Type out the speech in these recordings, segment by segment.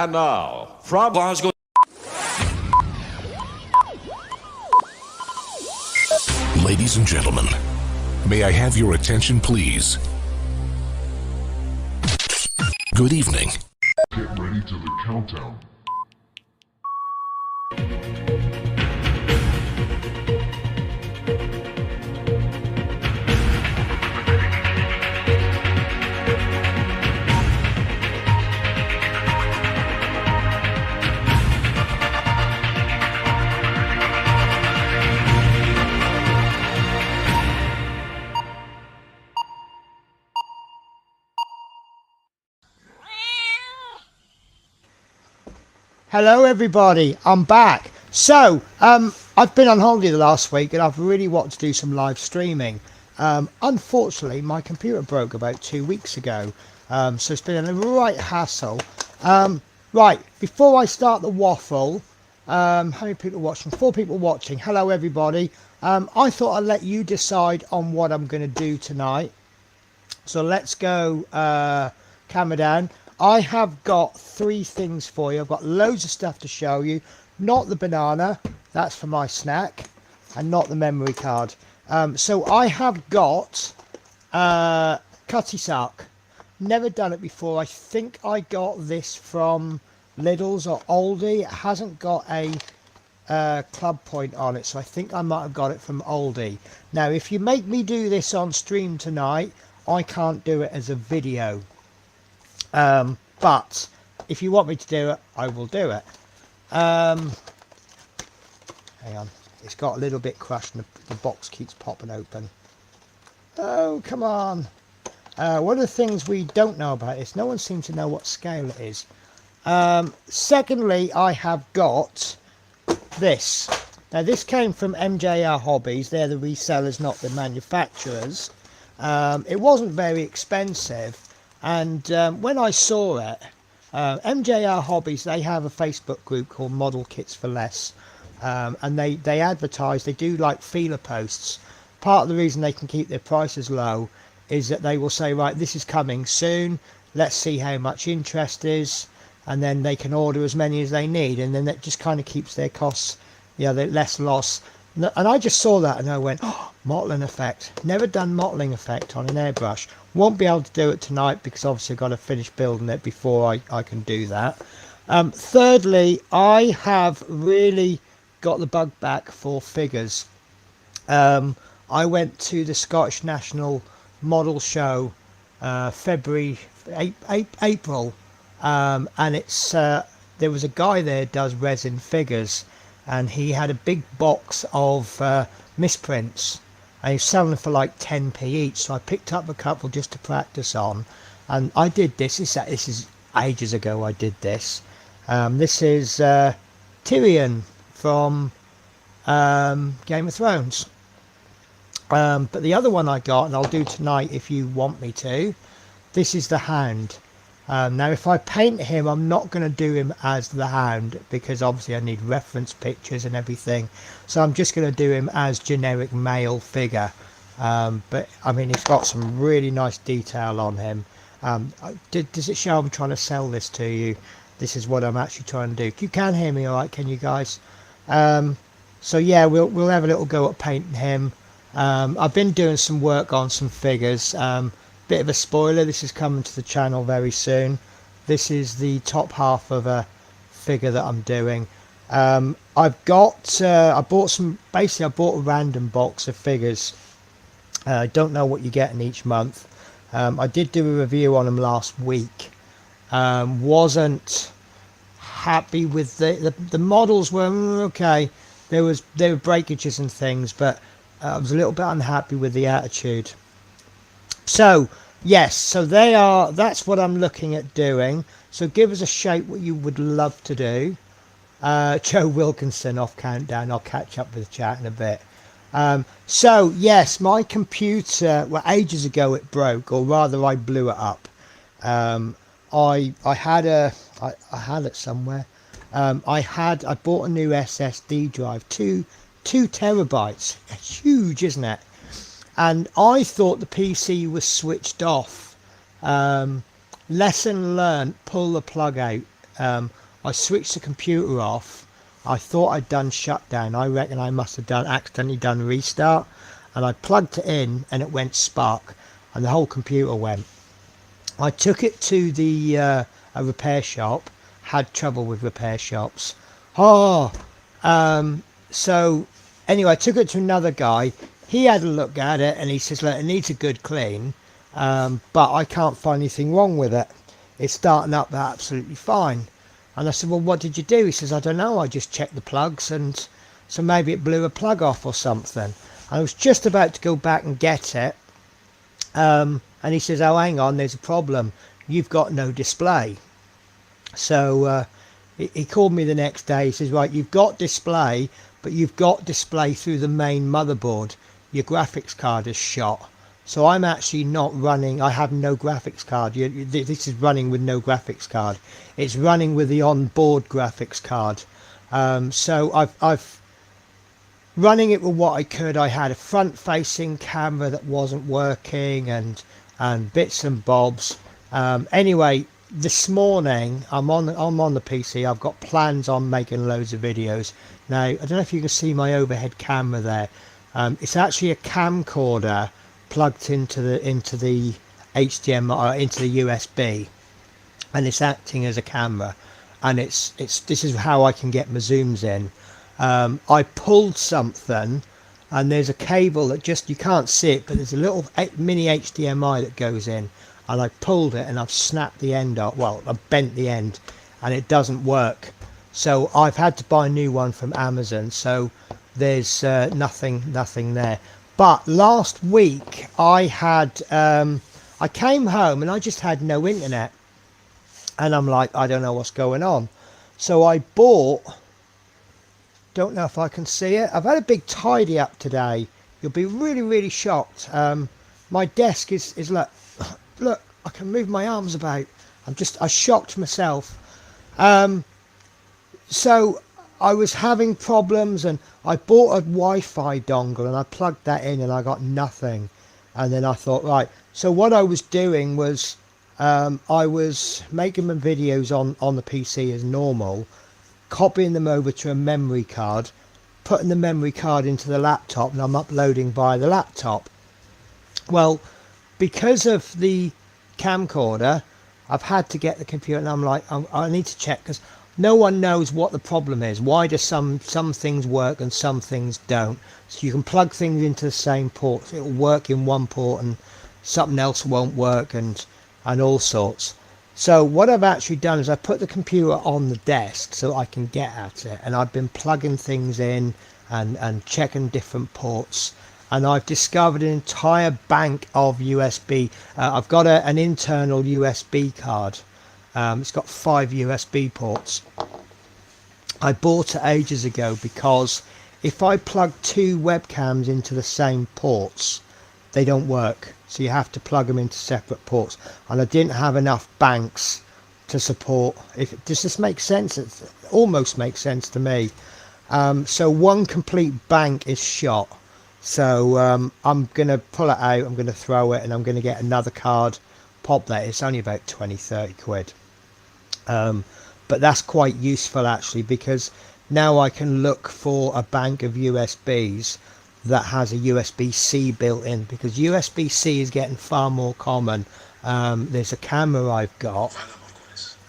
And now, from Glasgow. Ladies and gentlemen, may I have your attention, please? Good evening. Get ready to the countdown. Hello everybody, I'm back. So I've been on holiday the last week and I've really wanted to do some live streaming. Unfortunately my computer broke about 2 weeks ago, so it's been a right hassle. Right, before I start the waffle, how many people are watching? 4 people watching. Hello everybody. I thought I'd let you decide on what I'm going to do tonight. So let's go camera down. I have got 3 things for you. I've got loads of stuff to show you. Not the banana, that's for my snack, and not the memory card. So I have got cutty sock. Never done it before. I think I got this from Lidl's or Aldi. It hasn't got a club point on it, so I think I might have got it from Aldi. Now if you make me do this on stream tonight, I can't do it as a video. But if you want me to do it, I will do it. Hang on, it's got a little bit crushed and the box keeps popping open. Oh, come on. One of the things we don't know about is no one seems to know what scale it is. Secondly, I have got this. Now this came from MJR Hobbies. They're the resellers, not the manufacturers. It wasn't very expensive. And when I saw it, MJR Hobbies, they have a Facebook group called Model Kits for Less. And they advertise, they do like feeler posts. Part of the reason they can keep their prices low is that they will say, right, this is coming soon. Let's see how much interest is. And then they can order as many as they need. And then that just kind of keeps their costs, you know, less loss. And I just saw that and I went, oh, mottling effect. Never done mottling effect on an airbrush. Won't be able to do it tonight because obviously I've got to finish building it before I can do that. Thirdly, I have really got the bug back for figures. I went to the Scottish National Model Show April, and it's there was a guy there does resin figures, and he had a big box of misprints. And he's selling them for like 10p each, so I picked up a couple just to practice on. And I did this. This is ages ago. I did this. This is Tyrion from Game of Thrones. But the other one I got, and I'll do tonight if you want me to. This is the Hound. Now, if I paint him, I'm not going to do him as the Hound because obviously I need reference pictures and everything. So I'm just going to do him as generic male figure. But I mean, he's got some really nice detail on him. Does it show I'm trying to sell this to you? This is what I'm actually trying to do. You can hear me all right, can you guys? So yeah, we'll have a little go at painting him. I've been doing some work on some figures. Bit of a spoiler, this is coming to the channel very soon. This is the top half of a figure that I'm doing. I bought a random box of figures. I don't know what you get in each month. I did do a review on them last week. Wasn't happy with the models were okay. There were breakages and things, but I was a little bit unhappy with the attitude. So yes, so that's what I'm looking at doing. So give us a shout what you would love to do. Joe Wilkinson off Countdown. I'll catch up with the chat in a bit. So yes, my computer, well, ages ago it broke, or rather I blew it up. I had it somewhere. I bought a new SSD drive, two terabytes. It's huge, isn't it? And I thought the PC was switched off. Lesson learned, pull the plug out. I switched the computer off. I thought I'd done shutdown. I reckon I must have accidentally done restart, and I plugged it in and it went spark and the whole computer went. I took it to the a repair shop. Had trouble with repair shops. So anyway, I took it to another guy. He had a look at it and he says, look, it needs a good clean, but I can't find anything wrong with it. It's starting up absolutely fine. And I said, well, what did you do? He says, I don't know, I just checked the plugs, and so maybe it blew a plug off or something. I was just about to go back and get it, and he says, oh, hang on, there's a problem. You've got no display. So he called me the next day. He says, right, you've got display, but you've got display through the main motherboard. Your graphics card is shot. So I'm actually not running. I have no graphics card. This is running with no graphics card. It's running with the on-board graphics card. So I've running it with what I could. I had a front-facing camera that wasn't working, and bits and bobs. Anyway, this morning I'm on the PC. I've got plans on making loads of videos. Now I don't know if you can see my overhead camera there. It's actually a camcorder plugged into the HDMI, into the USB, and it's acting as a camera, and this is how I can get my zooms in. I pulled something, and there's a cable that just, you can't see it, but there's a little mini HDMI that goes in, and I pulled it and I've snapped the end off. Well, I've bent the end and it doesn't work, so I've had to buy a new one from Amazon. So there's nothing there. But last week I came home and I just had no internet, and I'm like, I don't know what's going on. So I bought, don't know if I can see it, I've had a big tidy up today. You'll be really shocked. My desk is like, look, I can move my arms about. I shocked myself. So I was having problems, and I bought a Wi-Fi dongle and I plugged that in and I got nothing. And then I thought, right, so what I was doing was I was making my videos on the PC as normal, copying them over to a memory card, putting the memory card into the laptop, and I'm uploading via the laptop. Well, because of the camcorder, I've had to get the computer, and I'm like, I need to check, because no one knows what the problem is. Why do some things work and some things don't? So you can plug things into the same port, it'll work in one port and something else won't work, and all sorts. So what I've actually done is I put the computer on the desk so I can get at it, and I've been plugging things in and checking different ports, and I've discovered an entire bank of USB. I've got an internal USB card. It's got 5 USB ports. I bought it ages ago because if I plug 2 webcams into the same ports, they don't work. So you have to plug them into separate ports, and I didn't have enough banks to support. Does this make sense? It almost makes sense to me. So one complete bank is shot. So I'm going to pull it out, I'm going to throw it, and I'm going to get another card, pop that. It's only about 20-30 quid. But that's quite useful actually, because now I can look for a bank of USBs that has a USB-C built in, because USB-C is getting far more common. There's a camera I've got.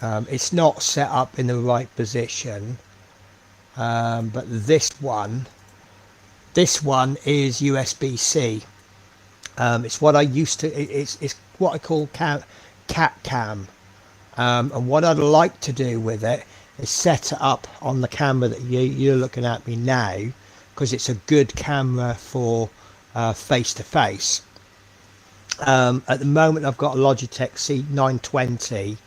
It's not set up in the right position, but this one is USB-C. It's what I used to, it's what I call cat cam. And what I'd like to do with it is set it up on the camera that you're looking at me now, because it's a good camera for face-to-face. At the moment I've got a Logitech C920,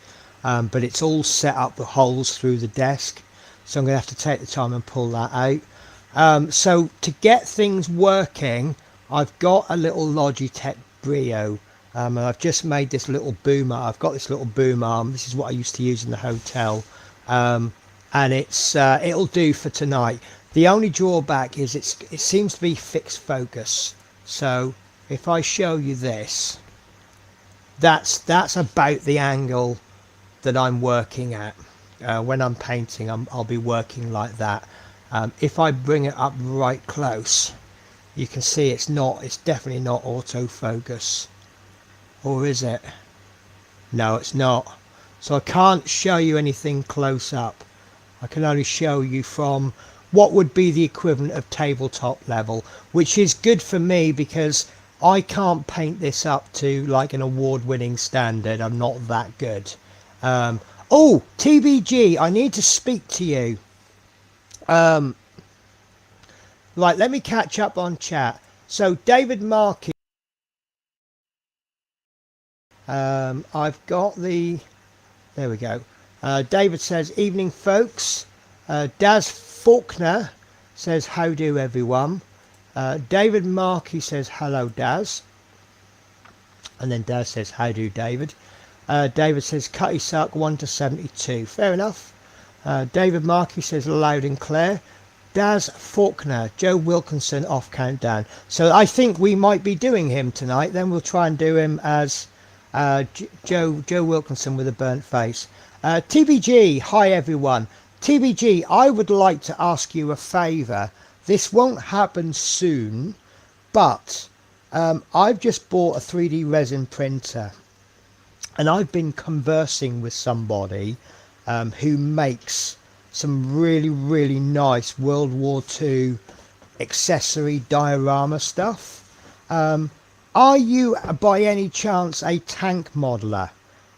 but it's all set up with holes through the desk, so I'm going to have to take the time and pull that out. So to get things working, I've got a little Logitech Brio. And I've just made this little boom arm. I've got this little boom arm. This is what I used to use in the hotel, and it'll do for tonight. The only drawback is it seems to be fixed focus. So if I show you this, that's about the angle that I'm working at. when I'm painting, I'll be working like that. If I bring it up right close, you can see it's definitely not autofocus. Or is it? No, it's not. So I can't show you anything close up. I can only show you from what would be the equivalent of tabletop level, which is good for me because I can't paint this up to like an award-winning standard. I'm not that good. Oh, TBG, I need to speak to you. Right, let me catch up on chat. So David Markey, I've got the, there we go. David says, evening folks. Daz Faulkner says, how do everyone? David Markey says, hello Daz. And then Daz says, how do David? David says, Cutty Suck 1 to 72. Fair enough. David Markey says, loud and clear. Daz Faulkner, Joe Wilkinson off countdown. So I think we might be doing him tonight. Then we'll try and do him as Joe Wilkinson with a burnt face. TBG, hi everyone. TBG, I would like to ask you a favour. This won't happen soon, but I've just bought a 3D resin printer, and I've been conversing with somebody who makes some really nice World War II accessory diorama stuff. Are you by any chance a tank modeler?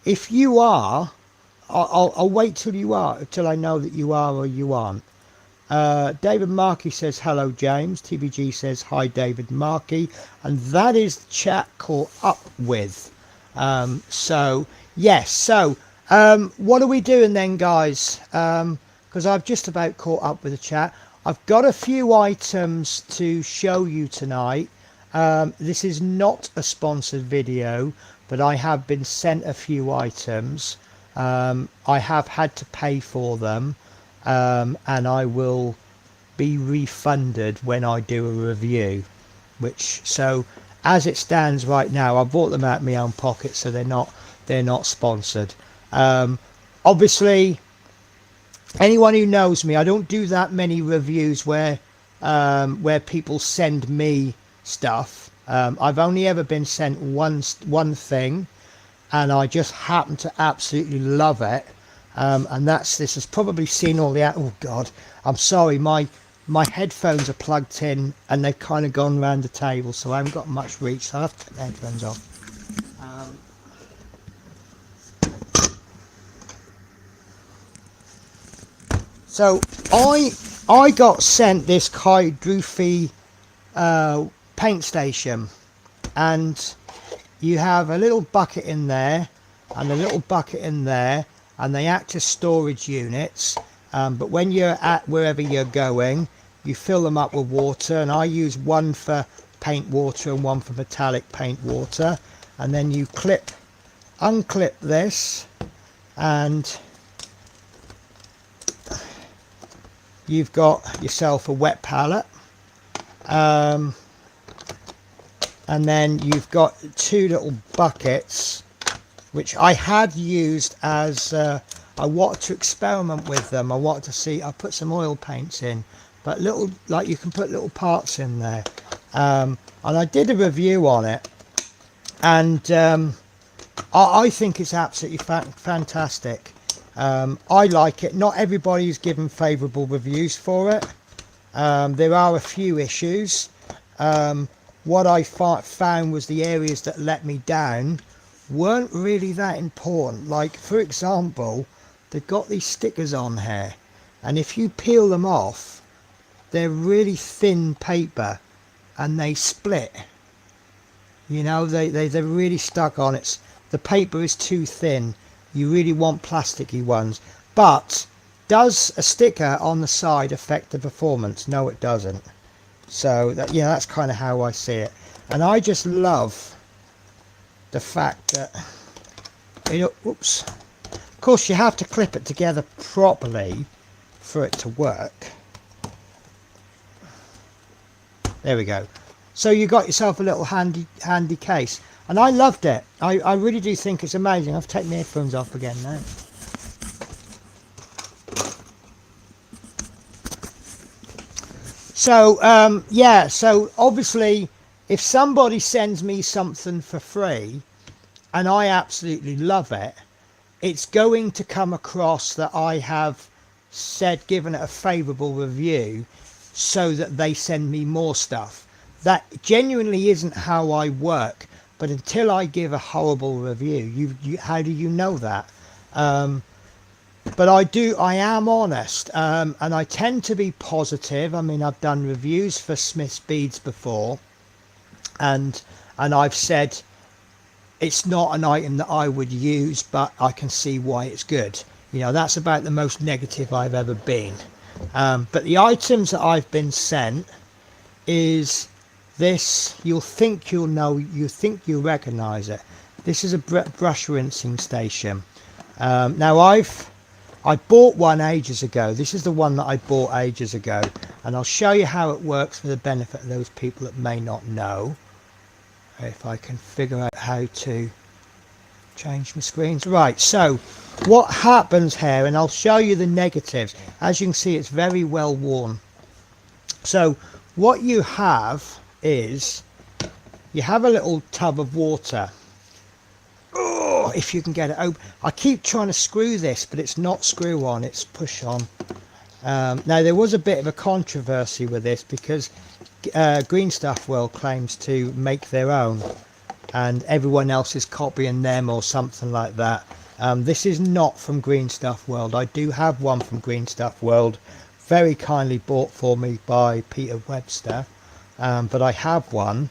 If you are, I'll wait till you are, till I know that you are or you aren't. David Markey says, hello James. TBG says, hi David Markey. And that is the chat caught up with. So, yes. So, what are we doing then, guys? Because I've just about caught up with the chat. I've got a few items to show you tonight. This is not a sponsored video, but I have been sent a few items. I have had to pay for them, and I will be refunded when I do a review. So as it stands right now, I bought them out of my own pocket, so they're not sponsored. Obviously, anyone who knows me, I don't do that many reviews where people send me stuff. I've only ever been sent one thing, and I just happen to absolutely love it. And this has probably seen all the, oh god, I'm sorry, my headphones are plugged in and they've kind of gone around the table, so I haven't got much reach, so I have to take the headphones off. So I got sent this Kai Drufi paint station, and you have a little bucket in there and a little bucket in there, and they act as storage units. But when you're at wherever you're going, you fill them up with water, and I use one for paint water and one for metallic paint water. And then you unclip this, and you've got yourself a wet palette. And then you've got two little buckets, which I had used as I wanted to experiment with them. I wanted to see, I put some oil paints in, but you can put little parts in there. And I did a review on it, and I think it's absolutely fantastic. I like it. Not everybody's given favourable reviews for it. There are a few issues. What I found was the areas that let me down weren't really that important. Like, for example, they've got these stickers on here, and if you peel them off, they're really thin paper and they split. You know, they're really stuck on it. The paper is too thin. You really want plasticky ones. But does a sticker on the side affect the performance? No, it doesn't. So that's kind of how I see it. And I just love the fact that, oops. Of course, you have to clip it together properly for it to work. There we go. So you got yourself a little handy case, and I loved it. I really do think it's amazing. I've taken my headphones off again now. So yeah, so obviously if somebody sends me something for free and I absolutely love it, it's going to come across that I have said, given it a favorable review so that they send me more stuff. That genuinely isn't how I work, but until I give a horrible review, how do you know that? But I am honest, and I tend to be positive. I mean, I've done reviews for Smith's Beads before, and I've said it's not an item that I would use, but I can see why it's good. You know, that's about the most negative I've ever been. But the items that I've been sent is this. You'll think you'll know, you think you recognize it. This is a brush rinsing station. Now I bought one ages ago. This is the one that I bought ages ago, and I'll show you how it works for the benefit of those people that may not know. If I can figure out how to change my screens. Right, so what happens here, and I'll show you the negatives. As you can see, it's very well worn. So what you have is you have a little tub of water. Oh, if you can get it open. I keep trying to screw this, but it's not screw on, it's push on. Now there was a bit of a controversy with this because Green Stuff World claims to make their own and everyone else is copying them or something like that. This is not from Green Stuff World. I do have one from Green Stuff World, very kindly bought for me by Peter Webster, but I have one.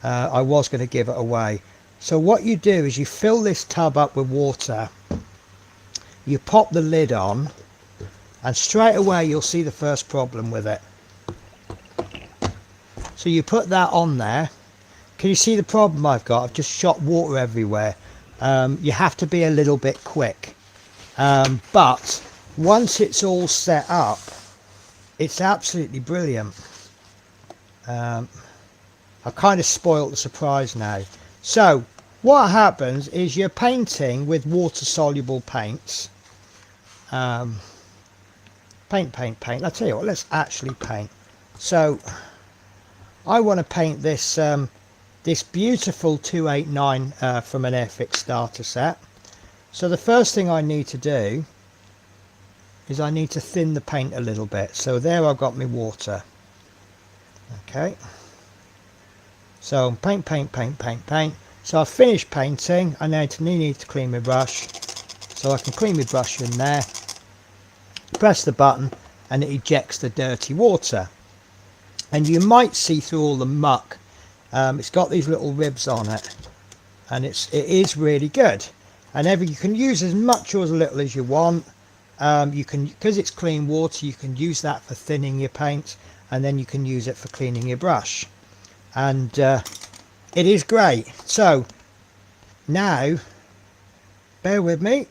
I was going to give it away. So what you do is you fill this tub up with water, you pop the lid on, and straight away you'll see the first problem with it. So you put that on there. Can you see the problem I've got? I've just shot water everywhere. You have to be a little bit quick. But once it's all set up, it's absolutely brilliant. I've kind of spoilt the surprise now. So what happens is you're painting with water soluble paints. Paint. I'll tell you what, let's actually paint. So I want to paint this this beautiful 289 from an Airfix starter set. So the first thing I need to do is I need to thin the paint a little bit. So there I've got my water. Okay. So paint. So I've finished painting. I now need to clean my brush. So I can clean my brush in there. Press the button and it ejects the dirty water. And you might see through all the muck. It's got these little ribs on it, and it is really good. And you can use as much or as little as you want. You can, because it's clean water, you can use that for thinning your paint, and then you can use it for cleaning your brush. And it is great. So now, bear with me.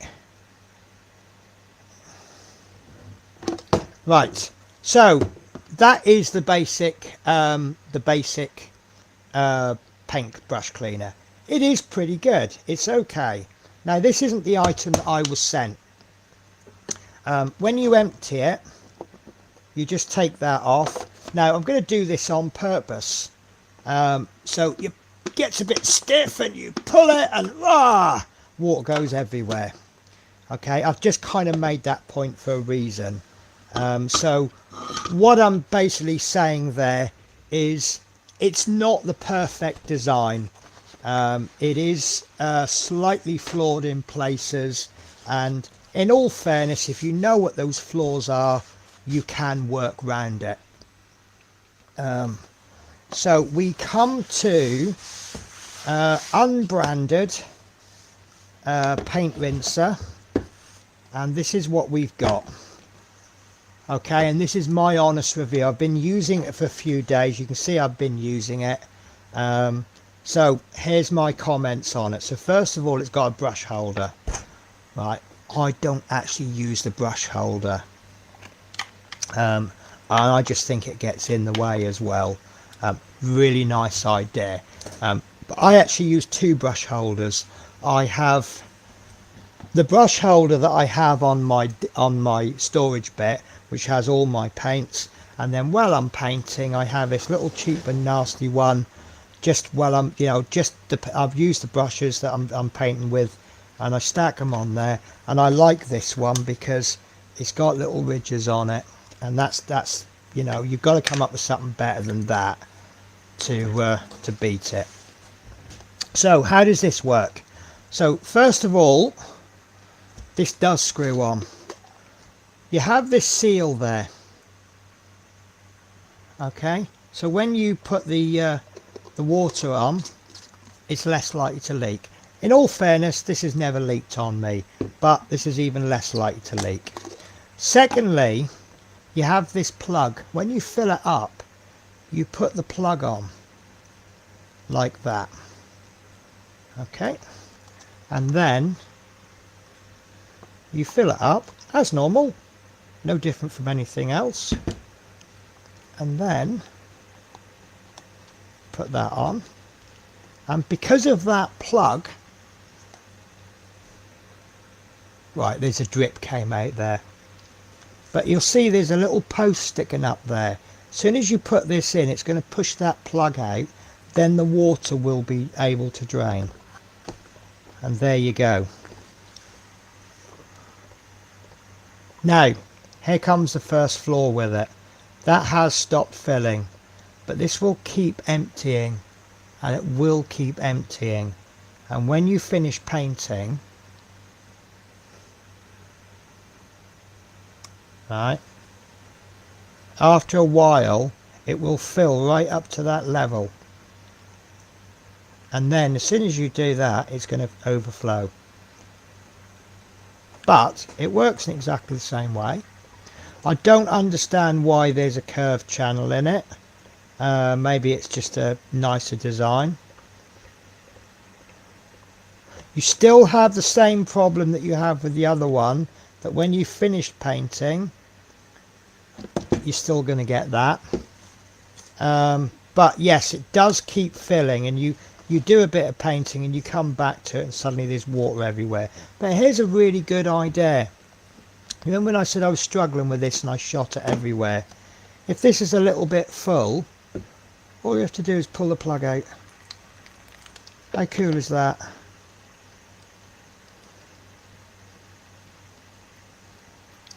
Right. So that is the basic paint brush cleaner. It is pretty good. It's okay. Now this isn't the item that I was sent. When you empty it, you just take that off. Now I'm going to do this on purpose. So it gets a bit stiff and you pull it and water goes everywhere. Okay, I've just kind of made that point for a reason. So what I'm basically saying there is it's not the perfect design. It is slightly flawed in places, and in all fairness, if you know what those flaws are, you can work around it. So we come to unbranded paint rinser, and this is what we've got. Okay, and this is my honest review. I've been using it for a few days. You can see I've been using it. So here's my comments on it. So first of all, it's got a brush holder. Right, I don't actually use the brush holder. And I just think it gets in the way as well. Really nice idea. But I actually use two brush holders. I have the brush holder that I have on my storage bit, which has all my paints, and then while I'm painting I have this little cheap and nasty one just while I'm, you know, I've used the brushes that I'm painting with, and I stack them on there. And I like this one because it's got little ridges on it, and that's you know, you've got to come up with something better than that to beat it. So how does this work? So first of all, this does screw on. You have this seal there, okay, so when you put the water on, it's less likely to leak. In all fairness, this has never leaked on me, but this is even less likely to leak. Secondly, you have this plug. When you fill it up, you put the plug on like that, okay, and then you fill it up as normal, no different from anything else, and then put that on. And because of that plug, right, there's a drip came out there, but you'll see there's a little post sticking up there. As soon as you put this in, it's going to push that plug out, then the water will be able to drain. And there you go. Now here comes the first flaw with it. That has stopped filling, but this will keep emptying, and it will keep emptying. And when you finish painting, right, after a while it will fill right up to that level, and then as soon as you do that, it's going to overflow. But it works in exactly the same way. I don't understand why there's a curved channel in it. Maybe it's just a nicer design. You still have the same problem that you have with the other one, that when you finish painting, you're still going to get that. But yes, it does keep filling, and you do a bit of painting and you come back to it and suddenly there's water everywhere. But here's a really good idea. Remember when I said I was struggling with this and I shot it everywhere? If this is a little bit full, all you have to do is pull the plug out. How cool is that?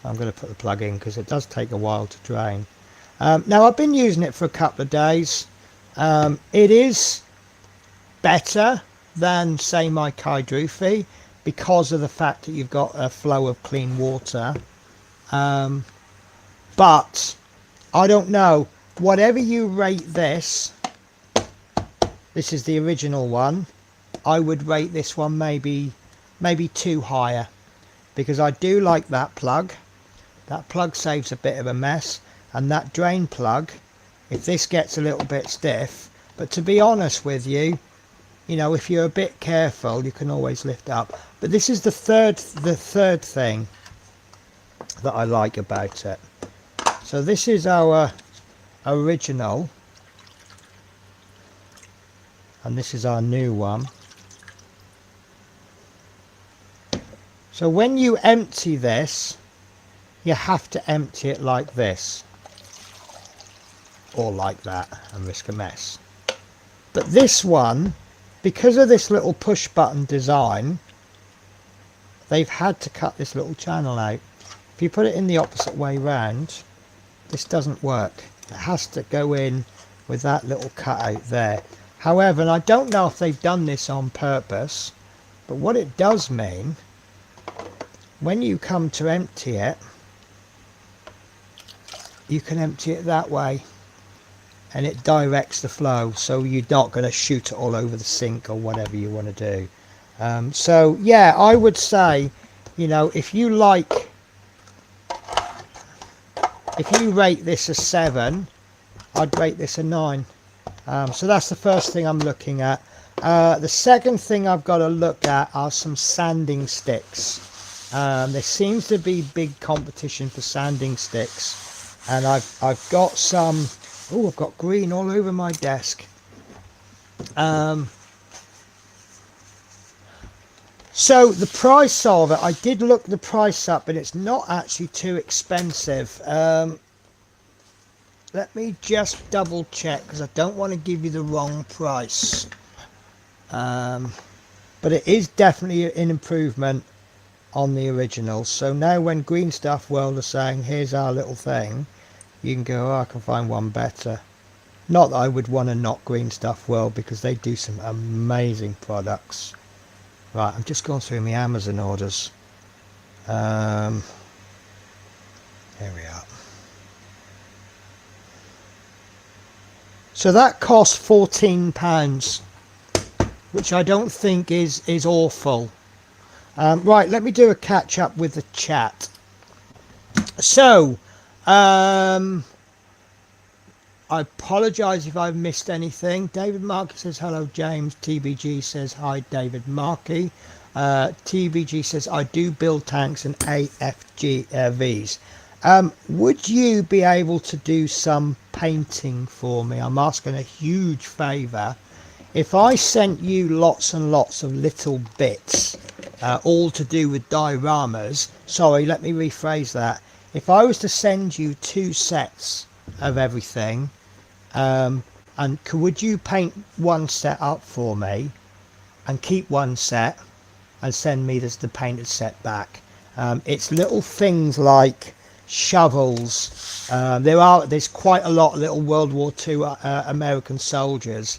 I'm going to put the plug in because it does take a while to drain. Now I've been using it for a couple of days. It is better than, say, my Kaidrufi because of the fact that you've got a flow of clean water. But I don't know, whatever you rate this, this is the original one, I would rate this one maybe 2 higher, because I do like that plug. That plug saves a bit of a mess, and that drain plug, if this gets a little bit stiff, but to be honest with you, you know, if you're a bit careful, you can always lift up. But this is the third thing that I like about it. So this is our original, and this is our new one. So when you empty this, you have to empty it like this, or like that, and risk a mess. But this one, because of this little push button design, they've had to cut this little channel out. If you put it in the opposite way round, this doesn't work. It has to go in with that little cutout there. However, and I don't know if they've done this on purpose, but what it does mean, when you come to empty it, you can empty it that way, and it directs the flow, so you're not going to shoot it all over the sink or whatever you want to do. So yeah, I would say, you know, if you rate this a 7, I'd rate this a 9. So that's the first thing I'm looking at. The second thing I've got to look at are some sanding sticks. There seems to be big competition for sanding sticks, and I've got some. Oh, I've got green all over my desk. So the price of it, I did look the price up, and it's not actually too expensive. let me just double check because I don't want to give you the wrong price. But it is definitely an improvement on the original. So now when Green Stuff World are saying here's our little thing, you can go, oh, I can find one better. Not that I would want to knock Green Stuff World because they do some amazing products. Right, I'm just going through my Amazon orders. Here we are. So that costs £14, which I don't think is awful. Right, let me do a catch up with the chat. So, I apologise if I've missed anything. David Markey says hello, James. TBG says hi, David Markey. TBG says I do build tanks and AFGVs. Would you be able to do some painting for me? I'm asking a huge favour. If I sent you lots and lots of little bits, all to do with dioramas, sorry, let me rephrase that. If I was to send you 2 sets of everything, and would you paint one set up for me and keep one set and send me the painted set back? It's little things like shovels. There's quite a lot of little World War II American soldiers.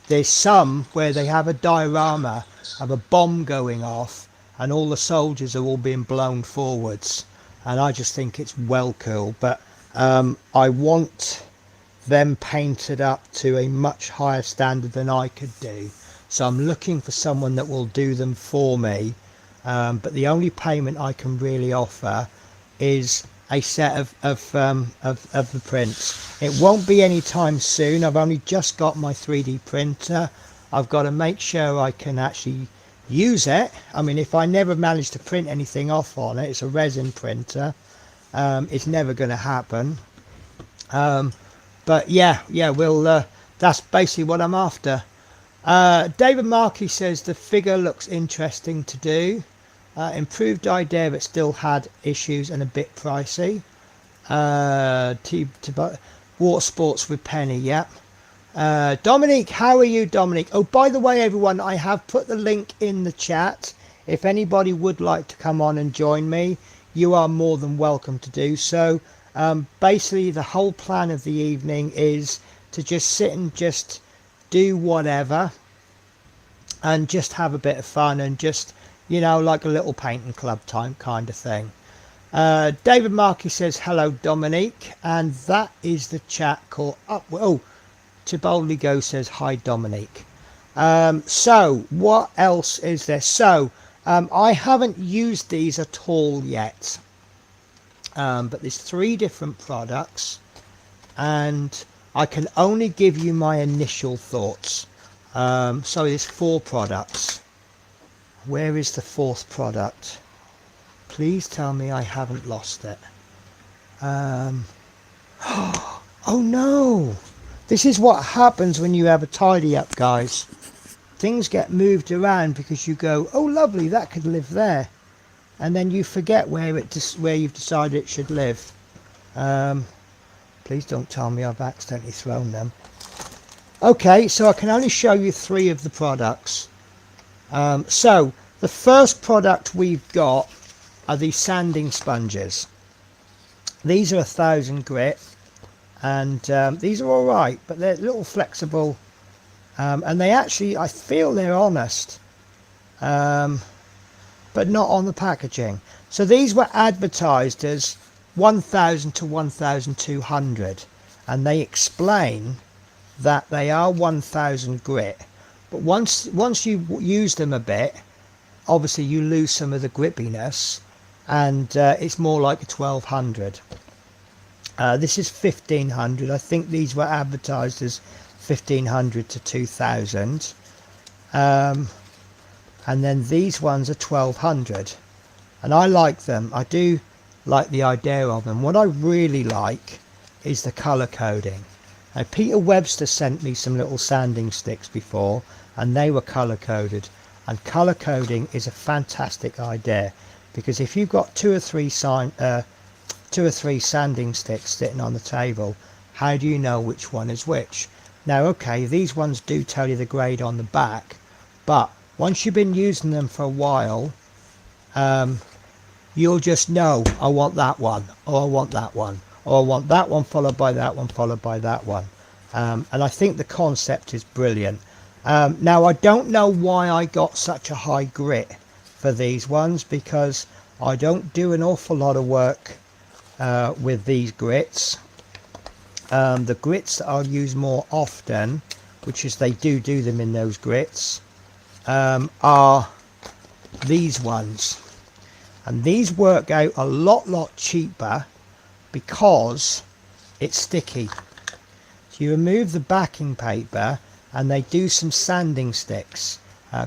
There's some where they have a diorama of a bomb going off and all the soldiers are all being blown forwards, and I just think it's well cool. But I want them painted up to a much higher standard than I could do, so I'm looking for someone that will do them for me. But the only payment I can really offer is a set of the prints. It won't be anytime soon. I've only just got my 3D printer. I've got to make sure I can actually use it. I mean, if I never manage to print anything off on it, it's a resin printer, it's never going to happen. But yeah, we'll that's basically what I'm after. David Markey says the figure looks interesting to do. Improved idea, but still had issues and a bit pricey. Water Sports with Penny, yeah. Dominique, how are you, Dominique? Oh, by the way, everyone, I have put the link in the chat. If anybody would like to come on and join me, you are more than welcome to do so. Basically, the whole plan of the evening is to just sit and just do whatever and just have a bit of fun and just, you know, like a little painting club time kind of thing. David Markey says hello, Dominique, and that is the chat call up. Oh, To Boldly Go says hi, Dominique. So what else is there? So I haven't used these at all yet, but there's 3 different products and I can only give you my initial thoughts. So there's 4 products. Where is the 4th product? Please tell me I haven't lost it. Oh no! This is what happens when you have a tidy up, guys. Things get moved around because you go, oh lovely, that could live there, and then you forget where you've decided it should live. Please don't tell me I've accidentally thrown them. Okay, so I can only show you 3 of the products. So the first product we've got are these sanding sponges. These are 1000 grit, and these are all right, but they're a little flexible, and they actually, I feel they're honest, but not on the packaging. So these were advertised as 1000 to 1200, and they explain that they are 1000 grit, but once you use them a bit, obviously you lose some of the grippiness, and it's more like a 1200. This is 1500. I think these were advertised as 1500 to 2000, and then these ones are 1200, and I like them. I do like the idea of them. What I really like is the color coding. Now, Peter Webster sent me some little sanding sticks before, and they were color coded, and color coding is a fantastic idea, because if you've got 2 or 3 2 or 3 sanding sticks sitting on the table. How do you know which one is which? Now, okay, these ones do tell you the grade on the back, but once you've been using them for a while, you'll just know, I want that one, or I want that one, or I want that one followed by that one followed by that one. And I think the concept is brilliant. Now, I don't know why I got such a high grit for these ones, because I don't do an awful lot of work with these grits. The grits that I'll use more often, which is they do them in those grits, are these ones. And these work out a lot cheaper because it's sticky. So you remove the backing paper and they do some sanding sticks,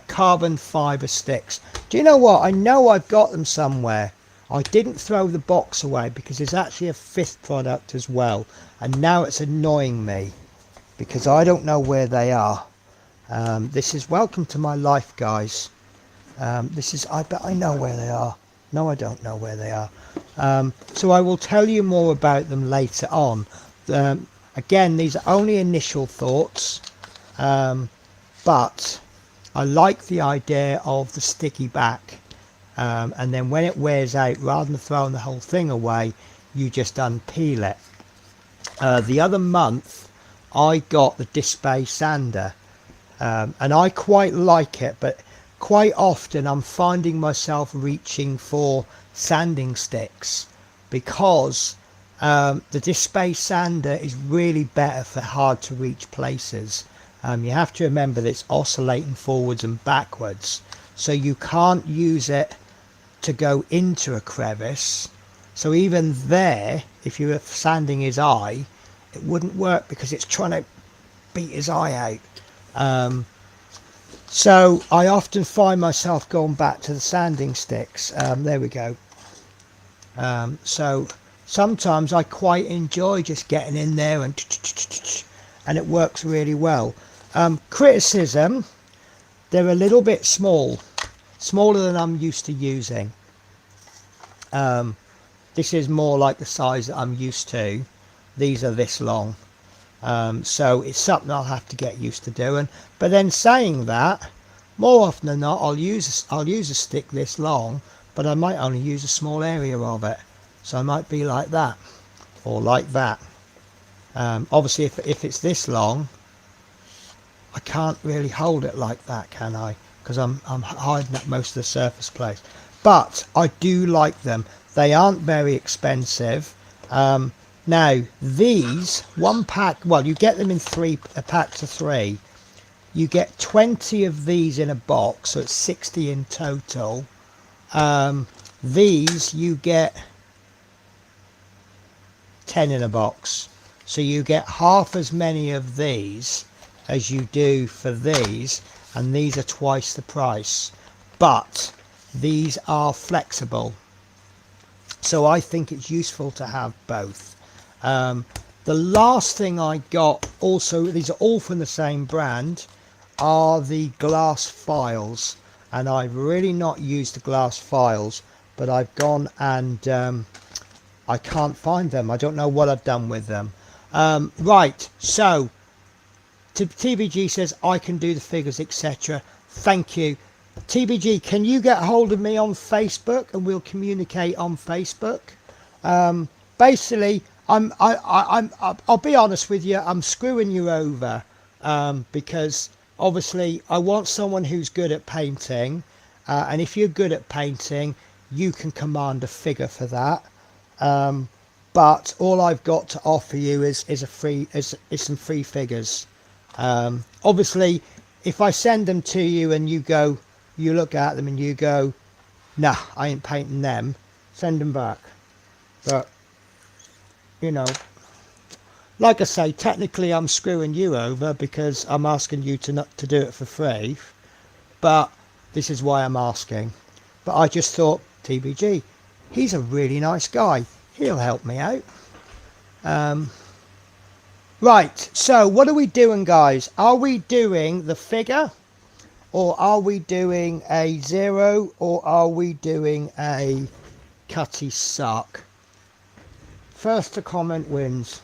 carbon fibre sticks. Do you know what? I know I've got them somewhere. I didn't throw the box away because there's actually a 5th product as well. And now it's annoying me because I don't know where they are. This is welcome to my life, guys. This is, I bet I know where they are. No, I don't know where they are. So I will tell you more about them later on. Again, these are only initial thoughts, but I like the idea of the sticky back. And then when it wears out, rather than throwing the whole thing away, you just unpeel it. The other month, I got the Display Sander, and I quite like it, but quite often I'm finding myself reaching for sanding sticks because the Display Sander is really better for hard to reach places. You have to remember that it's oscillating forwards and backwards, so you can't use it to go into a crevice. So even there, if you were sanding his eye, it wouldn't work because it's trying to beat his eye out. So I often find myself going back to the sanding sticks. There we go. So sometimes I quite enjoy just getting in there and it works really well. Criticism, they're a little bit smaller than I'm used to using. This is more like the size that I'm used to. These are this long. So it's something I'll have to get used to doing. But then saying that, more often than not, I'll use a stick this long, but I might only use a small area of it. So I might be like that, or like that. Obviously, if it's this long, I can't really hold it like that, can I? Because I'm hiding up most of the surface place. But I do like them. They aren't very expensive. Now these one pack, well, you get them in packs of 3. You get 20 of these in a box, so it's 60 in total. These you get 10 in a box, so you get half as many of these as you do for these, and these are twice the price, but these are flexible, so I think it's useful to have both. The last thing I got, also these are all from the same brand, are the glass files, and I've really not used the glass files, but I've gone and I can't find them. I don't know what I've done with them. Right, so TBG says I can do the figures, etc. Thank you. TBG, can you get hold of me on Facebook and we'll communicate on Facebook? Basically, I'll be honest with you, I'm screwing you over, because obviously I want someone who's good at painting, and if you're good at painting, you can command a figure for that. But all I've got to offer you is some free figures. Obviously, if I send them to you and you look at them and you go, nah, I ain't painting them, send them back. But you know, like I say, technically I'm screwing you over because I'm asking you to do it for free, but this is why I'm asking. But I just thought, TBG, he's a really nice guy, he'll help me out. Right, so what are we doing, guys? Are we doing the figure, or are we doing a 0, or are we doing a cutty sock? First to comment wins.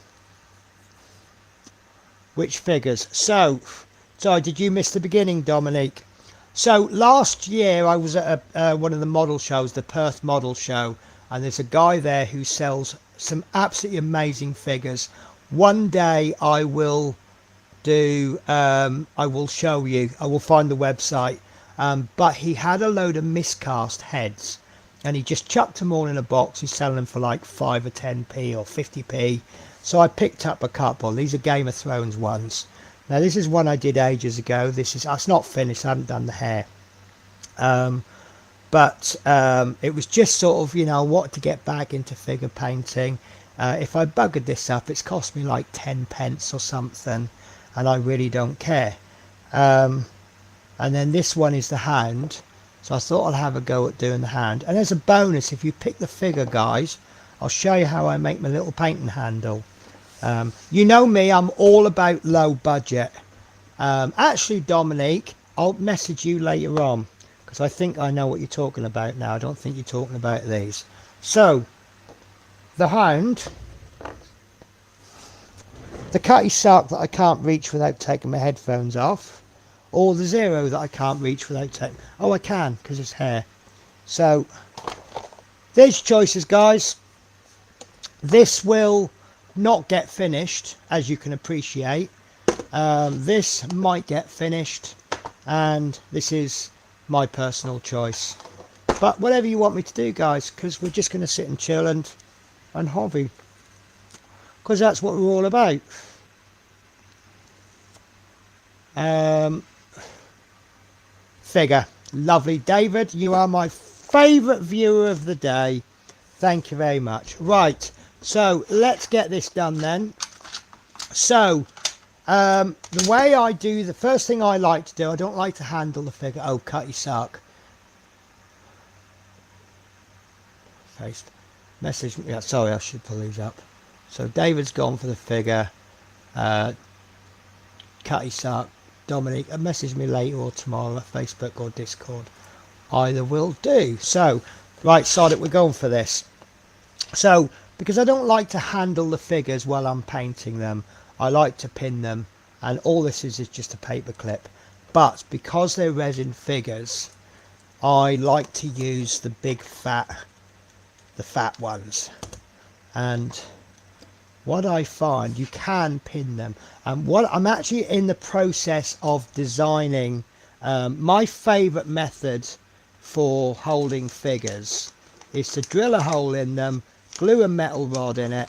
Which figures? So, sorry, did you miss the beginning, Dominique? So last year I was at one of the model shows, the Perth Model Show, and there's a guy there who sells some absolutely amazing figures. One day I will do, I will show you, I will find the website, but he had a load of miscast heads and he just chucked them all in a box. He's selling them for like 5 or 10p or 50p. So I picked up a couple. These are Game of Thrones ones. Now this is one I did ages ago. It's not finished. I haven't done the hair. But it was just sort of, you know, I wanted to get back into figure painting. If I buggered this up, it's cost me like 10 pence or something, and I really don't care. And then this one is the Hound. So I thought I'll have a go at doing the Hound. And as a bonus, if you pick the figure, guys, I'll show you how I make my little painting handle. You know me, I'm all about low budget. Actually, Dominique, I'll message you later on, because I think I know what you're talking about now. I don't think you're talking about these. So, the Hound, the Cutty Sark that I can't reach without taking my headphones off, or the Zero that I can't reach without taking... Oh, I can, because it's hair. So, there's your choices, guys. This will not get finished, as you can appreciate. This might get finished, and this is my personal choice. But whatever you want me to do, guys, because we're just going to sit and chill and hobby, because that's what we're all about. Figure, lovely. David, you are my favourite viewer of the day. Thank you very much. Right, so let's get this done then. So the way I do, the first thing I like to do, I don't like to handle the figure. Oh, Cutty Sark. Faced. Message. Yeah, sorry, I should pull these up. So David's gone for the figure. Cutty Sark. Dominic, message me later or tomorrow at Facebook or Discord. Either will do. So, right, sod it, we're going for this. So, because I don't like to handle the figures while I'm painting them, I like to pin them, and all this is just a paper clip. But because they're resin figures, I like to use the big fat ones. And what I find, you can pin them. And what I'm actually in the process of designing, my favourite method for holding figures is to drill a hole in them, glue a metal rod in it,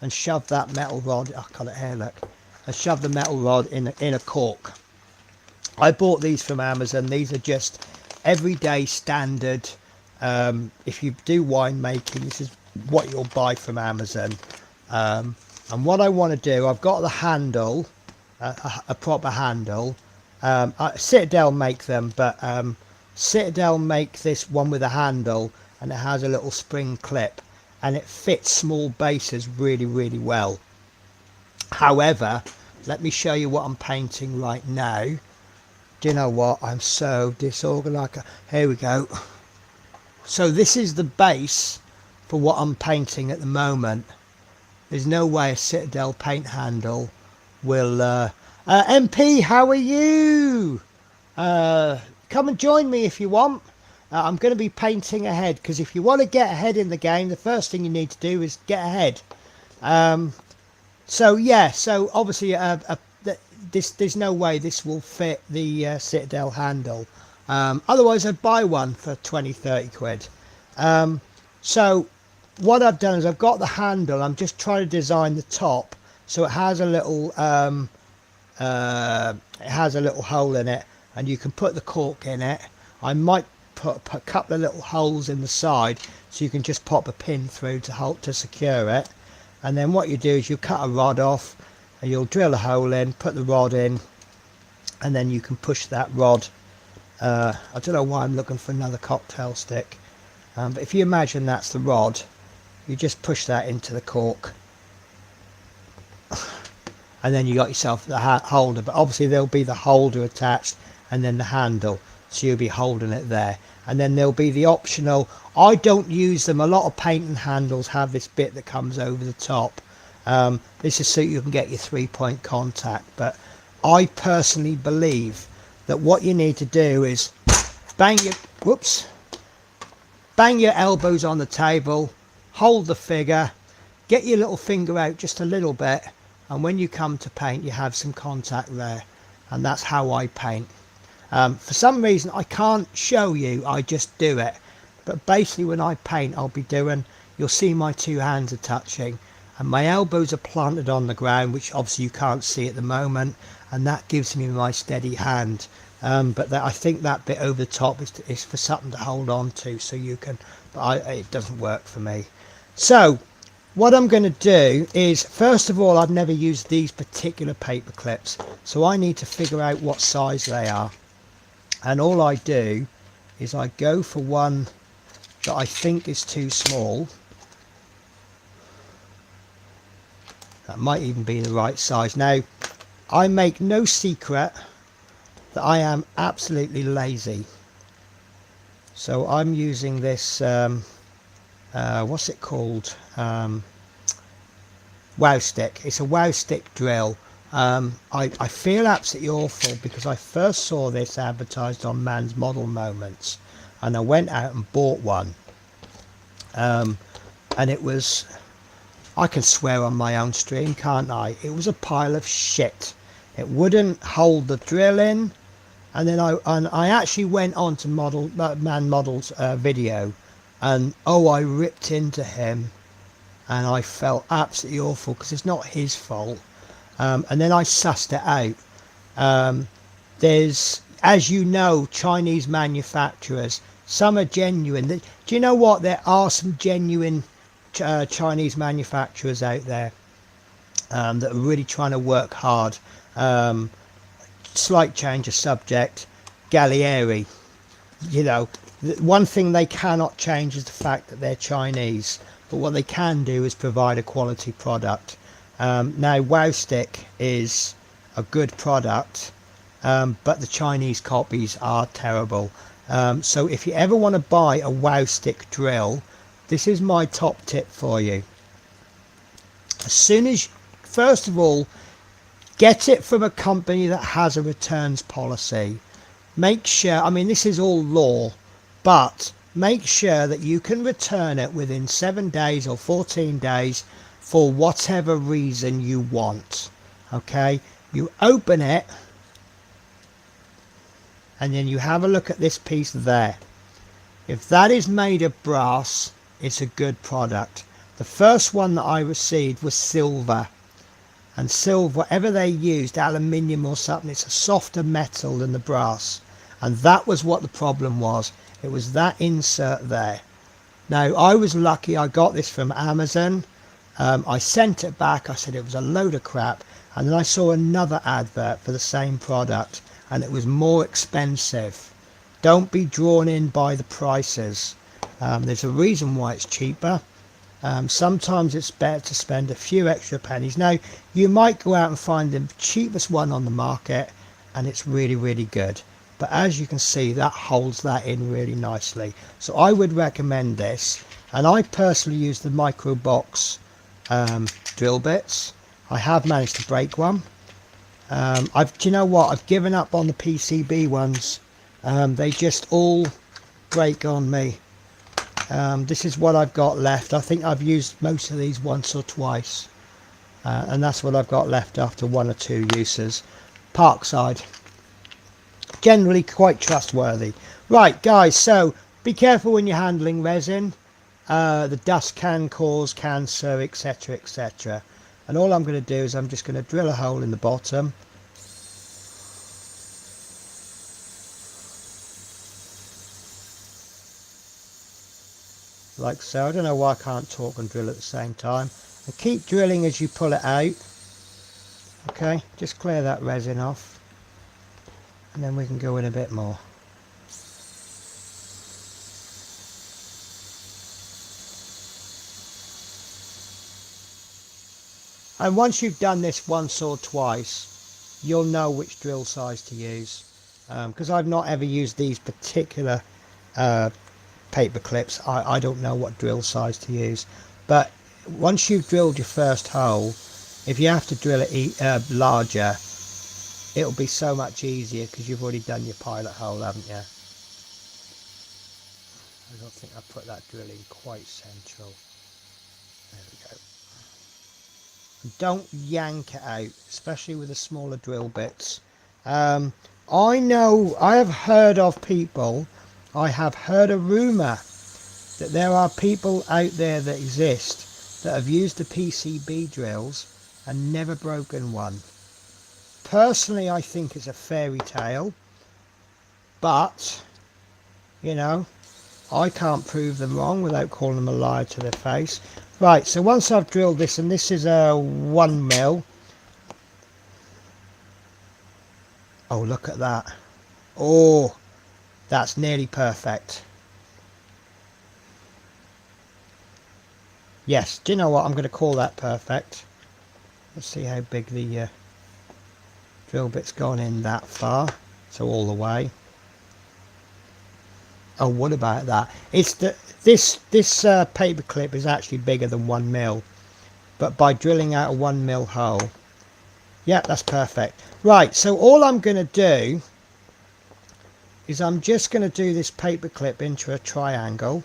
and shove that metal rod, I got it here, look, and shove the metal rod in a cork. I bought these from Amazon. These are just everyday standard. If you do winemaking, this is what you'll buy from Amazon. And what I want to do, I've got the handle, a proper handle. Citadel make them, but Citadel make this one with a handle, and it has a little spring clip, and it fits small bases really, really well. However, let me show you what I'm painting right now. Do you know what? I'm so disorganized. Here we go. So this is the base for what I'm painting at the moment. There's no way a Citadel paint handle will... MP, how are you? Come and join me if you want. I'm going to be painting ahead, because if you want to get ahead in the game, the first thing you need to do is get ahead. So yeah, so obviously there's no way this will fit the Citadel handle. Otherwise I'd buy one for 20-30 quid. So what I've done is I've got the handle. I'm just trying to design the top so it has a little hole in it, and you can put the cork in it. I might put a couple of little holes in the side so you can just pop a pin through to secure it. And then what you do is you cut a rod off, and you'll drill a hole in, put the rod in, and then you can push that rod. I don't know why I'm looking for another cocktail stick, but if you imagine that's the rod, you just push that into the cork, and then you got yourself the holder. But obviously there'll be the holder attached and then the handle, so you'll be holding it there. and then there'll be the optional. I don't use them. A lot of painting handles have this bit that comes over the top. This is so you can get your 3-point contact, but I personally believe that what you need to do is bang your elbows on the table, hold the figure, get your little finger out just a little bit, and when you come to paint you have some contact there. And that's how I paint. For some reason I can't show you, I just do it. But basically when I paint, you'll see my 2 hands are touching and my elbows are planted on the ground, which obviously you can't see at the moment, and that gives me my steady hand. But I think that bit over the top is for something to hold on to, so you can, but it doesn't work for me. So what I'm going to do is, first of all, I've never used these particular paper clips, so I need to figure out what size they are. And all I do is I go for one that I think is too small. That might even be the right size. Now, I make no secret that I am absolutely lazy. So I'm using this, what's it called? Wow stick. It's a wow stick drill. I feel absolutely awful because I first saw this advertised on Man's Model Moments and I went out and bought one. And it was, I can swear on my own stream, can't I? It was a pile of shit. It wouldn't hold the drill in. And then I actually went on to Man Model's video, and I ripped into him and I felt absolutely awful because it's not his fault. And then I sussed it out. There's, as you know, Chinese manufacturers. Some are genuine. Do you know what? There are some genuine Chinese manufacturers out there that are really trying to work hard. Slight change of subject. Gallieri. You know, one thing they cannot change is the fact that they're Chinese. But what they can do is provide a quality product. Now, Wow Stick is a good product, but the Chinese copies are terrible. So if you ever want to buy a Wow Stick drill, this is my top tip for you. As soon as, first of all, get it from a company that has a returns policy. Make sure, I mean, this is all law, but make sure that you can return it within 7 days or 14 days for whatever reason you want. Okay, you open it and then you have a look at this piece there. If that is made of brass, it's a good product. The first one that I received was silver, and silver, whatever they used, aluminium or something, it's a softer metal than the brass, and that was what the problem was. It was that insert there. Now, I was lucky, I got this from Amazon. I sent it back, I said it was a load of crap, and then I saw another advert for the same product and it was more expensive. Don't be drawn in by the prices. There's a reason why it's cheaper. Sometimes it's better to spend a few extra pennies. Now, you might go out and find the cheapest one on the market and it's really, really good. But as you can see, that holds that in really nicely. So I would recommend this. And I personally use the micro box drill bits. I have managed to break one. Do you know what? I've given up on the PCB ones. They just all break on me. This is what I've got left. I think I've used most of these once or twice. And that's what I've got left after 1 or 2 uses. Parkside. Generally quite trustworthy. Right, guys, so be careful when you're handling resin. The dust can cause cancer, etc, etc. And all I'm going to do is I'm just going to drill a hole in the bottom. Like so. I don't know why I can't talk and drill at the same time. And keep drilling as you pull it out. Okay, just clear that resin off. And then we can go in a bit more. And once you've done this once or twice, you'll know which drill size to use. Because I've not ever used these particular paper clips. I don't know what drill size to use, but once you've drilled your first hole, if you have to drill it larger, it'll be so much easier because you've already done your pilot hole, haven't you? I don't think I put that drill in quite central. There we go. And don't yank it out, especially with the smaller drill bits. I know, I have heard of people, I have heard a rumour that there are people out there that exist that have used the PCB drills and never broken one. Personally, I think it's a fairy tale, but, you know, I can't prove them wrong without calling them a liar to their face. Right, so once I've drilled this, and this is a 1 mil. Oh, look at that. Oh, that's nearly perfect. Yes, do you know what? I'm going to call that perfect. Let's see how big the drill bit's gone in that far. So all the way. Oh, what about that? It's this paper clip is actually bigger than 1 mil, but by drilling out a 1 mil hole, yeah, that's perfect. Right, so all I'm going to do is I'm just going to do this paper clip into a triangle.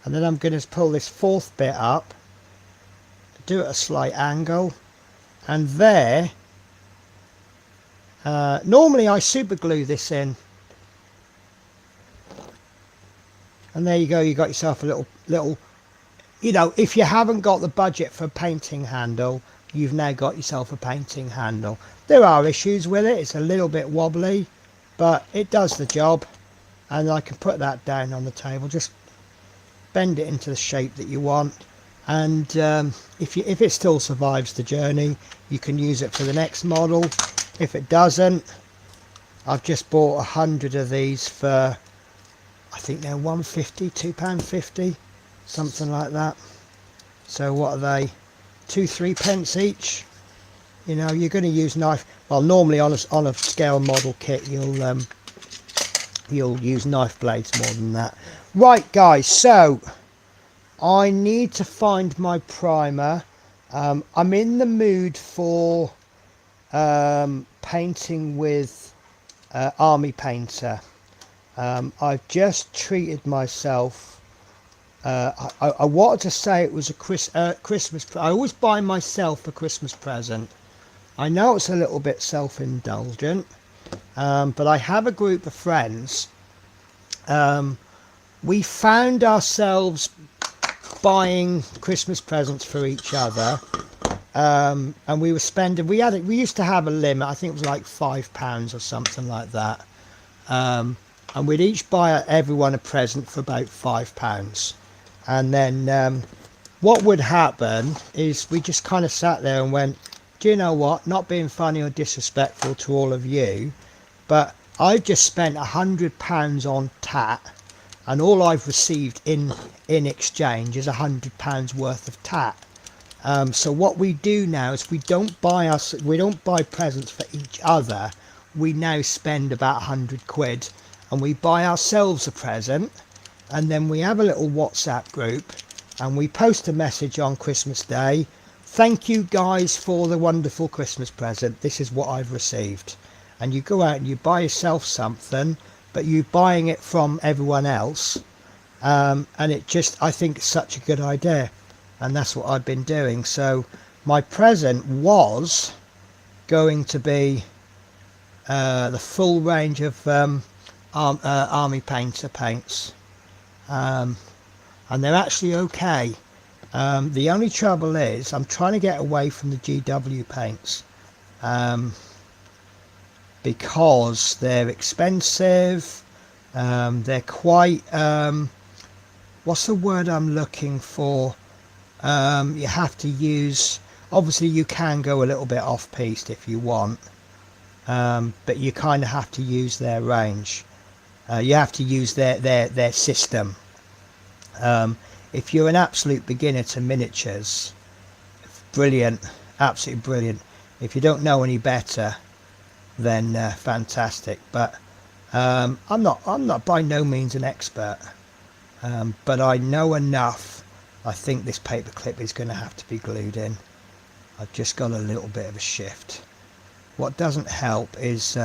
And then I'm going to pull this fourth bit up, do it at a slight angle, and there, normally I super glue this in. And there you go, you got yourself a little, you know, if you haven't got the budget for a painting handle, you've now got yourself a painting handle. There are issues with it, it's a little bit wobbly, but it does the job. And I can put that down on the table, just bend it into the shape that you want. And if it still survives the journey, you can use it for the next model. If it doesn't, I've just bought 100 of these for, I think they're £1.50, £2.50, something like that. So what are they? 2-3 pence each. You know, you're going to use knife. Well, normally on a scale model kit, you'll use knife blades more than that. Right, guys. So I need to find my primer. I'm in the mood for painting with Army Painter. I've just treated myself. I wanted to say it was a Christmas. I always buy myself a Christmas present. I know it's a little bit self-indulgent, but I have a group of friends. We found ourselves buying Christmas presents for each other, and we were spending. We used to have a limit. I think it was like £5 or something like that. And we'd each buy everyone a present for about £5. And then what would happen is we just kind of sat there and went, do you know what, not being funny or disrespectful to all of you, but I've just spent £100 on tat, and all I've received in exchange is £100 worth of tat. So what we do now is we don't buy presents for each other. We now spend about 100 quid and we buy ourselves a present, and then we have a little WhatsApp group and we post a message on Christmas Day. Thank you guys for the wonderful Christmas present. This is what I've received. And you go out and you buy yourself something, but you're buying it from everyone else. And it just, I think it's such a good idea. And that's what I've been doing. So my present was going to be the full range of Army Painter paints. And they're actually okay. The only trouble is I'm trying to get away from the GW paints, because they're expensive. They're quite, what's the word I'm looking for? You have to use, obviously you can go a little bit off piste if you want, but you kind of have to use their range. You have to use their system. If you're an absolute beginner to miniatures, brilliant, absolutely brilliant. If you don't know any better, then fantastic. But I'm not by no means an expert, but I know enough. I think this paper clip is going to have to be glued in. I've just got a little bit of a shift. What doesn't help is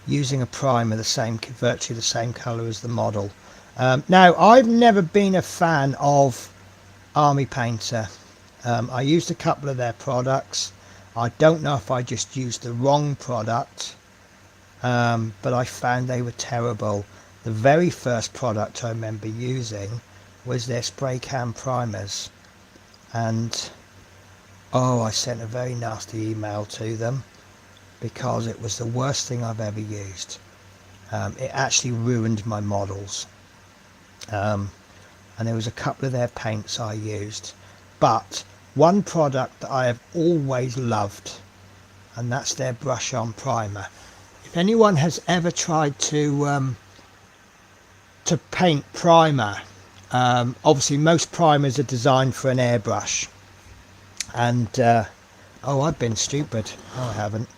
using a primer virtually the same colour as the model. Now, I've never been a fan of Army Painter. I used a couple of their products. I don't know if I just used the wrong product, but I found they were terrible. The very first product I remember using was their spray can primers, and oh, I sent a very nasty email to them because it was the worst thing I've ever used. It actually ruined my models, and there was a couple of their paints I used, but one product that I have always loved, and that's their brush on primer. If anyone has ever tried to paint primer, obviously most primers are designed for an airbrush, and oh, I've been stupid. No, I haven't.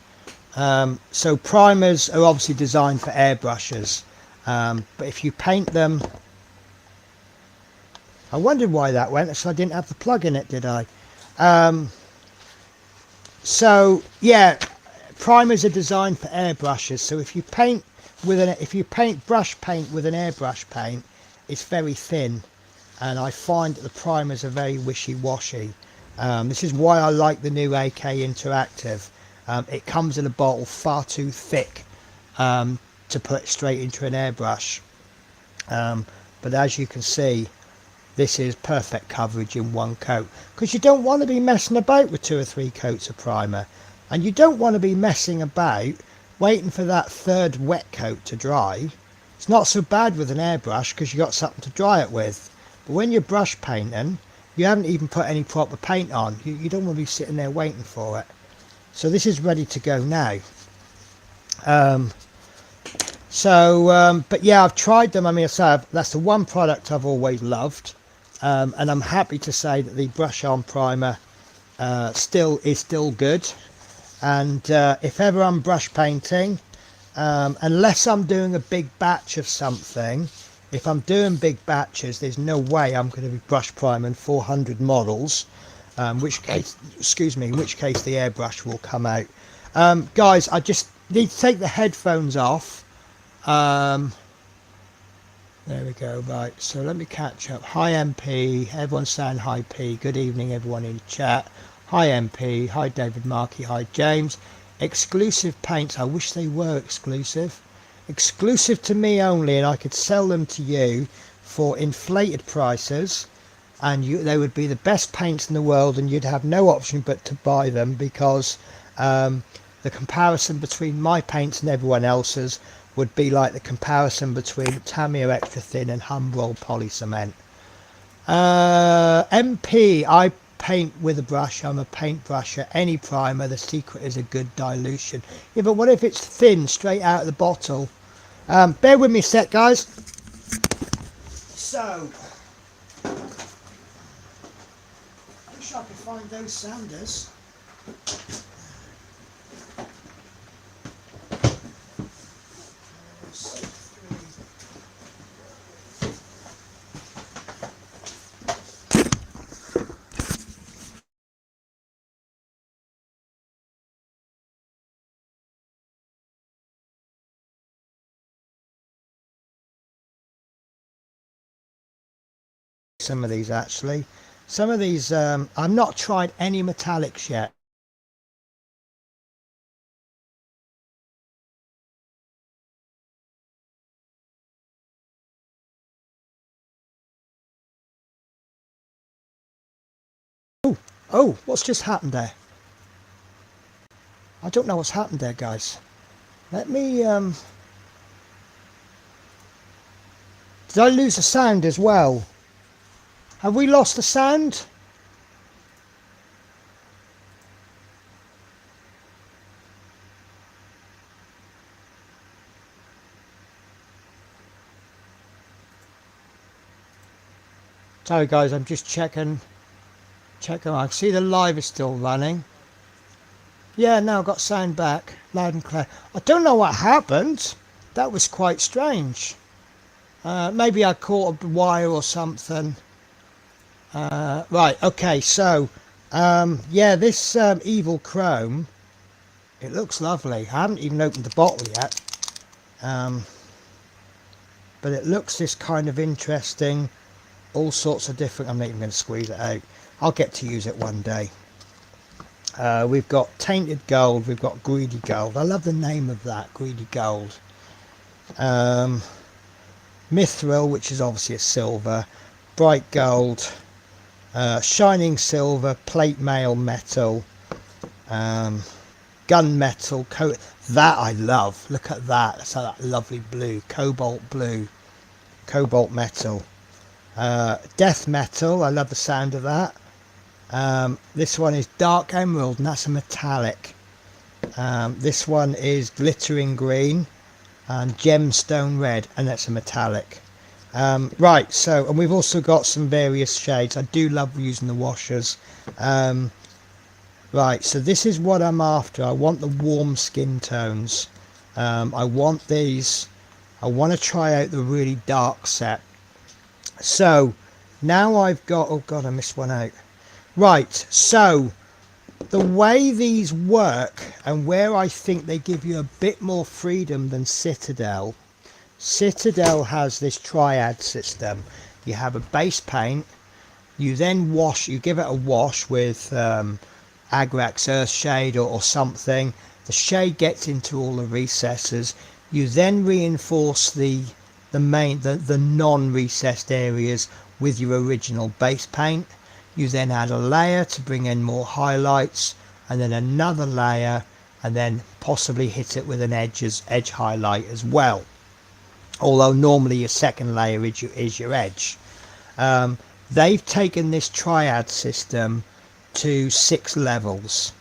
So primers are obviously designed for airbrushes, but if you paint them, I wondered why that went, so I didn't have the plug in it, did I? So yeah, primers are designed for airbrushes, so if you paint brush paint with an airbrush paint, it's very thin, and I find that the primers are very wishy-washy. This is why I like the new AK Interactive. It comes in a bottle far too thick to put straight into an airbrush, but as you can see, this is perfect coverage in one coat, because you don't want to be messing about with 2 or 3 coats of primer, and you don't want to be messing about waiting for that third wet coat to dry. It's not so bad with an airbrush because you got something to dry it with, but when you're brush painting, you haven't even put any proper paint on. You don't want to be sitting there waiting for it. So this is ready to go now. But yeah, I've tried them. I mean, that's the one product I've always loved, and I'm happy to say that the brush on primer is still good. And if ever I'm brush painting, unless I'm doing a big batch of something, if I'm doing big batches, there's no way I'm going to be brush priming 400 models, in which case the airbrush will come out. Guys, I just need to take the headphones off. There we go. Right, so let me catch up. Hi MP, everyone's saying hi P. Good evening everyone in chat. Hi MP, hi David Markey, hi James. Exclusive paints, I wish they were exclusive. Exclusive to me only, and I could sell them to you for inflated prices, and they would be the best paints in the world, and you'd have no option but to buy them, because the comparison between my paints and everyone else's would be like the comparison between Tamiya Extra Thin and Humbrol Poly Cement. MP, I paint with a brush. I'm a paintbrusher. Any primer, the secret is a good dilution. Yeah, but what if it's thin straight out of the bottle? Bear with me a sec, guys. So, I wish I could find those sounders. Some of these actually. Some of these, I've not tried any metallics yet. Oh, what's just happened there? I don't know what's happened there, guys. Let me, did I lose the sound as well? Have we lost the sound? Sorry guys, I'm just checking. I see the live is still running. Yeah, now I've got sound back, loud and clear. I don't know what happened. That was quite strange. Maybe I caught a wire or something. Right, okay, so, yeah, this Evil Chrome, it looks lovely. I haven't even opened the bottle yet. But it looks this kind of interesting, all sorts of different, I'm not even going to squeeze it out. I'll get to use it one day. We've got Tainted Gold, we've got Greedy Gold. I love the name of that, Greedy Gold. Mithril, which is obviously a silver. Bright Gold. Shining Silver, Plate Mail Metal. Gunmetal. That I love. Look at that. That's that lovely blue. Cobalt blue. Cobalt Metal. Death Metal. I love the sound of that. This one is Dark Emerald, and that's a metallic. This one is Glittering Green and Gemstone Red, and that's a metallic. Right, so, and we've also got some various shades. I do love using the washers. Right, so this is what I'm after. I want the warm skin tones. I want these. I want to try out the really dark set. So now I've got, oh god, I missed one out. Right, so the way these work and where I think they give you a bit more freedom than Citadel. Citadel has this triad system. You have a base paint, you then wash, you give it a wash with Agrax Earthshade or something. The shade gets into all the recesses. You then reinforce the non-recessed areas with your original base paint. You then add a layer to bring in more highlights, and then another layer, and then possibly hit it with an edge highlight as well. Although normally your second layer is your edge. They've taken this triad system to 6 levels.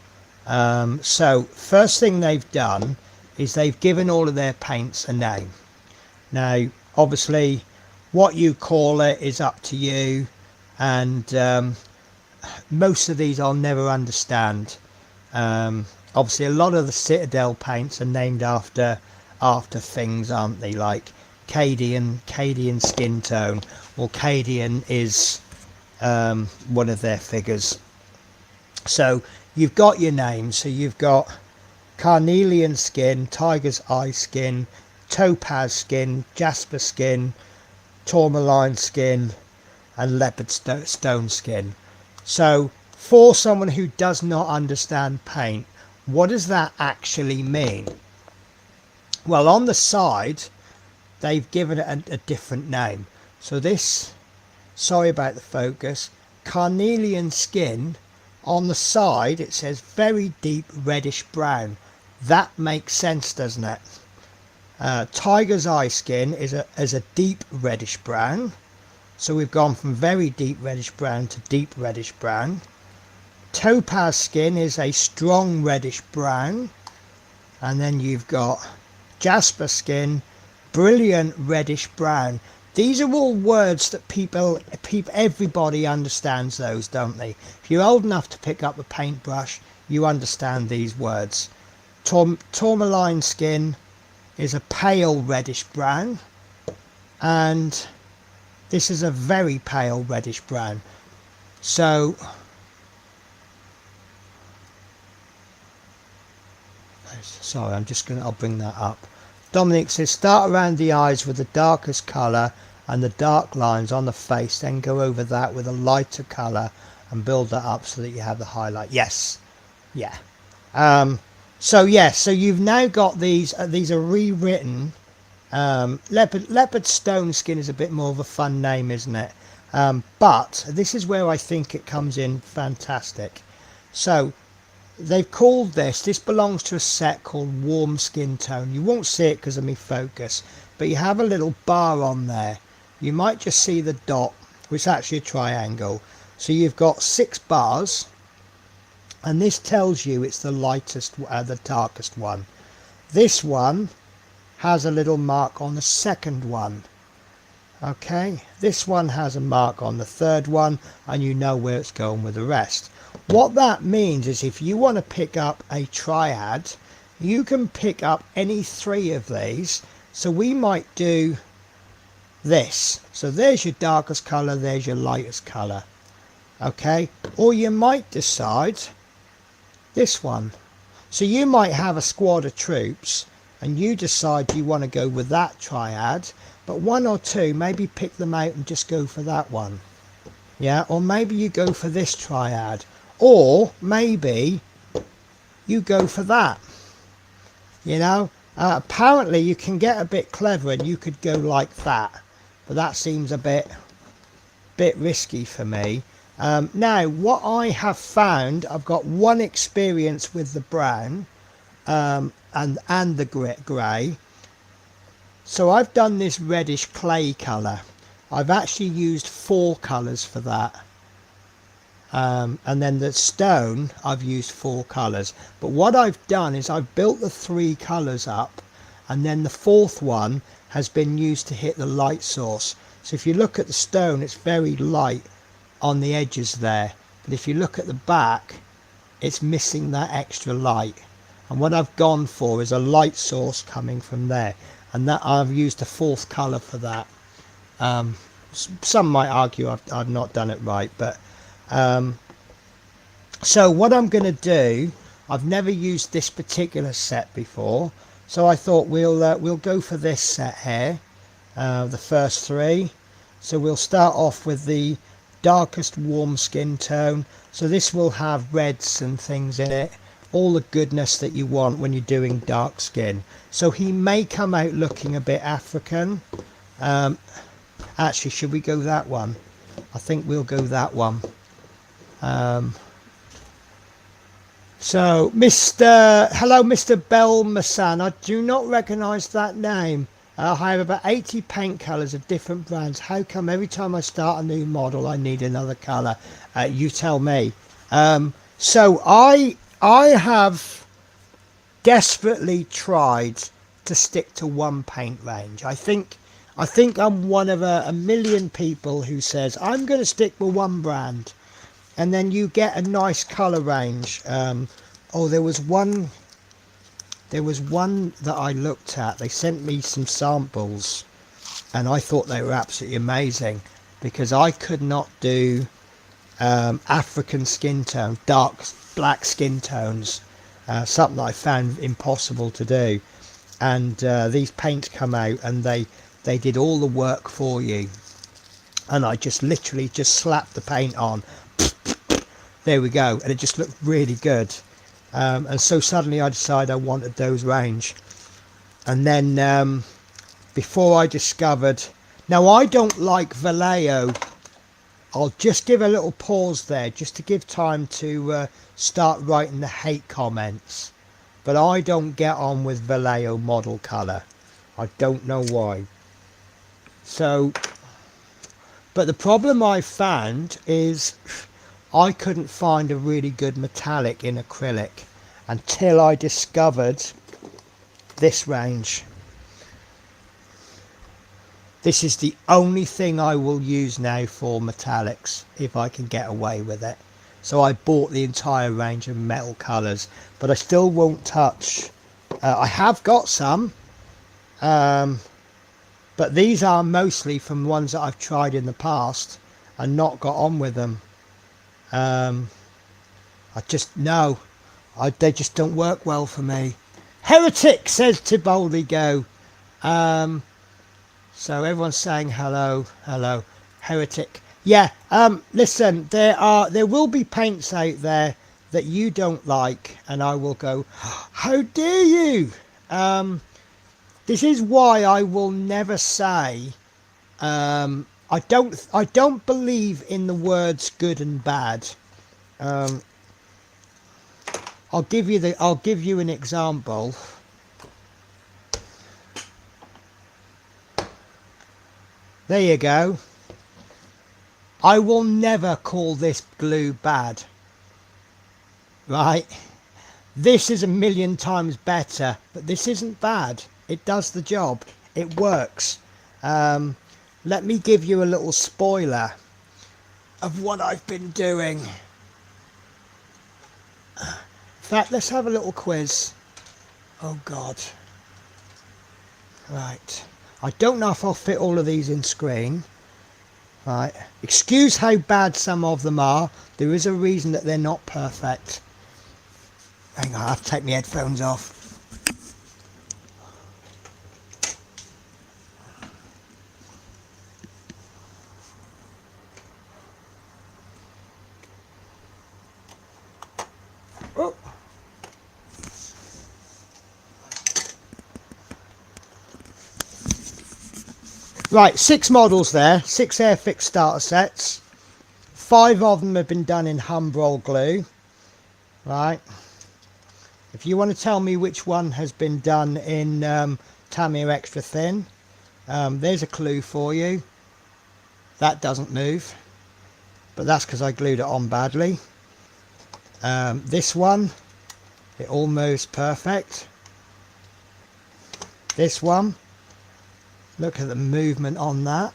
So first thing they've done is they've given all of their paints a name. Now obviously what you call it is up to you, and most of these I'll never understand. Obviously a lot of the Citadel paints are named after things, aren't they, like Cadian skin tone, or Cadian is one of their figures. So you've got your names. So you've got Carnelian skin, Tiger's Eye skin, Topaz skin, Jasper skin, Tourmaline skin, and Leopard stone skin. So for someone who does not understand paint, what does that actually mean? Well, on the side they've given it a different name. So this, sorry about the focus, Carnelian skin, on the side it says very deep reddish brown. That makes sense, doesn't it? Tiger's Eye skin is a deep reddish brown. So we've gone from very deep reddish brown to deep reddish brown. Topaz skin is a strong reddish brown. And then you've got Jasper skin, brilliant reddish brown. These are all words that everybody understands those, don't they? If you're old enough to pick up a paintbrush, you understand these words. Tourmaline skin is a pale reddish brown, and this is a very pale reddish brown. So sorry, I'll bring that up. Dominic says start around the eyes with the darkest colour and the dark lines on the face, then go over that with a lighter colour and build that up so that you have the highlight. Yes, yeah. So you've now got these are rewritten. Leopard stone skin is a bit more of a fun name, isn't it? But this is where I think it comes in fantastic. So they've called this belongs to a set called Warm Skin Tone. You won't see it because of me focus, but you have a little bar on there. You might just see the dot, which is actually a triangle. So you've got 6 bars, and this tells you it's the lightest, the darkest one. This one has a little mark on the second one. Okay, this one has a mark on the third one, and you know where it's going with the rest. What that means is if you want to pick up a triad, you can pick up any 3 of these. So we might do this. So there's your darkest color, there's your lightest color. Okay, or you might decide this one. So you might have a squad of troops and you decide you want to go with that triad, but 1 or 2 maybe pick them out and just go for that one. Yeah, or maybe you go for this triad, or maybe you go for that. You know, apparently you can get a bit clever and you could go like that, but that seems a bit risky for me. Now what I have found, I've got 1 experience with the brown and the grey. So I've done this reddish clay colour. I've actually used 4 colours for that. And then the stone, I've used 4 colours. But what I've done is I've built the 3 colours up, and then the 4th one has been used to hit the light source. So if you look at the stone, it's very light on the edges there. But if you look at the back, it's missing that extra light. And what I've gone for is a light source coming from there. And that I've used a 4th colour for that. Some might argue I've not done it right, but so what I'm going to do, I've never used this particular set before, so I thought we'll go for this set here, the first 3. So we'll start off with the darkest warm skin tone. So this will have reds and things in it, all the goodness that you want when you're doing dark skin. So he may come out looking a bit African. Actually, should we go that one? I think we'll go that one. So hello Mr. Belmasan, I do not recognise that name. I have about 80 paint colours of different brands. How come every time I start a new model I need another colour? You tell me. So I have desperately tried to stick to 1 paint range. I think I'm one of a million people who says I'm going to stick with 1 brand, and then you get a nice colour range. Oh, there was one that I looked at. They sent me some samples and I thought they were absolutely amazing, because I could not do African skin tone, dark black skin tones, something that I found impossible to do. And these paints come out and they did all the work for you, and I just literally just slapped the paint on. There we go, and it just looked really good. And so suddenly I decided I wanted those range. And then before I discovered, now I don't like Vallejo. I'll just give a little pause there just to give time to start writing the hate comments, but I don't get on with Vallejo model colour. I don't know why. So, but the problem I found is I couldn't find a really good metallic in acrylic until I discovered this range. This is the only thing I will use now for metallics, if I can get away with it. So I bought the entire range of metal colours, but I still won't touch. I have got some, but these are mostly from ones that I've tried in the past and not got on with them. They just don't work well for me. Heretic, says Tiboldi Go. So everyone's saying hello, hello, heretic. Yeah, listen, there will be paints out there that you don't like, and I will go, how dare you? This is why I will never say, I don't believe in the words good and bad. I'll give you an example. There you go. I will never call this glue bad. Right? This is a million times better, but this isn't bad. It does the job. It works. let me give you a little spoiler of what I've been doing. In fact, let's have a little quiz. Oh God. Right. I don't know if I'll fit all of these in screen. Right. Excuse how bad some of them are. There is a reason that they're not perfect. Hang on, I have to take my headphones off. Oh. Right, 6 models there, 6 Airfix starter sets. 5 of them have been done in Humbrol glue. Right. If you want to tell me which one has been done in Tamiya Extra Thin, there's a clue for you. That doesn't move, but that's because I glued it on badly. This one, it almost perfect. This one, look at the movement on that.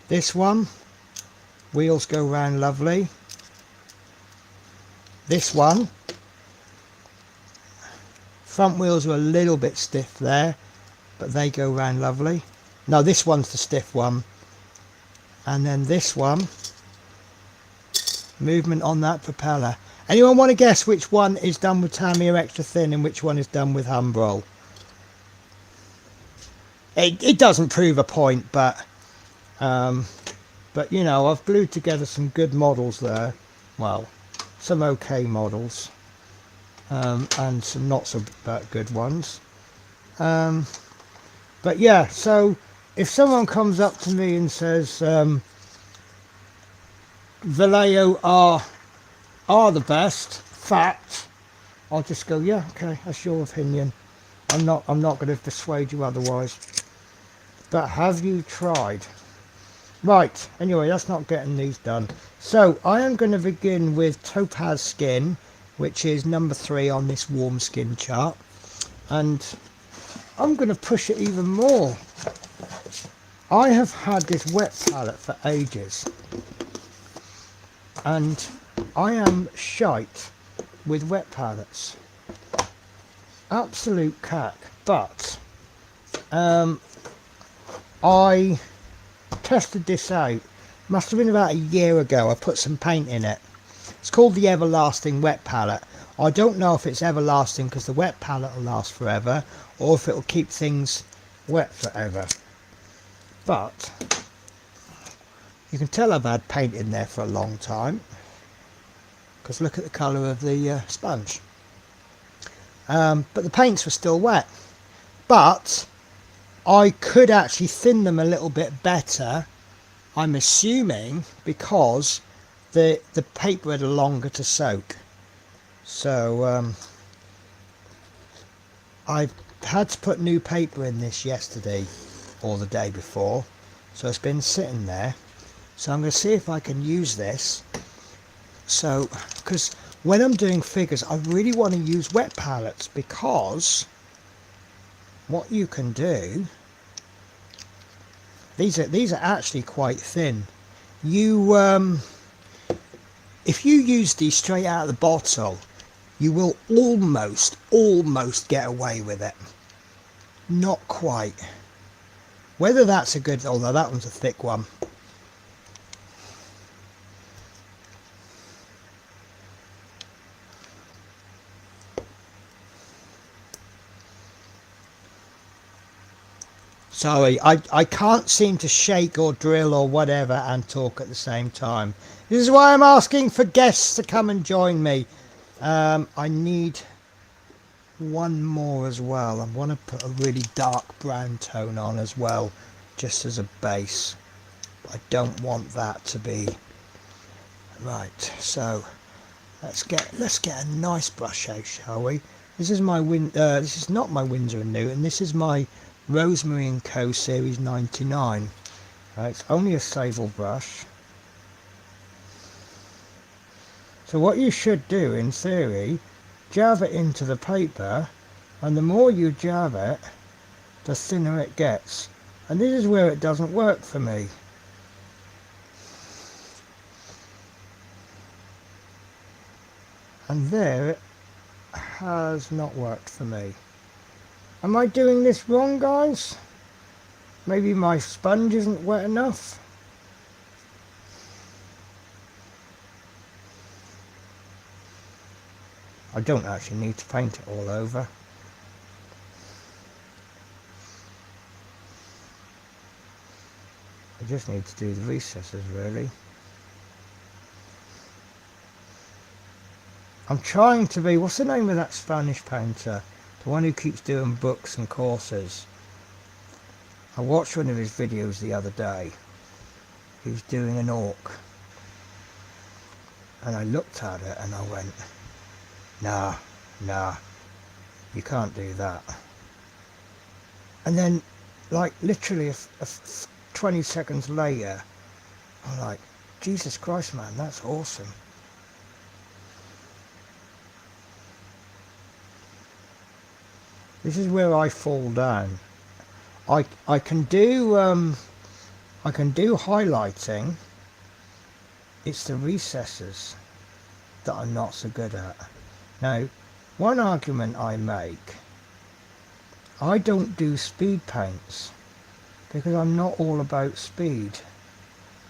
This one, wheels go round lovely. This one, front wheels are a little bit stiff there, but they go round lovely. No, this one's the stiff one. And then this one, movement on that propeller. Anyone want to guess which one is done with Tamiya Extra Thin and which one is done with Humbrol? It doesn't prove a point, but you know, I've glued together some good models there. Well, some okay models, and some not so good ones. But yeah, so if someone comes up to me and says Vallejo are the best, fact, I'll just go, yeah, okay, that's your opinion. I'm not going to persuade you otherwise. But have you tried? Right, anyway, that's not getting these done. So I am going to begin with Topaz Skin, which is number 3 on this warm skin chart. And I'm going to push it even more. I have had this wet palette for ages. And I am shite with wet palettes. Absolute cack. But I tested this out. Must have been about a year ago. I put some paint in it. It's called the Everlasting Wet Palette. I don't know if it's everlasting because the wet palette will last forever, or if it will keep things wet forever. But you can tell I've had paint in there for a long time, because look at the colour of the sponge. But the paints were still wet. But I could actually thin them a little bit better, I'm assuming, because the paper had longer to soak. So I've had to put new paper in this yesterday or the day before, so it's been sitting there. So I'm going to see if I can use this. So, because when I'm doing figures, I really want to use wet palettes, because what you can do, these are actually quite thin. You if you use these straight out of the bottle, you will almost get away with it. Not quite. Whether that's a good, although that one's a thick one. Sorry, I can't seem to shake or drill or whatever and talk at the same time. This is why I'm asking for guests to come and join me. I need one more as well. I want to put a really dark brown tone on as well, just as a base. I don't want that to be right. So let's get a nice brush out, shall we? This is my this is not my Winsor & Newton. This is my Rosemary & Co. Series 99. It's only a sable brush. So what you should do, in theory, jab it into the paper, and the more you jab it, the thinner it gets. And this is where it doesn't work for me. And there it has not worked for me. Am I doing this wrong, guys? Maybe my sponge isn't wet enough? I don't actually need to paint it all over. I just need to do the recesses, really. I'm trying to be, what's the name of that Spanish painter? The one who keeps doing books and courses. I watched one of his videos the other day. He was doing an orc. And I looked at it and I went, nah, you can't do that. And then, like, literally 20 seconds later, I'm like, Jesus Christ, man, that's awesome. This is where I fall down. I can do highlighting. It's the recesses that I'm not so good at. Now, one argument I make, I don't do speed paints because I'm not all about speed.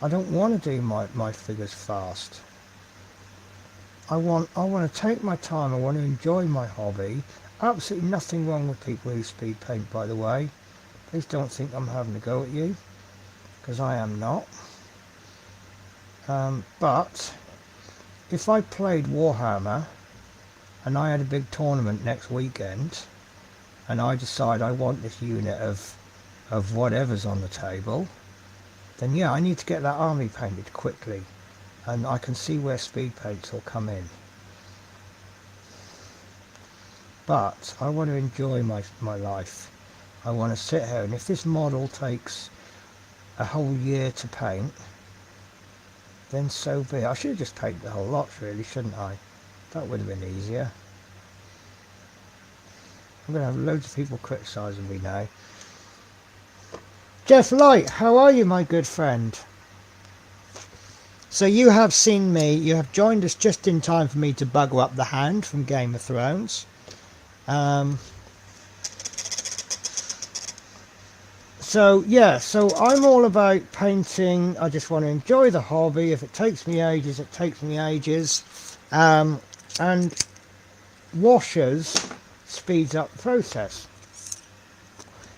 I don't want to do my figures fast. I want to take my time. I want to enjoy my hobby. Absolutely nothing wrong with people who speed paint, by the way. Please don't think I'm having a go at you, because I am not. But if I played Warhammer and I had a big tournament next weekend and I decide I want this unit of whatever's on the table, then yeah, I need to get that army painted quickly, and I can see where speed paints will come in. But I want to enjoy my life. I want to sit here, and if this model takes a whole year to paint, then so be it. I should have just painted the whole lot, really, shouldn't I? That would have been easier. I'm going to have loads of people criticising me now. Jeff Light, how are you, my good friend? So you have seen me, you have joined us just in time for me to bugger up the Hound from Game of Thrones. So yeah, so I'm all about painting. I just want to enjoy the hobby. If it takes me ages, it takes me ages. And washers speeds up the process.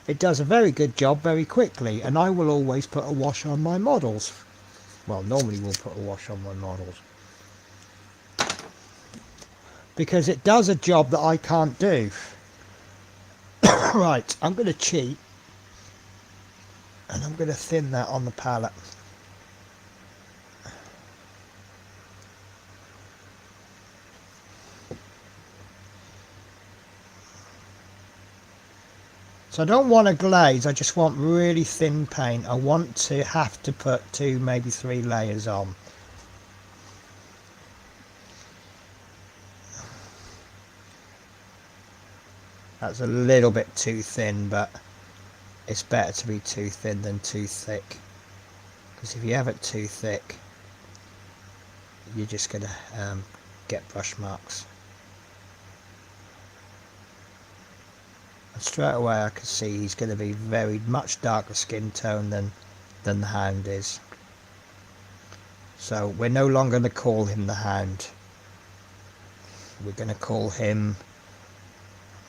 It does a very good job very quickly, and I will always put a wash on my models. Well, normally we'll put a wash on my models, because it does a job that I can't do. Right, I'm going to cheat, and I'm going to thin that on the palette. So I don't want a glaze, I just want really thin paint. I want to have to put 2, maybe 3 layers on. That's a little bit too thin, but it's better to be too thin than too thick. Because if you have it too thick, you're just going to get brush marks. And straight away I can see he's going to be very much darker skin tone than the Hound is. So we're no longer going to call him the Hound. We're going to call him,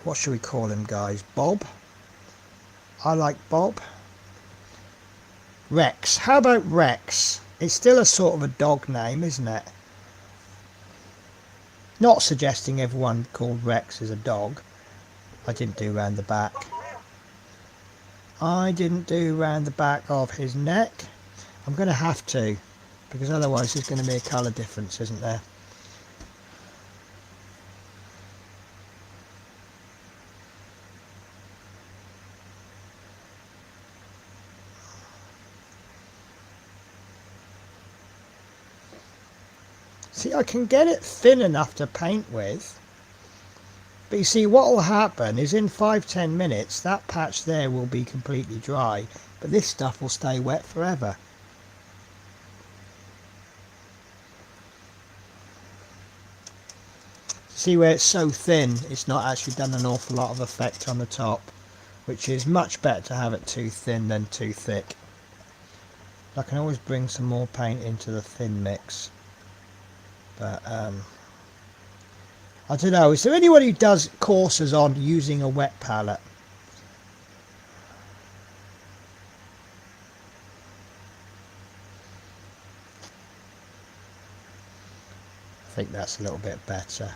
what should we call him, guys? Bob? I like Bob. Rex. How about Rex? It's still a sort of a dog name, isn't it? Not suggesting everyone called Rex is a dog. I didn't do round the back. I didn't do round the back of his neck. I'm going to have to, because otherwise there's going to be a colour difference, isn't there? See, I can get it thin enough to paint with. But you see, what will happen is in 5-10 minutes that patch there will be completely dry, but this stuff will stay wet forever. See where it's so thin, it's not actually done an awful lot of effect on the top, which is much better to have it too thin than too thick. I can always bring some more paint into the thin mix, but I don't know, is there anyone who does courses on using a wet palette? I think that's a little bit better.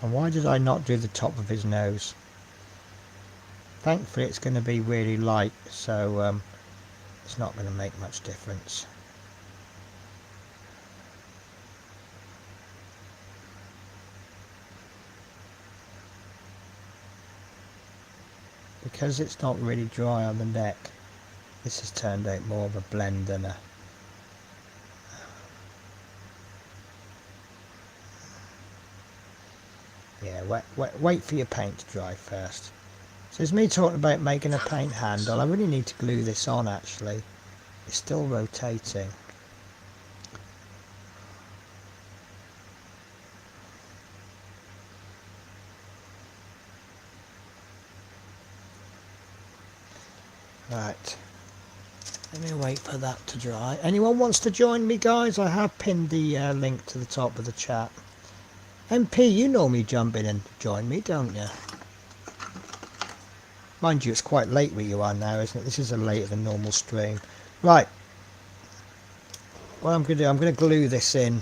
And why did I not do the top of his nose? Thankfully it's going to be really light, so it's not going to make much difference. Because it's not really dry on the neck, this has turned out more of a blend than a... Yeah, wait for your paint to dry first. So it's me talking about making a paint handle. I really need to glue this on actually. It's still rotating. Right. Let me wait for that to dry. Anyone wants to join me, guys? I have pinned the link to the top of the chat. MP, you normally jump in and join me, don't you? Mind you, it's quite late where you are now, isn't it? This is a later than normal stream. Right. What I'm going to do, I'm going to glue this in.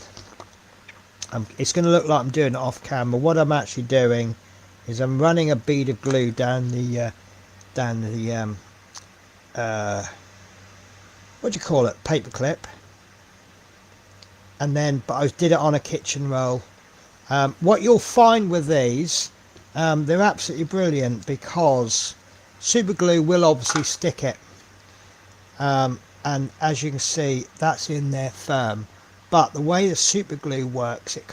It's going to look like I'm doing it off camera. What I'm actually doing is I'm running a bead of glue down the what do you call it, paper clip, and then, but I did it on a kitchen roll. What you'll find with these, they're absolutely brilliant because super glue will obviously stick it, and as you can see, that's in there firm. But the way the super glue works, it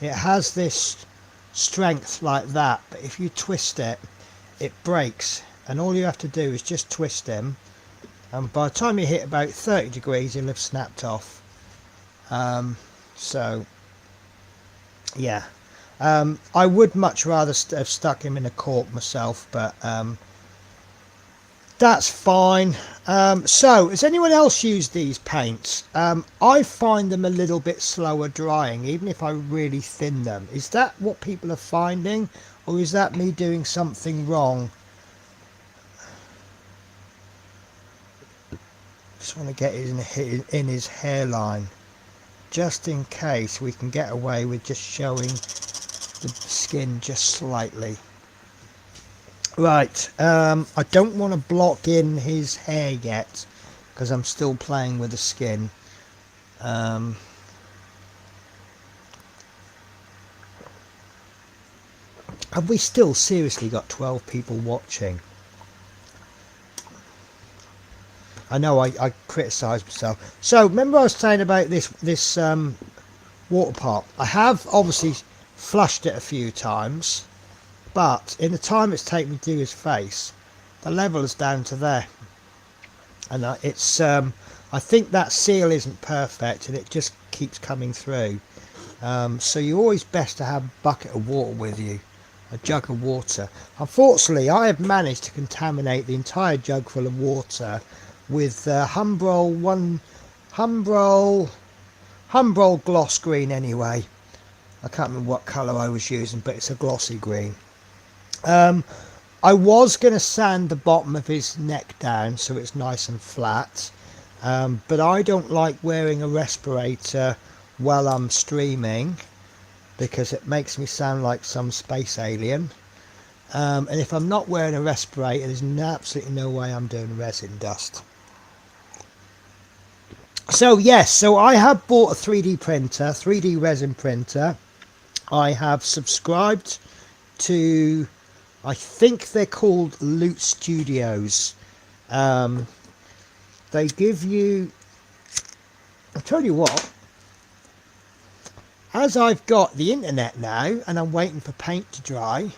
has this strength like that, but if you twist it, it breaks, and all you have to do is just twist them, and by the time you hit about 30 degrees you'll have snapped off. So yeah, I would much rather have stuck him in a cork myself, but that's fine. So has anyone else used these paints? I find them a little bit slower drying even if I really thin them. Is that what people are finding, or is that me doing something wrong? Just want to get it in his hairline, just in case we can get away with just showing the skin just slightly. Right, I don't want to block in his hair yet because I'm still playing with the skin. Have we still seriously got 12 people watching? I know I criticised myself. So remember I was saying about this water pot. I have obviously flushed it a few times, but in the time it's taken me to do his face, the level is down to there, and it's I think that seal isn't perfect and it just keeps coming through. So you're always best to have a bucket of water with you, a jug of water. Unfortunately, I have managed to contaminate the entire jug full of water with Humbrol gloss green anyway. I can't remember what colour I was using, but it's a glossy green. I was going to sand the bottom of his neck down so it's nice and flat, but I don't like wearing a respirator while I'm streaming because it makes me sound like some space alien. And if I'm not wearing a respirator, there's absolutely no way I'm doing resin dust. So yes, so I have bought a 3D printer, 3D resin printer. I have subscribed to, I think they're called Loot Studios. They give you, I'll tell you what, as I've got the internet now and I'm waiting for paint to dry,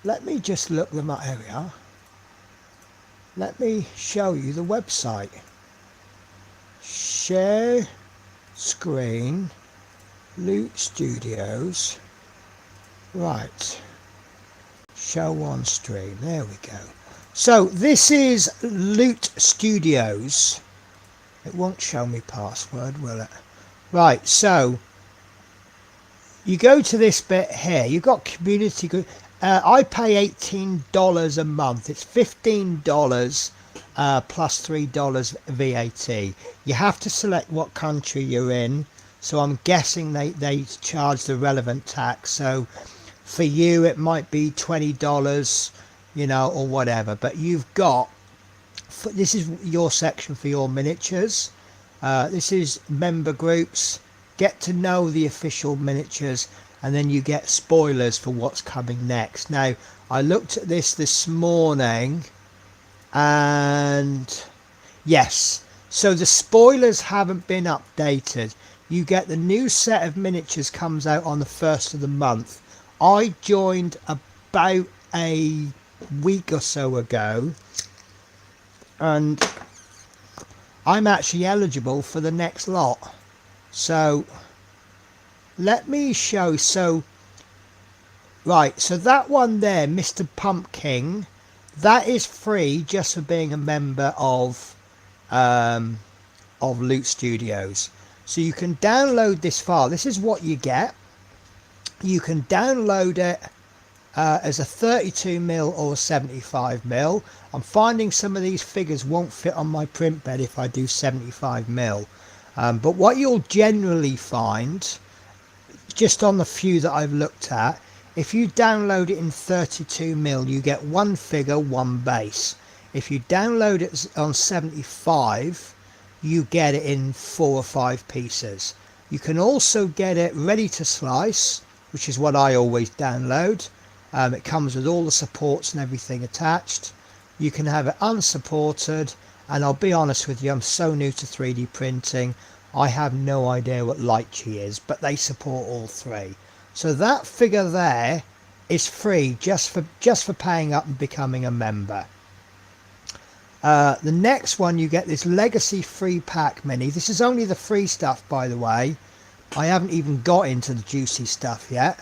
let me just look them up. Here we are. Let me show you the website. Share screen, Loot Studios. Right. Show on stream. There we go. So this is Loot Studios. It won't show me password, will it? Right, so you go to this bit here. You've got community group. I pay $18 a month. It's $15 plus $3 VAT. You have to select what country you're in. So I'm guessing they charge the relevant tax. So for you, it might be $20, you know, or whatever. But you've got, this is your section for your miniatures. This is member groups. Get to know the official miniatures, and then you get spoilers for what's coming next. Now, I looked at this morning, and yes, so the spoilers haven't been updated. You get the new set of miniatures comes out on the 1st of the month. I joined about a week or so ago, and I'm actually eligible for the next lot. So let me show. So right, so that one there, Mr. Pumpkin, that is free just for being a member of Loot Studios. So you can download this file. This is what you get. You can download it as a 32mm or a 75mm. I'm finding some of these figures won't fit on my print bed if I do 75mm. But what you'll generally find, just on the few that I've looked at, if you download it in 32mm, you get one figure, one base. If you download it on 75, you get it in 4 or 5 pieces. You can also get it ready to slice, which is what I always download. It comes with all the supports and everything attached. You can have it unsupported, and I'll be honest with you, I'm so new to 3D printing, I have no idea what Lychee is, but they support all 3. So that figure there is free just for paying up and becoming a member. The next one, you get this Legacy free pack mini. This is only the free stuff, by the way. I haven't even got into the juicy stuff yet.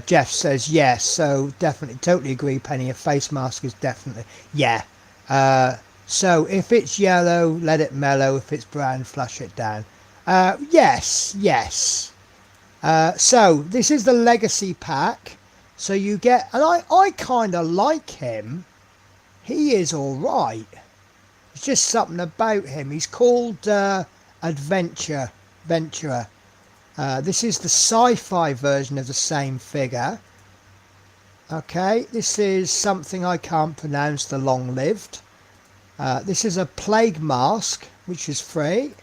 Jeff says yes, so definitely, totally agree, Penny. A face mask is definitely, yeah. So if it's yellow, let it mellow. If it's brown, flush it down. Yes. So this is the Legacy pack. So you get, and I kind of like him. He is all right. It's just something about him. He's called Venturer. This is the sci-fi version of the same figure. Okay, this is something I can't pronounce, the long-lived. This is a plague mask, which is free.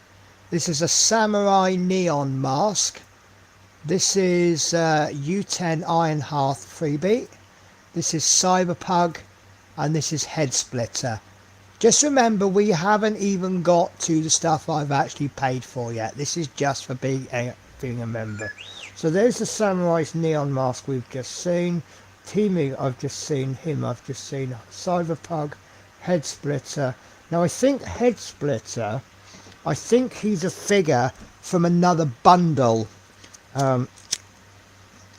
This is a samurai neon mask. This is U10 Iron Hearth freebie. This is Cyberpug, and this is Head Splitter. Just remember, we haven't even got to the stuff I've actually paid for yet. This is just for being a member. So there's the Samurai's neon mask we've just seen. Teaming, I've just seen him. I've just seen Cyberpug, Head Splitter. Now I think Head Splitter, I think he's a figure from another bundle.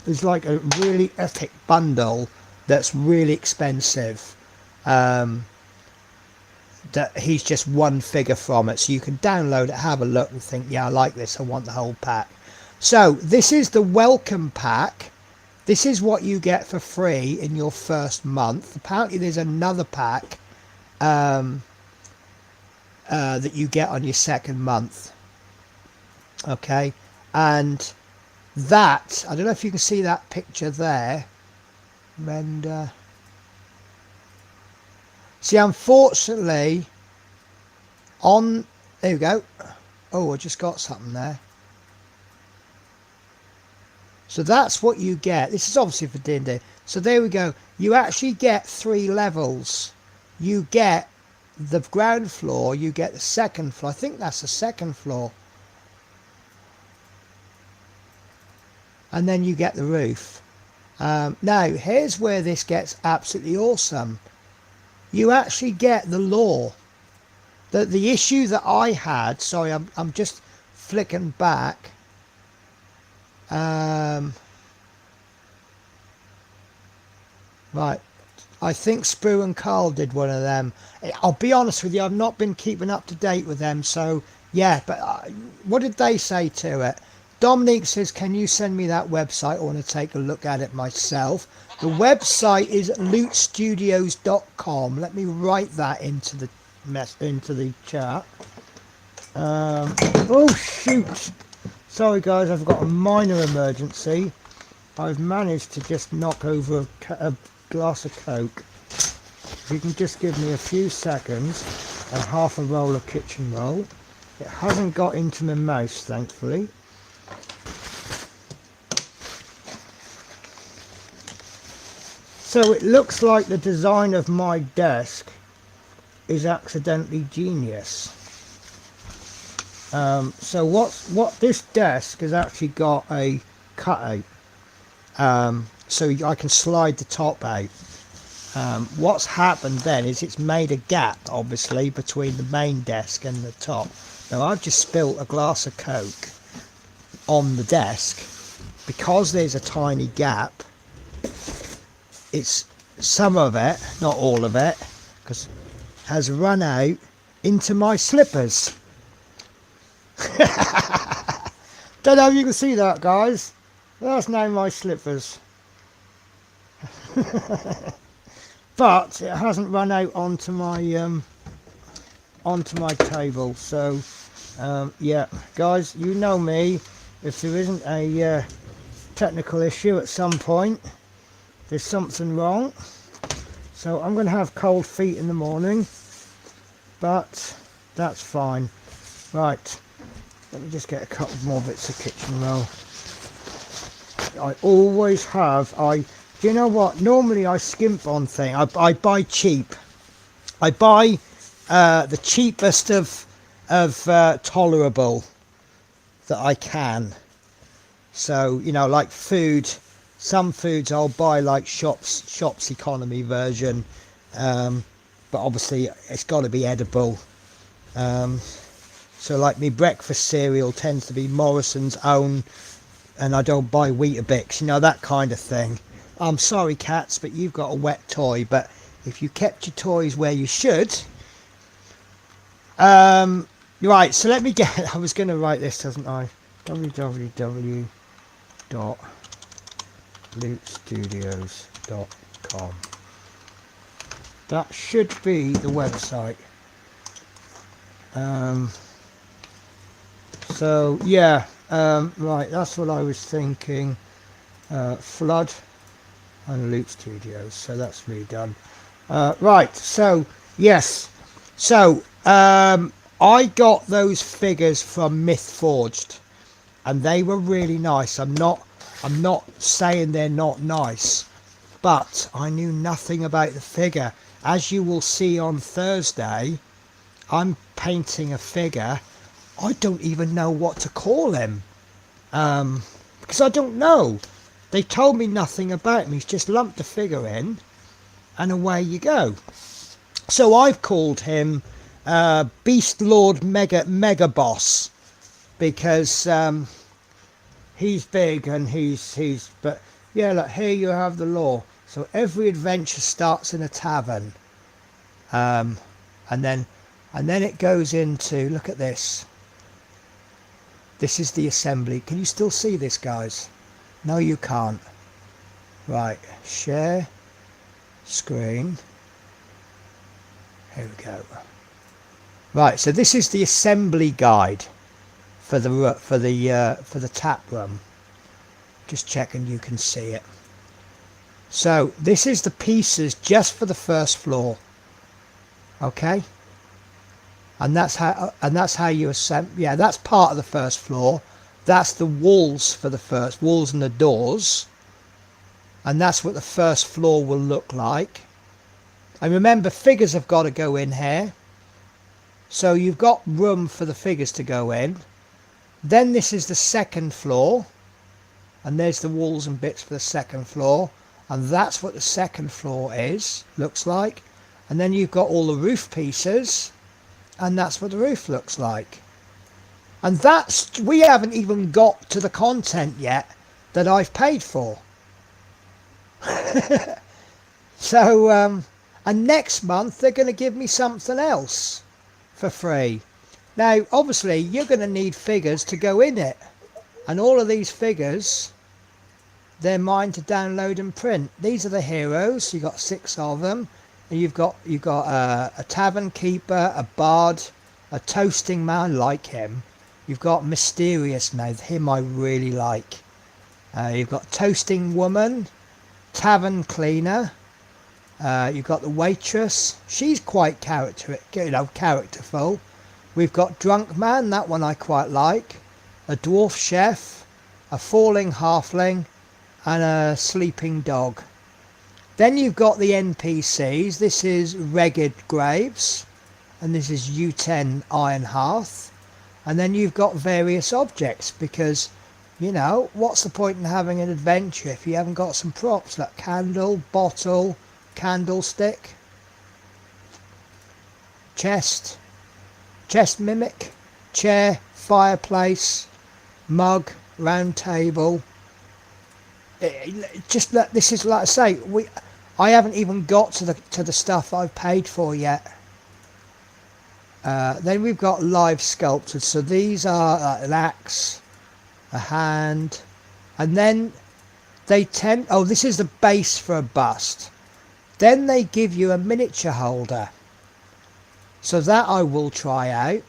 It's like a really epic bundle that's really expensive. That he's just one figure from it, so you can download it, have a look and think, yeah, I like this, I want the whole pack. So this is the welcome pack. This is what you get for free in your first month. Apparently there's another pack that you get on your second month. Okay, and that, I don't know if you can see that picture there, render. See, unfortunately, there we go. Oh, I just got something there. So that's what you get. This is obviously for D&D. So there we go. You actually get 3 levels. You get the ground floor, you get the second floor. I think that's the second floor. And then you get the roof. Now, here's where this gets absolutely awesome. You actually get the law. The issue that I had, sorry, I'm just flicking back. Right, I think Sprue and Carl did one of them. I'll be honest with you, I've not been keeping up to date with them, so yeah, but what did they say to it? Dominique says, can you send me that website? I want to take a look at it myself. The website is lootstudios.com. Let me write that into the chat. Oh shoot, sorry guys, I've got a minor emergency. I've managed to just knock over a glass of Coke. If you can just give me a few seconds, and half a roll of kitchen roll. It hasn't got into my mouth, thankfully. So it looks like the design of my desk is accidentally genius. So what this desk has actually got a cutout, so I can slide the top out. What's happened then is it's made a gap, obviously, between the main desk and the top. Now I've just spilt a glass of Coke on the desk. Because there's a tiny gap, it's some of it, not all of it, because has run out into my slippers. Don't know if you can see that, guys. That's now my slippers. But it hasn't run out onto my table. So yeah, guys, you know me. If there isn't a technical issue at some point, there's something wrong. So I'm going to have cold feet in the morning, but that's fine. Right, let me just get a couple more bits of kitchen roll. I always have. Do you know what? Normally I skimp on things. I buy cheap. I buy the cheapest of tolerable that I can. So, you know, like food. Some foods I'll buy like shops economy version, but obviously it's got to be edible. So like my breakfast cereal tends to be Morrison's own, and I don't buy Weetabix, you know, that kind of thing. I'm sorry cats, but you've got a wet toy. But if you kept your toys where you should, right, so let me get, I was going to write this, wasn't I? www.lootstudios.com. That should be the website. So yeah, right, that's what I was thinking. Flood and Loot Studios, so that's redone. Right, so yes, so I got those figures from Myth Forged, and they were really nice. I'm not saying they're not nice, but I knew nothing about the figure. As you will see on Thursday, I'm painting a figure. I don't even know what to call him, because I don't know. They told me nothing about him. He's just lumped the figure in, and away you go. So I've called him Beast Lord Mega Boss, because he's big and he's. But yeah, look, here you have the lore. So every adventure starts in a tavern, and then it goes into, look at this. This is the assembly. Can you still see this, guys? No, you can't. Right, share screen. Here we go. Right, so this is the assembly guide for the tap room. Just checking you can see it. So this is the pieces just for the first floor. Okay. And that's how you assemble. Yeah, that's part of the first floor. That's the walls for the first walls and the doors, and that's what the first floor will look like. And remember, figures have got to go in here. So you've got room for the figures to go in. Then this is the second floor, and there's the walls and bits for the second floor, and that's what the second floor looks like. And then you've got all the roof pieces, and that's what the roof looks like. And we haven't even got to the content yet that I've paid for. So and next month they're going to give me something else for free. Now obviously you're going to need figures to go in it, and all of these figures, they're mine to download and print. These are the heroes. You've got 6 of them, and you've got a tavern keeper, a bard, a toasting man, like him. You've got mysterious now, him I really like. You've got toasting woman, tavern cleaner. You've got the waitress. She's quite characterful. We've got drunk man, that one I quite like. A dwarf chef, a falling halfling, and a sleeping dog. Then you've got the NPCs. This is Regid Graves, and this is U10 Iron Hearth. And then you've got various objects, because, you know, what's the point in having an adventure if you haven't got some props like candle, bottle, candlestick, chest mimic, chair, fireplace, mug, round table. This is, like I say, I haven't even got to the stuff I've paid for yet. Then we've got live sculpted, so these are an axe, a hand, and then they this is the base for a bust. Then they give you a miniature holder, so that I will try out.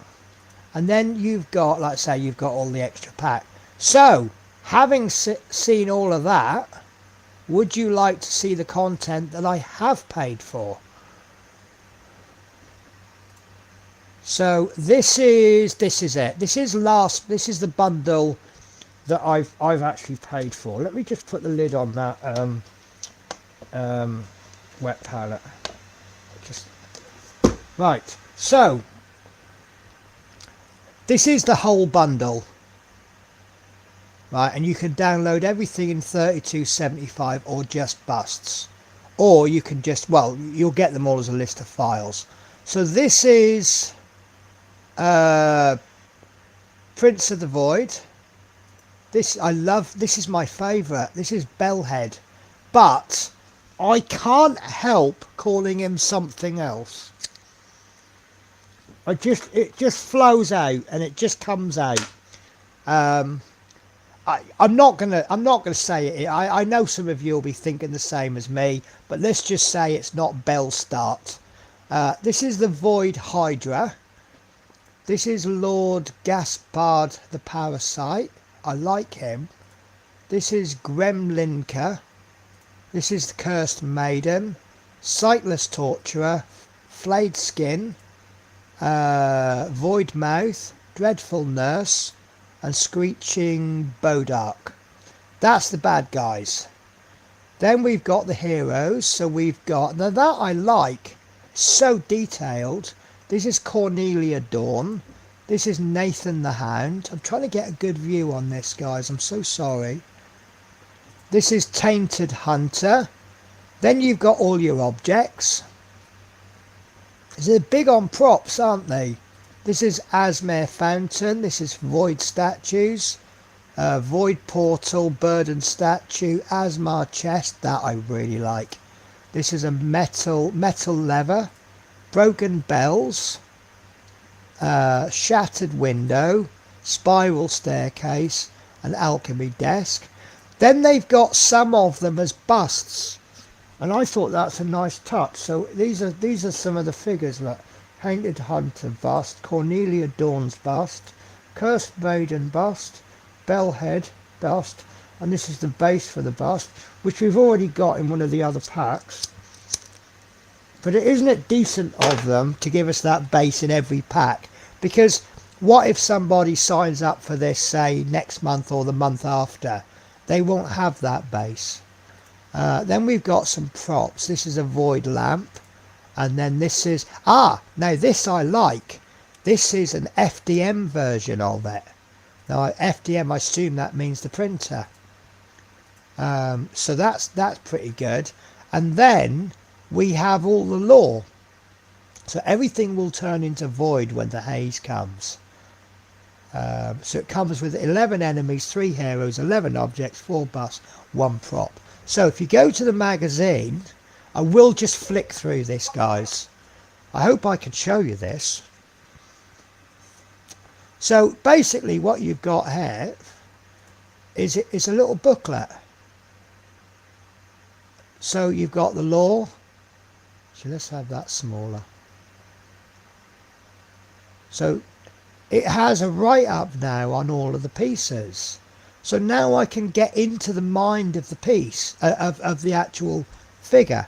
And then you've got, like I say, you've got all the extra pack. So having seen all of that, would you like to see the content that I have paid for? So this is it. This is the bundle that I've actually paid for. Let me just put the lid on that wet palette. Right, so this is the whole bundle, right? And you can download everything in 3275 or just busts, or you can just, well, you'll get them all as a list of files. So this is Prince of the Void. This I love. This is my favourite. This is Bellhead, but I can't help calling him something else. It just flows out, and it just comes out. I'm not gonna say it. I know some of you will be thinking the same as me, but let's just say it's not Bellstart. This is the Void Hydra. This is Lord Gaspard the Parasite. I like him. This is Gremlinka. This is the Cursed Maiden, Sightless Torturer, Flayed Skin, Void Mouth, Dreadful Nurse, and Screeching Bodark. That's the bad guys. Then we've got the heroes. So we've got, now that I like, so detailed. This is Cornelia Dawn. This is Nathan the Hound. I'm trying to get a good view on this, guys. I'm so sorry. This is Tainted Hunter. Then you've got all your objects. They're big on props, aren't they? This is Asmere Fountain. This is Void Statues. Void Portal, Burden Statue, Asmar Chest. That I really like. This is a metal lever. Broken Bells. Shattered Window. Spiral Staircase. An Alchemy Desk. Then they've got some of them as busts, and I thought that's a nice touch. So these are some of the figures. Look, Painted Hunter bust, Cornelia Dawn's bust, Cursed Maiden bust, Bellhead bust, and this is the base for the bust, which we've already got in one of the other packs. But isn't it decent of them to give us that base in every pack? Because what if somebody signs up for this, say, next month or the month after? They won't have that base. Then we've got some props. This is a Void Lamp. And then this is... now this I like. This is an FDM version of it. Now FDM, I assume that means the printer. So that's pretty good. And then we have all the lore. So everything will turn into void when the haze comes. So it comes with 11 enemies, 3 heroes, 11 objects, 4 buffs, 1 prop. So if you go to the magazine, I will just flick through this, guys. I hope I can show you this. So basically what you've got here is a little booklet. So you've got the lore. So let's have that smaller. So it has a write-up now on all of the pieces. So now I can get into the mind of the piece, of the actual figure.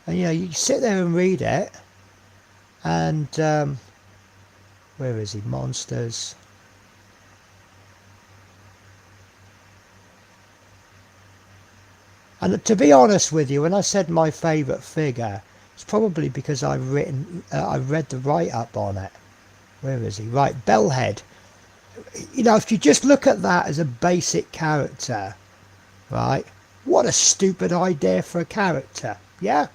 And you sit there and read it. And where is he? Monsters. And to be honest with you, when I said my favourite figure, it's probably because I read the write-up on it. Where is he? Right, Bellhead. If you just look at that as a basic character, right, what a stupid idea for a character. Yeah?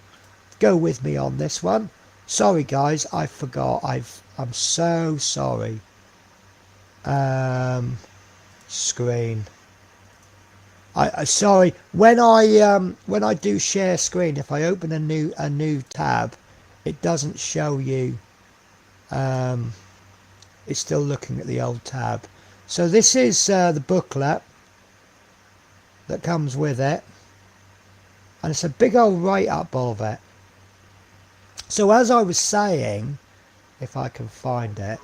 Go with me on this one. Sorry guys, I forgot. I'm so sorry. Screen. I sorry, when I do share screen, if I open a new tab, it doesn't show you. It's still looking at the old tab. So this is the booklet that comes with it, and it's a big old write-up of it. So as I was saying, if I can find it.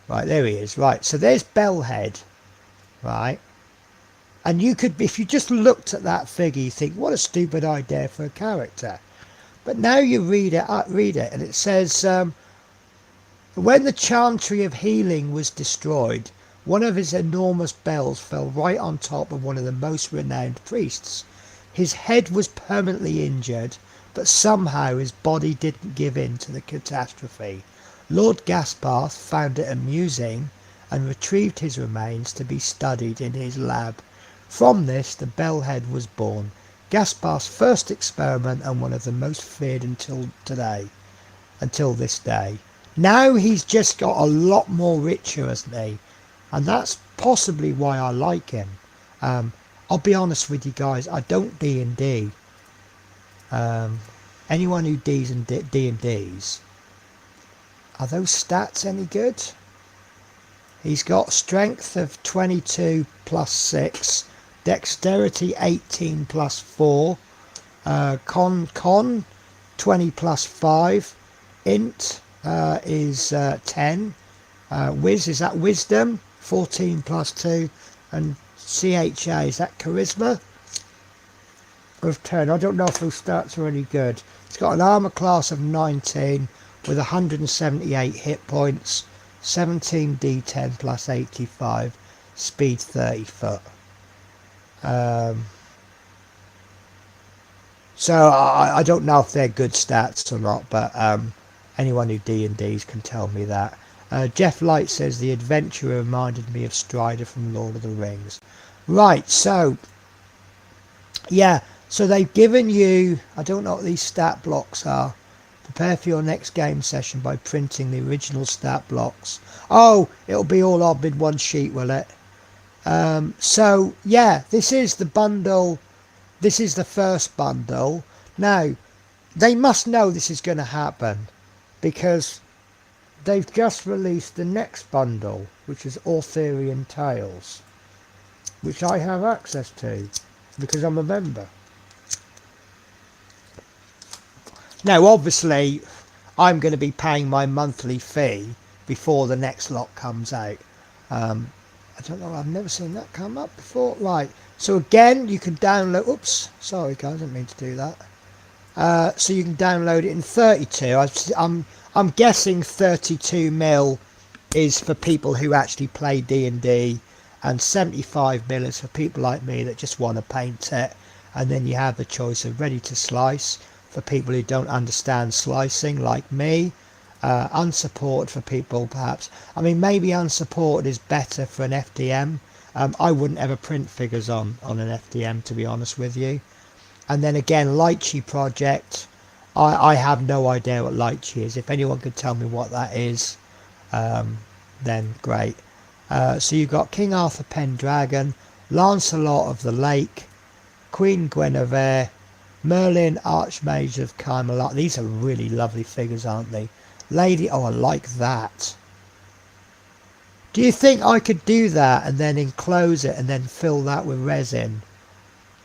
Right, there he is. Right, so there's Bellhead, right? And you could, if you just looked at that figure, you think, what a stupid idea for a character. But now you read it, and it says, when the Chantry of Healing was destroyed, one of his enormous bells fell right on top of one of the most renowned priests. His head was permanently injured, but somehow his body didn't give in to the catastrophe. Lord Gasparth found it amusing and retrieved his remains to be studied in his lab. From this, the Bellhead was born, Gasparth's first experiment and one of the most feared until this day. Now he's just got a lot more richer, hasn't he? And that's possibly why I like him. I'll be honest with you guys, I don't D&D. Anyone who Ds and D&Ds, are those stats any good? He's got strength of 22 plus 6, dexterity 18 plus 4, con 20 plus 5, int is 10, is that wisdom 14 plus 2, and CHA, is that charisma of 10. I don't know if those stats are any good. It's got an armor class of 19 with 178 hit points, 17 d10 plus 85, speed 30 foot. So I don't know if they're good stats or not, but anyone who D&Ds can tell me that. Jeff Light says the adventurer reminded me of Strider from Lord of the Rings. Right, so yeah, so they've given you, I don't know what these stat blocks are. Prepare for your next game session by printing the original stat blocks. Oh, it'll be all on in one sheet, will it? So yeah, this is the bundle. This is the first bundle. Now, they must know this is going to happen because they've just released the next bundle, which is Arthurian Tales, which I have access to because I'm a member. Now, obviously, I'm going to be paying my monthly fee before the next lot comes out. I don't know, I've never seen that come up before. Right, so again, you can download, oops, sorry guys, I didn't mean to do that. So you can download it in 32. I'm guessing 32 mil is for people who actually play D&D and 75mm is for people like me that just want to paint it. And then you have the choice of ready to slice for people who don't understand slicing like me, unsupported for people perhaps, I mean maybe unsupported is better for an FDM. I wouldn't ever print figures on an FDM, to be honest with you. And then again, Lychee project, I have no idea what Lychee is. If anyone could tell me what that is, then great. So you've got King Arthur Pendragon, Lancelot of the Lake, Queen Guinevere, Merlin Archmage of Camelot. These are really lovely figures, aren't they? Lady, oh, I like that. Do you think I could do that and then enclose it and then fill that with resin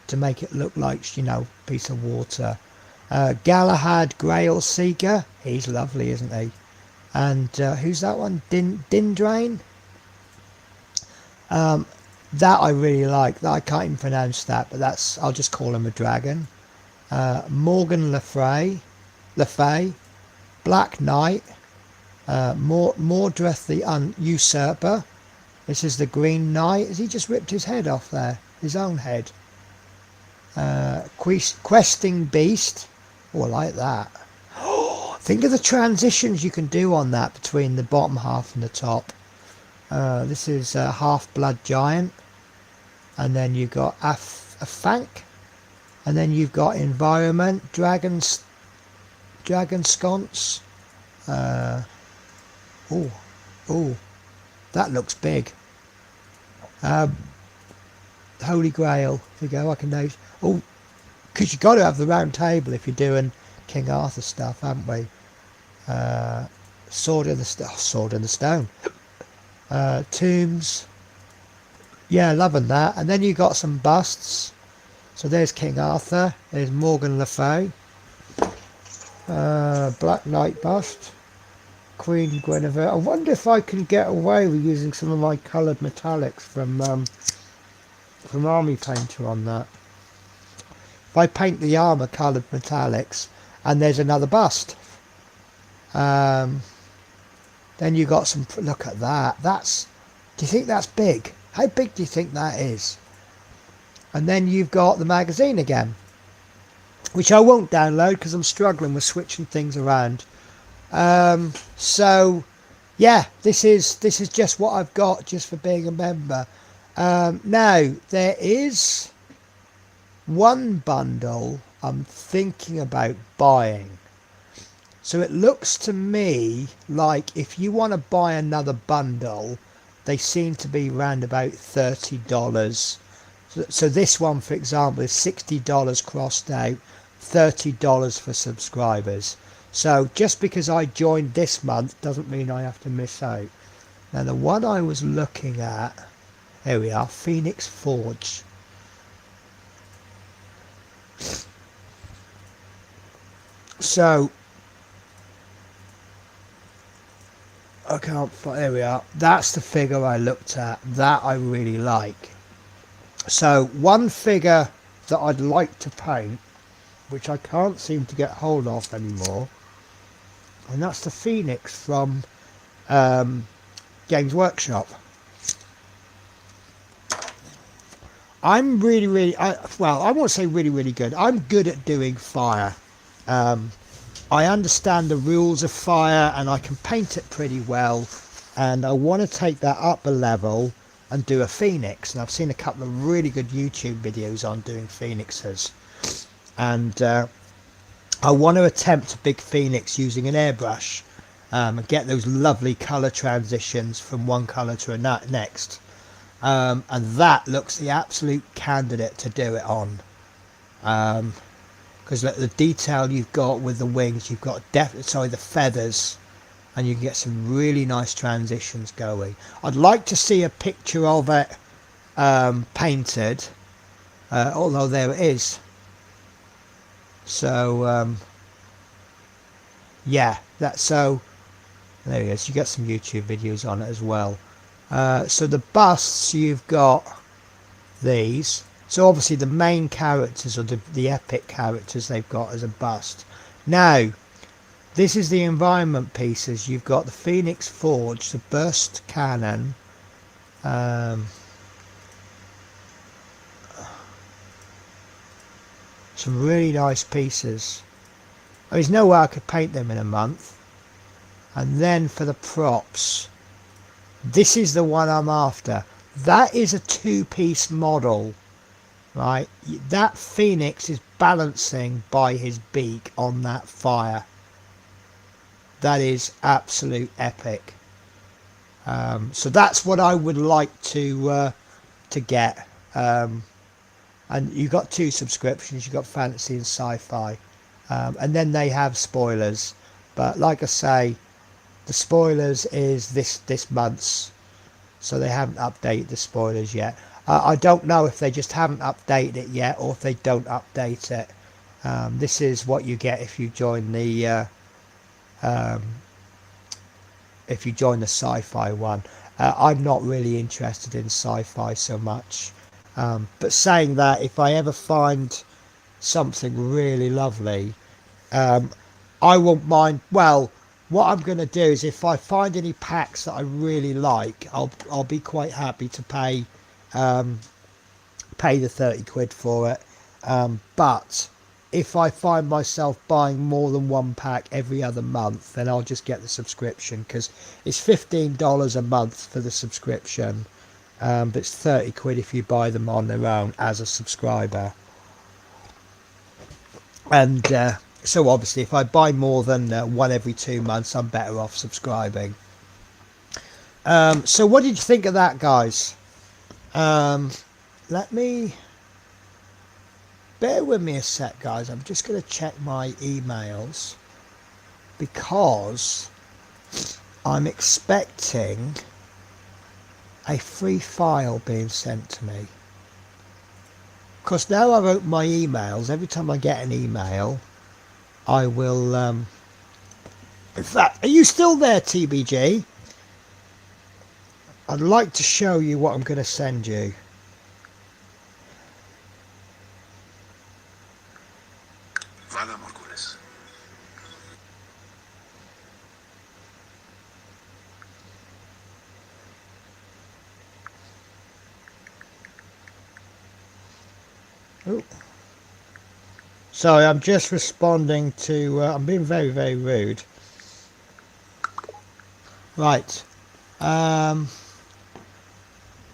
to make it look like, you know, a piece of water? Galahad Grail Seeker, he's lovely, isn't he? And who's that one? Dindrain? That I really like. That I can't even pronounce that, but that's, I'll just call him a dragon. Morgan Le Fay, Black Knight, Mordred the Usurper. This is the Green Knight. Has he just ripped his head off there? His own head. Questing Beast. Oh, I like that. Think of the transitions you can do on that between the bottom half and the top. This is Half-Blood Giant. And then you've got a Fank. And then you've got Environment, Dragon Sconce. Oh, that looks big. Holy Grail. There you go, I can know. Oh, because you've got to have the round table if you're doing King Arthur stuff, haven't we? Sword in the Stone. Tombs. Yeah, loving that. And then you got some busts. So there's King Arthur. There's Morgan Le Fay. Black Knight bust. Queen Guinevere. I wonder if I can get away with using some of my coloured metallics from Army Painter on that. If I paint the armour coloured metallics, and there's another bust. Then you got some. Look at that. That's. Do you think that's big? How big do you think that is? And then you've got the magazine again, which I won't download because I'm struggling with switching things around. So yeah, this is just what I've got just for being a member. Now there is one bundle I'm thinking about buying. So it looks to me like if you want to buy another bundle, they seem to be around about $30. So this one, for example, is $60 crossed out, $30 for subscribers. So just because I joined this month doesn't mean I have to miss out. Now the one I was looking at, there we are, Phoenix Forge. So I can't find, there we are. That's the figure I looked at. That I really like. So one figure that I'd like to paint, which I can't seem to get hold of anymore, and that's the Phoenix from Games Workshop. I'm really, well, I won't say really good. I'm good at doing fire. I understand the rules of fire and I can paint it pretty well, and I want to take that up a level and do a Phoenix. And I've seen a couple of really good YouTube videos on doing Phoenixes, and I want to attempt a big Phoenix using an airbrush and get those lovely colour transitions from one colour to the next. And that looks the absolute candidate to do it on. Because the detail you've got with the wings, you've got the feathers, and you can get some really nice transitions going. I'd like to see a picture of it painted, although there it is. So yeah, that's so. There he is. You get some YouTube videos on it as well. So the busts, you've got these. So obviously the main characters, or the epic characters, they've got as a bust. Now, this is the environment pieces. You've got the Phoenix Forge, the burst cannon. Some really nice pieces. There's no way I could paint them in a month. And then for the props, this is the one I'm after. That is a two-piece model, right? That phoenix is balancing by his beak on that fire. That is absolute epic. So that's what I would like to get. And you've got 2 subscriptions. You've got fantasy and sci-fi, and then they have spoilers. But like I say, the spoilers is this month's, so they haven't updated the spoilers yet. I don't know if they just haven't updated it yet, or if they don't update it. This is what you get if you join the sci-fi one. I'm not really interested in sci-fi so much. But saying that, if I ever find something really lovely, I won't mind. Well, what I'm going to do is, if I find any packs that I really like, I'll be quite happy to pay the 30 quid for it. But if I find myself buying more than one pack every other month, then I'll just get the subscription, because it's $15 a month for the subscription. But it's 30 quid if you buy them on their own as a subscriber. And so obviously, if I buy more than one every 2 months, I'm better off subscribing. So what did you think of that, guys? Let me... Bear with me a sec, guys. I'm just going to check my emails, because I'm expecting a free file being sent to me. Because now I've opened my emails, every time I get an email, I will... In fact, are you still there, TBG? I'd like to show you what I'm going to send you. Ooh. Sorry, I'm just responding to... I'm being very, very rude. Right.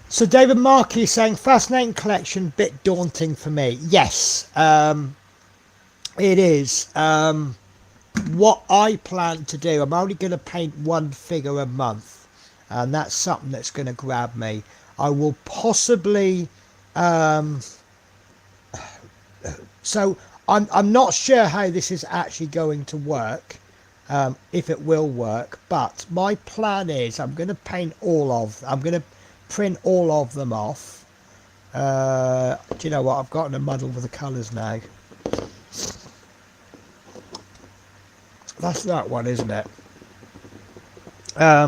So David Markey is saying, fascinating collection, bit daunting for me. Yes, it is. What I plan to do, I'm only going to paint one figure a month, and that's something that's going to grab me. I will possibly... So I'm not sure how this is actually going to work, if it will work, but my plan is I'm going to print all of them off. Do you know what? I've gotten a muddle with the colours now. That's that one, isn't it?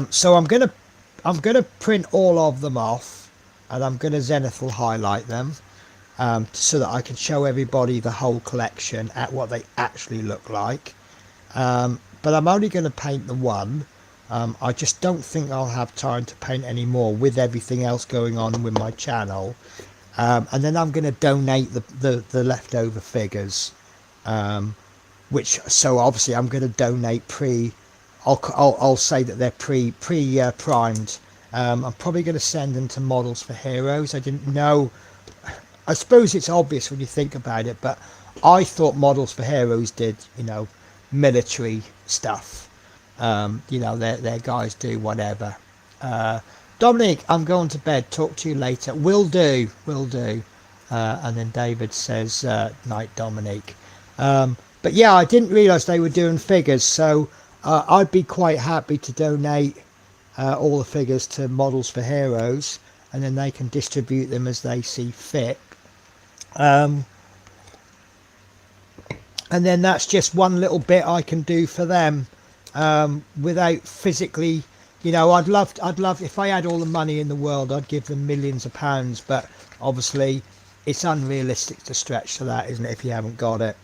So I'm gonna print all of them off, and I'm gonna zenithal highlight them. So that I can show everybody the whole collection at what they actually look like. But I'm only going to paint the one. I just don't think I'll have time to paint any more with everything else going on with my channel. And then I'm going to donate the leftover figures. So obviously I'm going to donate I'll say that they're primed. I'm probably going to send them to Models for Heroes. I didn't know... I suppose it's obvious when you think about it, but I thought Models for Heroes did, military stuff. Their guys do whatever. Dominic, I'm going to bed. Talk to you later. Will do. And then David says, night, Dominic. But yeah, I didn't realise they were doing figures, so I'd be quite happy to donate all the figures to Models for Heroes, and then they can distribute them as they see fit. And then that's just one little bit I can do for them, without physically, I'd love if I had all the money in the world, I'd give them millions of pounds, but obviously it's unrealistic to stretch to that, isn't it, if you haven't got it.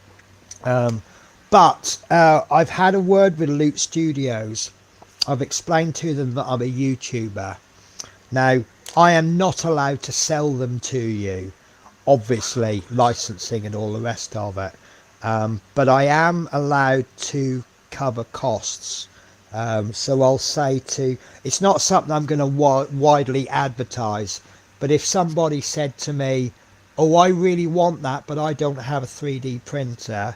But I've had a word with Loot Studios. I've explained to them that I'm a YouTuber. Now, I am not allowed to sell them to you. obviously licensing and all the rest of it. But I am allowed to cover costs. So I'll say it's not something I'm going to widely advertise, but if somebody said to me, oh, I really want that, but I don't have a 3D printer,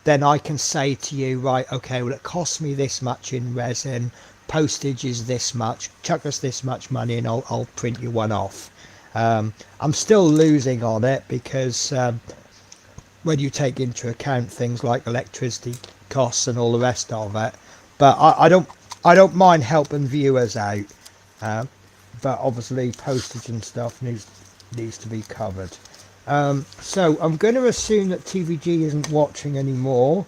then I can say to you, right, okay, well, it costs me this much in resin, postage is this much, chuck us this much money and I'll print you one off. I'm still losing on it because when you take into account things like electricity costs and all the rest of it, but I don't mind helping viewers out, but obviously postage and stuff needs to be covered. So I'm going to assume that TVG isn't watching anymore,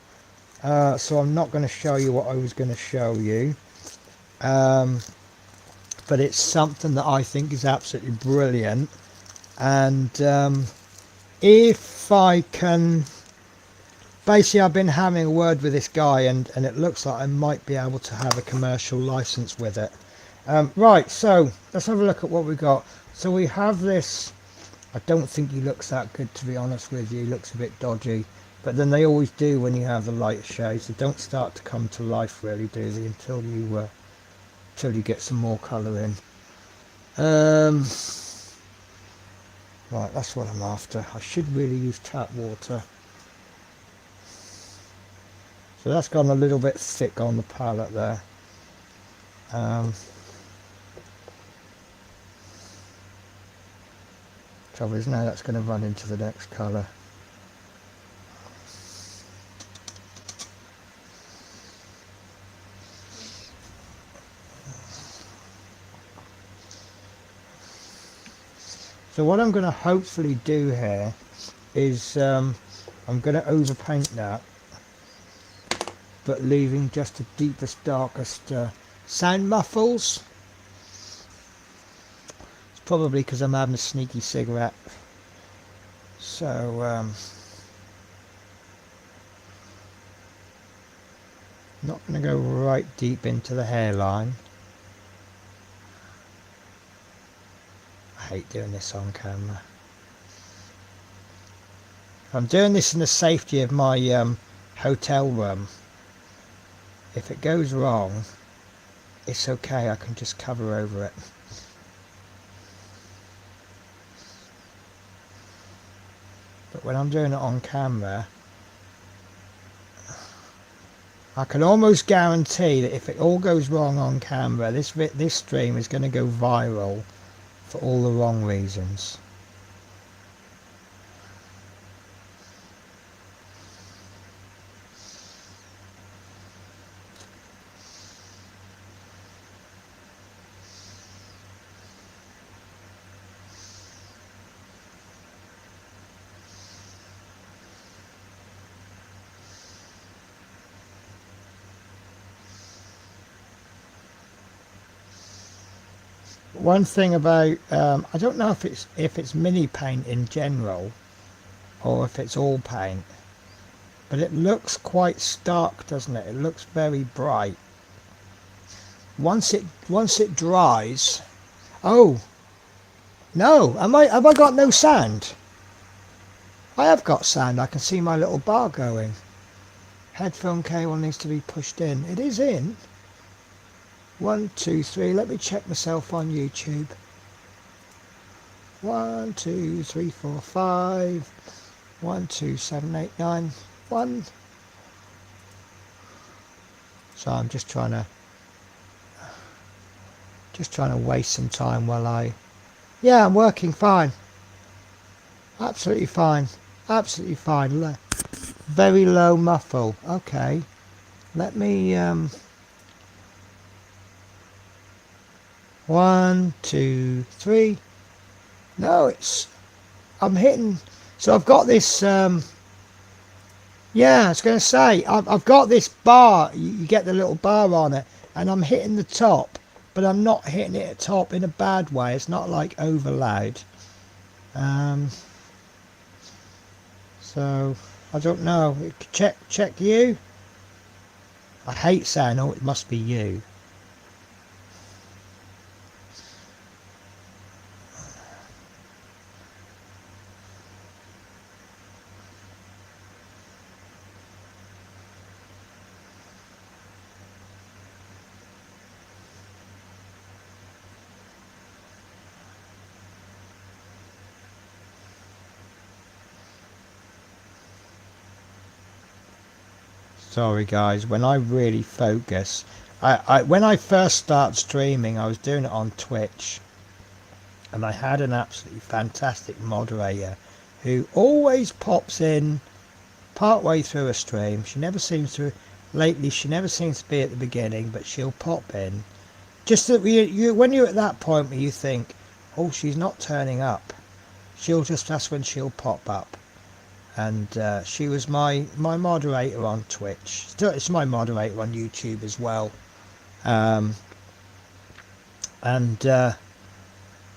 so I'm not going to show you what I was going to show you, but it's something that I think is absolutely brilliant. And if I can, basically I've been having a word with this guy, and it looks like I might be able to have a commercial license with it. Right, so let's have a look at what we got. So we have this. I don't think he looks that good, to be honest with you. He looks a bit dodgy, but then they always do when you have the light shades. They don't start to come to life really, do they, until you get some more colour in. Right, that's what I'm after. I should really use tap water. So that's gone a little bit thick on the palette there. Trouble is now that's going to run into the next colour. So what I'm going to hopefully do here is I'm going to overpaint that, but leaving just the deepest, darkest sound muffles. It's probably because I'm having a sneaky cigarette. So not going to go right deep into the hairline. I hate doing this on camera. I'm doing this in the safety of my hotel room. If it goes wrong, it's okay, I can just cover over it. But when I'm doing it on camera, I can almost guarantee that if it all goes wrong on camera, this stream is going to go viral for all the wrong reasons. One thing about I don't know if it's mini paint in general or if it's all paint, but it looks quite stark, doesn't it? It looks very bright. Once it dries. Oh no, have I got no sand? I have got sand. I can see my little bar going. Headphone cable needs to be pushed in. It is in. 1, 2, 3. Let me check myself on YouTube. 1, 2, 3, 4, 5. 1, 2, 7, 8, 9. 1. So I'm just trying to waste some time while yeah, I'm working fine. Absolutely fine. Absolutely fine. Very low muffle. Okay. Let me 1, 2, 3. No, I'm hitting. So I've got this. Yeah, I was going to say I've got this bar. You get the little bar on it, and I'm hitting the top, but I'm not hitting it at top in a bad way. It's not like over loud. So I don't know. Check you. I hate saying, oh, it must be you. Sorry guys, when I really focus, when I first started streaming, I was doing it on Twitch, and I had an absolutely fantastic moderator who always pops in part way through a stream. She never seems to, lately she never seems to be at the beginning, but she'll pop in. Just that when you're at that point where you think, oh, she's not turning up, that's when she'll pop up. And she was my moderator on Twitch. Still, it's my moderator on YouTube as well.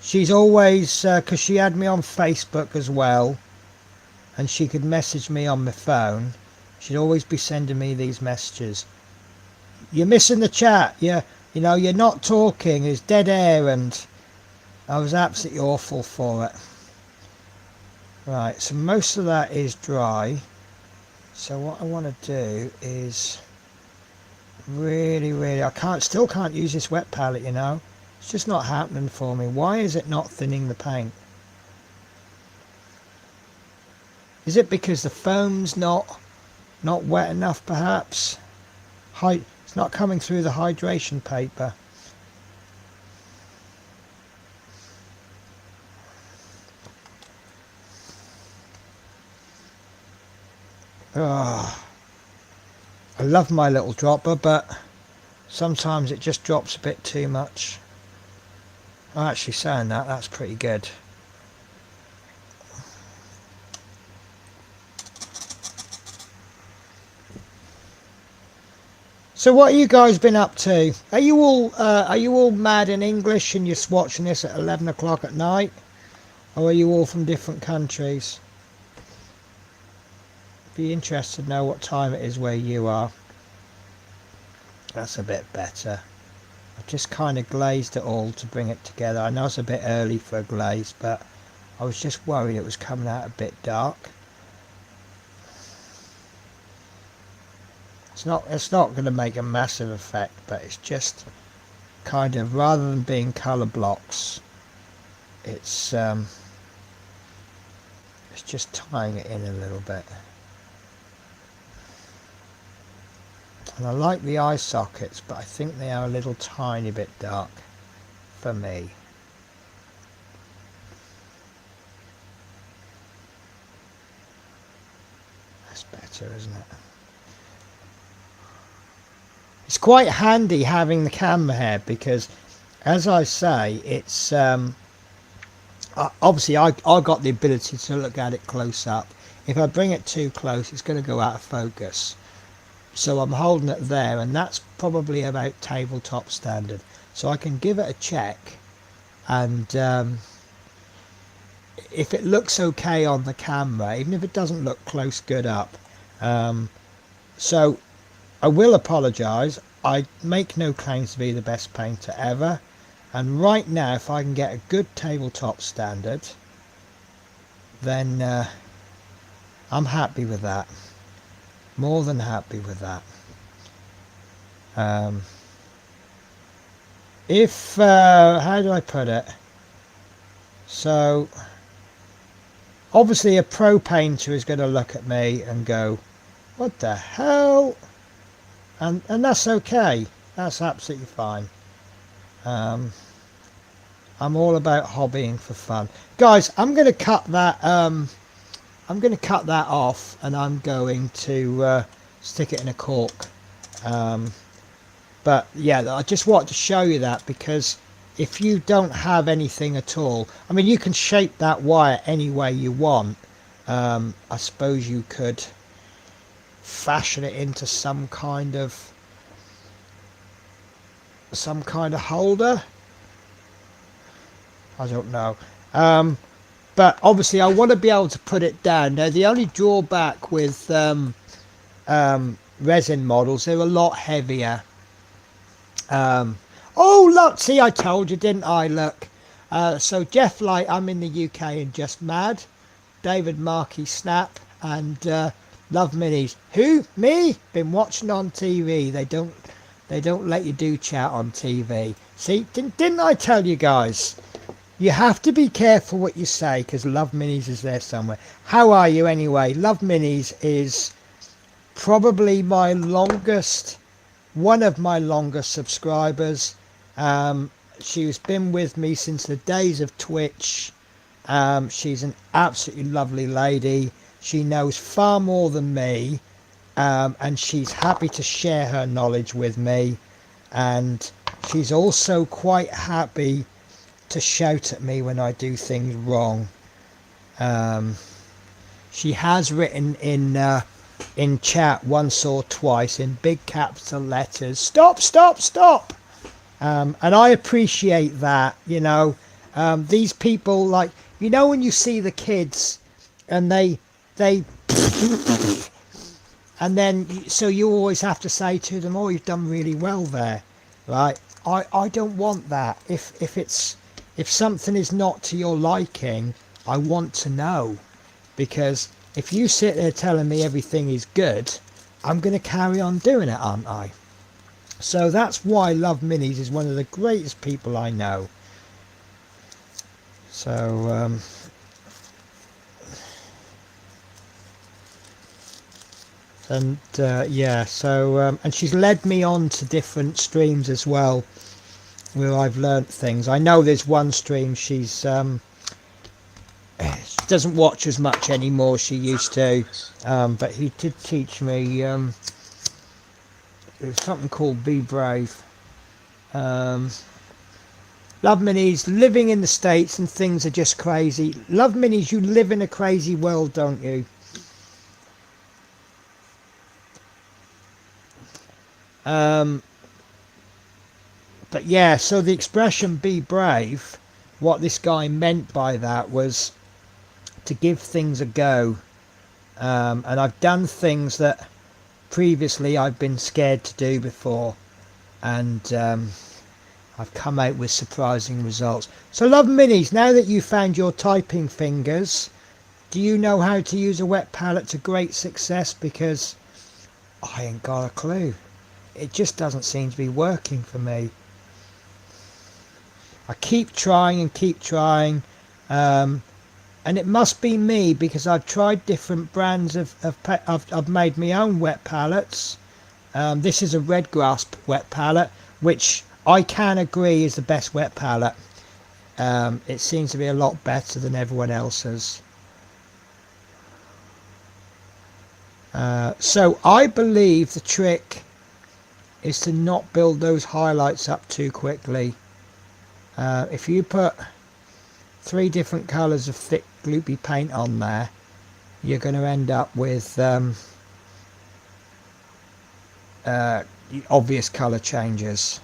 She's always, because she had me on Facebook as well, and she could message me on my phone. She'd always be sending me these messages. You're missing the chat. You know, you're not talking. There's dead air, and I was absolutely awful for it. Right, so most of that is dry. So what I want to do is really, I still can't use this wet palette, you know. It's just not happening for me. Why is it not thinning the paint? Is it because the foam's not wet enough, perhaps? It's not coming through the hydration paper. Oh, I love my little dropper, but sometimes it just drops a bit too much. I'm actually saying that's pretty good. So what have you guys been up to? Are you all mad in English and you're watching this at 11 o'clock at night? Or are you all from different countries? Be interested to know what time it is where you are. That's a bit better. I've just kind of glazed it all to bring it together. I know it's a bit early for a glaze, but I was just worried it was coming out a bit dark. It's not going to make a massive effect, but it's just kind of, rather than being colour blocks, it's just tying it in a little bit. And I like the eye sockets, but I think they are a little tiny bit dark for me. That's better, isn't it? It's quite handy having the camera here because, as I say, it's obviously I got the ability to look at it close up. If I bring it too close, it's going to go out of focus. So I'm holding it there, and that's probably about tabletop standard. So I can give it a check, and if it looks okay on the camera, even if it doesn't look close good up. So I will apologise. I make no claims to be the best painter ever, and right now if I can get a good tabletop standard, then I'm happy with that. More than happy with that. How do I put it? So obviously a pro painter is going to look at me and go, what the hell? And that's okay. That's absolutely fine. I'm all about hobbying for fun, guys. I'm going to cut that off, and I'm going to stick it in a cork. But yeah, I just wanted to show you that, because if you don't have anything at all, I mean, you can shape that wire any way you want. I suppose you could fashion it into some kind of holder. I don't know. But obviously I want to be able to put it down. Now the only drawback with resin models, they're a lot heavier. Oh look, see, I told you, didn't I? Look, so Jeff Light, I'm in the UK and Just Mad, David Markey Snap, and Love Minis. Who? Me? Been watching on TV. They don't let you do chat on TV. See, didn't I tell you guys? You have to be careful what you say, because Love Minis is there somewhere. How are you anyway? Love Minis is probably my longest, one of my longest subscribers. She's been with me since the days of Twitch. She's an absolutely lovely lady. She knows far more than me, and she's happy to share her knowledge with me. And she's also quite happy to shout at me when I do things wrong. She has written in chat once or twice in big capital letters, "Stop, stop, stop!" And I appreciate that. You know, these people, like, you know, when you see the kids and they and then so you always have to say to them, "Oh, you've done really well there," right? I don't want that. If something is not to your liking, I want to know, because if you sit there telling me everything is good, I'm going to carry on doing it, aren't I? So that's why Love Minis is one of the greatest people I know. So yeah, so and she's led me on to different streams as well, where I've learnt things. I know there's one stream she doesn't watch as much anymore, she used to, but he did teach me there's something called Be Brave. Love Minis, living in the States and things are just crazy. Love Minis, you live in a crazy world, don't you? But yeah, so the expression "be brave," what this guy meant by that was to give things a go. And I've done things that previously I've been scared to do before, and I've come out with surprising results. So Love Minis, now that you found your typing fingers, do you know how to use a wet palette to great success? Because I ain't got a clue. It just doesn't seem to be working for me. I keep trying and keep trying, and it must be me, because I've tried different brands I've made my own wet palettes. This is a Red Grass wet palette, which I can agree is the best wet palette. It seems to be a lot better than everyone else's. So I believe the trick is to not build those highlights up too quickly. If you put 3 different colours of thick gloopy paint on there, you're going to end up with obvious colour changes.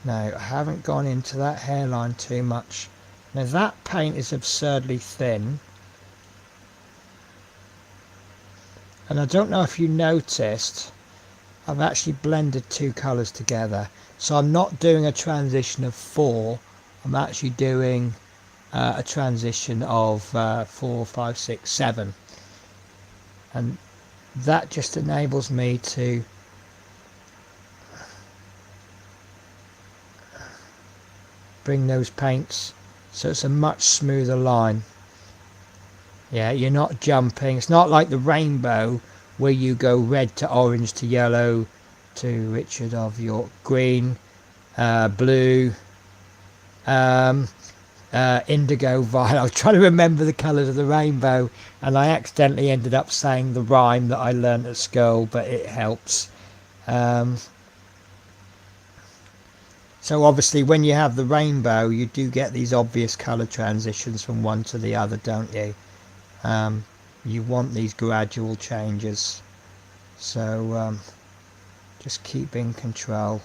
Now, I haven't gone into that hairline too much. Now that paint is absurdly thin, and I don't know if you noticed, I've actually blended 2 colours together. So I'm not doing a transition of 4, I'm actually doing a transition of 4, 5, 6, 7. And that just enables me to bring those paints so it's a much smoother line. Yeah, you're not jumping. It's not like the rainbow where you go red to orange to yellow to Richard of York green, blue, indigo, violet. I was trying to remember the colours of the rainbow, and I accidentally ended up saying the rhyme that I learnt at school, but it helps. So obviously when you have the rainbow, you do get these obvious colour transitions from one to the other, don't you? You want these gradual changes. So just keep in control.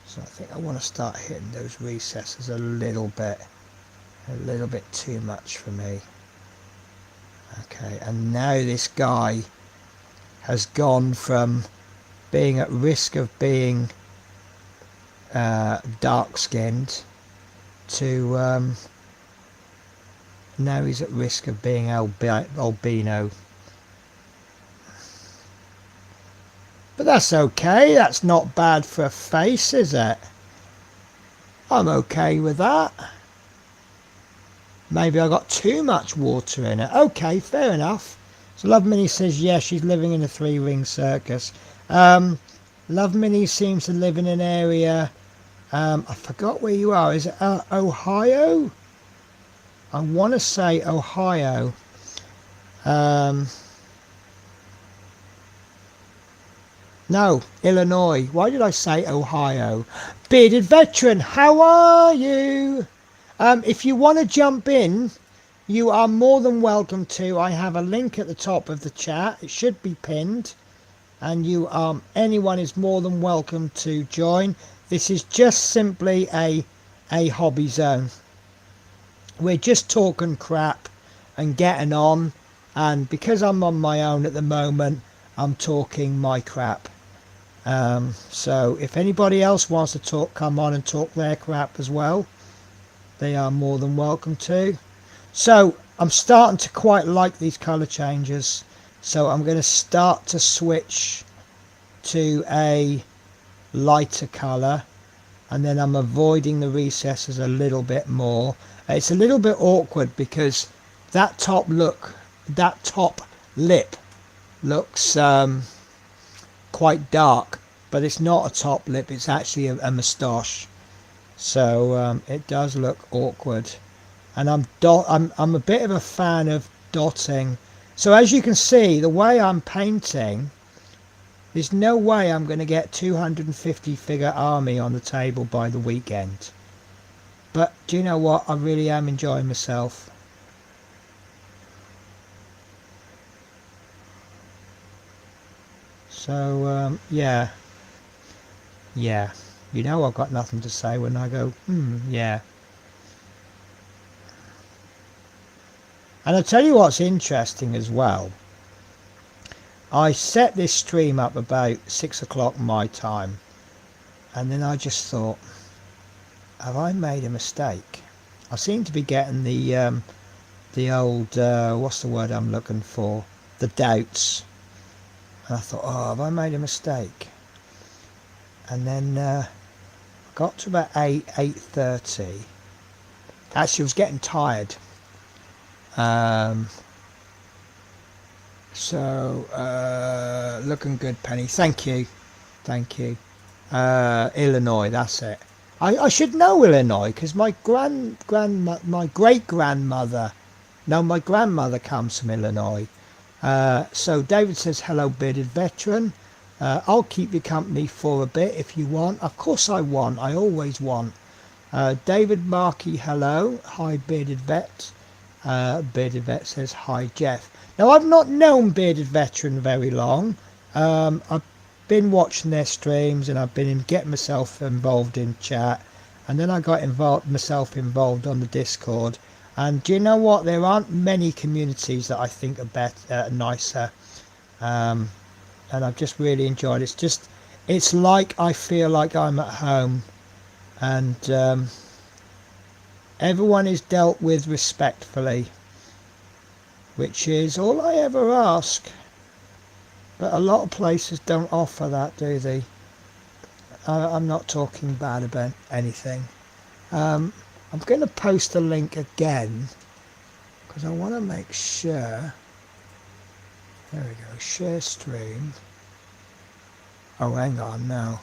So I think I want to start hitting those recesses a little bit too much for me. Okay, and now this guy has gone from being at risk of being dark skinned to now he's at risk of being albino. But that's okay, that's not bad for a face, is it? I'm okay with that. Maybe I got too much water in it. Okay, fair enough. So Love Minnie says, yeah, she's living in a 3-ring circus. Love Minnie seems to live in an area, I forgot where you are. Is it Ohio? I want to say Ohio. No, Illinois. Why did I say Ohio? Bearded Veteran, how are you? If you want to jump in, you are more than welcome to. I have a link at the top of the chat. It should be pinned. And anyone is more than welcome to join. This is just simply a hobby zone. We're just talking crap and getting on. And because I'm on my own at the moment, I'm talking my crap. So if anybody else wants to come on and talk their crap as well, they are more than welcome to. So I'm starting to quite like these color changes, so I'm going to start to switch to a lighter color, and then I'm avoiding the recesses a little bit more. It's a little bit awkward because that top lip looks quite dark, but it's not a top lip, it's actually a moustache, so it does look awkward. And I'm a bit of a fan of dotting, so as you can see, the way I'm painting, there's no way I'm going to get 250 figure army on the table by the weekend. But do you know what, I really am enjoying myself. So yeah, you know I've got nothing to say when I go yeah. And I'll tell you what's interesting as well. I set this stream up about 6 o'clock my time, and then I just thought, have I made a mistake? I seem to be getting the old what's the word I'm looking for, the doubts. And I thought, oh, have I made a mistake? And then I got to about 8:30. Actually, I was getting tired. So looking good, Penny. Thank you. Illinois, that's it. I should know Illinois because my great grandmother, no, my grandmother comes from Illinois. So David says, hello, bearded veteran. I'll keep you company for a bit if you want. Of course I want. I always want. David Markey, hello. Hi, bearded vet. Bearded vet says, hi, Jeff. Now, I've not known bearded veteran very long. I've been watching their streams, and I've been getting myself involved in chat. And then I got myself involved on the Discord. And do you know what? There aren't many communities that I think are nicer. And I've just really enjoyed it. It's like I feel like I'm at home. And everyone is dealt with respectfully, which is all I ever ask. But a lot of places don't offer that, do they? I'm not talking bad about anything. I'm going to post a link again because I want to make sure. There we go, share stream. Oh, hang on now.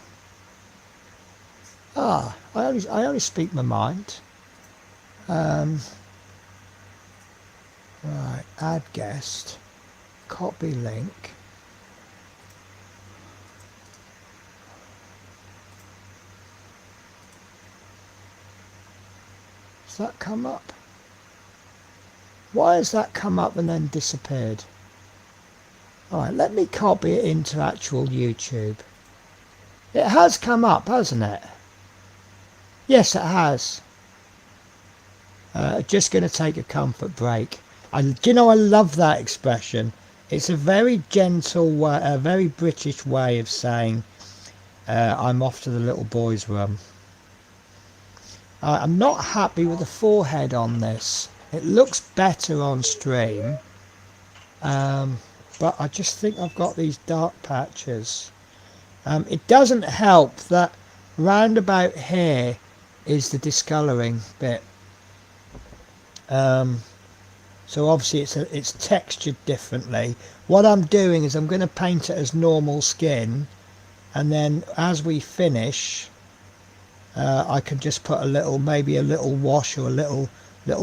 I only speak my mind. Right, add guest, copy link. Does that come up? Why has that come up and then disappeared? Alright, let me copy it into actual YouTube. It has come up, hasn't it? Yes, it has. Just going to take a comfort break. Do you know, I love that expression. It's a very gentle way, a very British way of saying I'm off to the little boy's room. I'm not happy with the forehead on this. It looks better on stream, but I just think I've got these dark patches. It doesn't help that round about here is the discolouring bit. So obviously it's textured differently. What I'm doing is I'm going to paint it as normal skin, and then as we finish, I can just put maybe a little wash or a little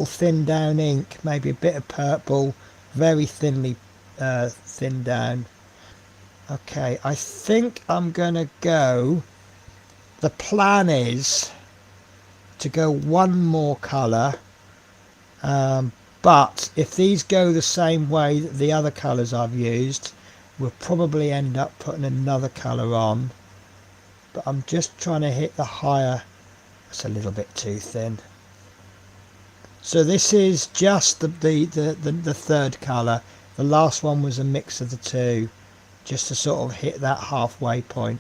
thin down ink, maybe a bit of purple, very thinly thinned down. Okay, I think I'm gonna go. The plan is to go one more colour, but if these go the same way that the other colours I've used, we'll probably end up putting another colour on. But I'm just trying to hit the higher. It's a little bit too thin. So this is just the third colour. The last one was a mix of the two, just to sort of hit that halfway point.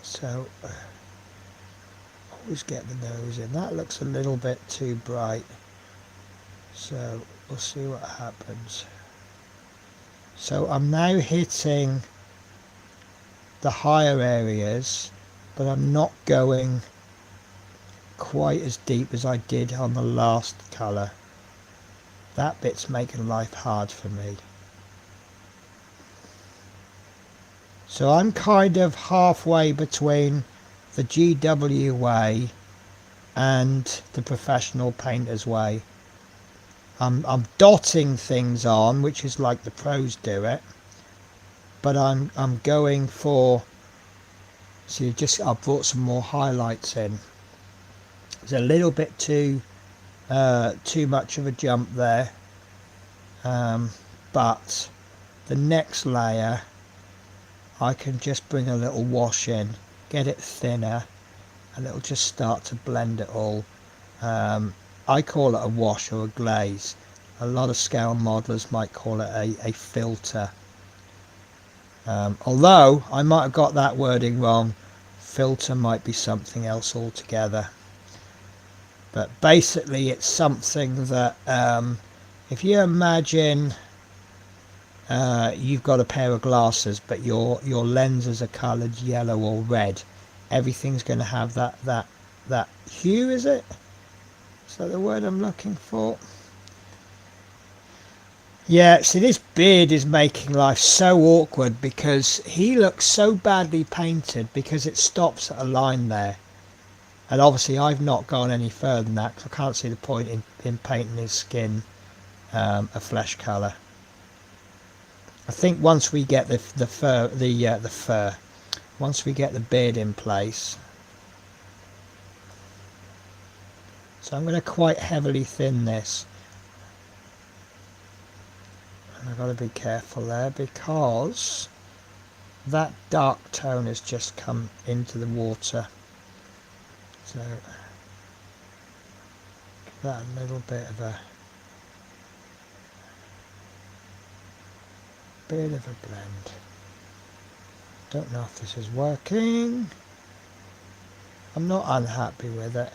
So always get the nose in. That looks a little bit too bright. So we'll see what happens. So I'm now hitting the higher areas, but I'm not going quite as deep as I did on the last colour. That bit's making life hard for me. So I'm kind of halfway between the GW way and the professional painter's way. I'm dotting things on, which is like the pros do it, but I'm going for. See, I brought some more highlights in. It's a little bit too much of a jump there, but the next layer I can just bring a little wash in, get it thinner, and it'll just start to blend it all. I call it a wash or a glaze. A lot of scale modelers might call it a filter. Although I might have got that wording wrong. Filter might be something else altogether. But basically it's something that if you imagine you've got a pair of glasses, but your lenses are coloured yellow or red, everything's going to have that hue, is it? Is that the word I'm looking for? Yeah, see, this beard is making life so awkward because he looks so badly painted because it stops at a line there. And obviously I've not gone any further than that because I can't see the point in painting his skin a flesh colour. I think once we get the fur, once we get the beard in place. So I'm going to quite heavily thin this. And I've got to be careful there because that dark tone has just come into the water. So give that a little bit of a blend. Don't know if this is working. I'm not unhappy with it.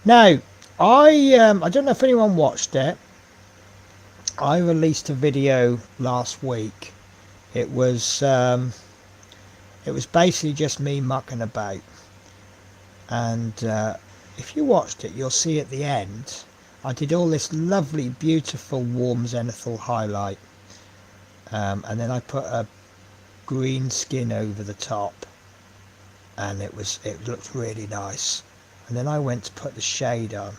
Now, I don't know if anyone watched it. I released a video last week. It was basically just me mucking about. And if you watched it, you'll see at the end, I did all this lovely, beautiful, warm zenithal highlight. And then I put a green skin over the top. And it looked really nice. And then I went to put the shade on.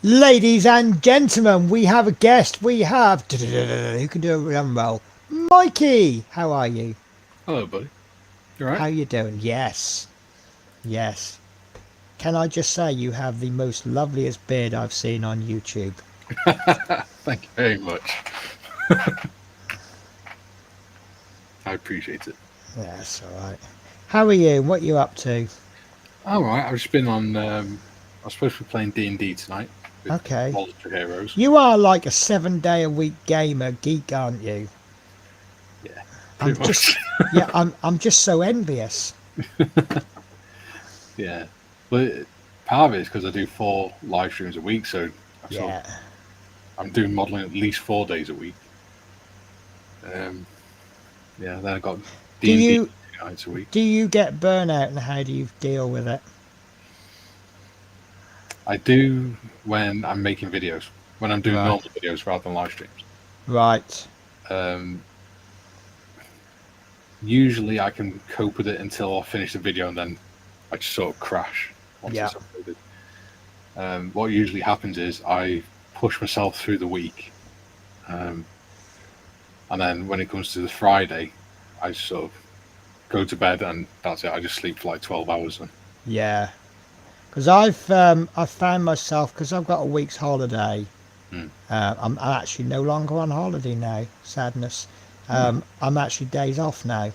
Ladies and gentlemen, we have a guest. We have who can do a drum roll. Mikey, how are you? Hello, buddy. You alright? How you doing? Yes. Can I just say you have the most loveliest beard I've seen on YouTube. Thank you very much. I appreciate it. Yeah, that's all right. How are you? What are you up to? Alright, I've just been on... I was supposed to be playing D&D tonight. With Okay. Monster Heroes. You are like a 7-day-a-week gamer geek, aren't you? Yeah, I'm pretty much. I'm just so envious. Yeah. But part of it is because I do 4 live streams a week, so I'm doing modelling at least 4 days a week. Then I got D&D 2 nights a week. Do you get burnout, and how do you deal with it? I do when I'm making videos, when I'm doing Right. normal videos rather than live streams. Right. Um, Usually I can cope with it until I finish the video, and then I just sort of crash once Yeah. it's uploaded. What usually happens is I push myself through the week, and then when it comes to the Friday, I sort of go to bed and that's it. I just sleep for like 12 hours. And Yeah. Because I've found myself, because I've got a week's holiday. I'm actually no longer on holiday now. Sadness. I'm actually days off now.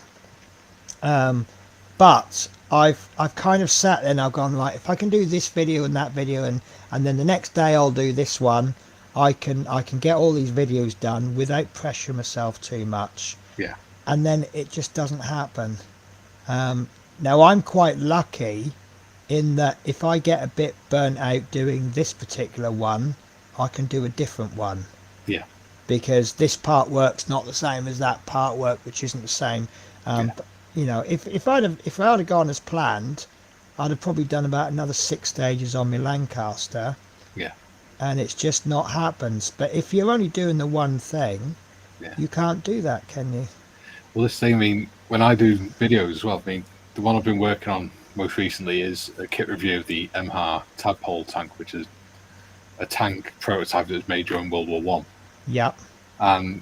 But I've kind of sat there and I've gone, right, if I can do this video and that video, and then the next day I'll do this one, I can get all these videos done without pressuring myself too much. yeah, And then it just doesn't happen. Now I'm quite lucky in that if I get a bit burnt out doing this particular one, I can do a different one, yeah, because this part work's not the same as that part work, which isn't the same. But, you know, if I'd have gone as planned, I'd have probably done about another 6 stages on my Lancaster, yeah, and it's just not happened. But if you're only doing the one thing, yeah. you can't do that, can you? Well, this thing, I mean, when I do videos as well, I mean, the one I've been working on most recently is a kit review of the MHAR tadpole tank, which is a tank prototype that was made during World War One. Yep. And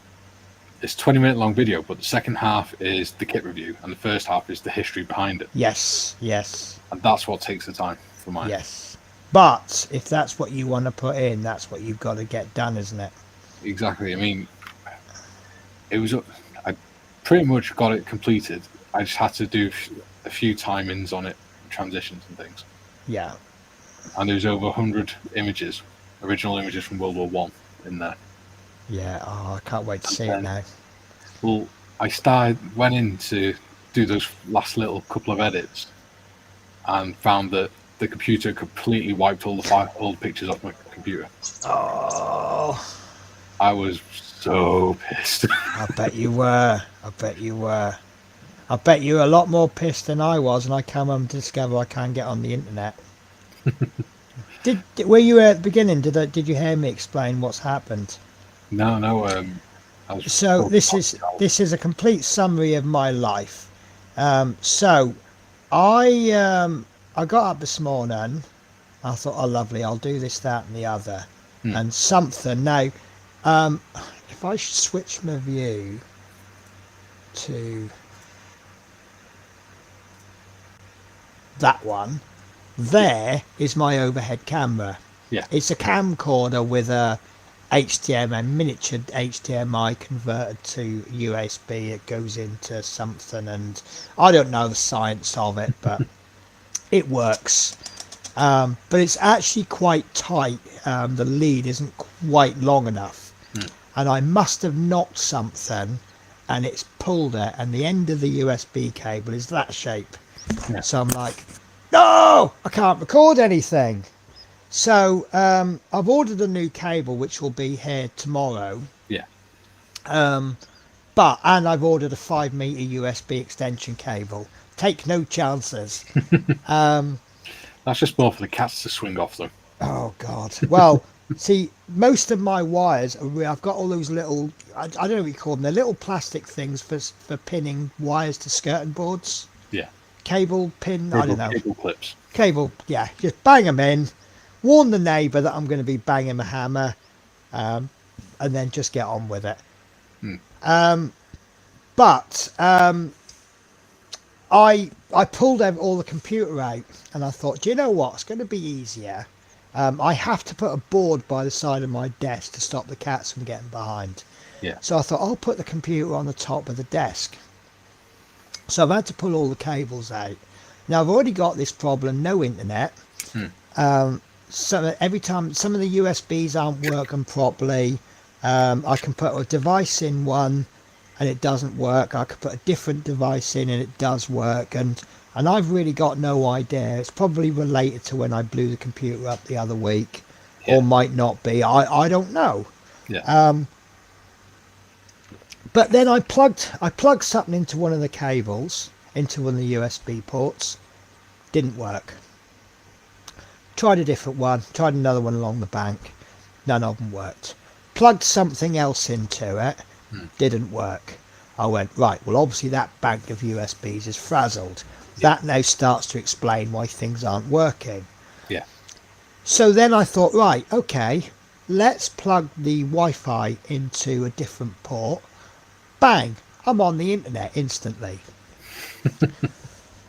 it's a 20-minute long video, but the second half is the kit review, and the first half is the history behind it. Yes. Yes. And that's what takes the time for mine. Yes. But if that's what you want to put in, that's what you've got to get done, isn't it? Exactly. I mean, I pretty much got it completed. I just had to do a few time-ins on it, transitions and things. Yeah. And there's over 100 images, original images from World War One in there. Yeah. Oh, I can't wait to see it now. Well, I went in to do those last little couple of edits, and found that the computer completely wiped all the pictures off my computer. Oh, I was so pissed. I bet you were. I bet you were. I bet you were a lot more pissed than I was, and I come home to discover I can't get on the internet. Were you at the beginning? Did you hear me explain what's happened? No. So this is a complete summary of my life. So I got up this morning. I thought, oh lovely, I'll do this, that, and the other, and something. Now, if I switch my view to that one, there is my overhead camera. Yeah. It's a camcorder with a miniature HDMI converted to USB. It goes into something, and I don't know the science of it, but it works. But it's actually quite tight. The lead isn't quite long enough, and I must have knocked something, and it's pulled it, and the end of the USB cable is that shape. Yeah. So I'm like, no, I can't record anything. So I've ordered a new cable, which will be here tomorrow. Yeah. And I've ordered a 5-meter USB extension cable. Take no chances. That's just more for the cats to swing off them. Oh God. Well, see, most of my wires I've got all those little, I don't know what you call them. They're little plastic things for pinning wires to skirting boards. Yeah. Cable pin. I don't know. Cable clips. Cable. Yeah. Just bang them in. Warn the neighbour that I'm going to be banging my hammer, and then just get on with it. I pulled all the computer out, and I thought, do you know what? It's going to be easier. I have to put a board by the side of my desk to stop the cats from getting behind. Yeah. So I thought, I'll put the computer on the top of the desk. So I've had to pull all the cables out. Now I've already got this problem, no internet. So every time some of the USBs aren't working properly, I can put a device in one and it doesn't work. I could put a different device in and it does work, and I've really got no idea. It's probably related to when I blew the computer up the other week, or might not be. I don't know. Yeah. But then I plugged something into one of the cables, into one of the USB ports. Didn't work. tried a different one, tried another one along the bank. None of them worked. Plugged something else into it, didn't work. I went, right, well, obviously that bank of USBs is frazzled. That now starts to explain why things aren't working. Yeah. So then I thought, right, okay, let's plug the Wi-Fi into a different port. Bang, I'm on the internet instantly.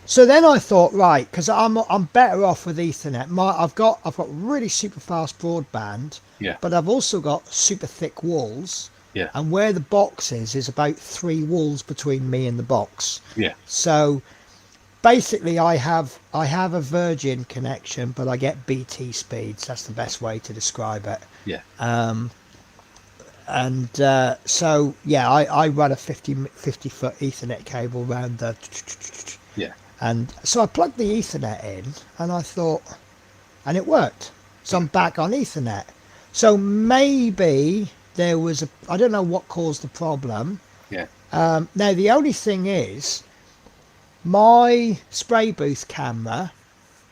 So then I thought, right, because I'm better off with Ethernet. I've got really super fast broadband, Yeah. but I've also got super thick walls. Yeah. And where the box is about 3 walls between me and the box. Yeah. So basically, I have a Virgin connection, but I get BT speeds. That's the best way to describe it. Yeah. So yeah, I run a 50 foot Ethernet cable around the. Yeah. And so I plugged the Ethernet in, and I thought, and it worked. So I'm back on Ethernet. So maybe there was I don't know what caused the problem. Yeah. Now the only thing is, my spray booth camera,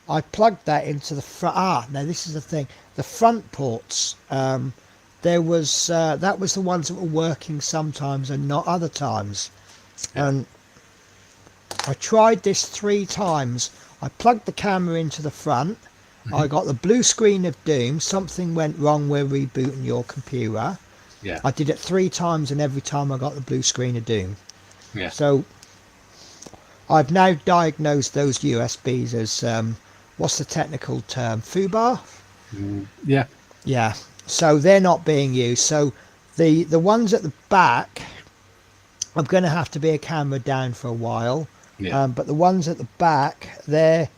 I plugged that into the front. Now this is the thing. The front ports. There was that was the ones that were working sometimes and not other times. Yeah. And I tried this 3 times. I plugged the camera into the front. I got the blue screen of doom. Something went wrong. We're rebooting your computer. Yeah. I did it 3 times, and every time I got the blue screen of doom. Yeah. So I've now diagnosed those USBs as what's the technical term? FUBAR? Yeah. Yeah. So they're not being used. So the ones at the back, I'm going to have to be a camera down for a while. Yeah. But the ones at the back, they're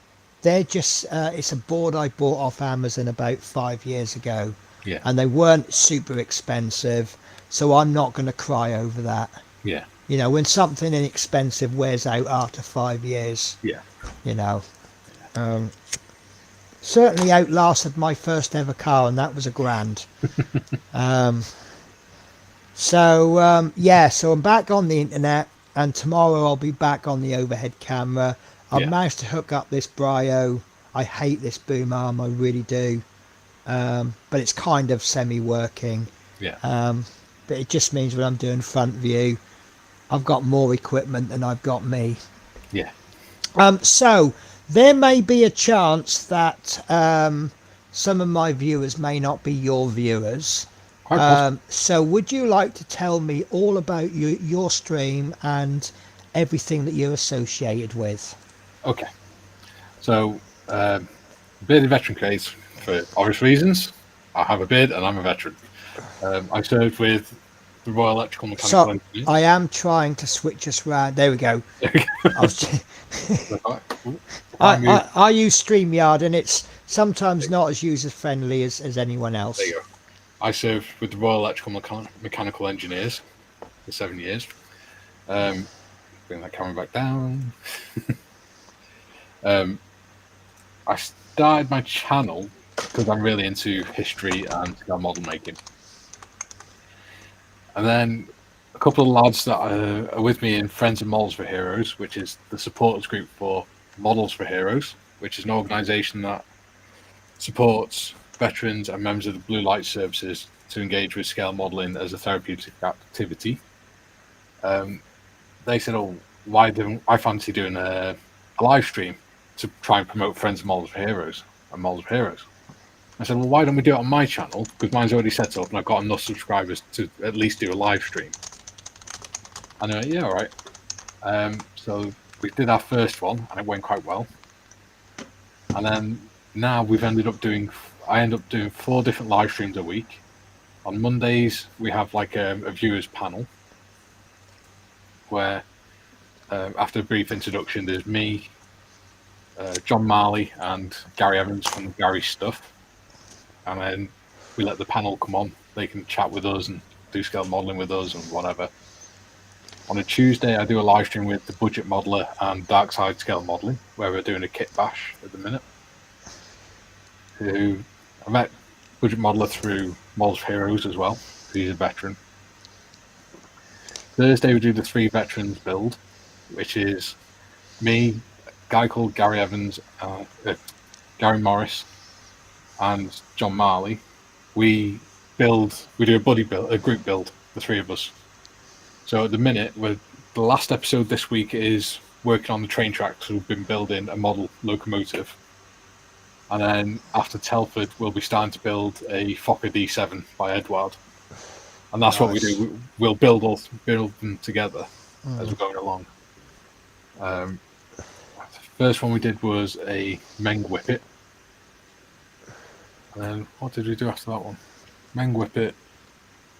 just it's a board I bought off Amazon about 5 years ago. Yeah. And they weren't super expensive, so I'm not going to cry over that. Yeah. You know, when something inexpensive wears out after 5 years, Yeah. you know. Certainly outlasted my first ever car, and that was £1,000. So I'm back on the internet, and tomorrow I'll be back on the overhead camera. I've managed to hook up this Brio. I hate this boom arm, I really do. But it's kind of semi-working. Yeah. But it just means when I'm doing front view, I've got more equipment than I've got me. Yeah. So there may be a chance that some of my viewers may not be your viewers. So would you like to tell me all about your stream and everything that you're associated with? Okay. So, bearded veteran case, for obvious reasons. I have a beard and I'm a veteran. I served with the Royal Electrical Mechanical Engineers. I am trying to switch us round. There we go. I use StreamYard, and it's sometimes not as user friendly as anyone else. There you go. I served with the Royal Electrical Mechanical Engineers for 7 years. Bring that camera back down. I started my channel because I'm really into history and scale model making. And then a couple of lads that are with me in Friends of Models for Heroes, which is the supporters group for Models for Heroes, which is an organisation that supports veterans and members of the Blue Light Services to engage with scale modelling as a therapeutic activity. They said, "Oh, why don't I fancy doing a live stream to try and promote Friends of Models for Heroes and Models for Heroes?" I said, "Well, why don't we do it on my channel? Because mine's already set up and I've got enough subscribers to at least do a live stream." And they went, "Yeah, all right." So we did our first one and it went quite well. And then now I end up doing 4 different live streams a week. On Mondays, we have like a viewers panel where after a brief introduction, there's me, John Marley and Gary Evans from Gary Stuff. And then we let the panel come on. They can chat with us and do scale modelling with us and whatever. On a Tuesday, I do a live stream with the Budget Modeler and Dark Side Scale Modelling, where we're doing a kit bash at the minute. I met Budget Modeler through Models for Heroes as well. He's a veteran. Thursday, we do the 3 veterans build, which is me, a guy called Gary Evans, Gary Morris, and John Marley, we do a group build, the three of us. So at the minute, the last episode this week is working on the train tracks. We've been building a model locomotive. And then after Telford, we'll be starting to build a Fokker D7 by Edward. And that's what we do. We'll build them together as we're going along. The first one we did was a Meng Whippet. And then what did we do after that one? Meng Whippet.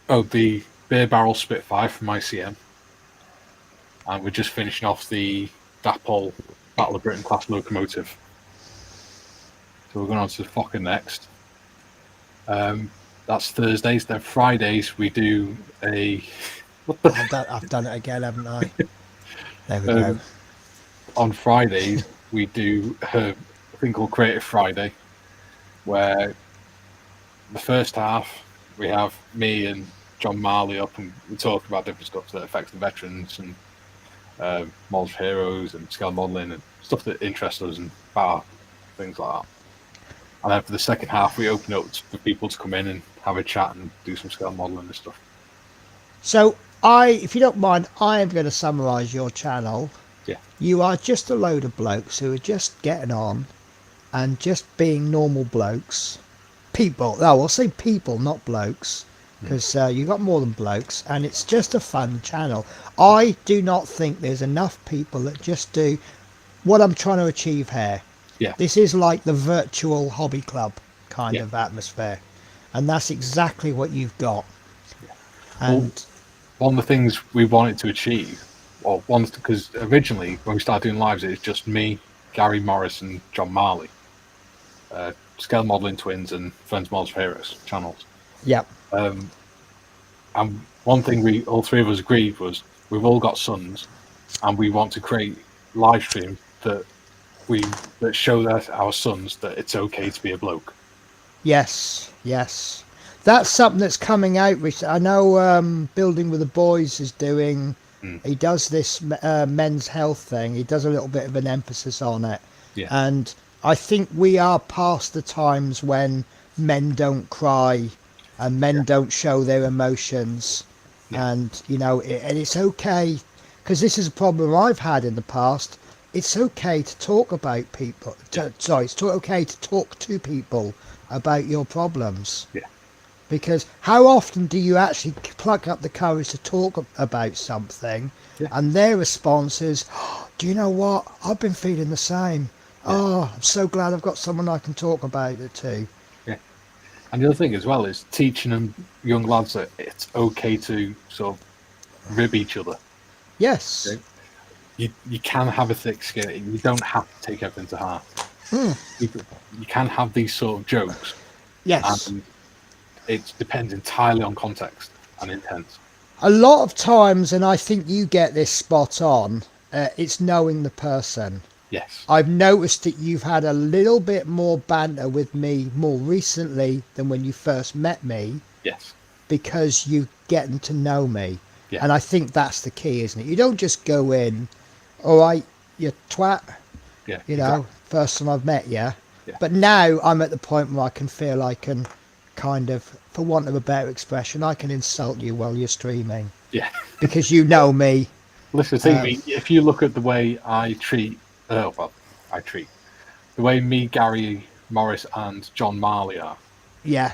Oh, the Beer Barrel Spitfire from ICM. And we're just finishing off the Dapol Battle of Britain class locomotive. So we're going on to the Fokker next. That's Thursdays. Then Fridays we do a. I've done it again, haven't I? There we go. On Fridays we do a thing called Creative Friday, where the first half we have me and John Marley up and we talk about different stuff that affects the veterans and models for heroes and scale modelling and stuff that interests us and things like that. And then for the second half, we open up for people to come in and have a chat and do some scale modelling and stuff. So, if you don't mind, I am going to summarise your channel. Yeah. You are just a load of blokes who are just getting on and just being normal blokes. People. No, I'll say people, not blokes. Because you've got more than blokes. And it's just a fun channel. I do not think there's enough people that just do what I'm trying to achieve here. Yeah. This is like the virtual hobby club kind of atmosphere. And that's exactly what you've got. Yeah. And well, one of the things we wanted to achieve, because originally when we started doing lives, it was just me, Gary Morris, and John Marley. Scale Modelling Twins and Friends Models for Heroes channels. Yeah. And one thing all three of us agreed was we've all got sons, and we want to create live streams that show our sons that it's okay to be a bloke. Yes. That's something that's coming out recently. I know Building with the Boys is doing. He does this men's health thing. He does a little bit of an emphasis on it. Yeah. And I think we are past the times when men don't cry and men don't show their emotions. Yeah. And, and it's okay, because this is a problem I've had in the past. It's okay to talk about people. It's okay to talk to people about your problems. Yeah. Because how often do you actually pluck up the courage to talk about something, and their response is, do you know what? I've been feeling the same. Yeah. Oh, I'm so glad I've got someone I can talk about it to. Yeah. And the other thing as well is teaching them, young lads, that it's okay to sort of rib each other. Yes. Okay? You can have a thick skin. You don't have to take everything to heart. You can have these sort of jokes. Yes. And it depends entirely on context and intent. A lot of times, and I think you get this spot on, it's knowing the person. Yes. I've noticed that you've had a little bit more banter with me more recently than when you first met me. Yes. Because you're getting to know me. Yeah. And I think that's the key, isn't it? You don't just go in, all right, you twat, exactly. First time I've met you. Yeah. But now I'm at the point where I can feel I can kind of, for want of a better expression, I can insult you while you're streaming. Yeah. Because you know me. Listen, if you look at the way I treat, the way me, Gary Morris, and John Marley are. Yeah.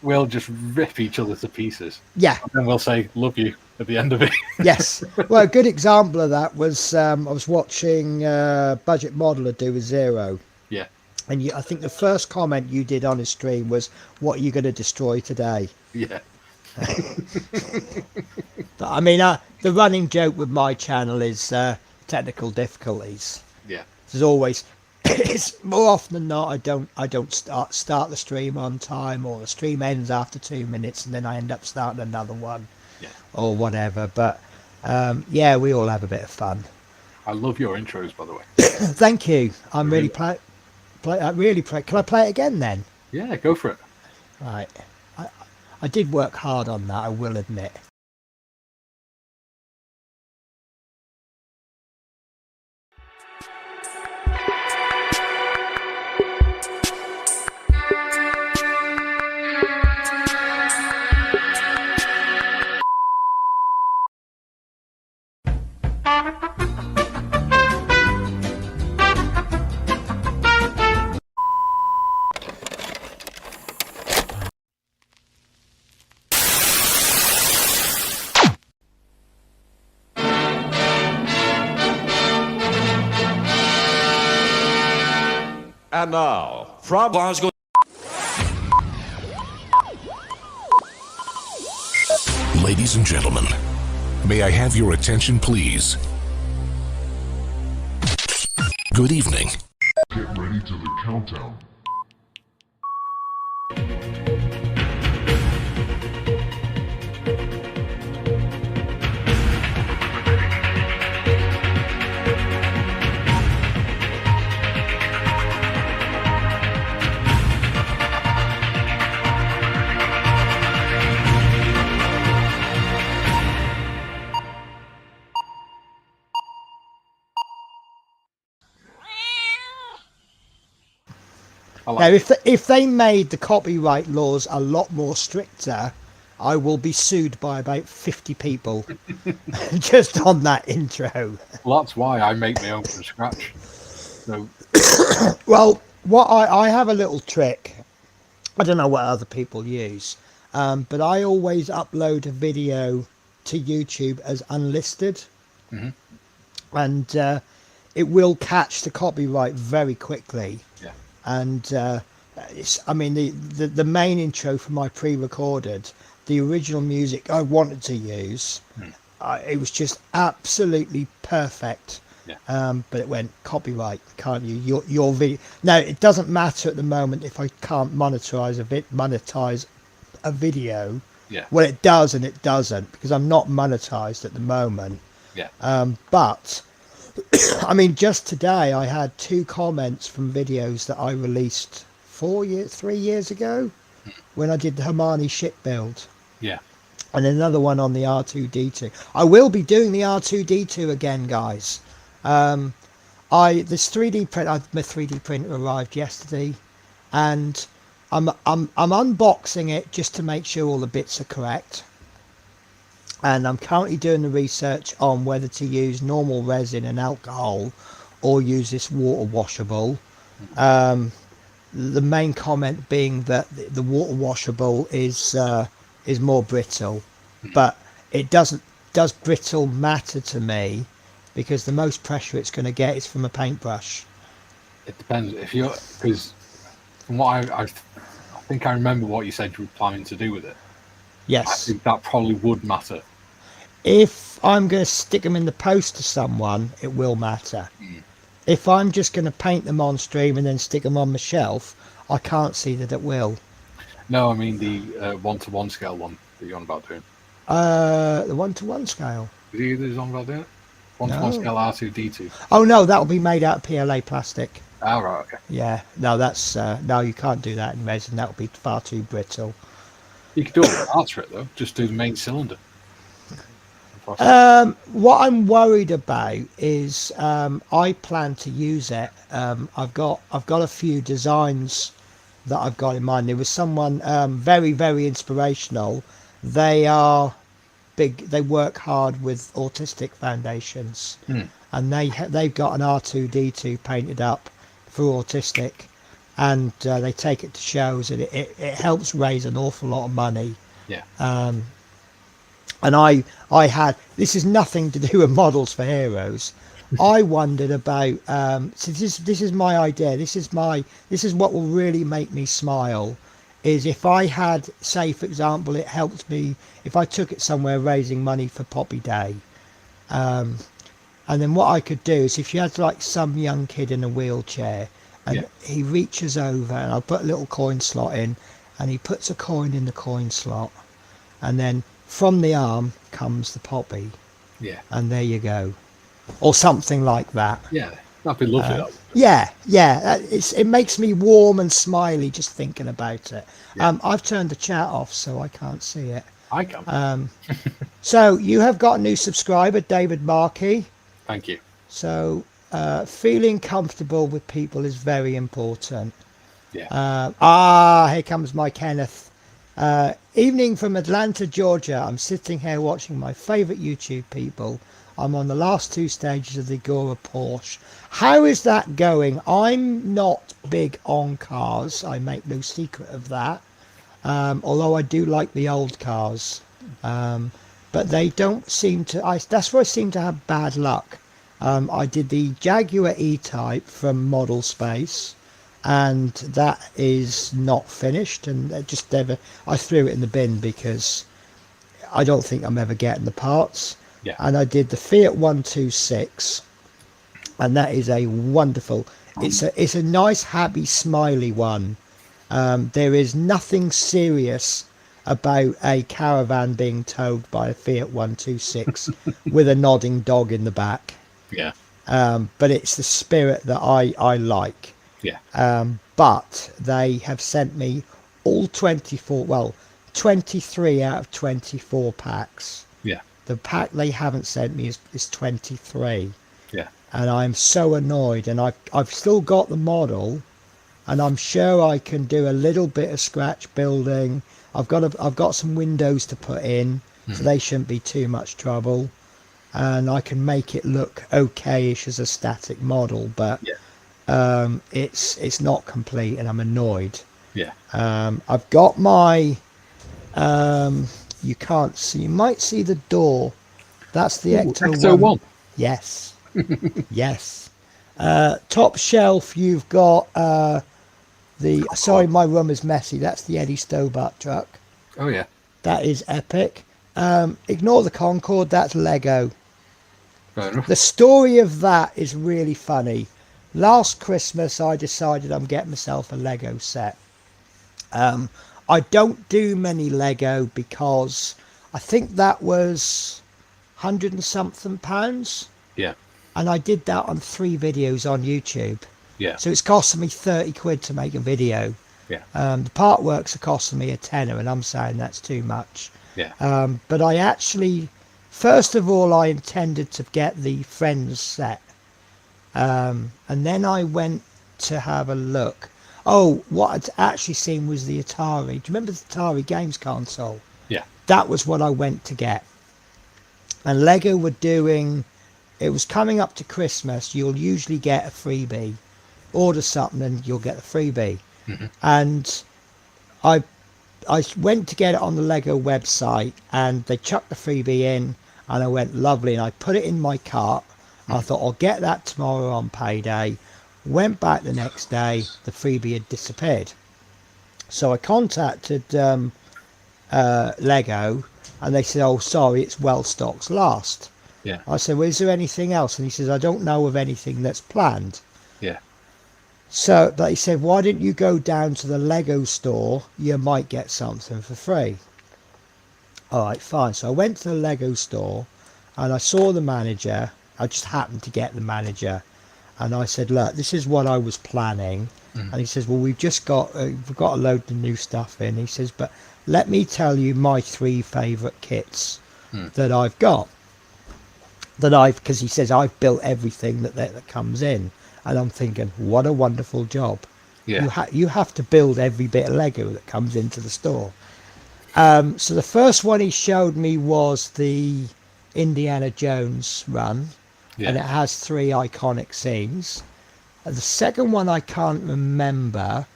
We'll just rip each other to pieces. Yeah. And then we'll say, love you, at the end of it. Yes. Well, a good example of that was I was watching Budget Modeler do a Zero. Yeah. And I think the first comment you did on his stream was, what are you going to destroy today? Yeah. But I mean, the running joke with my channel is technical difficulties. Yeah. There's always, it's more often than not, I don't start the stream on time, or the stream ends after 2 minutes and then I end up starting another one. Yeah. Or whatever. But we all have a bit of fun. I love your intros, by the way. Thank you. I'm really Can I play it again then? Yeah, go for it. Right. I did work hard on that, I will admit. And now, from Glasgow. Ladies and gentlemen, may I have your attention, please? Good evening. Get ready to the countdown. Now, if they made the copyright laws a lot more stricter, I will be sued by about 50 people just on that intro. Well, that's why I make my own from scratch. So, well, what I have a little trick. I don't know what other people use, but I always upload a video to YouTube as unlisted, and it will catch the copyright very quickly. Yeah. And I mean, the main intro for my pre-recorded, the original music I wanted to use, it was just absolutely perfect. Yeah. But it went copyright, can't you? Your video. Now it doesn't matter at the moment if I can't monetize a video. Yeah. Well, it does and it doesn't, because I'm not monetized at the moment. Yeah. But I mean, just today I had 2 comments from videos that I released 3 years ago when I did the Hermione ship build. Yeah. And another one on the R2D2. I will be doing the R2D2 again, guys. This 3D print, my 3D printer arrived yesterday, and I'm unboxing it just to make sure all the bits are correct. And I'm currently doing the research on whether to use normal resin and alcohol or use this water washable. The main comment being that the water washable is more brittle, but does brittle matter to me, because the most pressure it's going to get is from a paintbrush. It depends. Because from what I think I remember what you said you were planning to do with it. Yes. I think that probably would matter. If I'm going to stick them in the post to someone, it will matter. If I'm just going to paint them on stream and then stick them on the shelf, I can't see that it will. No, I mean the 1-to-1 scale one that you're on about doing. The 1-to-1 scale. Is he on about doing it? 1-to-1 scale R2D2. Oh no, that'll be made out of PLA plastic. Oh, right, okay. Yeah, no, that's no, you can't do that in resin. That'll be far too brittle. You could do all the parts for it though. Just do the main cylinder. What I'm worried about is I plan to use it. I've got a few designs that I've got in mind. There was someone very, very inspirational. They are big. They work hard with autistic foundations, and they've got an R2D2 painted up for autistic, and they take it to shows, and it helps raise an awful lot of money. Yeah. And I had, this is nothing to do with Models for Heroes. I wondered about, so this is my idea. This is what will really make me smile, is if I had, say, for example, it helped me if I took it somewhere raising money for Poppy Day. And then what I could do is, if you had like some young kid in a wheelchair and he reaches over, and I'll put a little coin slot in, and he puts a coin in the coin slot, and then from the arm comes the poppy. Yeah. And there you go. Or something like that. Yeah, that'd be lovely. Yeah. It makes me warm and smiley just thinking about it. Yeah. I've turned the chat off so I can't see it. I can. So you have got a new subscriber, David Markey. Thank you. So feeling comfortable with people is very important. Yeah. Here comes my Kenneth. Evening from Atlanta, Georgia. I'm sitting here watching my favourite YouTube people. I'm on the last 2 stages of the Agora Porsche. How is that going? I'm not big on cars. I make no secret of that. Although I do like the old cars. But they don't seem to... that's where I seem to have bad luck. I did the Jaguar E-Type from Model Space. and that is not finished, and it just never. I threw it in the bin because I don't think I'm ever getting the parts. Yeah. And I did the Fiat 126, and that is a wonderful. It's a nice, happy, smiley one. There is nothing serious about a caravan being towed by a Fiat 126 with a nodding dog in the back. Yeah. But it's the spirit that I like. Yeah. But they have sent me all 23 out of 24 packs. Yeah. The pack they haven't sent me is 23. Yeah. And I'm so annoyed, and I've still got the model, and I'm sure I can do a little bit of scratch building. I've got some windows to put in, so they shouldn't be too much trouble, and I can make it look okayish as a static model, but it's not complete, and I'm annoyed. Yeah. I've got my you can't see, you might see the door. That's the Ecto Ecto 1. Yes. Yes. Top shelf, you've got sorry, my room is messy. That's the Eddie Stobart truck. Oh yeah. That is epic. Ignore the Concorde. That's Lego. Fair enough. The story of that is really funny. Last Christmas, I decided I'm getting myself a Lego set. I don't do many Lego because I think that was £100 and something. Yeah. And I did that on 3 videos on YouTube. Yeah. So it's costing me 30 quid to make a video. Yeah. The part works are costing me a tenner, and I'm saying that's too much. Yeah. But I actually, first of all, I intended to get the Friends set. And then I went to have a look. Oh, what I'd actually seen was the Atari. Do you remember the Atari games console? Yeah. That was what I went to get. And Lego were doing, it was coming up to Christmas. You'll usually get a freebie. Order something and you'll get a freebie. Mm-hmm. And I went to get it on the Lego website, and they chucked the freebie in, and I went, lovely, and I put it in my cart. I thought, I'll get that tomorrow on payday. Went back the next day, the freebie had disappeared. So I contacted Lego, and they said, oh, sorry, it's well stock's last. Yeah. I said, well, is there anything else? And he says, I don't know of anything that's planned. Yeah. So they said, why didn't you go down to the Lego store? You might get something for free. All right, fine. So I went to the Lego store, and I saw the manager. I just happened to get the manager. And I said, look, this is what I was planning. And he says, well, we've got a load of new stuff in. He says, but let me tell you my 3 favourite kits that I've got. Because he says, I've built everything that comes in. And I'm thinking, what a wonderful job. Yeah. You have to build every bit of Lego that comes into the store. So the first one he showed me was the Indiana Jones run. Yeah. And it has 3 iconic scenes. And the second one I can't remember.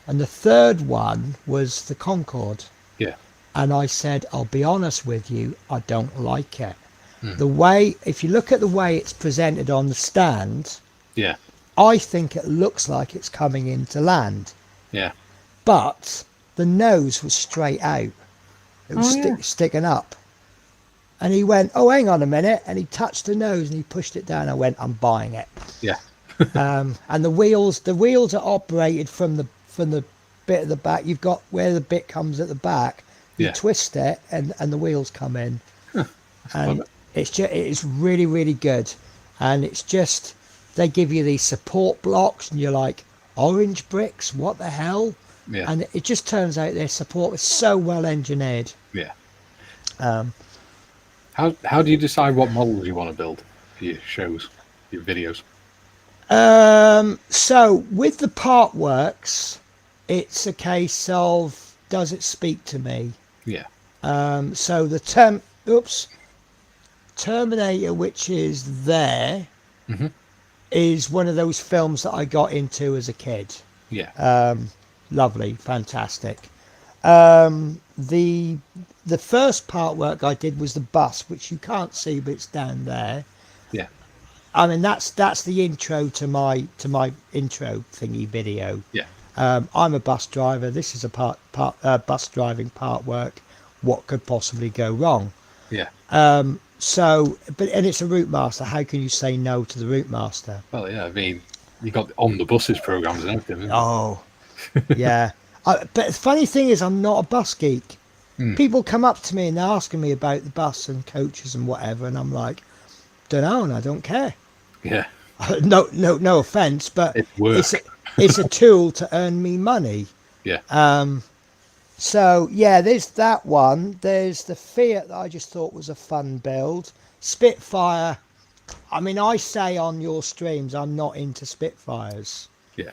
And the third one was the Concorde. Yeah. And I said, I'll be honest with you, I don't like it. The way, if you look at the way it's presented on the stand, Yeah. I think it looks like it's coming into land. Yeah. But the nose was straight out. It was Oh, yeah. sticking up. And he went, oh, hang on a minute. And he touched the nose and he pushed it down. I went, I'm buying it. Yeah. And the wheels are operated from the bit at the back. You've got where the bit comes at the back. You Yeah. twist it and the wheels come in. And clever. it is really, really good. And it's just, they give you these support blocks and you're like, orange bricks, what the hell? Yeah. And it just turns out their support is so well engineered. Yeah. Um, How do you decide what models you want to build for your shows, your videos? So with the part works, it's a case of, does it speak to me? Yeah. So the Terminator, which is there, is one of those films that I got into as a kid. Yeah. Lovely, fantastic. The first part work I did was the bus, which you can't see, but it's down there. Yeah. I mean, that's the intro to my intro thingy video. Yeah. I'm a bus driver. This is a bus driving part work. What could possibly go wrong? Yeah. So, and it's a route master. How can you say no to the route master? Well, yeah. I mean, you got on the buses programs and everything. Isn't Oh, yeah. But the funny thing is, I'm not a bus geek. People come up to me and they're asking me about the bus and coaches and whatever, and I'm like, don't know, and I don't care. Yeah. No offense, but It's work. it's a tool to earn me money. Yeah. So yeah, there's that one. There's the Fiat that I just thought was a fun build. Spitfire. I mean, I say on your streams I'm not into Spitfires, Yeah.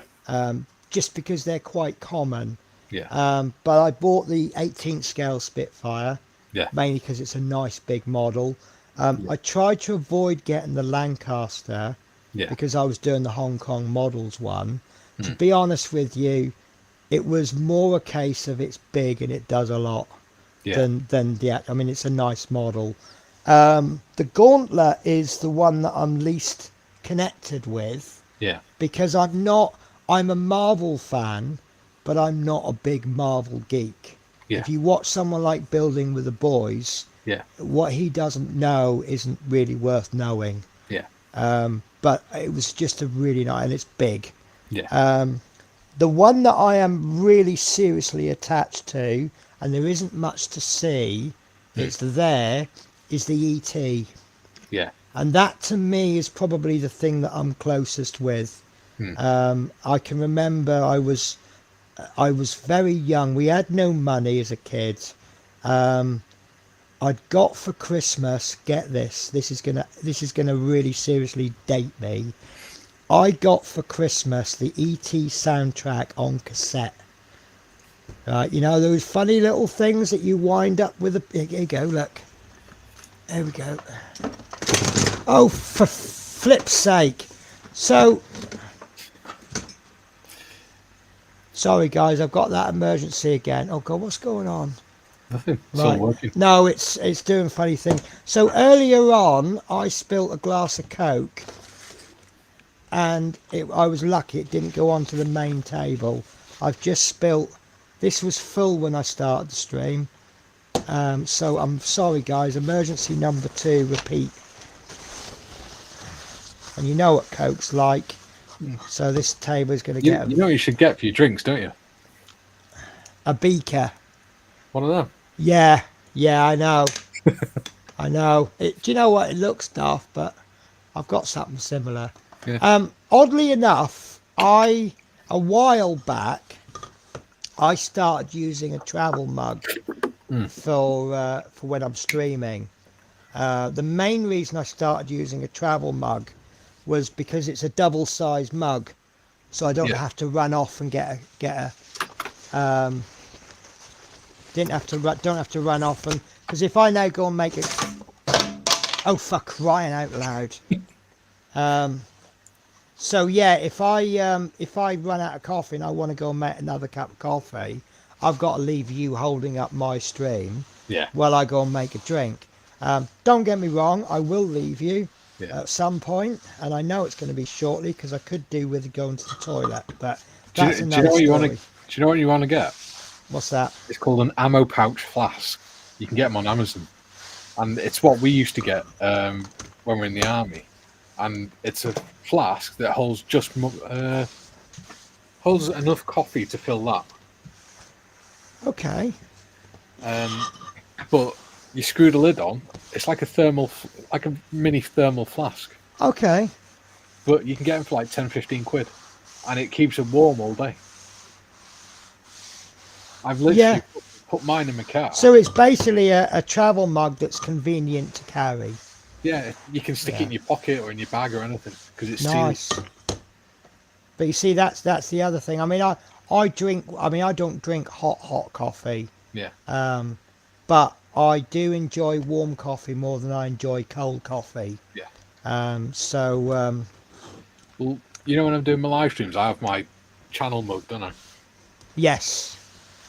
just because they're quite common. Yeah. But I bought the 18th scale Spitfire, Yeah. mainly because it's a nice big model. I tried to avoid getting the Lancaster Yeah. because I was doing the Hong Kong models one. To be honest with you, it was more a case of it's big and it does a lot Yeah. than the. I mean, it's a nice model. The Gauntlet is the one that I'm least connected with Yeah. because I'm a Marvel fan, but I'm not a big Marvel geek. Yeah. If you watch someone like Building with the Boys, Yeah. what he doesn't know isn't really worth knowing. Yeah. But it was just a really nice, and it's big. Yeah. The one that I am really seriously attached to, and there isn't much to see, is the ET. Yeah. And that to me is probably the thing that I'm closest with. I can remember I was very young. We had no money as a kid. I'd got for Christmas, get this is gonna really seriously date me. I got for Christmas the ET soundtrack on cassette. Right, you know those funny little things that you wind up with. Here you go, look. There we go. Oh, for flip's sake! So, sorry guys, I've got that emergency again. Oh God, what's going on? Nothing. It's all working. No, it's doing a funny thing. So earlier on, I spilt a glass of Coke, and I was lucky it didn't go onto the main table. I've just spilt. This was full when I started the stream, so I'm sorry guys. Emergency number 2, repeat. And you know what Coke's like, so this table is going to get You know what you should get for your drinks, don't you? a beaker. One of them. Yeah, I know. I know. Do you know what? It looks daft, but I've got something similar. Yeah. Oddly enough, a while back, I started using a travel mug for when I'm streaming. The main reason I started using a travel mug was because it's a double-sized mug, so I don't have to run off and get a don't have to run off, and because if I now go and make it, oh fuck, crying out loud. So yeah, if I run out of coffee and I want to go and make another cup of coffee, I've got to leave you holding up my stream while I go and make a drink. Don't get me wrong, I will leave you at some point, and I know it's going to be shortly because I could do with going to the toilet, but that's another story. Do you know what you want to get? What's that? It's called an ammo pouch flask. You can get them on Amazon, and it's what we used to get when we were in the army. And it's a flask that holds holds enough coffee to fill that. Okay. But you screw the lid on. It's like a mini thermal flask. Okay. But you can get them for like 10, 15 quid, and it keeps it warm all day. I've literally put mine in my car. So it's basically a travel mug that's convenient to carry. Yeah, you can stick it in your pocket or in your bag or anything because it's nice. sealed. But you see, that's the other thing. I mean, I don't drink hot coffee. Yeah. But I do enjoy warm coffee more than I enjoy cold coffee. Yeah. Well, you know when I'm doing my live streams, I have my channel mug, don't I? Yes.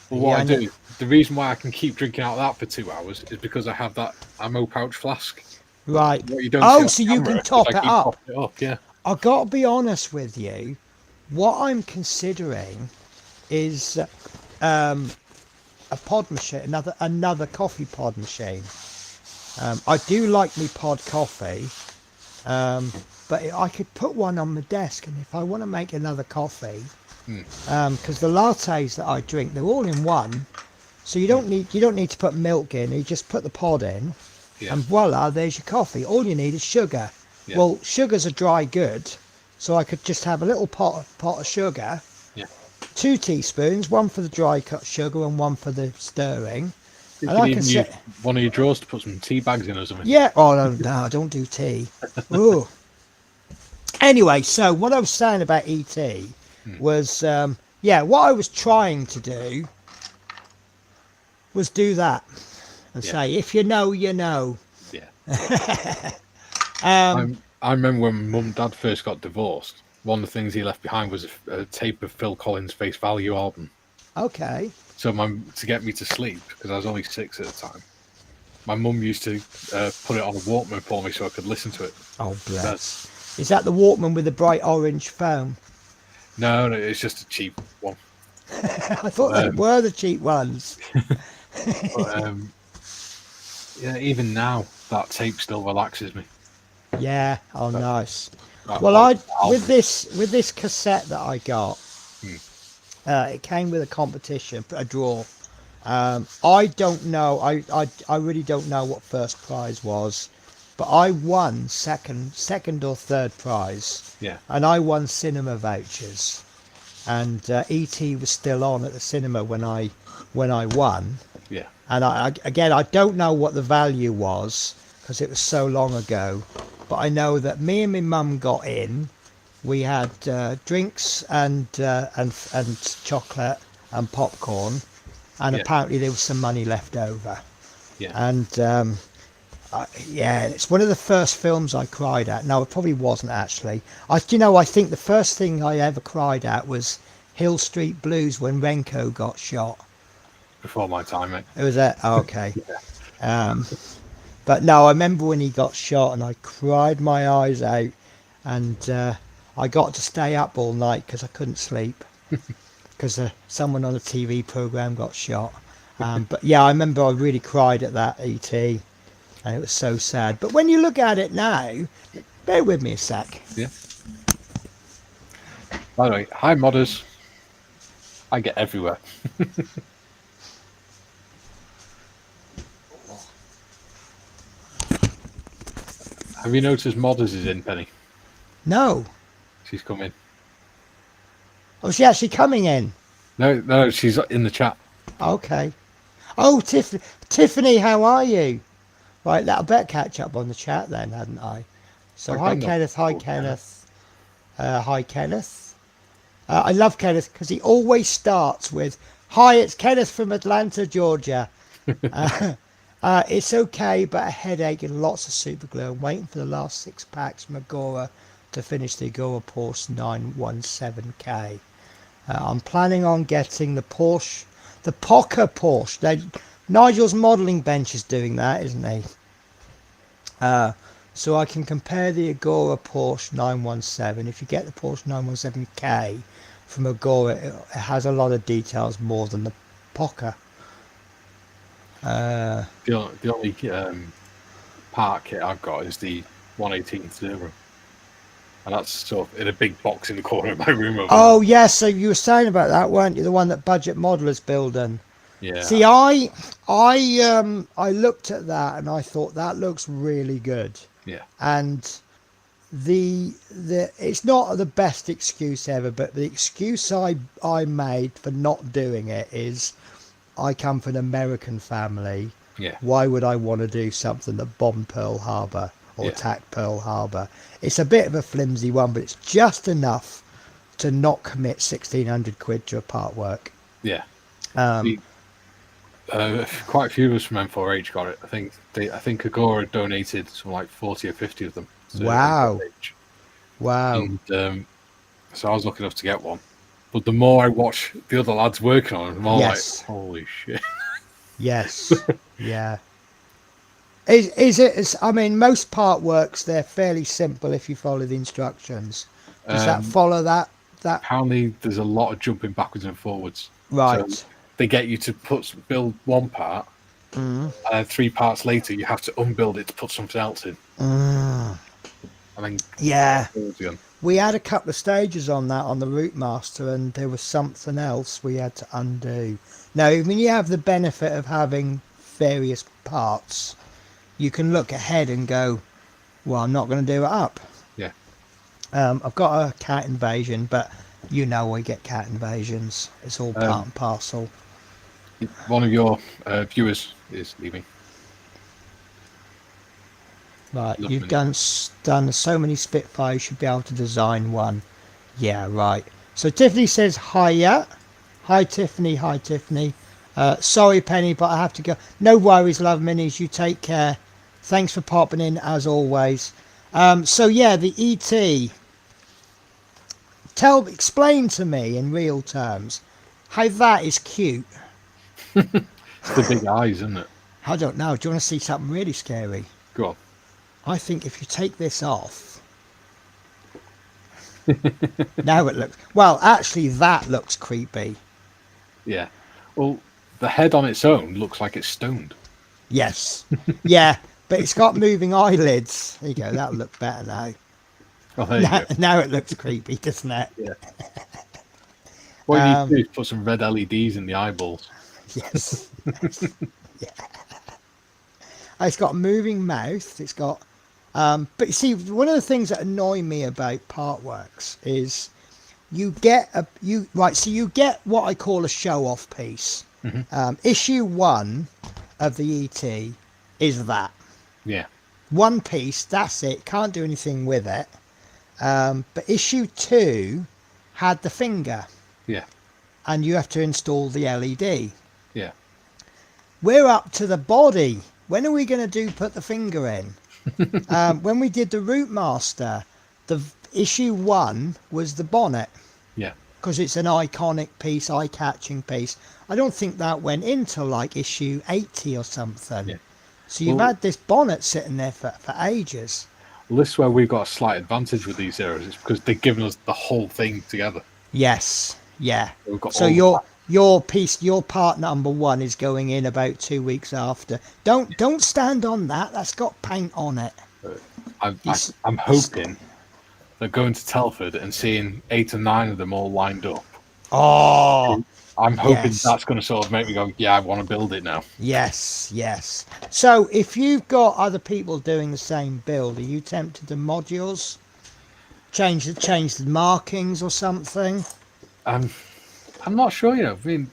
Well, what I do, the reason why I can keep drinking out of that for 2 hours is because I have that ammo pouch flask. Right. What you don't Oh, see so on you camera, can 'cause top I it keep up. topping it up. Yeah. I got to be honest with you. What I'm considering is a pod machine, another coffee pod machine. I do like me pod coffee, but I could put one on my desk, and if I want to make another coffee, because the lattes that I drink, they're all in one, so you don't need to put milk in. You just put the pod in, Yeah. and voila, there's your coffee. All you need is sugar. Yeah. Well, sugar's a dry good, so I could just have a little pot of sugar. Yeah. 2 teaspoons, one for the dry cut sugar and one for the stirring. You And could I can even use set. one of your drawers to put some tea bags in or something. Yeah. Oh no, I don't do tea. Ooh. Anyway, so what I was saying about ET was, what I was trying to do was do that and Yeah. say, if you know, you know. Yeah. I remember when Mum and Dad first got divorced. One of the things he left behind was a tape of Phil Collins' Face Value album. Okay. So to get me to sleep, because I was only 6 at the time, my mum used to put it on a Walkman for me so I could listen to it. Oh, bless. Is that the Walkman with the bright orange foam? No, it's just a cheap one. I thought they were the cheap ones. But, yeah, even now, that tape still relaxes me. Yeah. Oh, nice. That Well, whole with this cassette that I got, it came with a competition, a draw. I don't know. I really don't know what first prize was, but I won second or third prize. Yeah. And I won cinema vouchers, and ET was still on at the cinema when I won. Yeah. And I don't know what the value was because it was so long ago, but I know that me and my mum got in. We had drinks and chocolate and popcorn, and apparently there was some money left over. Yeah. And it's one of the first films I cried at. No, it probably wasn't actually. I think the first thing I ever cried at was Hill Street Blues when Renko got shot. Before my time, mate. It was that? Oh, okay. Yeah. But no, I remember when he got shot and I cried my eyes out, and I got to stay up all night because I couldn't sleep because someone on a TV program got shot. But yeah, I remember I really cried at that ET, and it was so sad. But when you look at it now, bear with me a sec. Yeah. By the way, hi modders. I get everywhere. Have you noticed Modders is in, Penny? No. She's coming. Oh, is she actually coming in? No, she's in the chat. Okay. Oh, Tiffany, how are you? Right, I better catch up on the chat then, hadn't I? So hi Kenneth, hi Kenneth. Hi Kenneth. I love Kenneth because he always starts with, "Hi, it's Kenneth from Atlanta, Georgia. It's okay, but a headache and lots of super glue. I'm waiting for the last 6 packs from Agora to finish the Agora Porsche 917K. I'm planning on getting the Porsche, the Poker Porsche. Nigel's modelling bench is doing that, isn't he? So I can compare the Agora Porsche 917. If you get the Porsche 917K from Agora, it has a lot of details more than the Poker. The only part kit I've got is the 118 Zero. And that's sort of in a big box in the corner of my room. Oh, yes. So you were saying about that, weren't you? The one that Budget Modelers building. Yeah. See, I looked at that and I thought that looks really good. Yeah. And the it's not the best excuse ever, but the excuse I made for not doing it is I come from an American family. Yeah. Why would I want to do something that bombed Pearl Harbor or Yeah. attacked Pearl Harbor? It's a bit of a flimsy one, but it's just enough to not commit 1,600 quid to a part work. Yeah. Quite a few of us from M4H got it. I think Agora donated something like 40 or 50 of them. Wow. M4H. Wow. And so I was lucky enough to get one. But the more I watch the other lads working on it, the more Yes. like, holy shit. Yes. Yeah. Is it? I mean, most part works. They're fairly simple if you follow the instructions. Does that follow that? Apparently, there's a lot of jumping backwards and forwards. So Right. they get you to build one part, and then 3 parts later, you have to unbuild it to put something else in. And then Yeah. forwards again. We had a couple of stages on that on the Route Master, and there was something else we had to undo. Now, when you have the benefit of having various parts, you can look ahead and go, well, I'm not going to do it up. Yeah. I've got a cat invasion, but you know I get cat invasions. It's all part and parcel. One of your viewers is leaving. Right, Lovely. you've done so many Spitfires, you should be able to design one. Yeah, right. So Tiffany says hiya. Hi Tiffany, hi Tiffany. Sorry Penny, but I have to go. No worries, love minis, you take care. Thanks for popping in as always. So yeah, the ET. Explain to me in real terms how that is cute. It's the big eyes, isn't it? I don't know. Do you want to see something really scary? Go on. I think if you take this off, now it looks, well, actually that looks creepy. Yeah. Well, the head on its own looks like it's stoned. Yes. Yeah, but it's got moving eyelids. There you go. That'll look better now. Oh, there you go. Now it looks creepy, doesn't it? Yeah. What you need to do is put some red LEDs in the eyeballs. Yes. Yeah. It's got a moving mouth. It's got, but you see, one of the things that annoy me about Partworks is you get so you get what I call a show-off piece. Issue 1 of the ET is that. Yeah. One piece, that's it. Can't do anything with it. But issue 2 had the finger. Yeah. And you have to install the LED. Yeah. We're up to the body. When are we going to put the finger in? When we did the Route Master, the issue 1 was the bonnet. Yeah. Because it's an iconic piece, eye-catching piece. I don't think that went into like issue 80 or something. Yeah. So you've had this bonnet sitting there for ages. Well, this is where we've got a slight advantage with these zeros. It's because they've given us the whole thing together. Yes. Yeah. We've got So all your part number 1 is going in about 2 weeks after. Don't stand on that. That's got paint on it. I'm hoping they're going to Telford and seeing 8 or 9 of them all lined up. Oh, I'm hoping yes. that's going to sort of make me go, yeah, I want to build it now. yes, yes. So if you've got other people doing the same build, are you tempted to mod yours? Change the markings or something? I'm not sure, you know. I mean,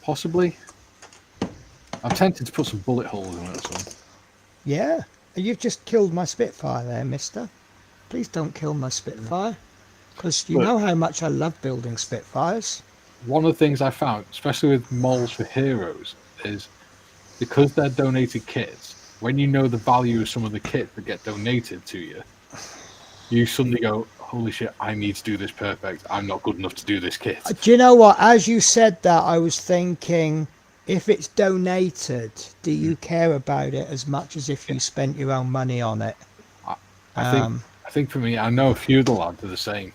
possibly. I'm tempted to put some bullet holes in it or something. Yeah. You've just killed my Spitfire there, mister. Please don't kill my Spitfire. Because you know how much I love building Spitfires. One of the things I found, especially with molds for heroes, is because they're donated kits, when you know the value of some of the kits that get donated to you, you suddenly go, holy shit, I need to do this perfect. I'm not good enough to do this kit. Do you know what? As you said that, I was thinking, if it's donated, do you care about it as much as if you spent your own money on it? I think for me, I know a few of the lads are the same.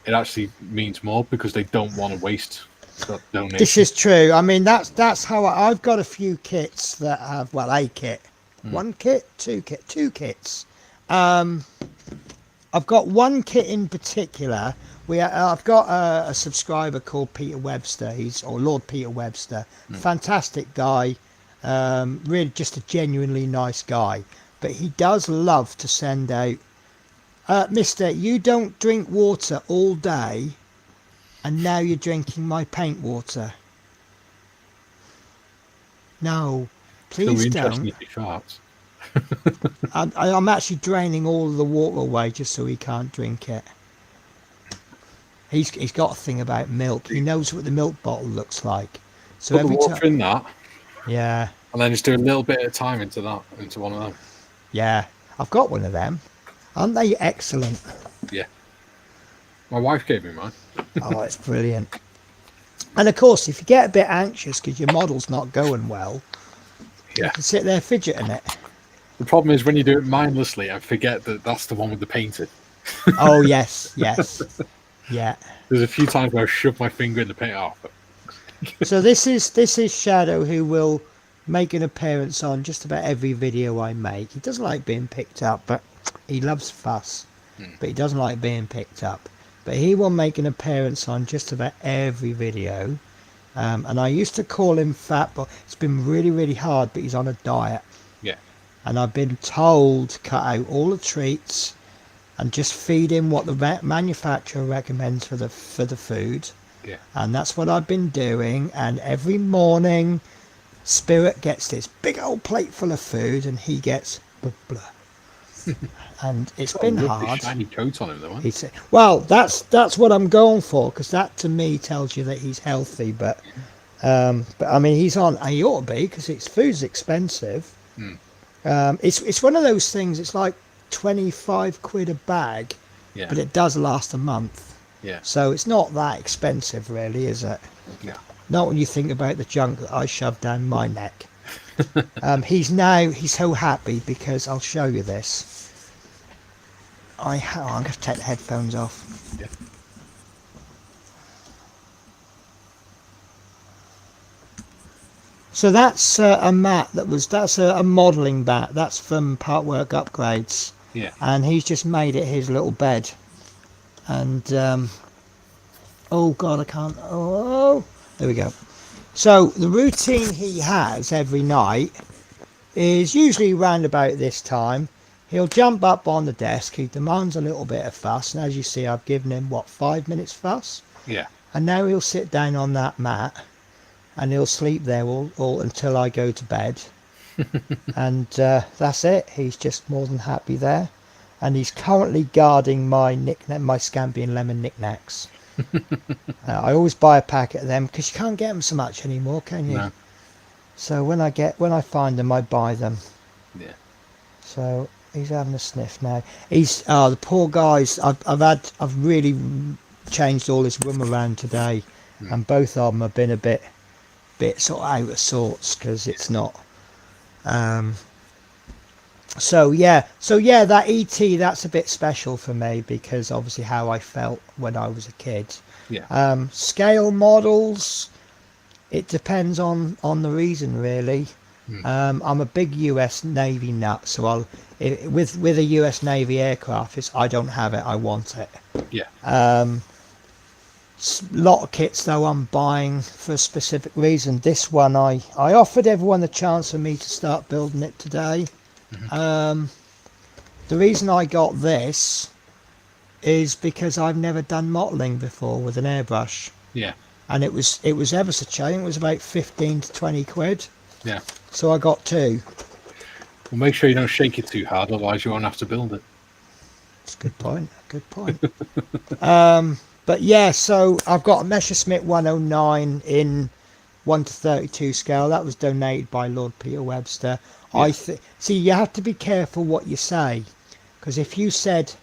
It actually means more because they don't want to waste that donation. This is true. I mean, that's how I've got a few kits that have, well, a kit. One kit, two kits. I've got one kit in particular. I've got a subscriber called Peter Webster. Or Lord Peter Webster. Fantastic guy. Really just a genuinely nice guy. But he does love to send out, mister, you don't drink water all day, and now you're drinking my paint water. No, please don't. If he farts. I'm actually draining all of the water away just so he can't drink it. He's got a thing about milk. He knows what the milk bottle looks like. So Put the water in that, yeah, and then just do a little bit of time into one of them. yeah, I've got one of them. Aren't they excellent? Yeah. My wife gave me mine. Oh, it's brilliant. And of course, if you get a bit anxious because your model's not going well, you can sit there fidgeting it. The problem is when you do it mindlessly and forget that that's the one with the painted. Oh yes, yeah. There's a few times where I shoved my finger in the paint off. So this is Shadow, who will make an appearance on just about every video I make. He doesn't like being picked up, but he loves fuss. But he doesn't like being picked up. But he will make an appearance on just about every video. And I used to call him Fat, but it's been really, really hard. But he's on a diet. Yeah. And I've been told to cut out all the treats and just feed him what the manufacturer recommends for the food. Yeah. And that's what I've been doing. And every morning, Spirit gets this big old plate full of food, and he gets blah, blah. And it's been hard. Shiny coat on him, though. He said, "Well, that's what I'm going for, because that to me tells you that he's healthy." But I mean, he ought to be, because food's expensive. It's one of those things. It's like 25 quid a bag, but it does last a month. Yeah. So it's not that expensive, really, is it? Yeah. Not when you think about the junk that I shoved down my neck. He's so happy because I'll show you this. I'm going to take the headphones off. Yeah. So that's a mat that's a modelling mat. That's from Partwork Upgrades. Yeah. And he's just made it his little bed. And oh god, I can't. Oh, there we go. So the routine he has every night is usually round about this time. He'll jump up on the desk. He demands a little bit of fuss, and as you see, I've given him 5 minutes fuss. Yeah. And now he'll sit down on that mat, and he'll sleep there all until I go to bed. And that's it. He's just more than happy there. And he's currently guarding my Scampi and Lemon knickknacks. I always buy a packet of them because you can't get them so much anymore, can you? No. So when I find them, I buy them. Yeah. So he's having a sniff now. The poor guys. I've really changed all his room around today, and both of them have been a bit sort of out of sorts because it's not. So yeah, that ET, that's a bit special for me because obviously how I felt when I was a kid. Yeah. Scale models, it depends on the reason really. I'm a big US Navy nut, so with a US Navy aircraft, I don't have it, I want it. Yeah. Lot of kits though I'm buying for a specific reason. This one I offered everyone the chance for me to start building it today. The reason I got this is because I've never done modelling before with an airbrush. Yeah. And it was ever so cheap. It was about 15 to 20 quid. Yeah. So I got two. Well, make sure you don't shake it too hard, otherwise you won't have to build it. That's a good point. Good point. But yeah, so I've got a Messerschmitt 109 in 1:32 scale. That was donated by Lord Peter Webster. Yeah. See, you have to be careful what you say, because if you said,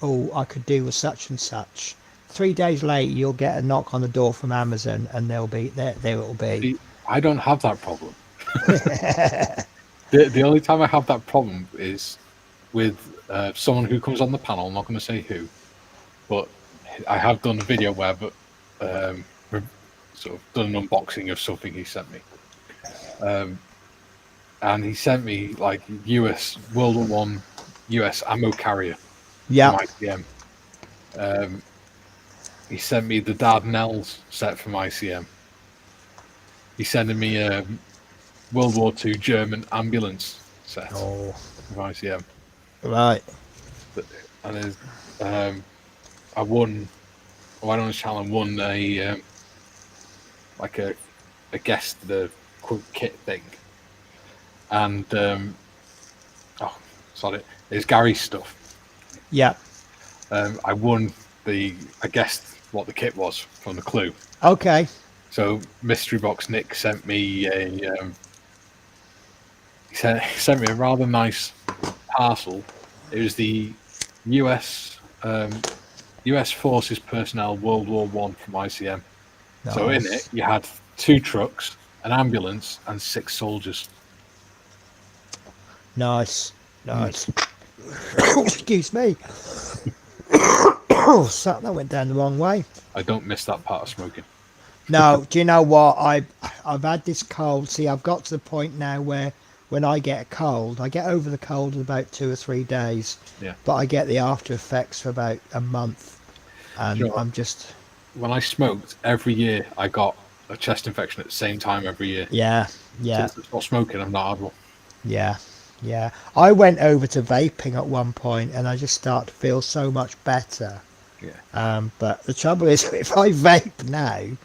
"Oh, I could do with such and such," 3 days later you'll get a knock on the door from Amazon, and there it'll be. See, I don't have that problem. The only time I have that problem is with someone who comes on the panel. I'm not going to say who, but I have done a video where we've sort of done an unboxing of something he sent me. And he sent me like US World War I US ammo carrier. Yeah. From ICM. He sent me the Dardanelles set from ICM. He's sending me a World War II German ambulance set from ICM. Right. And I won. I went on his channel and won a guest the kit thing. And it's Gary's stuff. Yeah. I won I guessed what the kit was from the clue. Okay. So Mystery Box Nick sent me he sent me a rather nice parcel. It was the US Forces Personnel World War I from ICM. Nice. So in it you had 2 trucks, an ambulance, and 6 soldiers. Nice. Nice. Excuse me. Oh, that went down the wrong way. I don't miss that part of smoking. No, do you know what? I've had this cold. See, I've got to the point now where when I get a cold, I get over the cold in about 2 or 3 days. Yeah. But I get the after effects for about a month. And You know what? I'm just... When I smoked, every year I got a chest infection at the same time every year. Yeah. Since I stopped smoking, I've not had one. Yeah. I went over to vaping at one point and I just start to feel so much better. Yeah. But the trouble is, if I vape now,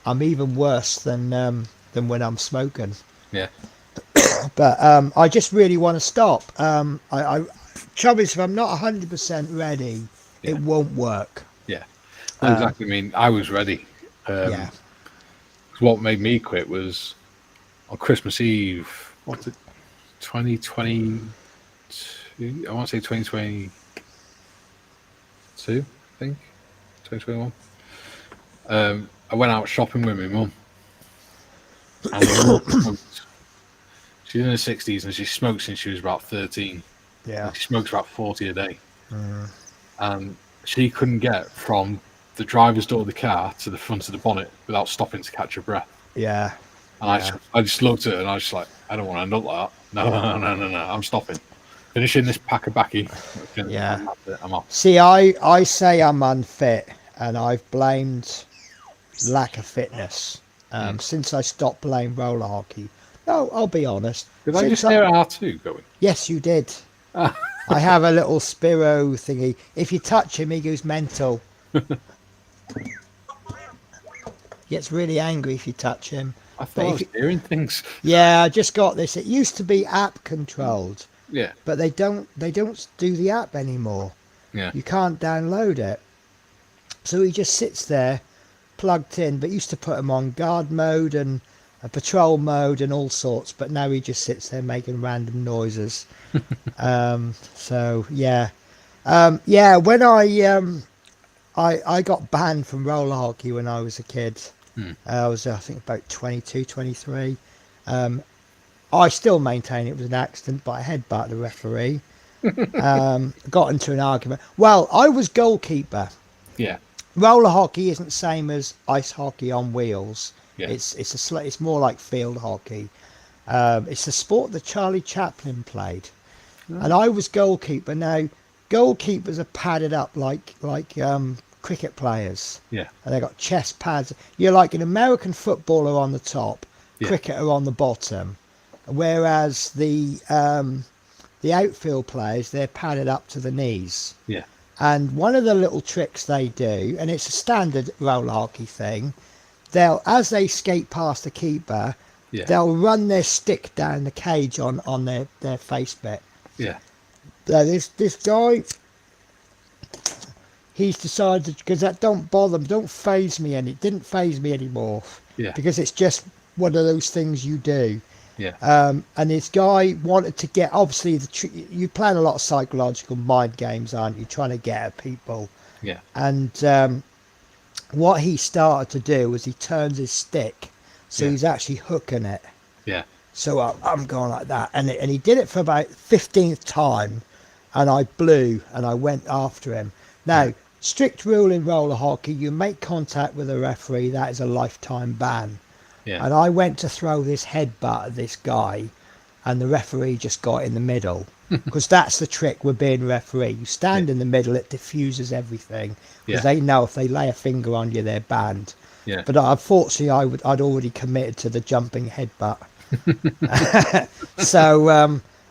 I'm even worse than when I'm smoking. Yeah. But I just really want to stop. Trouble is, if I'm not 100% ready, it won't work. Yeah. Well, exactly. I mean, I was ready. Yeah. 'Cause what made me quit was on Christmas Eve. What's it? 2022. I want to say 2022. I think 2021. I went out shopping with my mum. And my mum smoked. She's in her 60s and she smoked since she was about 13. Yeah. She smokes about 40 a day. And she couldn't get from the driver's door of the car to the front of the bonnet without stopping to catch her breath. Yeah. And I just looked at her and I was just like, I don't want to end up like that. No, I'm stopping. Finishing this pack of backy. Yeah. I'm off. See, I say I'm unfit, and I've blamed lack of fitness since I stopped playing roller hockey. No, I'll be honest. Did I just hear R2 going? Yes, you did. I have a little Spiro thingy. If you touch him, he goes mental. Gets really angry if you touch him. I thought I was hearing things. Yeah, I just got this. It used to be app controlled. Yeah. But they don't do the app anymore. Yeah. You can't download it. So he just sits there plugged in, but used to put him on guard mode and a patrol mode and all sorts, but now he just sits there making random noises. So yeah. When I got banned from roller hockey when I was a kid. I was, I think, about 22, 23. I still maintain it was an accident, but I headbutted the referee. Got into an argument. Well, I was goalkeeper. Yeah. Roller hockey isn't the same as ice hockey on wheels. Yeah. It's more like field hockey. It's a sport that Charlie Chaplin played, and I was goalkeeper. Now, goalkeepers are padded up like cricket players. Yeah. And they got chest pads. You're like an American footballer on the top, cricketer on the bottom, whereas the outfield players, they're padded up to the knees. Yeah. And one of the little tricks they do, and it's a standard roller hockey thing, as they skate past the keeper, they'll run their stick down the cage on their face bit. Yeah. This guy, he's decided, because that don't bother me, don't phase me it didn't phase me anymore. Yeah. Because it's just one of those things you do. Yeah. And this guy wanted to get, obviously, you playing a lot of psychological mind games, aren't you? Trying to get at people. Yeah. And what he started to do was he turns his stick, so he's actually hooking it. Yeah. So I'm going like that, and he did it for about 15th time, and I blew and I went after him. Now, strict rule in roller hockey: you make contact with a referee, that is a lifetime ban. Yeah. And I went to throw this headbutt at this guy, and the referee just got in the middle. Because that's the trick with being a referee. You stand in the middle, it diffuses everything. Because they know if they lay a finger on you, they're banned. Yeah. But unfortunately, I'd already committed to the jumping headbutt. So,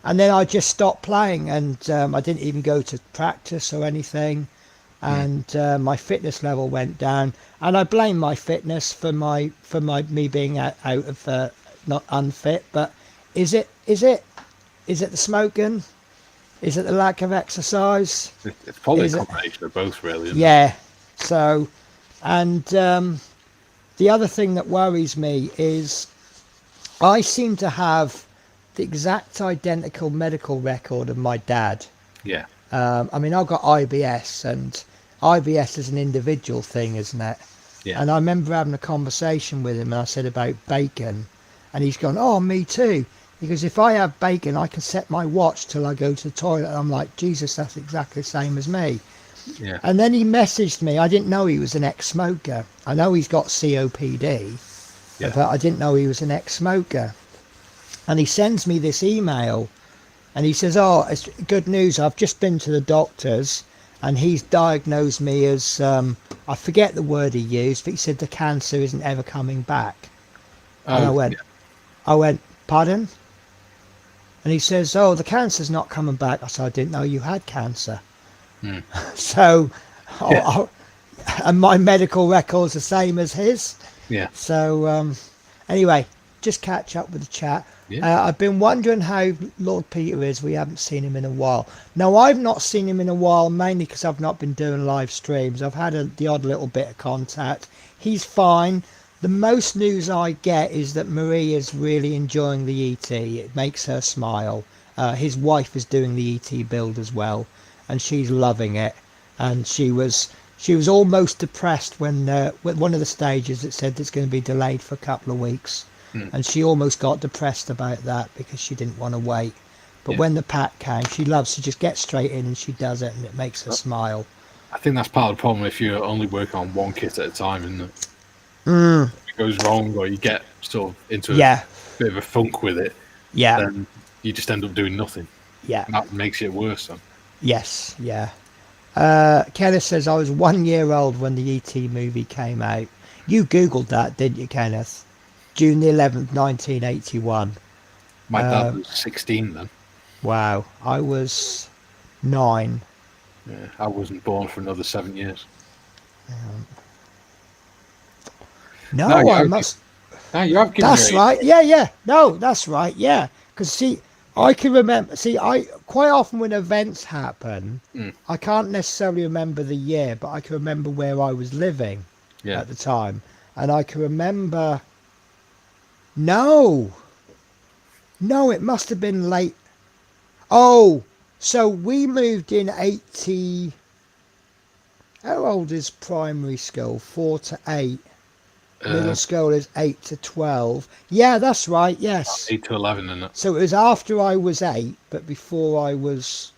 and then I just stopped playing, and I didn't even go to practice or anything. And my fitness level went down, and I blame my fitness for me being out of not unfit. But is it the smoking? Is it the lack of exercise? It's probably a combination of both, really. Isn't it? So, and the other thing that worries me is I seem to have the exact identical medical record of my dad. Yeah. I mean, I've got IBS, and IBS is an individual thing, isn't it? Yeah. And I remember having a conversation with him, and I said about bacon, and he's gone, "Oh, me too." He goes, if I have bacon, I can set my watch till I go to the toilet. And I'm like, Jesus, that's exactly the same as me. Yeah. And then he messaged me. I didn't know he was an ex-smoker. I know he's got COPD, Yeah. but I didn't know he was an ex-smoker. And he sends me this email, and he says, oh, it's good news. I've just been to the doctors, and he's diagnosed me as, I forget the word he used, but he said the cancer isn't ever coming back. And I went, pardon? And he says, oh, the cancer's not coming back. I said, I didn't know you had cancer. So, and my medical record's the same as his. Yeah. So, anyway, just catch up with the chat. Yeah. I've been wondering how Lord Peter is. We haven't seen him in a while. No, I've not seen him in a while, mainly because I've not been doing live streams. I've had the odd little bit of contact. He's fine. The most news I get is that Marie is really enjoying the ET. It makes her smile. His wife is doing the ET build as well, and she's loving it. And she was almost depressed when one of the stages it said it's going to be delayed for a couple of weeks. And she almost got depressed about that because she didn't want to wait. But when the pack came, she loves to just get straight in and she does it, and it makes her smile. I think that's part of the problem if you're only working on one kit at a time, isn't it? If it goes wrong or you get sort of into a bit of a funk with it, then you just end up doing nothing. Yeah. And that makes it worse then. Yes, yeah. Kenneth says, I was 1 year old when the ET movie came out. You Googled that, didn't you, Kenneth? June the 11th, 1981. My dad was 16 then. Wow. I was 9. Yeah, I wasn't born for another 7 years. No, No, I must... No, you have given That's your right. Yeah. No, that's right. Yeah. Because, see, I can remember... See, I quite often when events happen, I can't necessarily remember the year, but I can remember where I was living at the time. And I can remember... No, it must have been late. Oh, so we moved in 80... How old is primary school? 4 to 8. Middle school is 8 to 12. Yeah, that's right, yes. 8 to 11, isn't it? So it was after I was 8, but before I was...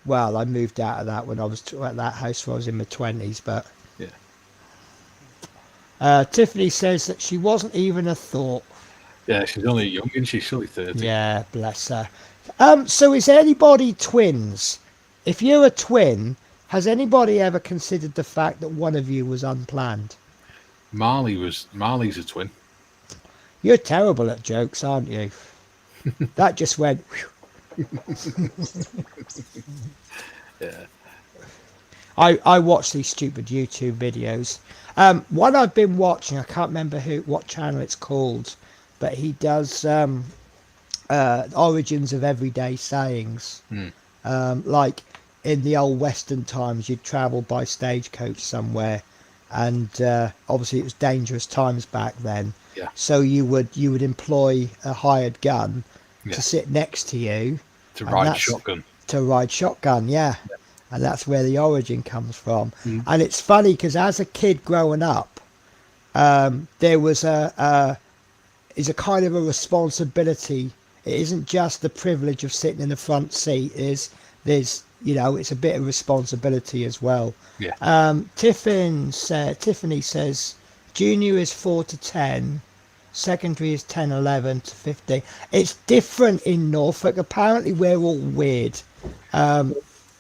Well, I moved out of that when I was at that house when I was in my 20s, but... Yeah. Tiffany says that she wasn't even a thought. Yeah, she's only young and she's only 30. Yeah, bless her. So is anybody twins? If you're a twin, has anybody ever considered the fact that one of you was unplanned? Marley's a twin. You're terrible at jokes, aren't you? That just went... Yeah. I watch these stupid YouTube videos. One I've been watching, I can't remember what channel it's called, but he does origins of everyday sayings. Like in the old Western times, you'd travel by stagecoach somewhere, and obviously it was dangerous times back then. Yeah. So you would employ a hired gun to sit next to you to ride shotgun. To ride shotgun, yeah. And that's where the origin comes from. And it's funny because as a kid growing up, there was a kind of a responsibility. It isn't just the privilege of sitting in the front seat. There's it's a bit of responsibility as well. Yeah. Tiffany says junior is 4 to 10, secondary is 10, 11 to 15. It's different in Norfolk. Apparently we're all weird.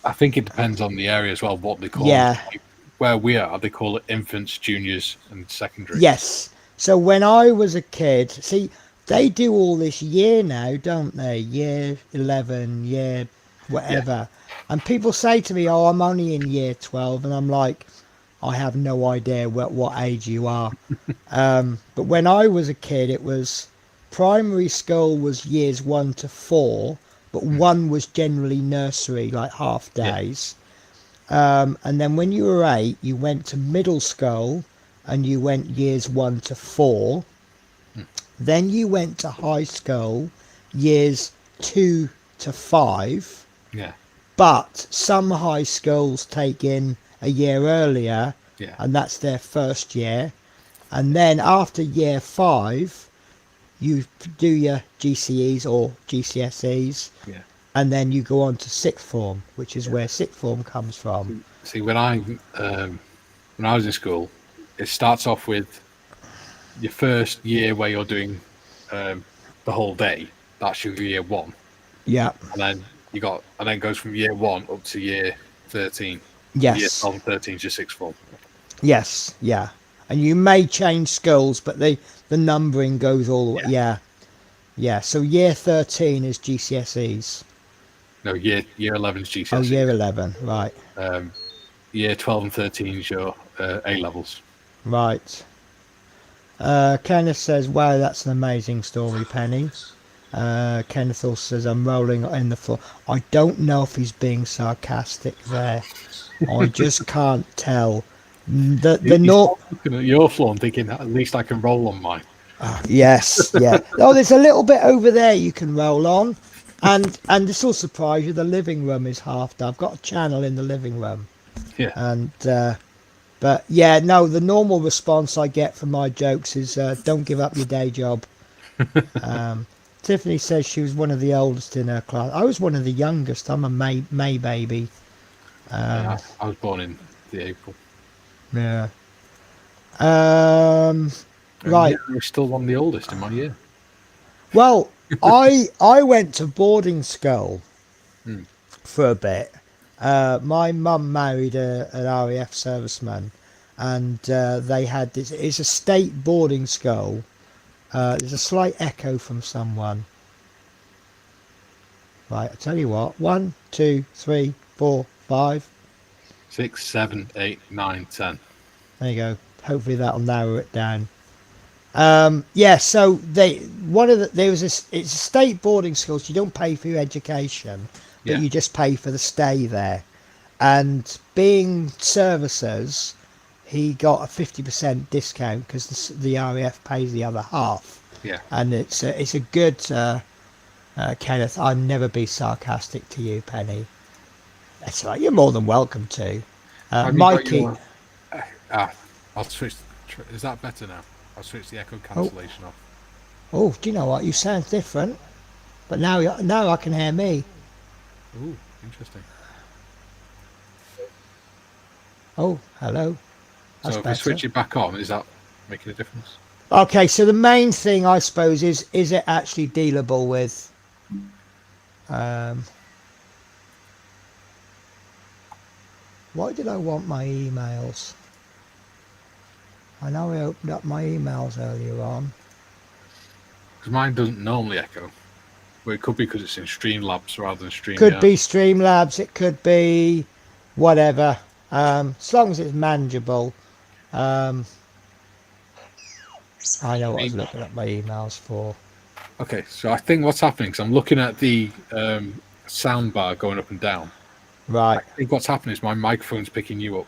I think it depends on the area as well, what they call Yeah. it. Like, where we are, they call it infants, juniors, and secondary. Yes. So when I was a kid, see, they do all this year now, don't they? Year 11, year whatever. And people say to me, oh, I'm only in year 12. And I'm like, I have no idea what age you are. But when I was a kid, it was primary school was years 1 to 4. But 1 was generally nursery, like half days. And then when you were 8, you went to middle school and you went years 1 to 4. Then you went to high school, years 2 to 5. Yeah. But some high schools take in a year earlier, and that's their first year. And then after year 5, you do your GCEs or GCSEs, Yeah. and then you go on to sixth form, which is where sixth form comes from. See, when I was in school, it starts off with your first year where you're doing the whole day. That's your year one, Yeah. and then it goes from year one up to year 13. Year Yes. 12 and 13 is your sixth form. Yes. Yeah. And you may change schools, but the numbering goes all the way. Yeah. Yeah. So year 13 is GCSEs. No, year 11 is Oh, GCSEs. year 11. Right. Year 12 and 13 is your A levels. Right. Kenneth says, wow, that's an amazing story, Penny. Kenneth also says, I'm rolling in the floor. I don't know if he's being sarcastic there. I just can't tell. The He's not. looking at your floor and thinking, at least I can roll on mine. Yes, yeah. Oh, there's a little bit over there you can roll on, and this will surprise you. The living room is half done. I've got a channel in the living room, Yeah. and but yeah, no. The normal response I get from my jokes is, "Don't give up your day job." Tiffany says she was one of the oldest in her class. I was one of the youngest. I'm a May baby. I was born in the April. Yeah. And Right. yeah, I was still one of the oldest in my year. Well, I went to boarding school Hmm. for a bit. My mum married an RAF serviceman, and they had this. It's a state boarding school. There's a slight echo from someone. Right, I tell you what. 1, 2, 3, 4, 5. 6, 7, 8, 9, 10. There you go. Hopefully that'll narrow it down. Yeah, so there was this. It's a state boarding school, so you don't pay for your education, but Yeah. you just pay for the stay there. And being servicers, he got a 50% discount because the RAF pays the other half. Yeah. And it's a good Kenneth. I'd never be sarcastic to you, Penny. That's right. You're more than welcome to. Have you got Mikey. your... I'll switch. Is that better now? I'll switch the echo cancellation off. Oh, do you know what? You sound different. But now I can hear me. Ooh, interesting. Oh, hello. That's So if better. we switch it back on, is that making a difference? Okay, so the main thing, I suppose, is it actually dealable with? Why did I want my emails? I know I opened up my emails earlier on. Because mine doesn't normally echo. But it could be because it's in Streamlabs rather than StreamYard. Could be Streamlabs. It could be whatever. As long as it's manageable. I know what I was looking at my emails for. Okay, so I think what's happening, because I'm looking at the sound bar going up and down. Right. I think what's happening is my microphone's picking you up.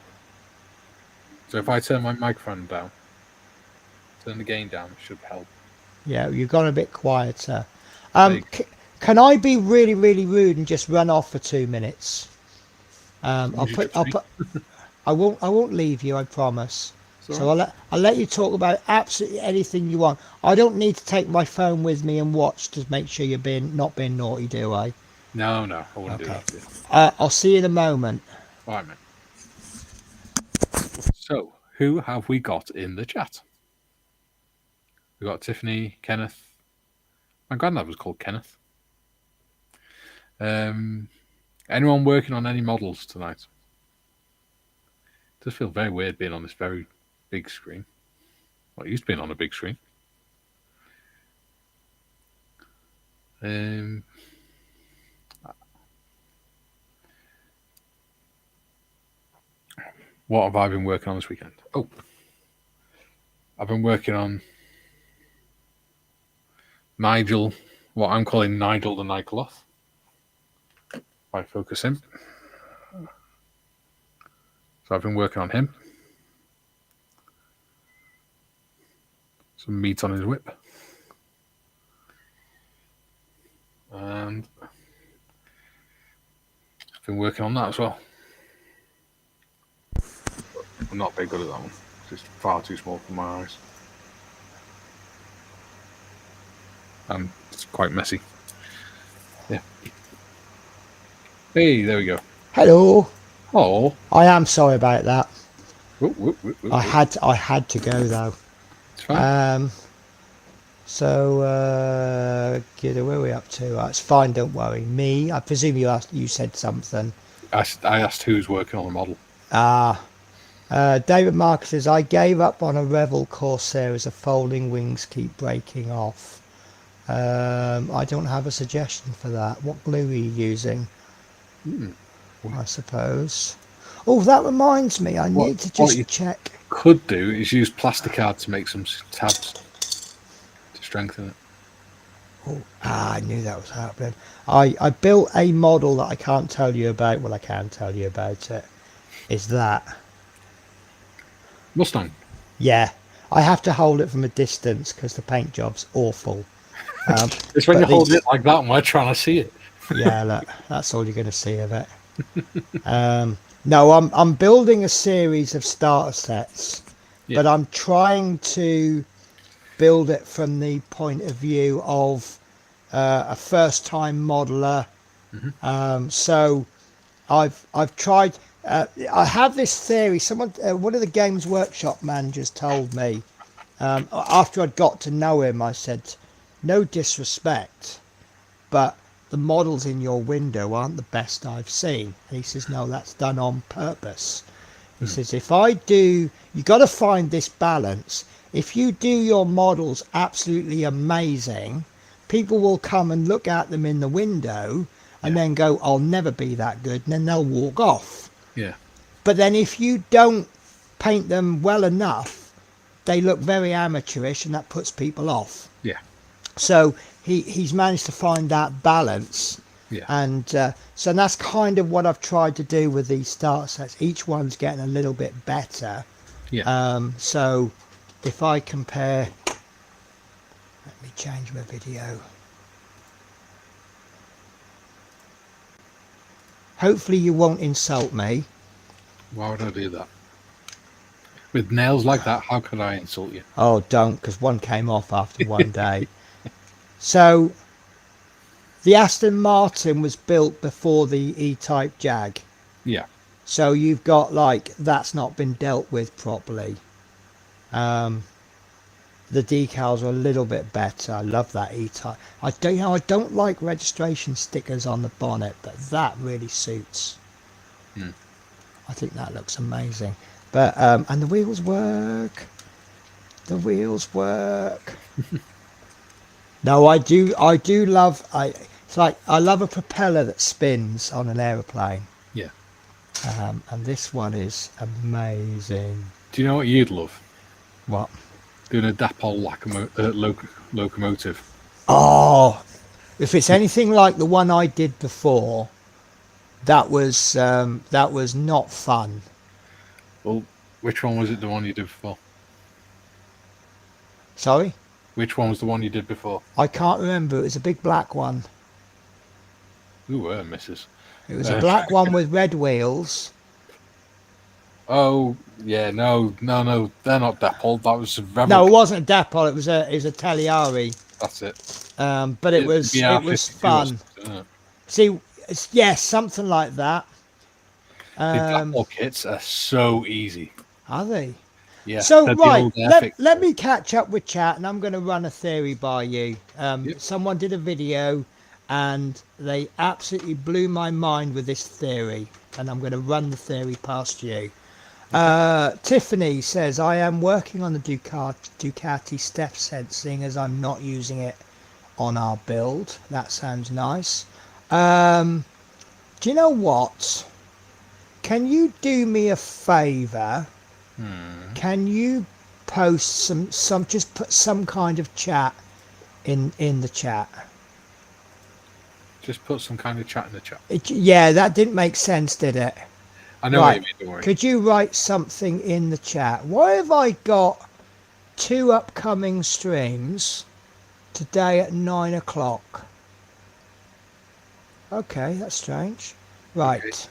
So if I turn my microphone down, turn the gain down, it should help. Yeah, you've gone a bit quieter. Can I be really, really rude and just run off for 2 minutes? I won't leave you, I promise. So I'll let you talk about absolutely anything you want. I don't need to take my phone with me and watch to make sure you're not being naughty, do I? No, I wouldn't do that. I'll see you in a moment. All right, man. So, who have we got in the chat? We've got Tiffany, Kenneth. My granddad was called Kenneth. Anyone working on any models tonight? It does feel very weird being on this very big screen. Well, it used to be on a big screen. What have I been working on this weekend? Oh, I've been working on Nigel, what I'm calling Nigel the Nycloth. If I focus him. So I've been working on him. Some meat on his whip. And I've been working on that as well. I'm not very good at that one. It's just far too small for my eyes. and it's quite messy. Yeah. Hey, there we go. Hello. Oh. I am sorry about that. Whoop, whoop, whoop, whoop, I whoop. had to go though. It's fine. Where are we up to? It's fine, don't worry. I presume you said something. I asked who's working on the model. David Marcus says, I gave up on a Revel Corsair as the folding wings keep breaking off. I don't have a suggestion for that. What glue are you using? I suppose. Oh, that reminds me. I need to just check. Could do is use plasticard to make some tabs to strengthen it. Oh, I knew that was happening. I built a model that I can't tell you about. Well, I can tell you about it. Is that Mustang? Yeah, I have to hold it from a distance because the paint job's awful. It's when you hold it like that and we're trying to see it. Yeah, look, that's all you're going to see of it. No, I'm building a series of starter sets, but I'm trying to build it from the point of view of a first-time modeler. So I've tried. I have this theory. One of the Games Workshop managers told me after I'd got to know him. I said, "No disrespect, but the models in your window aren't the best I've seen." And he says, "No, that's done on purpose." He says, you got to find this balance. If you do your models absolutely amazing, people will come and look at them in the window and then go, I'll never be that good. And then they'll walk off. Yeah. But then if you don't paint them well enough, they look very amateurish and that puts people off. Yeah. So he's managed to find that balance. Yeah. And so that's kind of what I've tried to do with these starter sets. Each one's getting a little bit better. Yeah. So if I compare, let me change my video. Hopefully you won't insult me. Why would I do that? With nails like that, how could I insult you? Oh, don't, because one came off after one day. So the Aston Martin was built before the E-Type Jag. Yeah. So you've got that's not been dealt with properly. The decals are a little bit better. I love that E-Type. I don't like registration stickers on the bonnet, but that really suits. I think that looks amazing. But and the wheels work. The wheels work. No, I do love. I love a propeller that spins on an aeroplane. Yeah. And this one is amazing. Do you know what you'd love? What? Doing a Dapol locomotive. Oh, if it's anything like the one I did before, that was not fun. Well, which one was it? The one you did before? Sorry? Which one was the one you did before? I can't remember. It was a big black one. Ooh, missus. It was a black one with red wheels. Oh, yeah, no, they're not Dapol. That was a Rebel. No, it wasn't a Dapol. It was a Tagliari. That's it. But it was fun. See, yes, something like that. The Dapol kits are so easy. Are they? Yeah. So right, let me catch up with chat, and I'm going to run a theory by you. Someone did a video, and they absolutely blew my mind with this theory, and I'm going to run the theory past you. Tiffany says, I am working on the Ducati step sensing as I'm not using it on our build. That sounds nice. Do you know what? Can you do me a favour? Can you post just put some kind of chat in the chat? Just put some kind of chat in the chat. Yeah, that didn't make sense, did it? I know what you mean, don't worry. Could you write something in the chat? Why have I got 2 upcoming streams today at 9 o'clock? Okay, that's strange. Right.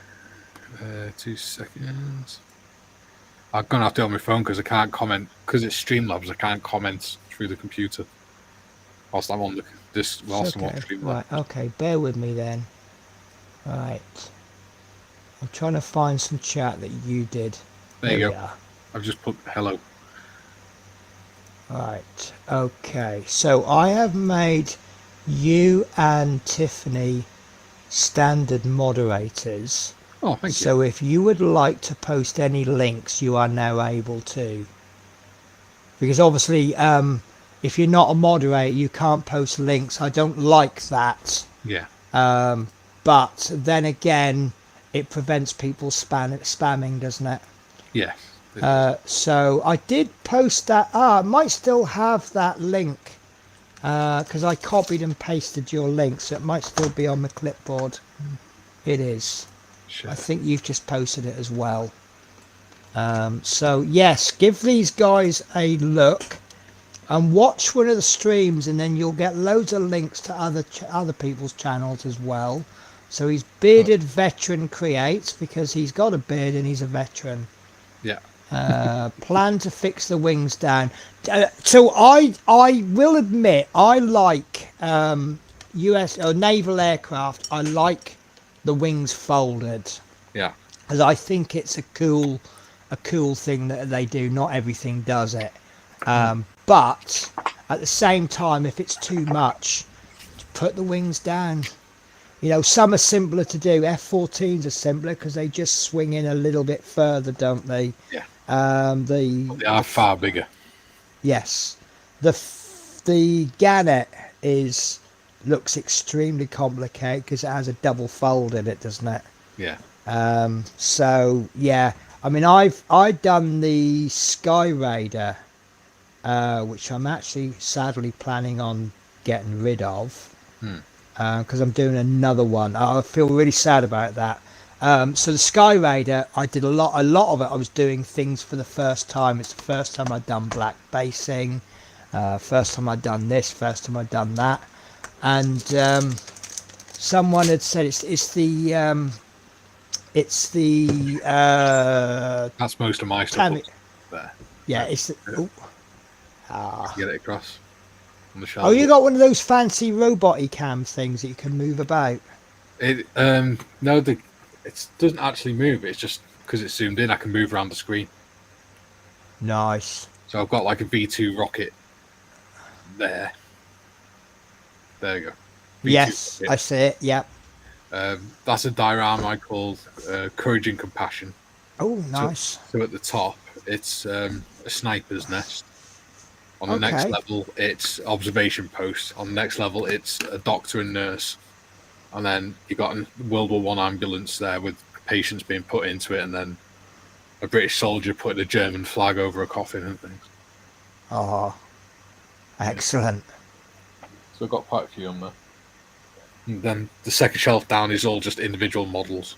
Okay. 2 seconds. I'm going to have to on my phone because I can't comment. Because it's Streamlabs, I can't comment through the computer. whilst I'm on whilst I'm on stream. Right, okay, bear with me then. Right. I'm trying to find some chat that you did. There you we go. are. I've just put hello. Right, okay. So I have made you and Tiffany standard moderators. Oh, thank you. So if you would like to post any links, you are now able to. Because obviously, if you're not a moderator, you can't post links. I don't like that. Yeah. But then again, it prevents people spamming, doesn't it? Yes. So I did post that. I might still have that link because I copied and pasted your link, so it might still be on the clipboard. It is. Sure. I think you've just posted it as well. So yes, give these guys a look and watch one of the streams, and then you'll get loads of links to other people's channels as well. So he's Bearded Veteran Creates because he's got a beard and he's a veteran. Yeah. Plan to fix the wings down. So I will admit I like US or naval aircraft. I like the wings folded. Yeah. Because I think it's a cool thing that they do. Not everything does it. But at the same time, if it's too much, put the wings down. You know, some are simpler to do. F-14s are simpler because they just swing in a little bit further, don't they? Yeah. They are far bigger. Yes. The Gannet looks extremely complicated because it has a double fold in it, doesn't it? Yeah. So yeah, I mean, I've done the Sky Raider, which I'm actually sadly planning on getting rid of. Because I'm doing another one. I feel really sad about that. So the Sky Raider, I did a lot of it. I was doing things for the first time. It's the first time I'd done black basing, first time I'd done this, first time I'd done that, and someone had said it's the that's most of my stuff there. Yeah, it's the, Get it across. Oh, you got one of those fancy robot-y cam things that you can move about? No, it doesn't actually move. It's just because it's zoomed in, I can move around the screen. Nice. So I've got like a V2 rocket there. There you go. V2 yes, rocket. I see it. Yep. That's a diorama I called Courage and Compassion. Oh, nice. So at the top, it's a sniper's nest. On the next level, it's observation post. On the next level, it's a doctor and nurse. And then you got a World War I ambulance there with patients being put into it, and then a British soldier putting a German flag over a coffin and things. Oh, excellent. So I've got quite a few on there. And then the second shelf down is all just individual models.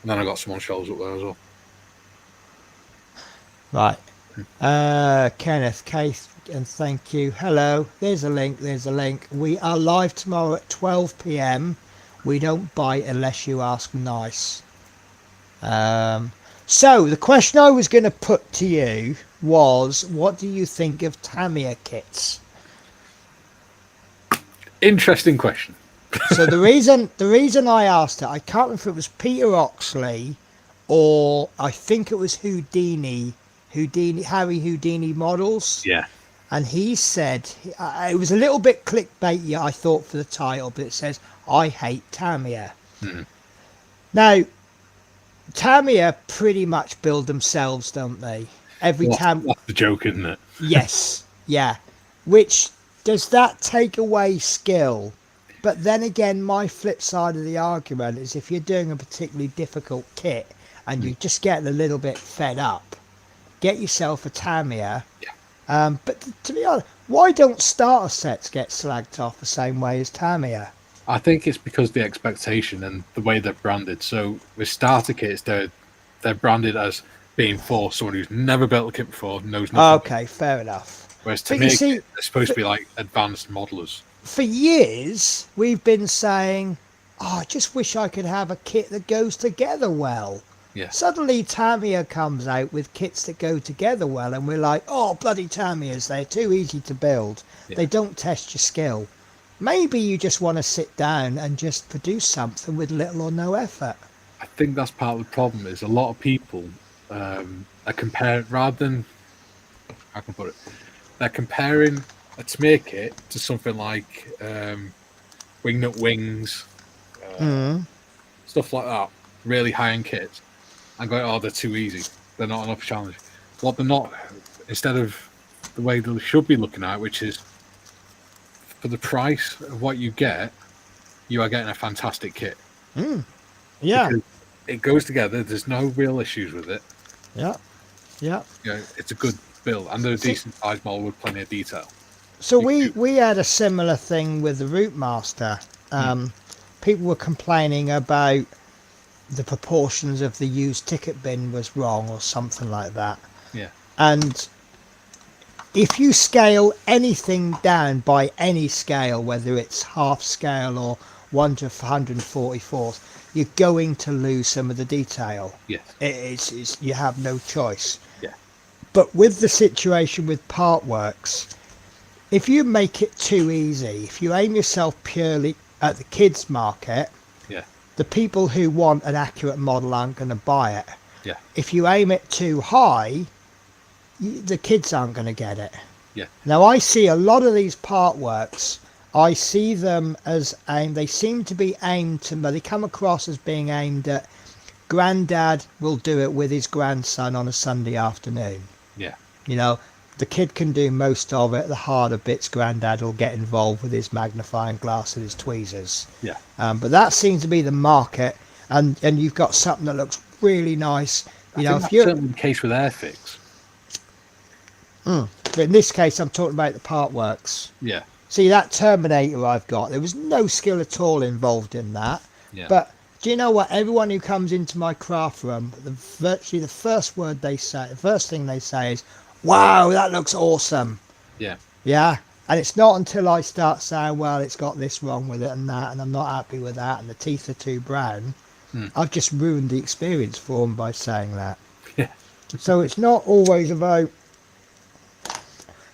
And then I got some on shelves up there as well. Right. Kenneth, Keith, and thank you. Hello. There's a link. We are live tomorrow at 12 p.m. We don't bite unless you ask nice. So the question I was going to put to you was, what do you think of Tamiya kits? Interesting question. So the reason I asked it, I can't remember if it was Peter Oxley or I think it was Harry Houdini Models. Yeah. And he said, it was a little bit clickbaity, I thought, for the title, but it says, I hate Tamiya. Mm-hmm. Now, Tamiya pretty much build themselves, don't they? That's the joke, isn't it? Yes, yeah. Which, does that take away skill? But then again, my flip side of the argument is if you're doing a particularly difficult kit and you're just getting a little bit fed up, get yourself a Tamiya. Yeah. But to be honest, why don't starter sets get slagged off the same way as Tamiya? I think it's because the expectation and the way they're branded. So with starter kits, they're branded as being for someone who's never built a kit before, knows nothing. Okay, fair enough. Whereas to me, they're supposed to be like advanced modelers. For years, we've been saying, I just wish I could have a kit that goes together well. Yeah. Suddenly Tamiya comes out with kits that go together well, and we're like, oh, bloody Tamiyas, they're too easy to build. Yeah. They don't test your skill. Maybe you just want to sit down and just produce something with little or no effort. I think that's part of the problem. Is a lot of people are comparing rather than how can I put it. They're comparing a Tamir kit to something like Wingnut Wings, stuff like that. Really high-end kits, and going, oh, they're too easy. They're not enough challenge. What they're not, instead of the way they should be looking at, which is for the price of what you get, you are getting a fantastic kit. Yeah. Because it goes together. There's no real issues with it. Yeah. Yeah. You know, it's a good build, and they're a decent sized model with plenty of detail. So we had a similar thing with the Route Master. People were complaining about the proportions of the used ticket bin was wrong or something like that. Yeah. And if you scale anything down by any scale, whether it's half scale or 1 to 144th, you're going to lose some of the detail. Yes. It's you have no choice. Yeah. But with the situation with Partworks, if you make it too easy, if you aim yourself purely at the kids market, Yeah. the people who want an accurate model aren't going to buy it. Yeah. If you aim it too high, the kids aren't going to get it. Yeah. Now I see a lot of these Partworks, I see them as aimed, they seem to be aimed to, they come across as being aimed at granddad will do it with his grandson on a Sunday afternoon. Yeah. You know, the kid can do most of it, the harder bits granddad will get involved with his magnifying glass and his tweezers. Yeah. But that seems to be the market, and you've got something that looks really nice. You know, if you're certainly the case with Airfix. But in this case, I'm talking about the Partworks. Yeah. See, that Terminator I've got, there was no skill at all involved in that. Yeah. But do you know what? Everyone who comes into my craft room, virtually the first word they say, the first thing they say is, wow, that looks awesome. Yeah. Yeah. And it's not until I start saying, well, it's got this wrong with it and that, and I'm not happy with that, and the teeth are too brown, I've just ruined the experience for them by saying that. Yeah. So it's not always about,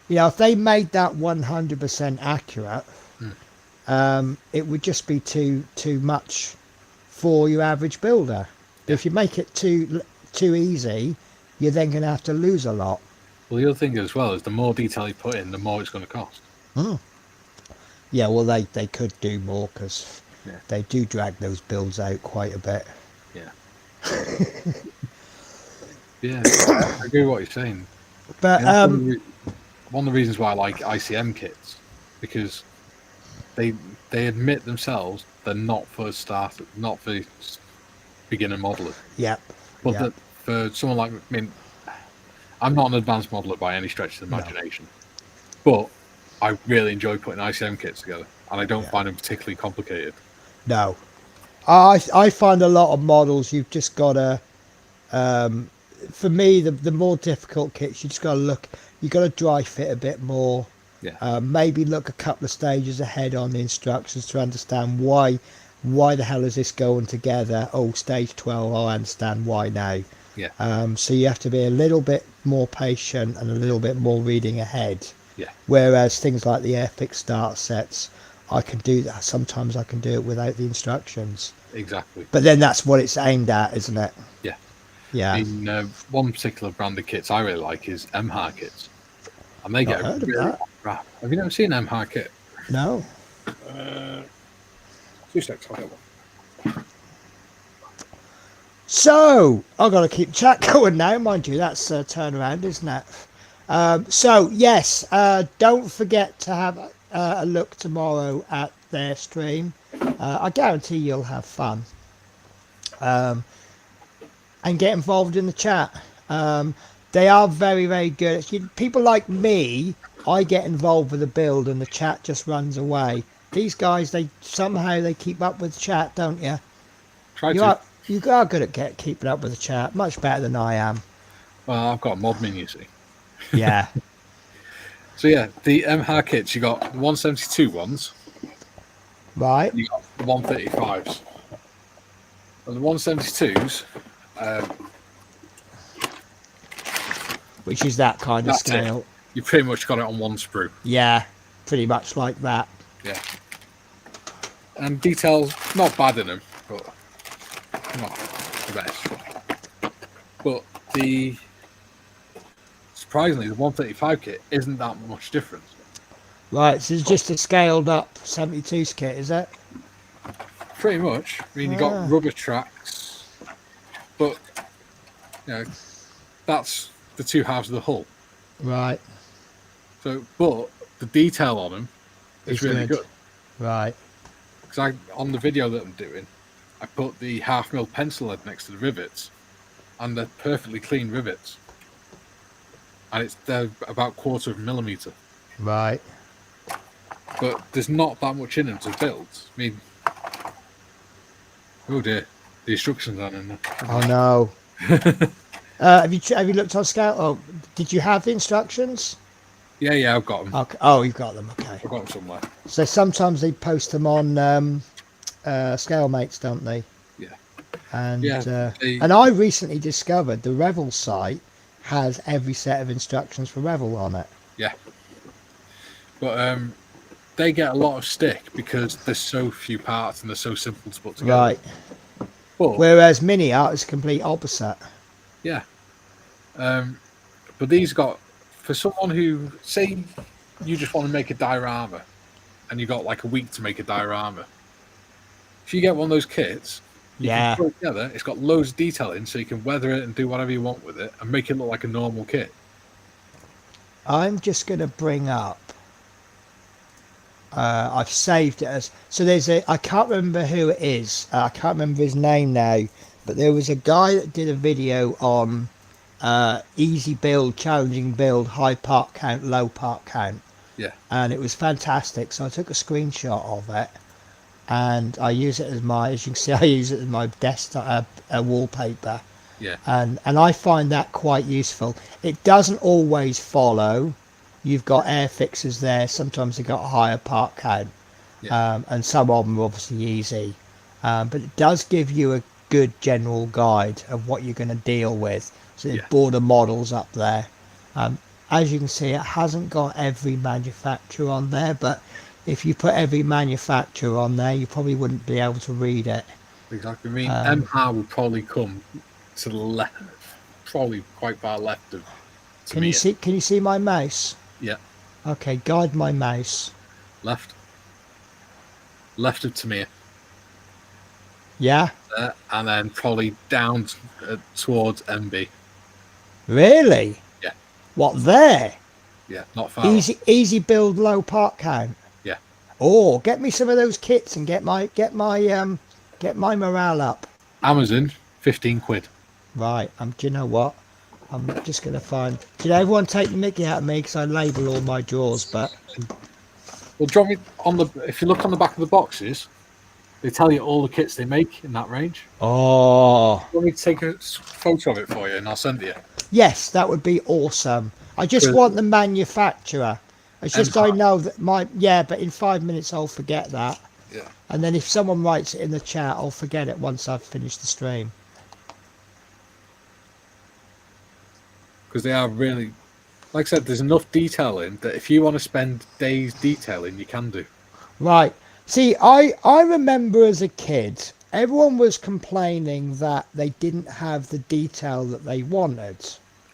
you know, if they made that 100% accurate, it would just be too much for your average builder. Yeah. If you make it too easy, you're then going to have to lose a lot. Well, the other thing as well is the more detail you put in, the more it's going to cost. Yeah, well, they could do more because Yeah. they do drag those builds out quite a bit. Yeah. Yeah, I agree with what you're saying. But You know, one of the reasons why I like ICM kits, because they admit themselves they're not for starters, not for beginner modelers. yep. But yep. that for someone like, I mean, I'm not an advanced modeler by any stretch of the imagination, but I really enjoy putting ICM kits together, and I don't find them particularly complicated. No, I find a lot of models you've just got to. For me, the more difficult kits, you just got to look. You got to dry fit a bit more. Yeah. Maybe look a couple of stages ahead on the instructions to understand why the hell is this going together. Oh, stage 12. Oh, I understand why now. Yeah. So you have to be a little bit more patient and a little bit more reading ahead. Yeah. Whereas things like the Airfix start sets, I can do that. Sometimes I can do it without the instructions. Exactly. But then that's what it's aimed at, isn't it? Yeah. Yeah. In one particular brand of kits I really like is MHAR kits, and they get heard of really that. crap. Have you never seen an MHAR kit? No. 2 seconds, I'll get one. So I've got to keep chat going now, mind you. That's a turnaround, isn't it? So yes, don't forget to have a look tomorrow at their stream. I guarantee you'll have fun. And get involved in the chat. They are very, very good. People like me, I get involved with the build and the chat just runs away. These guys, they somehow keep up with the chat, don't you? You are good at keeping up with the chat, much better than I am. Well, I've got a modmin, you see. Yeah. So yeah, the MHAR kits, you got 172 ones, Right. you got 135s. And the 172s Which is that kind of That's scale. it. You pretty much got it on one sprue. Yeah, pretty much like that. Yeah. And details not bad in them, but not the best. But surprisingly, the 135 kit isn't that much difference. Right, so it's just a scaled up 72's kit, is it? Pretty much. I mean, you got rubber tracks, but that's the two halves of the hull. Right. So, but the detail on them is really good. Right. Because on the video that I'm doing, I put the 1/2 mil pencil head next to the rivets, and they're perfectly clean rivets, and they're about 1/4 of a millimeter. Right. But there's not that much in them to build. I mean, oh dear, the instructions aren't in there. Oh no. Have you looked on Scout? Oh, did you have the instructions? Yeah, I've got them. Okay. Oh, you've got them. Okay. I've got them somewhere. So sometimes they post them on Scale Mates, don't they? Yeah. And Yeah, and I recently discovered the Revel site has every set of instructions for Revel on it. Yeah. But they get a lot of stick because there's so few parts and they're so simple to put together. Right. But, whereas Mini Art is complete opposite. Yeah. But these got, for someone who, say you just want to make a diorama and you got like a week to make a diorama, if you get one of those kits, you can put it together, it's got loads of detail in, so you can weather it and do whatever you want with it and make it look like a normal kit. I'm just going to bring up, I've saved it as, so there's I can't remember who it is, I can't remember his name now, but there was a guy that did a video on easy build, challenging build, high part count, low part count. Yeah. And it was fantastic, so I took a screenshot of it and I use it as as you can see, I use it as my desktop wallpaper. Yeah. And I find that quite useful. It doesn't always follow. You've got air fixes there. Sometimes they've got a higher part count. Yeah. And some of them are obviously easy. But it does give you a good general guide of what you're going to deal with. So there's border models up there. As you can see, it hasn't got every manufacturer on there, but if you put every manufacturer on there, you probably wouldn't be able to read it. Exactly. I mean, MR would probably come to the left, probably quite far left of. Can you see my mouse? Yeah. Okay, guide my mouse. Left of Tamir. Yeah. And then probably down towards MB. Really? Yeah. What, there? Yeah, not far. Easy build, low part count. Yeah. Oh, get me some of those kits and get my morale up. Amazon, 15 quid. Right. Do you know what? I'm just gonna find. Did everyone take the mickey out of me because I label all my drawers? But well, do you want me if you look on the back of the boxes, they tell you all the kits they make in that range. Oh. Do you want me to take a photo of it for you and I'll send it you? Yes, that would be awesome. I just want the manufacturer. It's just I know that but in 5 minutes I'll forget that. Yeah. And then if someone writes it in the chat, I'll forget it once I've finished the stream. Because they are really, like I said, there's enough detail in that if you want to spend days detailing, you can do. Right. See, I remember as a kid, everyone was complaining that they didn't have the detail that they wanted.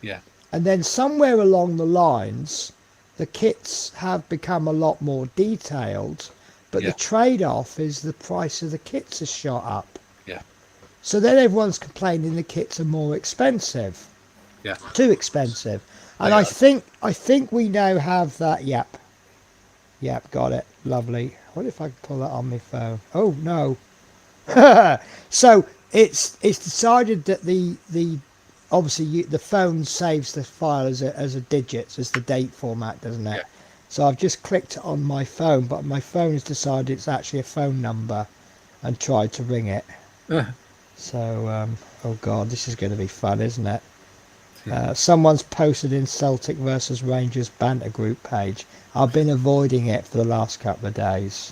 Yeah. And then somewhere along the lines, the kits have become a lot more detailed, but the trade-off is the price of the kits has shot up. Yeah. So then everyone's complaining the kits are more expensive. Yeah. Too expensive. And I think we now have that. Yep, got it. Lovely. What if I can pull that on my phone? Oh no. So it's decided that the obviously the phone saves the file as a digits, as the date format, doesn't it? Yeah. So I've just clicked it on my phone, but my phone's decided it's actually a phone number and tried to ring it. So oh god, this is going to be fun, isn't it? Someone's posted in Celtic versus Rangers banter group page. I've been avoiding it for the last couple of days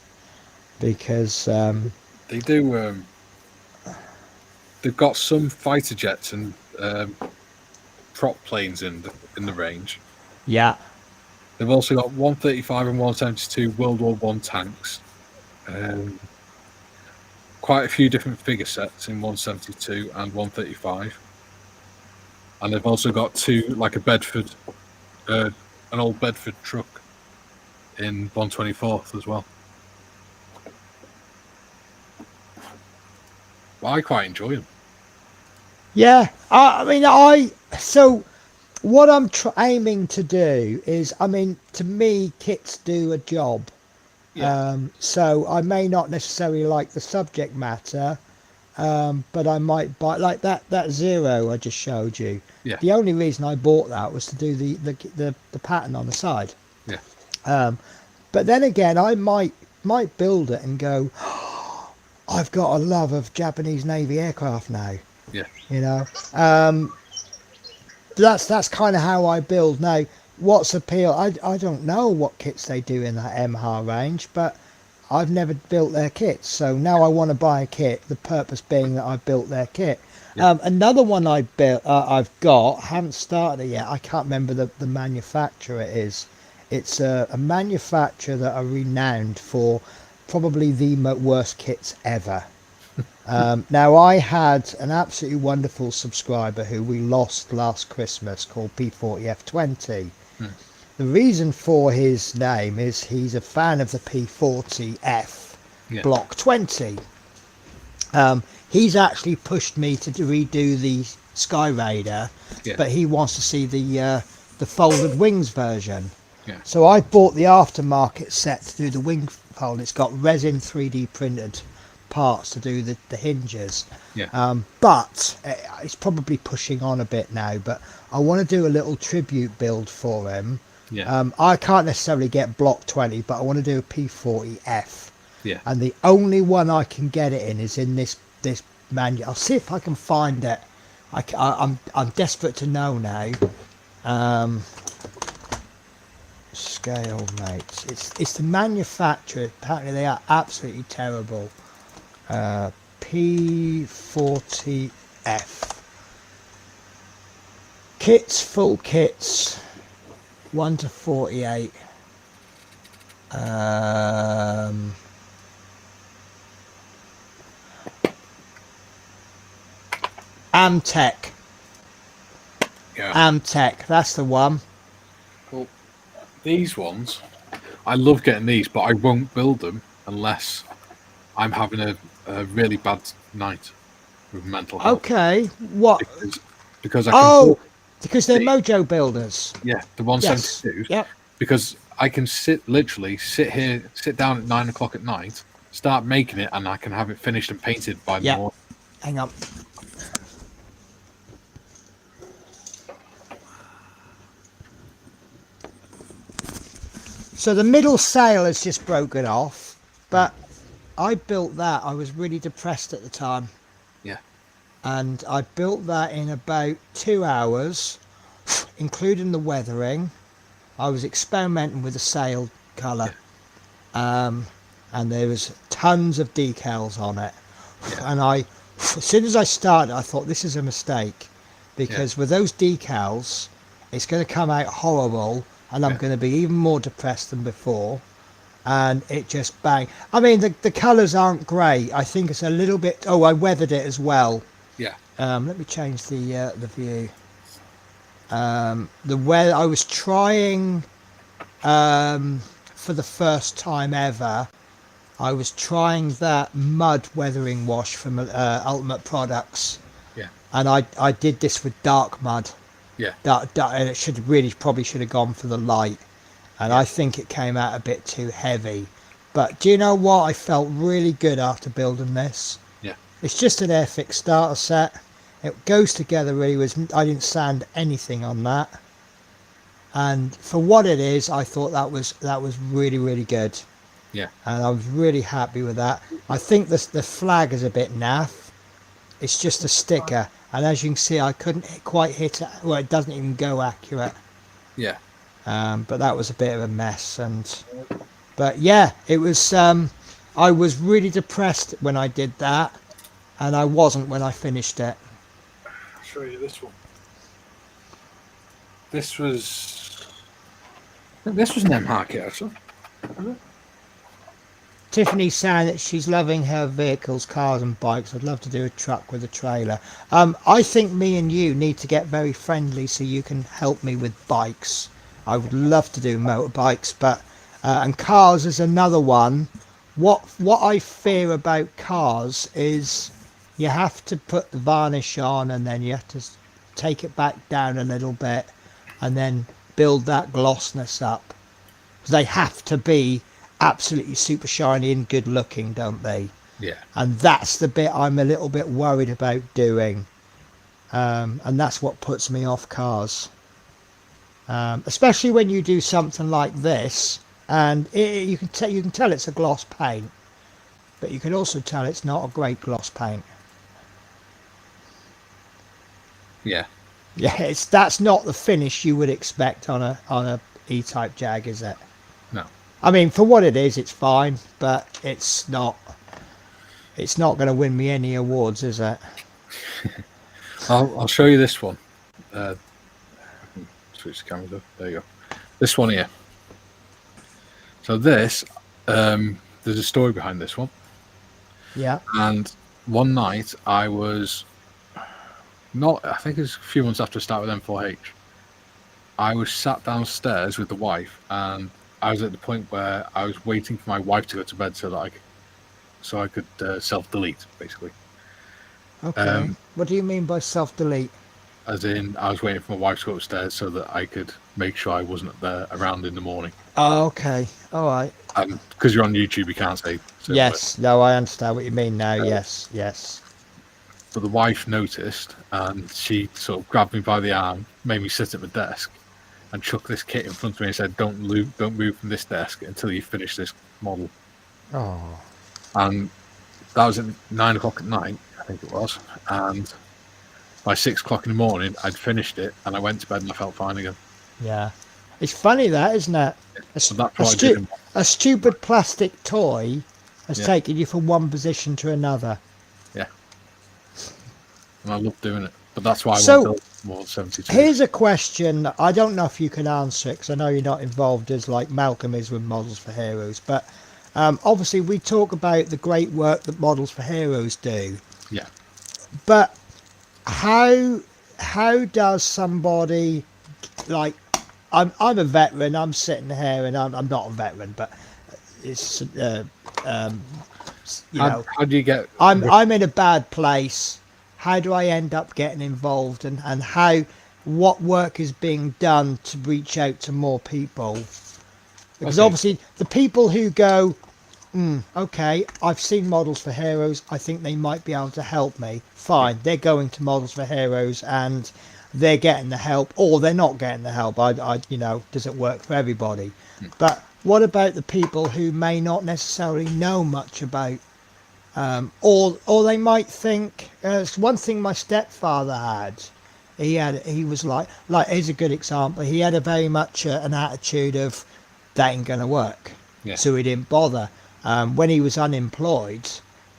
because they do they've got some fighter jets and prop planes in the range. Yeah. They've also got 135 and 172 World War One tanks. Quite a few different figure sets in 172 and 135. And they've also got two, like a Bedford, an old Bedford truck in 124th as well. Well, I quite enjoy them. Yeah, so what I'm aiming to do is, I mean, to me, kits do a job. Yeah. So I may not necessarily like the subject matter, but I might buy like that Zero I just showed you. Yeah. The only reason I bought that was to do the pattern on the side. Yeah. But then again, I might build it and go, I've got a love of Japanese Navy aircraft now. Yeah. You know, that's kind of how I build now. What's appeal? I don't know what kits they do in that MHA range, but I've never built their kits, so now I want to buy a kit. The purpose being that I built their kit. Yeah. Another one I built, I've got, haven't started it yet. I can't remember the manufacturer it is. It's a manufacturer that are renowned for probably the worst kits ever. Now, I had an absolutely wonderful subscriber who we lost last Christmas called P40F20. The reason for his name is he's a fan of the P40F Block 20. He's actually pushed me to redo the Sky Raider, but he wants to see the folded wings version. Yeah. So I bought the aftermarket set to do the wing fold. It's got resin 3D printed parts to do the hinges. Yeah. But it's probably pushing on a bit now, but I want to do a little tribute build for him. Yeah. I can't necessarily get Block 20, but I want to do a P40F. Yeah. And the only one I can get it in is in this manual. I'll see if I can find it. I'm desperate to know now. Scale mates. It's the manufacturer. Apparently they are absolutely terrible. P40F. Kits, full kits. 1 to 48. Amtech. Yeah. Amtech, that's the one. Well, these ones, I love getting these, but I won't build them unless I'm having a really bad night with mental health. Okay, what? Because I can because they're Mojo builders. Yeah, the 172s. Yep. Because I can sit down at 9 o'clock at night, start making it, and I can have it finished and painted by the morning. Hang on. So the middle sail has just broken off, but I built that. I was really depressed at the time. Yeah. And I built that in about 2 hours, including the weathering. I was experimenting with the sail colour. And there was tons of decals on it. And as soon as I started, I thought this is a mistake, because with those decals, it's going to come out horrible, and I'm going to be even more depressed than before. And it just bang. I mean, the colours aren't great. I think it's a little bit. Oh, I weathered it as well. Yeah. Let me change the view. The weather. I was trying for the first time ever. I was trying that mud weathering wash from Ultimate Products. Yeah. And I did this with dark mud. Yeah. And it probably should have gone for the light. And I think it came out a bit too heavy. But do you know what? I felt really good after building this. Yeah. It's just an Airfix starter set. It goes together really. I didn't sand anything on that. And for what it is, I thought that was really, really good. Yeah. And I was really happy with that. I think the flag is a bit naff. It's just a sticker. And as you can see, I couldn't quite hit it. Well, it doesn't even go accurate. Yeah. But that was a bit of a mess. But yeah, it was. I was really depressed when I did that. and I wasn't when I finished it. I'll show you this one. This was an MH kit, actually. Tiffany's saying that she's loving her vehicles, cars and bikes. I'd love to do a truck with a trailer. I think me and you need to get very friendly so you can help me with bikes. I would love to do motorbikes, but and cars is another one. What I fear about cars is you have to put the varnish on and then you have to take it back down a little bit and then build that glossness up. They have to be absolutely super shiny and good looking, don't they? Yeah. And that's the bit I'm a little bit worried about doing. And that's what puts me off cars. Especially when you do something like this, and you can tell it's a gloss paint, but you can also tell it's not a great gloss paint. Yeah. Yeah, that's not the finish you would expect on a E-Type Jag, is it? No. I mean, for what it is, it's fine, but it's not going to win me any awards, is it? I'll show you this one. I can switch the camera up. There you go. This one here. So this, there's a story behind this one. Yeah. And one night I think it was a few months after I started with M4H. I was sat downstairs with the wife, and I was at the point where I was waiting for my wife to go to bed so that I could self-delete, basically. Okay. What do you mean by self-delete? As in, I was waiting for my wife to go upstairs so that I could make sure I wasn't there around in the morning. Oh, okay. All right. Because you're on YouTube, you can't say. Yes. No, I understand what you mean now. Yes. Yes. But the wife noticed, and she sort of grabbed me by the arm, made me sit at the desk, and chucked this kit in front of me and said, "Don't move from this desk until you finish this model." Oh. And that was at 9 o'clock at night, I think it was. And by 6 o'clock in the morning, I'd finished it, and I went to bed and I felt fine again. Yeah. It's funny that, isn't it? So that's what I did. A stupid plastic toy has taken you from one position to another. Yeah. And I love doing it. But that's why I So, want to build more 72. Here's a question. I don't know if you can answer it, because I know you're not involved as like Malcolm is with Models for Heroes. But obviously we talk about the great work that Models for Heroes do. Yeah. But how does somebody like I'm a veteran, I'm sitting here and I'm not a veteran, but it's How do you get... I'm in a bad place. How do I end up getting involved, and what work is being done to reach out to more people? Because obviously the people who go, okay, I've seen Models for Heroes, I think they might be able to help me. Fine, they're going to Models for Heroes and they're getting the help, or they're not getting the help. Doesn't work for everybody. But what about the people who may not necessarily know much about, or they might think, it's one thing my stepfather had. He was like here's a good example. He had a very much an attitude of that ain't gonna work. Yeah. So he didn't bother. When he was unemployed,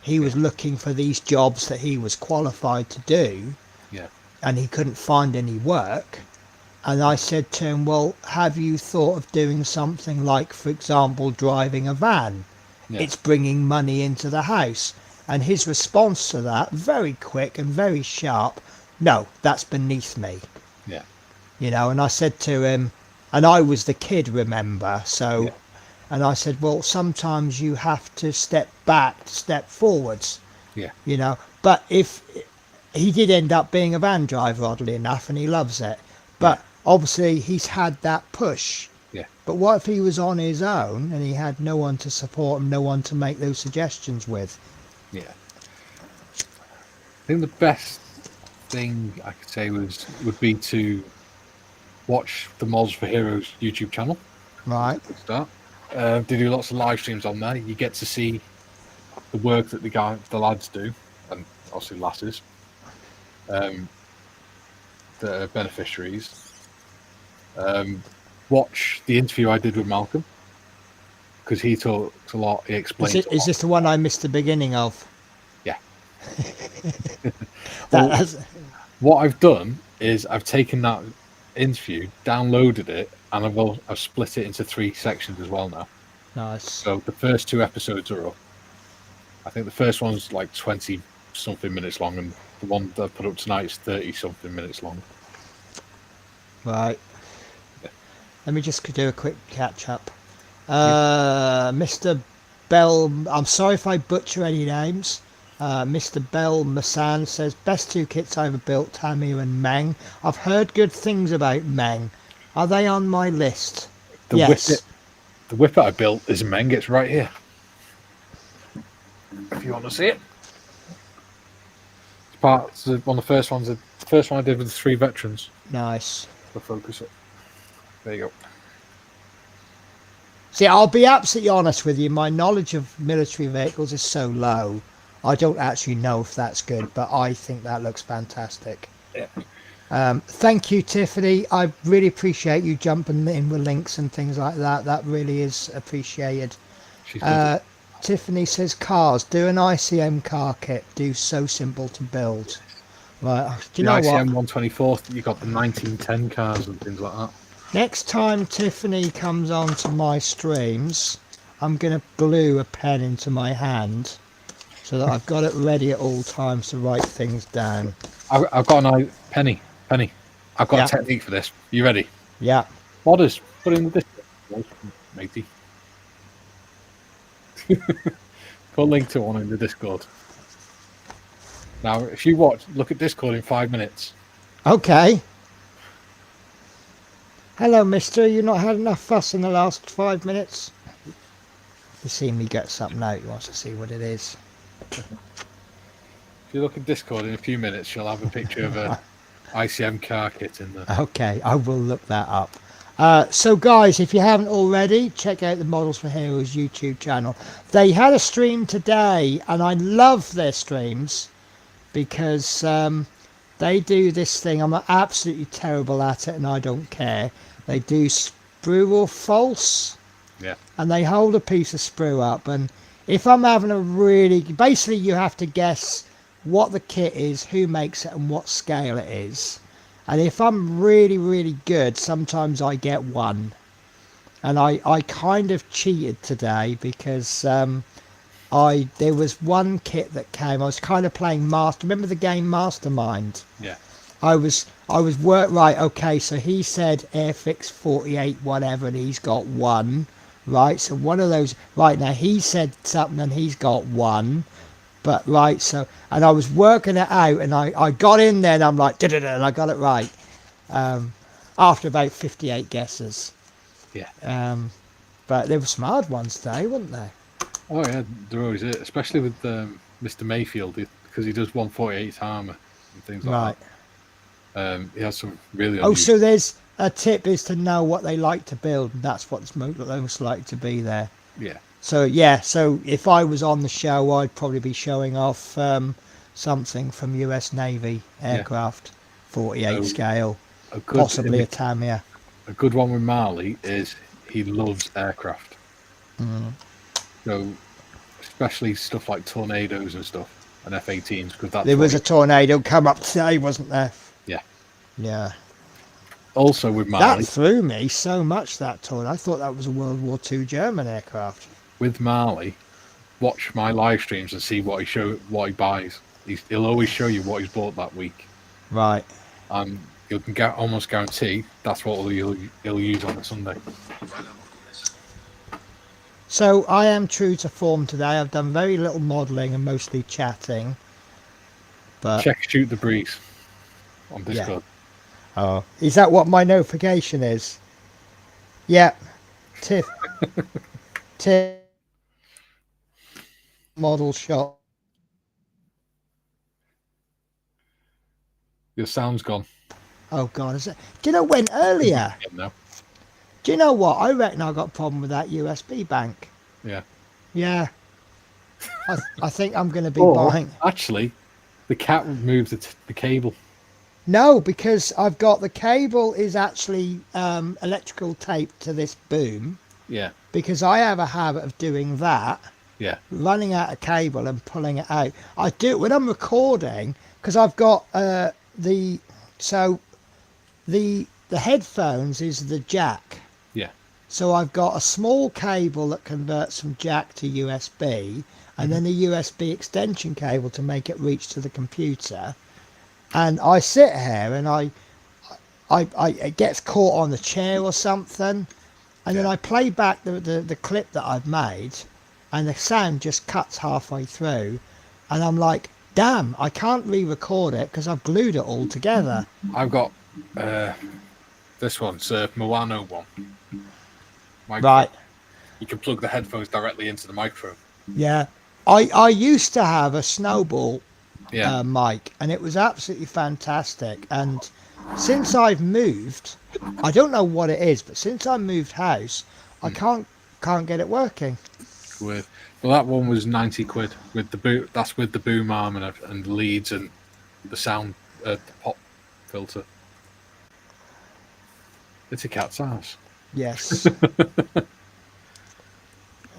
he was looking for these jobs that he was qualified to do. Yeah. And he couldn't find any work. And I said to him, well, have you thought of doing something like, for example, driving a van? Yeah. It's bringing money into the house. And his response to that, very quick and very sharp, no, that's beneath me. Yeah. And I said to him, and I was the kid, remember, so... Yeah. And I said, well, sometimes you have to step back, step forwards. Yeah. But if he did end up being a van driver, oddly enough, and he loves it. But obviously he's had that push. Yeah. But what if he was on his own and he had no one to support him, no one to make those suggestions with? Yeah. I think the best thing I could say would be to watch the Models for Heroes YouTube channel. Right. To start. They do lots of live streams on there. You get to see the work that the lads do, and obviously lasses, that are beneficiaries. Watch the interview I did with Malcolm, because he talks a lot. He explains. Is this the one I missed the beginning of? Yeah. That's What I've done is I've taken that interview, downloaded it, and I've split it into 3 sections as well now. nice. So the first 2 episodes are up. I think the first one's like 20 something minutes long, and the one that I put up tonight is 30 something minutes long. Right. Let me just do a quick catch up. Mr. Bell, I'm sorry if I butcher any names. Mr. Bell Masan says, best 2 kits I ever built, Tamiya and Meng. I've heard good things about Meng. Are they on my list? Yes. The whippet I built is Meng. It's right here. If you want to see it. It's one of the first ones. The first one I did with the 3 veterans. Nice. I'll focus it. There you go. See, I'll be absolutely honest with you. My knowledge of military vehicles is so low. I don't actually know if that's good, but I think that looks fantastic. Yeah. Thank you, Tiffany. I really appreciate you jumping in with links and things like that. That really is appreciated. Tiffany says, cars. Do an ICM car kit. Do so simple to build. Right. Do you know ICM what? 124th, you got the 1910 cars and things like that. Next time Tiffany comes on to my streams, I'm going to glue a pen into my hand so that I've got it ready at all times to write things down. I've got an Penny. I've got a technique for this. You ready? Yeah. Modders, put in the Discord, matey. Put a link to one in the Discord. Now, if you look at Discord in 5 minutes. Okay. Hello, mister. You not had enough fuss in the last 5 minutes? You see me get something out. He wants to see what it is. If you look at Discord in a few minutes, you'll have a picture of a ICM car kit in there. Okay, I will look that up. So, guys, if you haven't already, check out the Models for Heroes YouTube channel. They had a stream today, and I love their streams because they do this thing. I'm absolutely terrible at it, and I don't care. They do sprue or false. Yeah. And they hold a piece of sprue up, and if I'm having basically you have to guess what the kit is, who makes it, and what scale it is. And if I'm really, really good, sometimes I get 1. And I kind of cheated today because there was one kit that came. I was kind of playing Remember the game Mastermind? Yeah. I was right. Okay, so he said Airfix 48 whatever, and he's got 1. Right, so one of those. Right, now he said something and he's got 1. But right, so, and I was working it out, and I got in there and I'm like, and I got it right. After about 58 guesses. Yeah. But there were some hard ones today, weren't there? Oh yeah, there always is, especially with Mr. Mayfield, because he does 148 armor and things like that. He has some really unusual... so there's a tip is to know what they like to build, and that's what's most likely to be there. Yeah. So yeah, so if I was on the show, I'd probably be showing off something from US Navy aircraft, 48 scale, possibly a Tamiya. A good one with Marley is he loves aircraft. So especially stuff like tornadoes and stuff, and F-18s, because there was a tornado come up today, wasn't there? Yeah. Yeah. Also with Marley, that threw me so much, that tornado. I thought that was a World War II German aircraft. With Marley, watch my live streams and see what he buys. He'll always show you what he's bought that week. Right. And you can almost guarantee that's what he'll use on a Sunday. So I am true to form today. I've done very little modelling and mostly chatting. But check Shoot the Breeze on Discord. Yeah. Oh, is that what my notification is? Yeah. Tiff. Model shot. Your sound's gone. Oh God, is it? Do you know when earlier? No. Do you know what? I reckon I got a problem with that USB bank. Yeah. Yeah. I think I'm going to be or, buying. Actually, the cat removed the cable. No, because I've got the cable is actually electrical tape to this boom. Yeah. Because I have a habit of doing that, Yeah. running out of cable and pulling it out. I do it when I'm recording because I've got the headphones is the jack. Yeah. So I've got a small cable that converts from jack to USB, and then a USB extension cable to make it reach to the computer. And I sit here and I it gets caught on the chair or something, and then I play back the clip that I've made, and the sound just cuts halfway through, and I'm like, damn, I can't re-record it because I've glued it all together. I've got this one's a Moano one. Microphone. Right. You can plug the headphones directly into the microphone. Yeah. I used to have a Snowball Yeah. mic, and it was absolutely fantastic. And since I've moved, I don't know what it is, but since I moved house, I can't get it working. Well, that one was 90 quid with the boom. That's with the boom arm and leads and the sound, the pop filter. It's a cat's ass. Yes.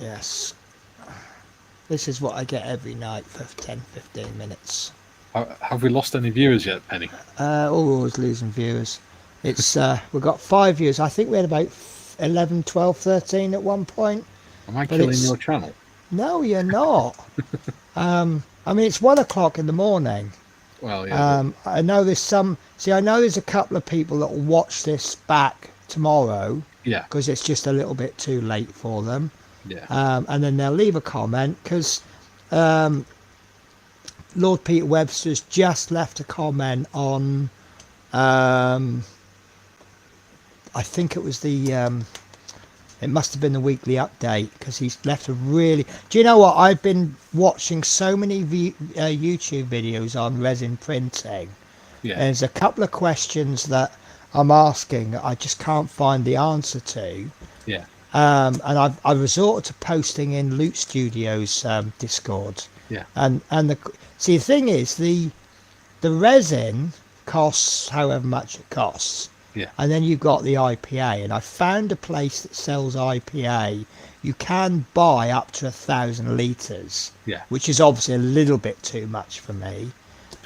Yes. This is what I get every night for 10-15 minutes. Have we lost any viewers yet, Penny? We're always losing viewers. It's we've got 5 viewers. I think we had about 11, 12, 13 at one point. Am I killing your channel? No, you're not. I mean, it's 1 o'clock in the morning. Well, yeah. I know there's some. See, I know there's a couple of people that will watch this back tomorrow. Yeah. Because it's just a little bit too late for them. Yeah. And then they'll leave a comment because Lord Peter Webster's just left a comment on. I think it was it must have been the weekly update because he's left a really. Do you know what? I've been watching so many YouTube videos on resin printing. Yeah. And there's a couple of questions that I'm asking that I just can't find the answer to. Yeah. And I've resorted to posting in Loot Studios Discord. Yeah. And the thing is the resin costs however much it costs. Yeah. And then you've got the IPA, and I found a place that sells IPA. You can buy up to 1,000 litres. Yeah. Which is obviously a little bit too much for me.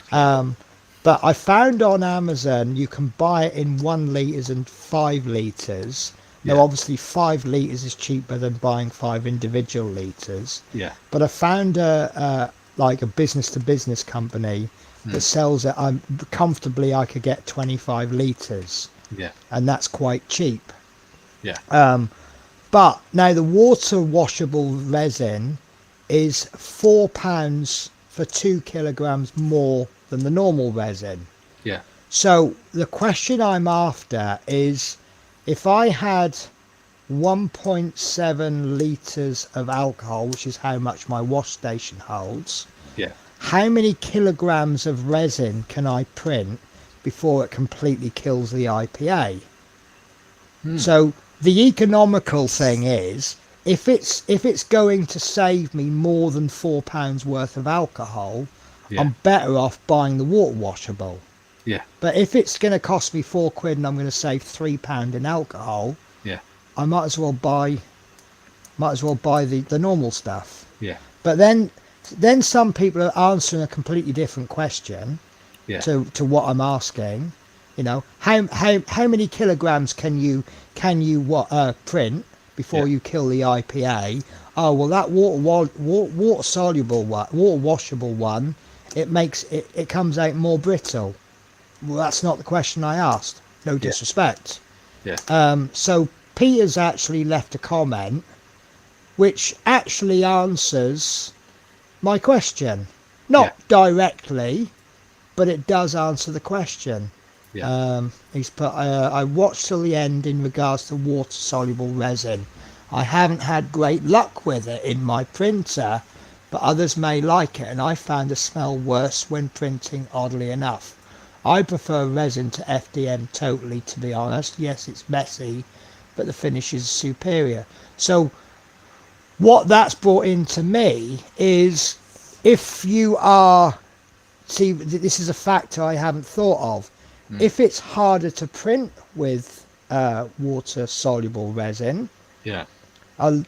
But I found on Amazon you can buy it in 1 litres and 5 litres. Now, obviously, 5 litres is cheaper than buying 5 individual litres. Yeah. But I found a business-to-business company that sells it. Comfortably, I could get 25 litres. Yeah. And that's quite cheap. Yeah. But now the water washable resin is £4 for 2 kilograms more than the normal resin. Yeah. So the question I'm after is, if I had 1.7 litres of alcohol, which is how much my wash station holds, Yeah. how many kilograms of resin can I print before it completely kills the IPA? So the economical thing is, if it's going to save me more than £4 worth of alcohol, I'm better off buying the water washable. Yeah. But if it's going to cost me £4 and I'm going to save £3 in alcohol, Yeah. I might as well buy the normal stuff. Yeah. But then some people are answering a completely different question Yeah. to what I'm asking. You know, how many kilograms can you print before you kill the IPA? Oh well, that water soluble one, water washable one, it comes out more brittle. Well, that's not the question I asked. No disrespect. Yeah. So Peter's actually left a comment which actually answers my question. Not directly, but it does answer the question. Yeah. He's put, I watched till the end in regards to water-soluble resin. I haven't had great luck with it in my printer, but others may like it, and I found the smell worse when printing, oddly enough. I prefer resin to FDM totally, to be honest. Yes, it's messy, but the finish is superior. So what that's brought into me is, if you are... See, this is a factor I haven't thought of. If it's harder to print with water-soluble resin, Yeah.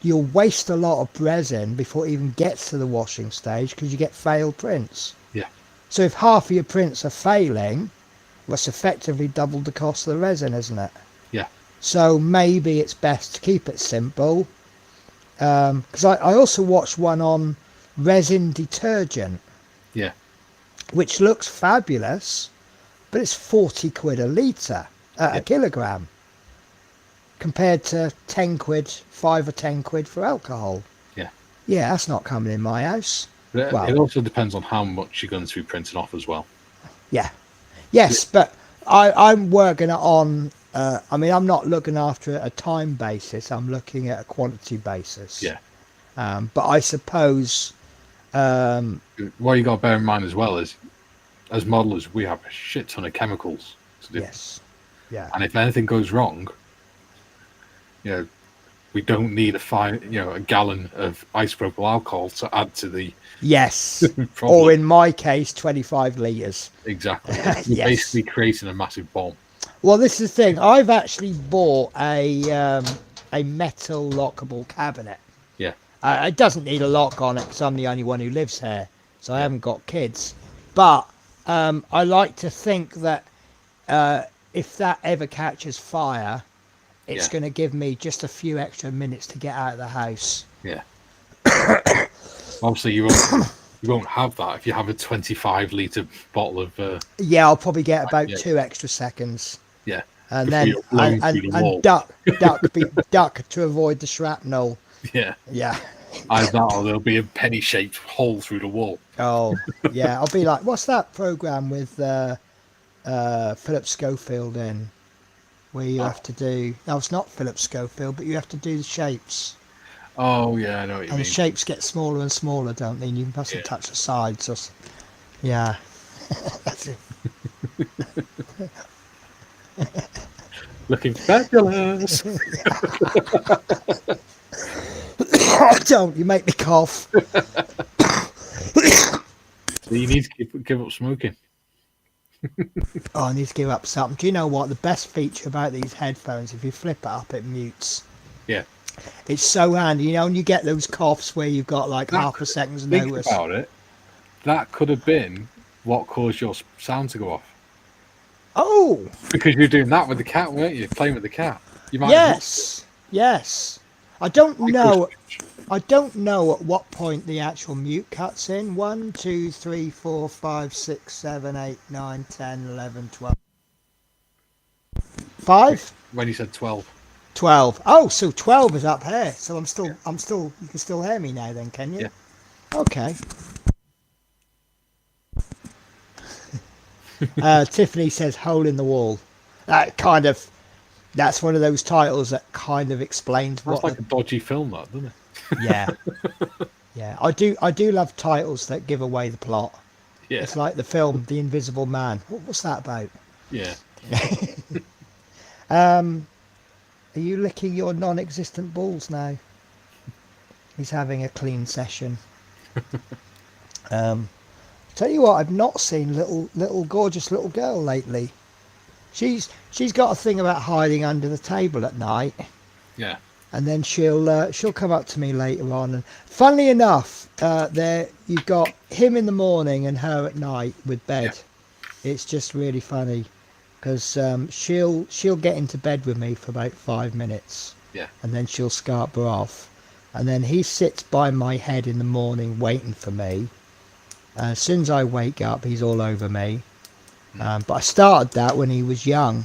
you'll waste a lot of resin before it even gets to the washing stage because you get failed prints. Yeah. So if half of your prints are failing, that's effectively doubled the cost of the resin, isn't it? Yeah. So maybe it's best to keep it simple. Because I also watched one on resin detergent, Yeah. which looks fabulous, but it's 40 quid a litre, a kilogram, compared to 10 quid, 5 or 10 quid for alcohol. Yeah. Yeah, that's not coming in my house. But Well, it also depends on how much you're going to be printing off as well. yeah. Yes, but I'm working it on, I mean, I'm not looking after it a time basis, I'm looking at a quantity basis. Yeah. But I suppose... what you got to bear in mind as well is, as modelers, we have a shit ton of chemicals to do. Yes. Yeah. And if anything goes wrong, we don't need a gallon of isopropyl alcohol to add to the Yes. problem. Or in my case, 25 litres. Exactly. You're Yes. basically creating a massive bomb. Well, this is the thing. I've actually bought a metal lockable cabinet. Yeah. It doesn't need a lock on it because I'm the only one who lives here, so I haven't got kids. But I like to think that if that ever catches fire, it's going to give me just a few extra minutes to get out of the house. Yeah. Obviously, you won't have that if you have a 25-litre bottle of. Yeah, I'll probably get about 2 extra seconds. Yeah. And then and duck to avoid the shrapnel. Yeah. Yeah. Either that or there'll be a penny-shaped hole through the wall. Oh, yeah. I'll be like, what's that program with Philip Schofield in? Where you have to do... No, it's not Philip Schofield, but you have to do the shapes. Oh, yeah, I know what you And mean. the shapes get smaller and smaller, don't they? And you mustn't touch the sides. Yeah. That's it. Looking fabulous. Don't. You make me cough. So you need to give up smoking. Oh, I need to give up something. Do you know what? The best feature about these headphones, if you flip it up, it mutes. Yeah. It's so handy. You know, when you get those coughs where you've got like half a second's Think notice. about it. That could have been what caused your sound to go off. Oh! Because you were doing that with the cat, weren't you? Playing with the cat. You might Yes. Yes. I don't know at what point the actual mute cuts in. 1, 2, 3, 4, 5, 6, 7, 8, 9, 10, 11, 12. 5? When you said 12. 12. Oh, so 12 is up here. So I'm still, you can still hear me now then, can you? Yeah. Okay. Tiffany says hole in the wall. That's one of those titles that kind of explains That's what like a dodgy film, that, doesn't it? Yeah. Yeah. I do love titles that give away the plot. Yeah. It's like the film The Invisible Man. What's that about? Yeah. Are you licking your non-existent balls now? He's having a clean session. Tell you what, I've not seen little gorgeous little girl lately. She's got a thing about hiding under the table at night. Yeah. And then she'll come up to me later on. And funnily enough, there you've got him in the morning and her at night with bed. Yeah. It's just really funny because she'll get into bed with me for about 5 minutes. Yeah. And then she'll scarper off, and then he sits by my head in the morning waiting for me. As soon as I wake up, he's all over me. But I started that when he was young.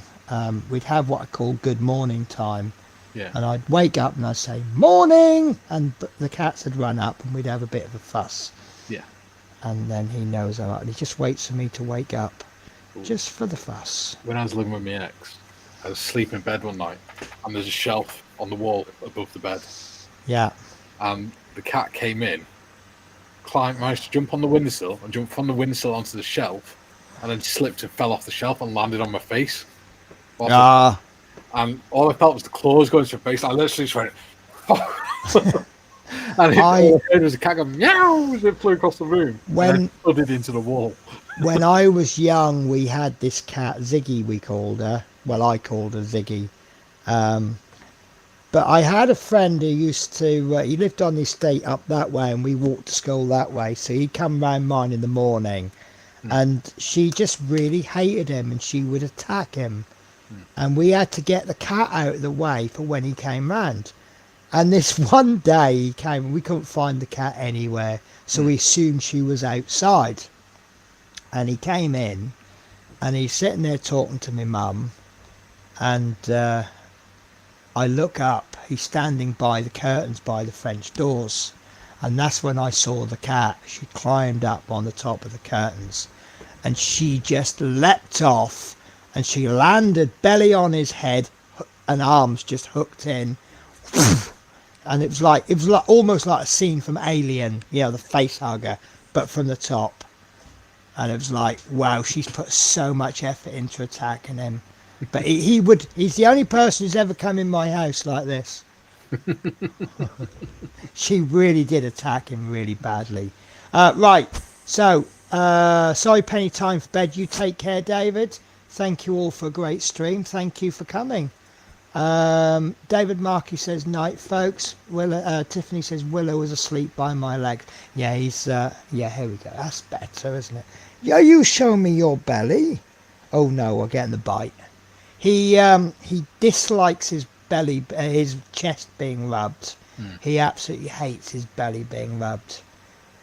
We'd have what I call good morning time. Yeah. And I'd wake up and I'd say, morning! And the cats would run up and we'd have a bit of a fuss. Yeah. And then he knows I'm up. He just waits for me to wake up. Ooh. Just for the fuss. When I was living with my ex, I was sleeping in bed one night and there's a shelf on the wall above the bed. Yeah. And the cat came in, managed to jump on the windowsill and jump from the windowsill onto the shelf, and then slipped and fell off the shelf and landed on my face. And all I felt was the claws going to my face. I literally just went, and all I heard was a cat go meow as it flew across the room. And thudded into the wall. When I was young, we had this cat, Ziggy, we called her. Well, I called her Ziggy. But I had a friend who used to, he lived on the estate up that way and we walked to school that way. So he'd come round mine in the morning and she just really hated him and she would attack him. And we had to get the cat out of the way for when he came round. And this one day he came and we couldn't find the cat anywhere. So we assumed she was outside. And he came in and he's sitting there talking to my mum. And I look up, he's standing by the curtains by the French doors. And that's when I saw the cat. She climbed up on the top of the curtains and she just leapt off and she landed belly on his head and arms just hooked in. And it was like almost like a scene from Alien, you know, the face hugger, but from the top. And it was like, wow, she's put so much effort into attacking him. But he's the only person who's ever come in my house like this. She really did attack him really badly. Right, so, sorry Penny, time for bed. You take care, David. Thank you all for a great stream. Thank you for coming. David Markey says, night, folks. Tiffany says, Willow was asleep by my leg. Yeah, yeah, here we go. That's better, isn't it? Yeah, you show me your belly. Oh no, we're getting the bite. He dislikes his belly, his chest being rubbed. He absolutely hates his belly being rubbed.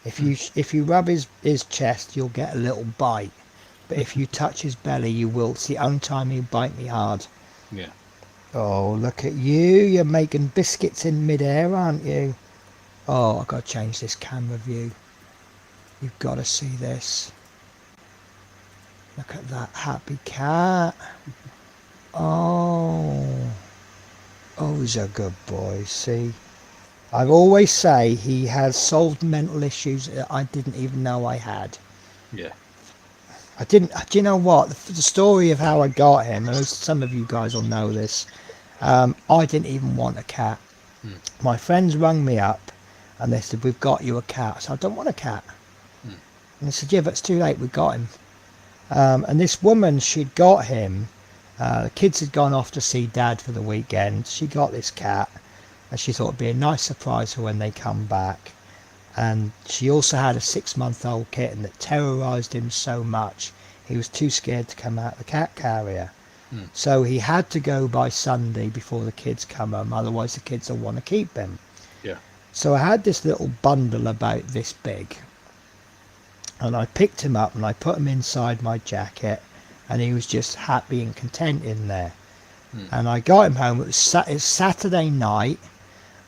If you rub his chest, you'll get a little bite. But if you touch his belly, you will. It's the only time he'll bite me hard. Yeah. Oh, look at you. You're making biscuits in midair, aren't you? Oh, I've got to change this camera view. You've got to see this. Look at that happy cat. Oh, he's a good boy. See, I always say he has solved mental issues that I didn't even know I had. Yeah. I didn't. Do you know what? The story of how I got him, and some of you guys will know this. I didn't even want a cat. My friends rung me up and they said, we've got you a cat. I said, I don't want a cat. And they said, yeah, but it's too late, we got him. And this woman, she'd got him. The kids had gone off to see Dad for the weekend. She got this cat and she thought it'd be a nice surprise for when they come back. And she also had a 6-month-old kitten that terrorised him so much he was too scared to come out the cat carrier. So he had to go by Sunday before the kids come home, otherwise the kids will want to keep him. Yeah. So I had this little bundle about this big, and I picked him up and I put him inside my jacket, and he was just happy and content in there. And I got him home. It was Saturday night.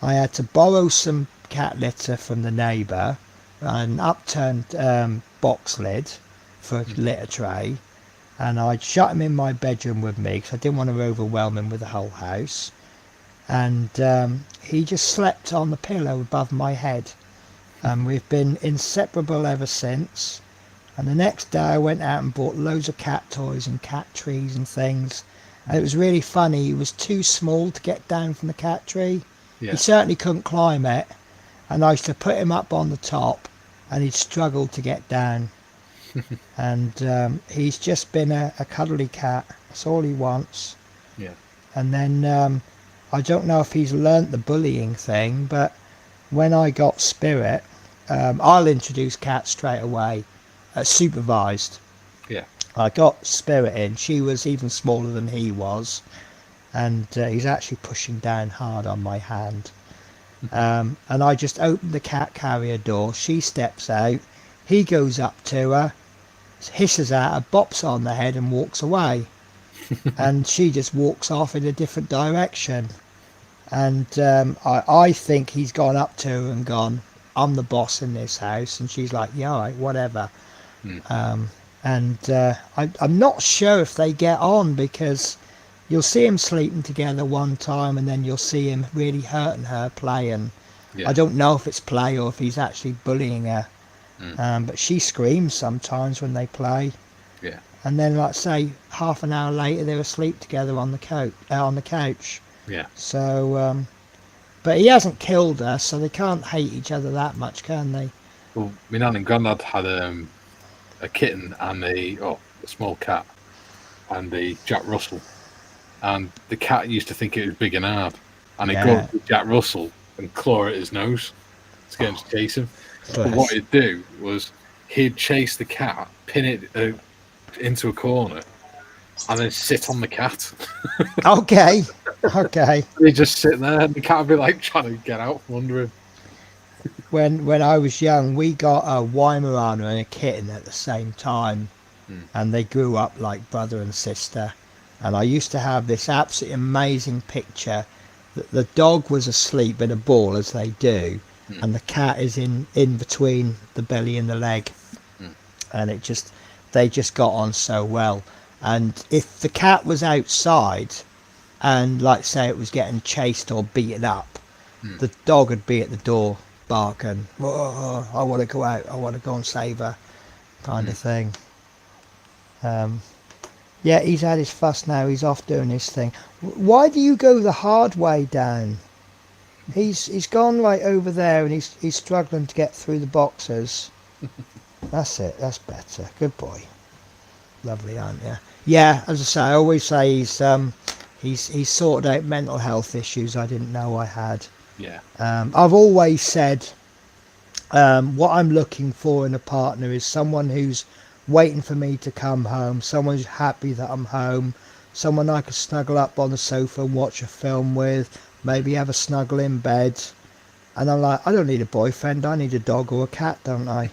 I had to borrow some cat litter from the neighbour, an upturned box lid for a litter tray. And I'd shut him in my bedroom with me because I didn't want to overwhelm him with the whole house. And he just slept on the pillow above my head. And we've been inseparable ever since. And the next day I went out and bought loads of cat toys and cat trees and things. And it was really funny. He was too small to get down from the cat tree. Yeah. He certainly couldn't climb it. And I used to put him up on the top and he'd struggle to get down. And he's just been a cuddly cat. That's all he wants. Yeah. And then I don't know if he's learnt the bullying thing, but when I got Spirit, I'll introduce Cat straight away, supervised. Yeah. I got Spirit in. She was even smaller than he was, and he's actually pushing down hard on my hand. And I just opened the cat carrier door. She steps out. He goes up to her, hisses at her, bops on the head and walks away. And she just walks off in a different direction. And I think he's gone up to her and gone, I'm the boss in this house. And she's like, yeah, all right, whatever. I'm not sure if they get on, because you'll see him sleeping together one time and then you'll see him really hurting her playing. Yeah. I don't know if it's play or if he's actually bullying her. But she screams sometimes when they play. Yeah. And then, like say, half an hour later, they're asleep together on the couch. Yeah. So, but he hasn't killed her, so they can't hate each other that much, can they? Well, my nan and granddad had a kitten and a small cat and a Jack Russell, and the cat used to think it was big and hard. and he'd go up to Jack Russell and claw at his nose to get him to chase him. But what he'd do was he'd chase the cat, pin it into a corner, and then sit on the cat. Okay. He'd just sit there, and the cat would be like trying to get out from under him. When I was young, we got a Weimaraner and a kitten at the same time, and they grew up like brother and sister. And I used to have this absolutely amazing picture that the dog was asleep in a ball, as they do, and the cat is in between the belly and the leg, and they just got on so well. And if the cat was outside, and like say it was getting chased or beaten up, the dog would be at the door barking, "Whoa, I want to go out, I want to go and save her," kind of thing. Yeah, he's had his fuss now, he's off doing his thing. Why do you go the hard way, Dan? He's gone right over there, and he's struggling to get through the boxes. That's it, that's better. Good boy. Lovely, aren't you? Yeah, as I say, I always say he's sorted out mental health issues I didn't know I had. Yeah. I've always said what I'm looking for in a partner is someone who's waiting for me to come home, someone who's happy that I'm home, someone I can snuggle up on the sofa and watch a film with, maybe have a snuggle in bed. And I'm like, I don't need a boyfriend, I need a dog or a cat, don't I?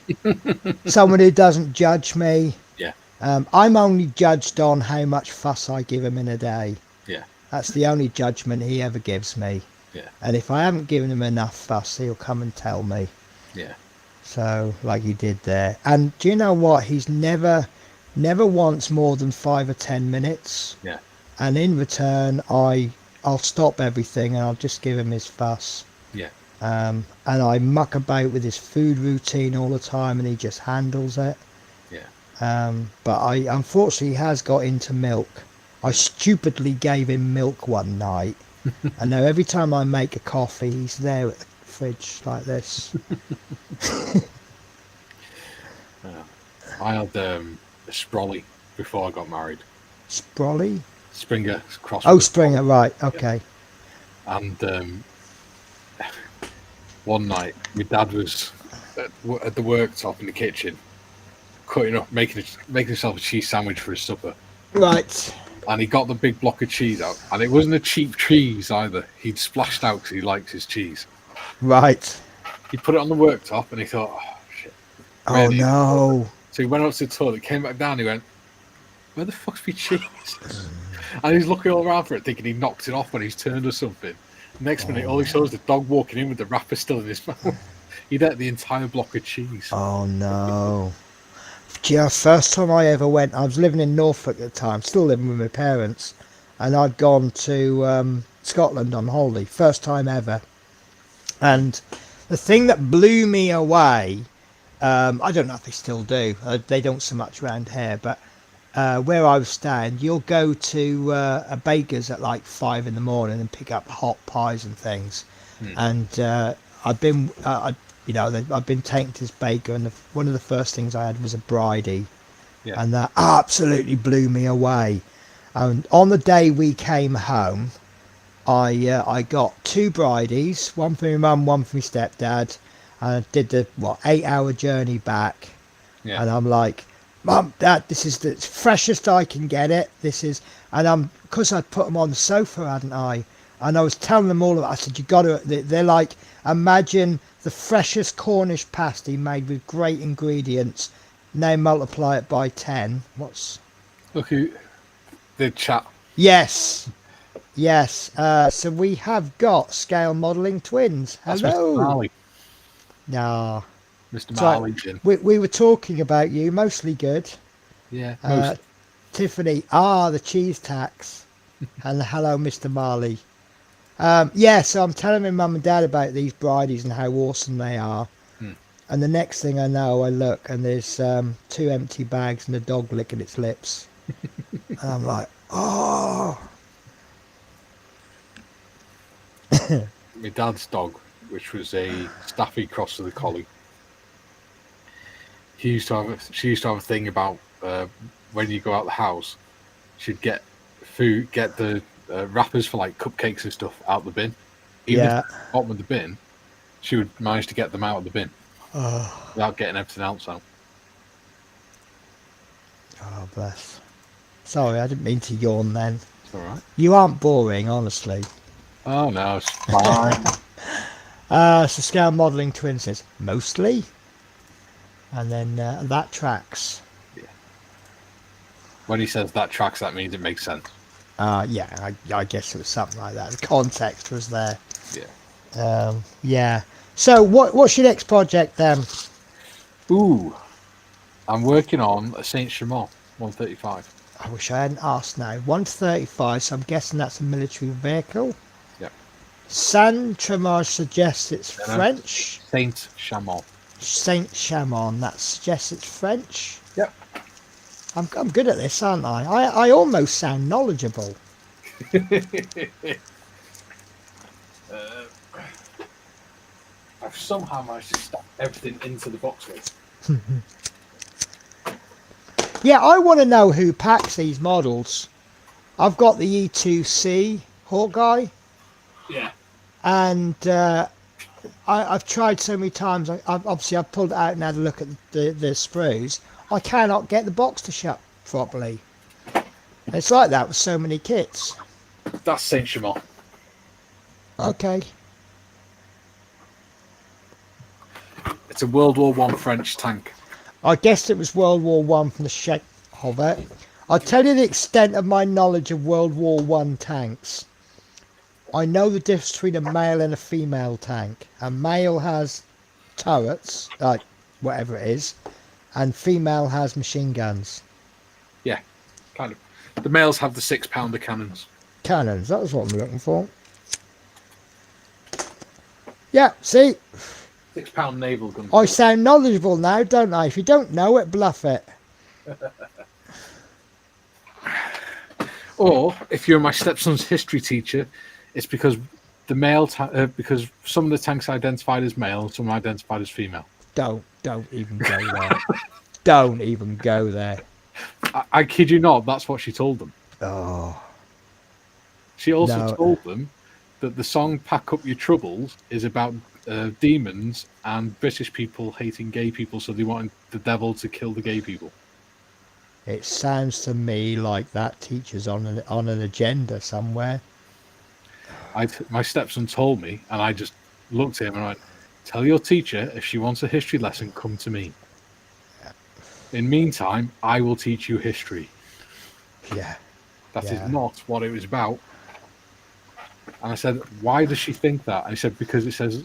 Someone who doesn't judge me. Yeah. I'm only judged on how much fuss I give him in a day. Yeah. That's the only judgment he ever gives me. Yeah. And if I haven't given him enough fuss, he'll come and tell me. Yeah. So, like he did there. And do you know what? He's never wants more than 5 or 10 minutes. Yeah. And in return, I'll stop everything and I'll just give him his fuss. Yeah. And I muck about with his food routine all the time, and he just handles it. Yeah. But unfortunately, he has got into milk. I stupidly gave him milk one night, and now every time I make a coffee, he's there at the fridge like this. I had a Sprolly before I got married. Sprolly? Springer cross. Oh, Springer, right, okay. Yeah. And one night, my dad was at the worktop in the kitchen, cutting up, making himself a cheese sandwich for his supper. Right. And he got the big block of cheese out, and it wasn't a cheap cheese either. He'd splashed out because he likes his cheese. Right. He put it on the worktop, and he thought, "Oh shit!" Oh no! So he went up to the toilet, came back down, he went, "Where the fuck's my cheese?" And he's looking all around for it, thinking he knocked it off when he's turned or something. Next minute, all he saw was the dog walking in with the wrapper still in his mouth. He'd ate the entire block of cheese. Oh no! Do you know, first time I ever went, I was living in Norfolk at the time, still living with my parents, and I'd gone to Scotland on holiday, first time ever. And the thing that blew me away, I don't know if they still do, they don't so much around here, but where I was staying, you'll go to a baker's at like 5 in the morning and pick up hot pies and things. And I've been taken to this baker, and one of the first things I had was a bridie. Yeah. And that absolutely blew me away. And on the day we came home, I got 2 bridies, one for my mum, one for my stepdad, and I did the 8-hour journey back. Yeah. And I'm like, "Mum, Dad, this is the freshest I can get it. This is," and because I'd put them on the sofa, hadn't I? And I was telling them all about it. I said, "You got to." They're like, imagine the freshest Cornish pasty made with great ingredients. Now multiply it by 10. Look who the chat. Yes. So we have got scale modelling twins. That's Hello. Mr. Marley. No. Mr. So Marley. Jim. we were talking about you. Mostly good. Yeah. Most. Tiffany. The cheese tax. And hello, Mr. Marley. So I'm telling my mum and dad about these bridies and how awesome they are. And the next thing I know, I look and there's 2 empty bags and a dog licking its lips. And I'm like, oh. My dad's dog, which was a Staffy cross with a collie. She used to have a thing about when you go out the house, she'd get the wrappers for like cupcakes and stuff out the bin. Even if Yeah. it's at the bottom of the bin, she would manage to get them out of the bin without getting everything else out. Oh, bless. Sorry, I didn't mean to yawn then. It's all right. You aren't boring, honestly. Oh no, it's fine. So scale modelling twin says, mostly. And then that tracks. When he says that tracks, that means it makes sense. Yeah, I guess it was something like that. The context was there. Yeah. Yeah. So what's your next project then? Ooh, I'm working on a Saint Chamond 135. I wish I hadn't asked now. 135, so I'm guessing that's a military vehicle. Yep. Saint Chamond suggests it's No. French. Saint Chamond. Saint Chamond, that suggests it's French. Yep. I'm good at this, aren't I? I almost sound knowledgeable. I've somehow managed to stuff everything into the box lid. Yeah, I want to know who packs these models. I've got the E2C Hawkeye, Yeah. and I've tried so many times. I've pulled it out and had a look at the sprues. I cannot get the box to shut properly. It's like that with so many kits. That's Saint Chamond. Okay. It's a World War One French tank. I guessed it was World War One from the shape of it. I'll tell you the extent of my knowledge of World War One tanks. I know the difference between a male and a female tank. A male has turrets, like whatever it is, and female has machine guns. Yeah, kind of. The males have the 6-pounder cannons. Cannons, that was what I'm looking for. Yeah, see, 6-pound naval gun. I sound knowledgeable now, don't I? If you don't know it, bluff it. Or if you're my stepson's history teacher, it's because the male because some of the tanks identified as male, some identified as female. Don't even go there. Don't even go there. I kid you not, that's what she told them. Oh, She also No. told them that the song "Pack Up Your Troubles" is about demons and British people hating gay people, so they wanted the devil to kill the gay people. it sounds to me like that teacher's on an agenda somewhere. My stepson told me, and I just looked at him and I went, "Tell your teacher if she wants a history lesson, come to me. In meantime, I will teach you history." Yeah. That is Yeah. not what it was about. And I said, "Why does she think that?" And he said, "Because it says,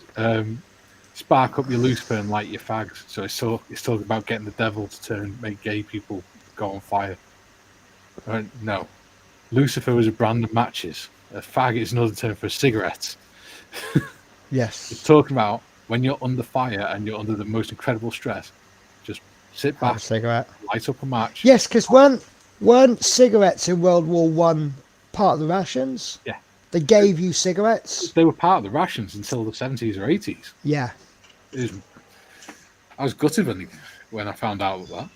spark up your Lucifer and light your fags." So it's talking about getting the devil to make gay people go on fire. I went, "No. Lucifer was a brand of matches. A fag is another term for cigarettes." It's Yes. talking about when you're under fire and you're under the most incredible stress, just sit Have back, a cigarette. light up a match. Yes, because weren't cigarettes in World War One part of the rations? Yeah. They gave you cigarettes. They were part of the rations until the 70s or 80s. Yeah. I was gutted when I found out of that.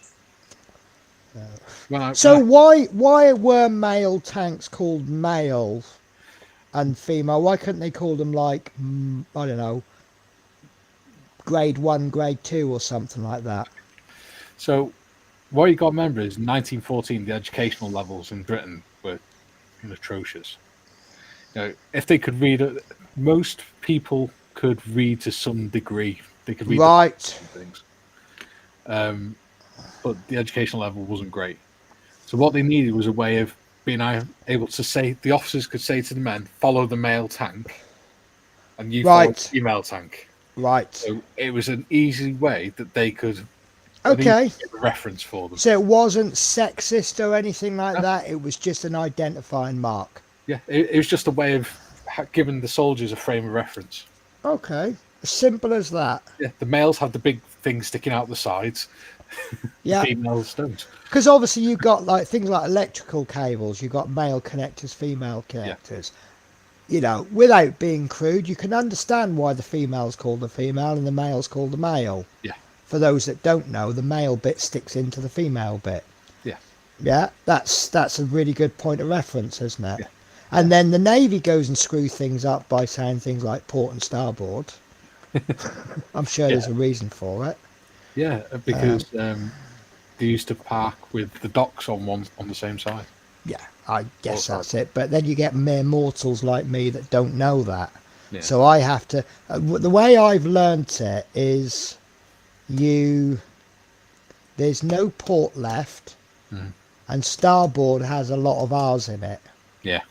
So why were male tanks called male and female? Why couldn't they call them like I don't know, grade 1, grade 2 or something like that? So what you got to remember is 1914, the educational levels in Britain were atrocious. You know, if they could read, most people could read to some degree. They could read Right. things. But the educational level wasn't great. So what they needed was a way of being able to say, the officers could say to the men, "Follow the male tank," and you follow Right. the female tank. Right. So it was an easy way that they could Okay. get a reference for them. So it wasn't sexist or anything like that. It was just an identifying mark. Yeah, it was just a way of giving the soldiers a frame of reference. Okay. As simple as that. Yeah, the males had the big thing sticking out the sides. Yeah. Females don't. Because obviously you've got like things like electrical cables, you've got male connectors, female connectors. You know, without being crude, you can understand why the female's called the female and the male's called the male. Yeah. For those that don't know, the male bit sticks into the female bit. Yeah. Yeah, that's a really good point of reference, isn't it? Yeah. And then the Navy goes and screw things up by saying things like port and starboard. I'm sure Yeah. there's a reason for it. Yeah, because they used to park with the docks on the same side. Yeah, I guess Port that's side. it. But then you get mere mortals like me that don't know that. Yeah. So I have to. The way I've learnt it is there's no port left, and starboard has a lot of R's in it. Yeah.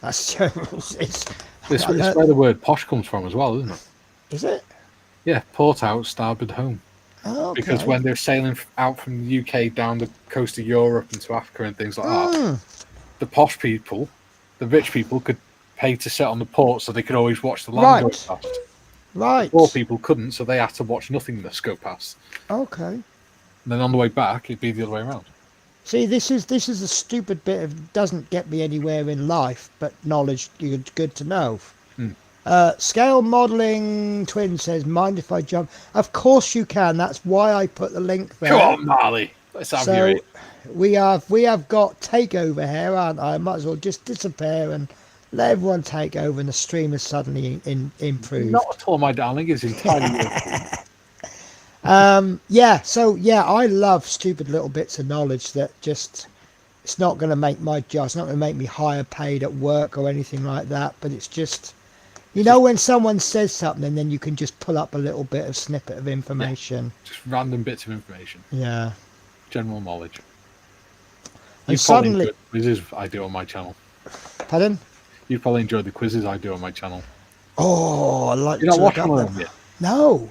That's it's. It's where the word posh comes from as well, isn't it? Is it? Yeah, port out, starboard home. Oh, okay. Because when they're sailing out from the UK down the coast of Europe into Africa and things like that, the posh people, the rich people, could pay to sit on the port so they could always watch the land go past. Right. Poor people couldn't, so they had to watch nothingness go past. Okay. And then on the way back, it'd be the other way around. See, this is a stupid bit of doesn't get me anywhere in life, but knowledge good to know. Scale modelling twin says, mind if I jump? Of course you can. That's why I put the link there. Come on, Marley. Let's have So you. we have got takeover here, aren't I? Might as well just disappear and let everyone take over, and the stream has suddenly improved. Not at all, my darling. It's entirely. Yeah. So yeah, I love stupid little bits of knowledge that just. It's not going to make my job. It's not going to make me higher paid at work or anything like that. But it's just. You know, when someone says something, and then you can just pull up a little bit of snippet of information. Yeah, just random bits of information. Yeah. General knowledge. And You suddenly, probably enjoy the quizzes I do on my channel. pardon? You probably enjoy the quizzes I do on my channel. Oh, I like. You're not to watching look one up of them yet. No.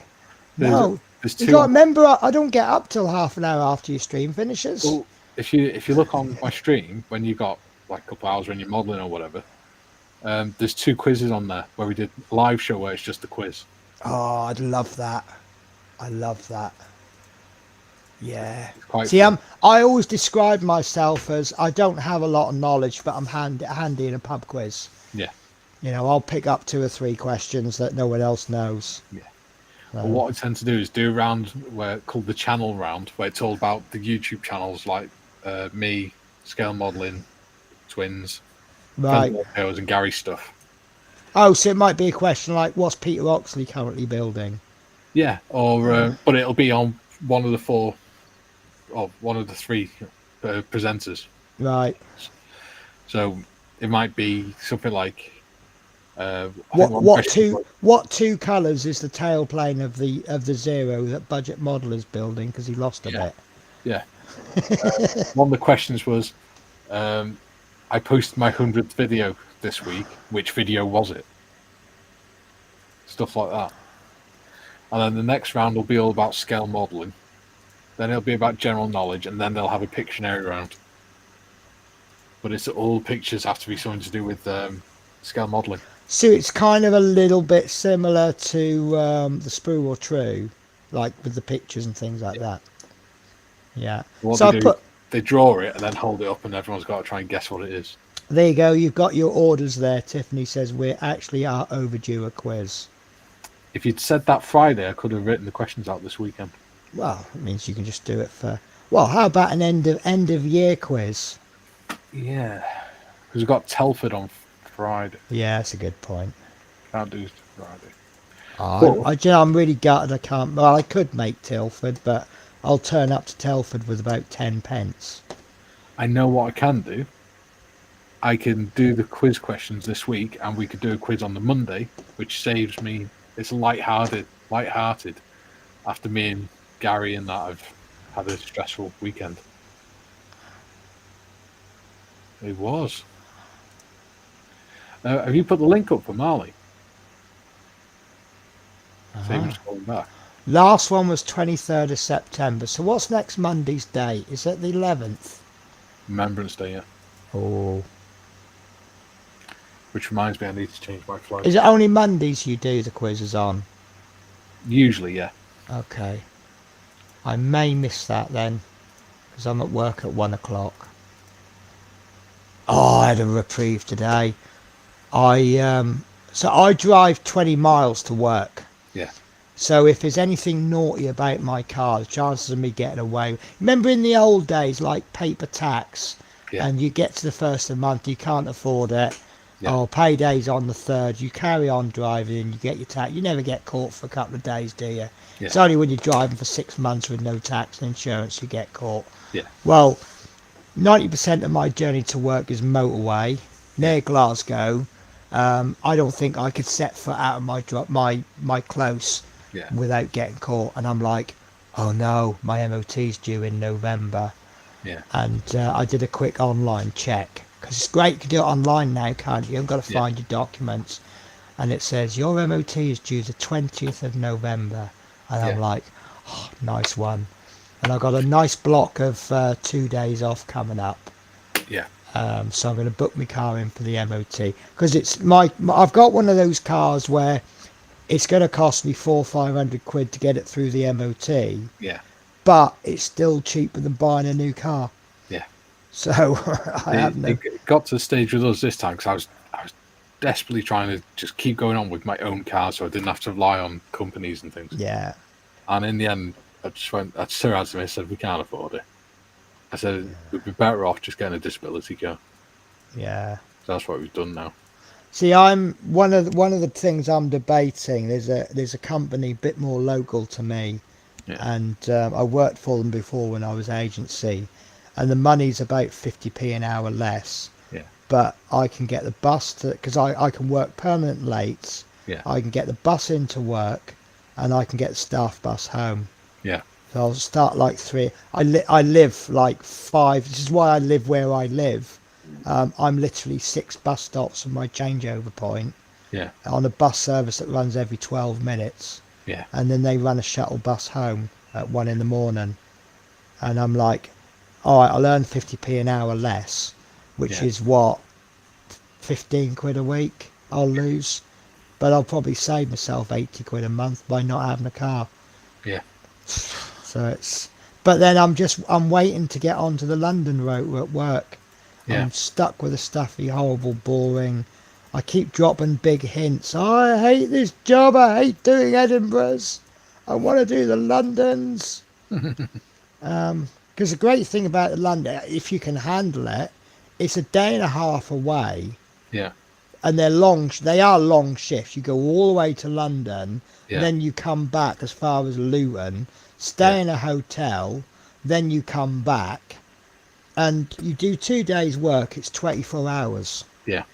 No. There's You two. got to remember, I don't get up till half an hour after your stream finishes. Well, if you look on my stream when you got like a couple of hours when you're modelling or whatever, there's 2 quizzes on there where we did a live show where it's just a quiz. Oh, I'd love that. I love that. Yeah. Quite See, fun. I always describe myself as I don't have a lot of knowledge, but I'm handy in a pub quiz. Yeah. You know, I'll pick up 2 or 3 questions that no one else knows. Yeah. Well, what I tend to do is do a round called the channel round, where it's all about the YouTube channels like me, Scale Modelling, Twins, Right. Tales and Gary stuff. Oh, so it might be a question like, what's Peter Oxley currently building? Yeah, or but it'll be on one of the 4, or one of the 3 presenters. Right. So it might be something like What two colours is the tailplane of the Zero that Budget Model is building because he lost a bit? Yeah. One of the questions was, I posted my 100th video this week. Which video was it? Stuff like that. And then the next round will be all about scale modelling. Then it'll be about general knowledge, and then they'll have a Pictionary round. But it's all pictures have to be something to do with scale modelling. So it's kind of a little bit similar to the Sprue or True, like with the pictures and things like that. Yeah. What So they I do, put. they draw it and then hold it up, and everyone's got to try and guess what it is. There you go. You've got your orders there. Tiffany says we actually are overdue a quiz. If you'd said that Friday, I could have written the questions out this weekend. Well, it means you can just do it for. Well, how about an end of year quiz? Yeah, because we've got Telford on Friday. Yeah, that's a good point. Can't do Friday. I'm really gutted. I can't. Well, I could make Telford, but I'll turn up to Telford with about 10 pence. I know what I can do. I can do the quiz questions this week, and we could do a quiz on the Monday, which saves me. It's light-hearted after me and Gary and that have had a stressful weekend. It was. Have you put the link up for Marley? Save him calling back. Last one was 23rd of September. So what's next Monday's date? Is it the 11th? Remembrance Day, yeah. Oh. Which reminds me, I need to change my flight. Is it only Mondays you do the quizzes on? Usually, yeah. Okay. I may miss that then, because I'm at work at 1 o'clock. Oh, I had a reprieve today. So I drive 20 miles to work. Yeah. So if there's anything naughty about my car, the chances of me getting away. Remember in the old days, like paper tax, Yeah. And you get to the first of the month, you can't afford it. Yeah. Or payday's on the 3rd. You carry on driving, you get your tax. You never get caught for a couple of days, do you? Yeah. It's only when you're driving for 6 months with no tax and insurance you get caught. Yeah. Well, 90% of my journey to work is motorway near Glasgow. I don't think I could set foot out of my close Yeah. without getting caught. And I'm like, oh no, my MOT's due in November. Yeah. And I did a quick online check, because it's great, you can do it online now, can't you? You haven't got to find your documents. And it says your MOT is due the 20th of November. And I'm like, oh, nice one. And I've got a nice block of 2 days off coming up. Yeah. So I'm going to book my car in for the MOT, because it's I've got one of those cars where it's going to cost me £400-500 to get it through the MOT. Yeah. But it's still cheaper than buying a new car. Yeah. So it got to the stage with us this time because I was desperately trying to just keep going on with my own car, so I didn't have to rely on companies and things. Yeah. And in the end, I turned around to me and said, "We can't afford it." I said, "We'd be better off just getting a disability car." Yeah. So that's what we've done now. See, I'm one of the things I'm debating. There's a company a bit more local to me. Yeah. And I worked for them before when I was agency, and the money's about 50p an hour less. Yeah. But I can get the bus because I can work permanent late. Yeah. I can get the bus into work, and I can get the staff bus home. Yeah. So I'll start like 3. I live like 5. This is why I live where I live. I'm literally 6 bus stops from my changeover point. Yeah. On a bus service that runs every 12 minutes. Yeah. And then they run a shuttle bus home at 1 a.m. And I'm like, all right, I'll earn 50p an hour less, which is what, £15 a week I'll lose. But I'll probably save myself £80 a month by not having a car. Yeah. So it's, but then I'm waiting to get onto the London route at work. Yeah. I'm stuck with a stuffy, horrible, boring. I keep dropping big hints. Oh, I hate this job. I hate doing Edinburghs. I want to do the Londons. Because the great thing about the London, if you can handle it, it's a day and a half away. Yeah. And they are long shifts. You go all the way to London, and then you come back as far as Luton, stay in a hotel, then you come back, and you do 2 days work. It's 24 hours. Yeah.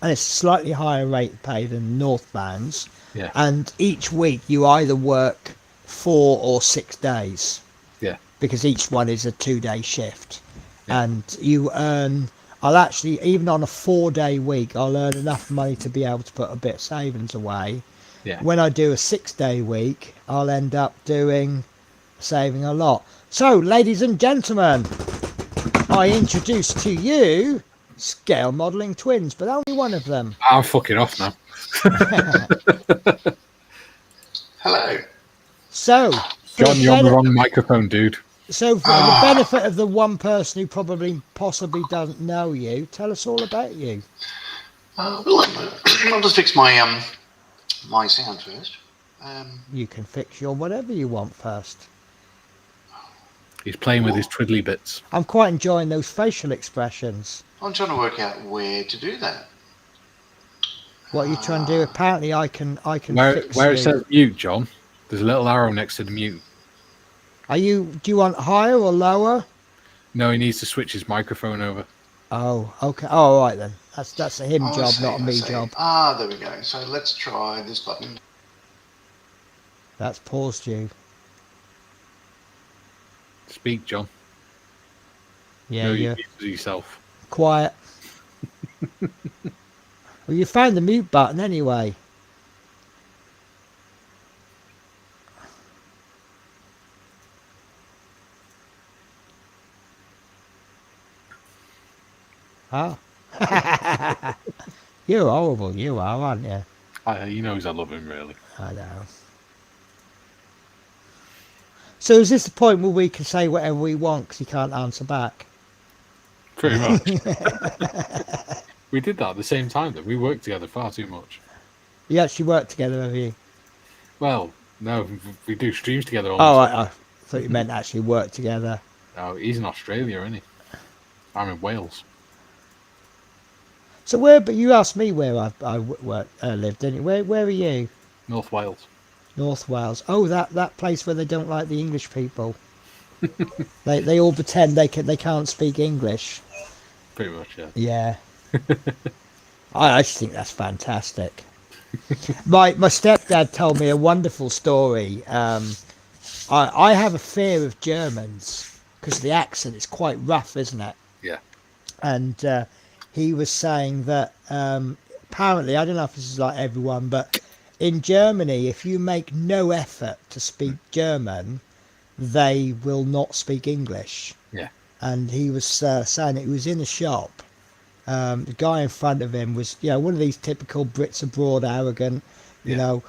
And it's a slightly higher rate of pay than northbounds. Yeah. And each week you either work 4 or 6 days. Yeah. Because each one is a 2-day shift. Yeah. And you earn, I'll actually, even on a 4-day week, I'll earn enough money to be able to put a bit of savings away. Yeah. When I do a 6-day week, I'll end up saving a lot. So, ladies and gentlemen, I introduce to you scale modelling twins, but only one of them. I'm fucking off now. Hello. So, John, you're on the wrong microphone, dude. So, for the benefit of the one person who possibly doesn't know you, tell us all about you. Well, I'll just fix my my sound first. You can fix your whatever you want first. He's playing with his twiddly bits. I'm quite enjoying those facial expressions. I'm trying to work out where to do that. What are you trying to do? Apparently, I can fix where you. it says mute, John. There's a little arrow next to the mute. Do you want higher or lower? No, he needs to switch his microphone over. Oh, okay. Oh, all right then. That's a him I job, see, not a I me see. job. There we go. So let's try this button. That's paused you. Speak, John. Yeah, No, you're you use yourself. quiet. Well, you found the mute button anyway. Oh. You're horrible, you are, aren't you? He knows I love him, really. I know. So is this the point where we can say whatever we want because he can't answer back? Pretty much. We did that at the same time, though. We worked together far too much. You actually work together, have you? Well, no, we do streams together all Oh, the I time. thought you meant actually work together. No, he's in Australia, isn't he? I'm in Wales. So where? But you asked me where I lived, didn't you? Where are you? North Wales. North Wales. Oh, that place where they don't like the English people. They all pretend they can't speak English. Pretty much, yeah. Yeah. I just think that's fantastic. My stepdad told me a wonderful story. I have a fear of Germans because the accent is quite rough, isn't it? Yeah. And he was saying that apparently, I don't know if this is like everyone, but in Germany, if you make no effort to speak German, they will not speak English. Yeah. And he was saying that he was in a shop. The guy in front of him was, one of these typical Brits abroad, arrogant, you know.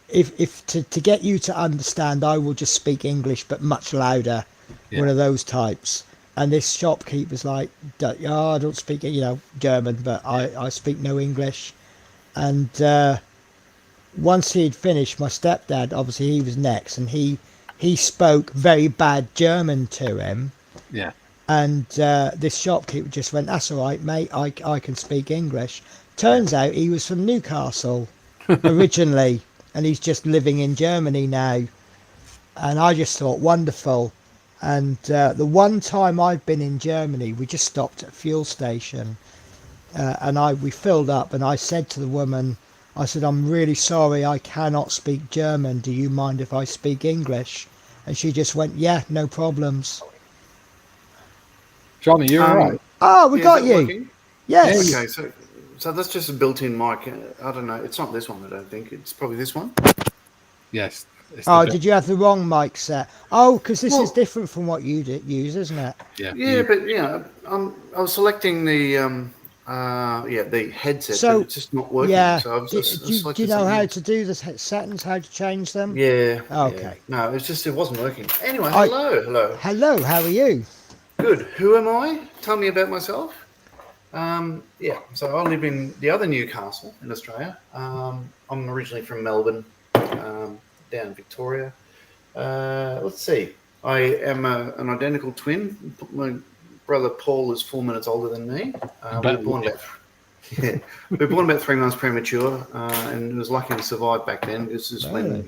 If to get you to understand, I will just speak English, but much louder. Yeah. One of those types. And this shopkeeper's like, I don't speak, German, but I speak no English. And once he'd finished, my stepdad, obviously he was next, and he spoke very bad German to him. Yeah. And this shopkeeper just went, "That's all right, mate. I can speak English." Turns out he was from Newcastle originally, and he's just living in Germany now. And I just thought, wonderful. And the one time I've been in Germany, we just stopped at a fuel station, and we filled up. And I said to the woman, I said, "I'm really sorry, I cannot speak German. Do you mind if I speak English?" And she just went, "Yeah, no problems." Johnny, you're right. Oh, we got is that you. working? Yes. Okay, so that's just a built-in mic. I don't know. It's not this one, I don't think. It's probably this one. Yes. It's Oh, the did you have the wrong mic set? Oh, because this is Well- different from what you use, isn't it? Yeah. Yeah, but I was selecting the the headset, So, but it's just not working. Yeah. So I was Do, just do, do selected you know something how else. to do the settings, how to change them? Yeah. Okay. Yeah. No, it wasn't working. Anyway, I- hello. Hello, how are you? Good. Who am I? Tell me about myself. So I live in the other Newcastle in Australia. I'm originally from Melbourne, down in Victoria. Let's see. I am an identical twin. My brother Paul is 4 minutes older than me. We were born about 3 months premature, and was lucky to survive back then. This is when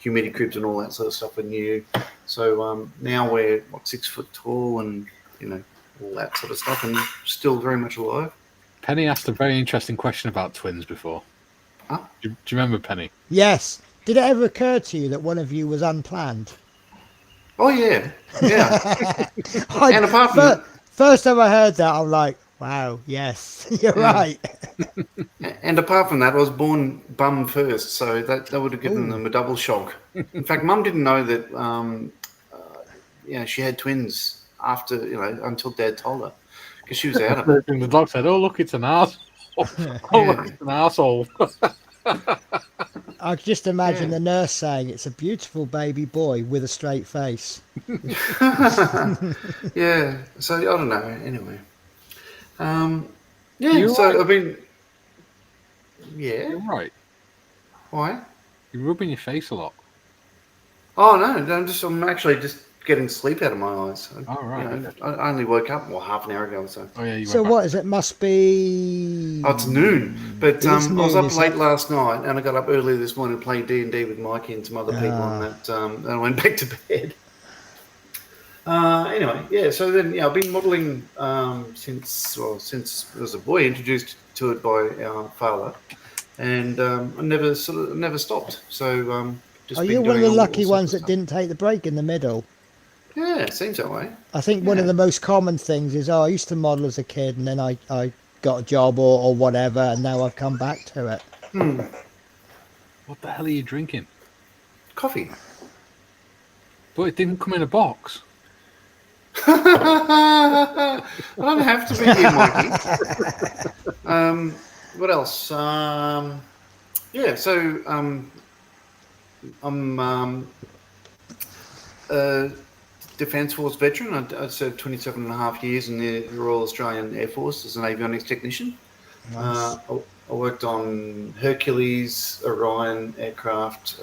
humidity cribs and all that sort of stuff were new. So now we're 6 foot tall, and all that sort of stuff, and still very much alive. Penny asked a very interesting question about twins before. Huh? Do you remember, Penny? Yes. Did it ever occur to you that one of you was unplanned? Oh yeah. And apart from First time I heard that, I'm like, wow, yes, you're right. And apart from that, I was born bum first, so that would have given them a double shock. In fact, Mum didn't know that she had twins after until Dad told her, because she was out of it. And the dog said, "Oh, look, it's an arsehole. Oh, look, it's an arsehole." I could just imagine the nurse saying, "It's a beautiful baby boy with a straight face." Yeah, so I don't know. Anyway, You're so right. I've been. Yeah, You're right. why? You're rubbing your face a lot. Oh no, I'm actually just getting sleep out of my eyes. Oh, right, okay. I only woke up half an hour ago or so. Oh yeah, you So went what back. is it? Must be. Oh, it's noon. But It is I was noon, up is late it? last night, and I got up early this morning playing D&D with Mikey and some other people, and that then I went back to bed. Anyway, yeah. So then, I've been modelling since I was a boy, introduced to it by our father, and I never stopped. So just. Oh, been you're one of doing the all lucky sorts ones of that stuff. didn't take the break in the middle. Yeah, it seems that way. I think one of the most common things is, I used to model as a kid, and then I got a job or whatever, and now I've come back to it. What the hell are you drinking? Coffee. But it didn't come in a box. I don't have to be here, Mikey. What else? So I'm a Defence Force veteran. I served 27 and a half years in the Royal Australian Air Force as an avionics technician. Nice. I worked on Hercules, Orion aircraft,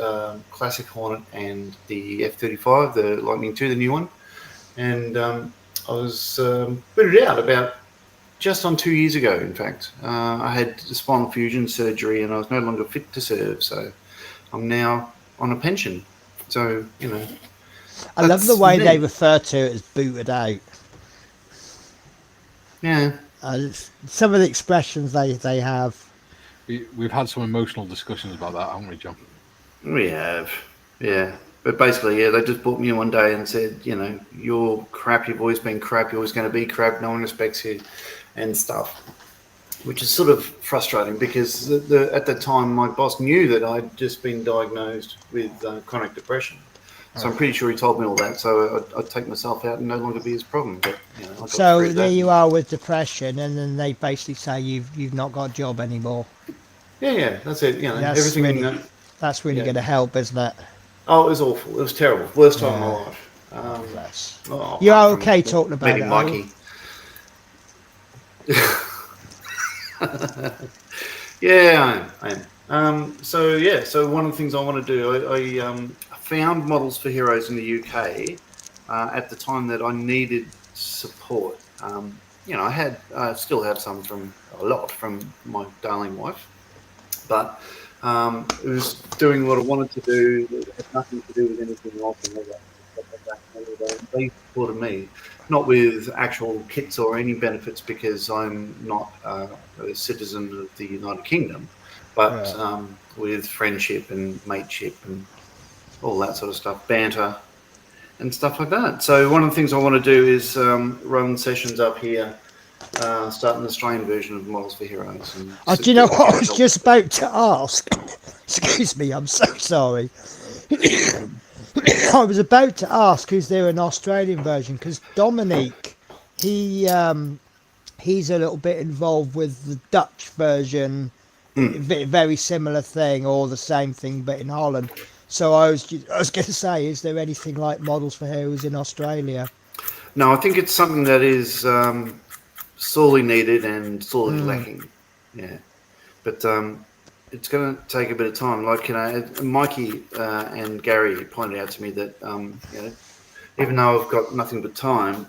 Classic Hornet, and the F-35, the Lightning II, the new one. And I was booted out about just on 2 years ago. In fact, I had spinal fusion surgery, and I was no longer fit to serve. So I'm now on a pension. So I love the that's way they me. refer to it as booted out. Yeah, Some of the expressions they have. We've had some emotional discussions about that, haven't we, John? we have. Yeah. But basically, yeah, they just brought me in one day and said, you're crap, you've always been crap, you're always going to be crap, no one respects you and stuff, which is sort of frustrating because at the time my boss knew that I'd just been diagnosed with chronic depression. So I'm pretty sure he told me all that, so I'd take myself out and no longer be his problem. But I got So through there that. you are with depression, and then they basically say you've not got a job anymore. Yeah, that's it. That's Everything. really that's really Yeah. going to help, isn't it? Oh, it was awful. It was terrible. Worst time of my Yeah. life. Bless. Apart You're from okay talking about meeting it, are you? Mikey. Yeah, I am. So one of the things I want to do, I found Models for Heroes in the UK at the time that I needed support. I had still have a lot from my darling wife, but it was doing what I wanted to do. It had nothing to do with anything else. They supported me, not with actual kits or any benefits because I'm not a citizen of the United Kingdom, but with friendship and mateship and all that sort of stuff, banter and stuff like that. So one of the things I want to do is run sessions up here, start an Australian version of Models for Heroes. And Do you know what I was just about to ask? Excuse me, I'm so sorry. I was about to ask, is there an Australian version? Because Dominique, he's a little bit involved with the Dutch version, very similar thing, or the same thing, but in Holland. So I was going to say, is there anything like Models for Heroes in Australia? No, I think it's something that is sorely needed and sorely lacking. Yeah, but it's going to take a bit of time. Like Mikey and Gary pointed out to me that even though I've got nothing but time,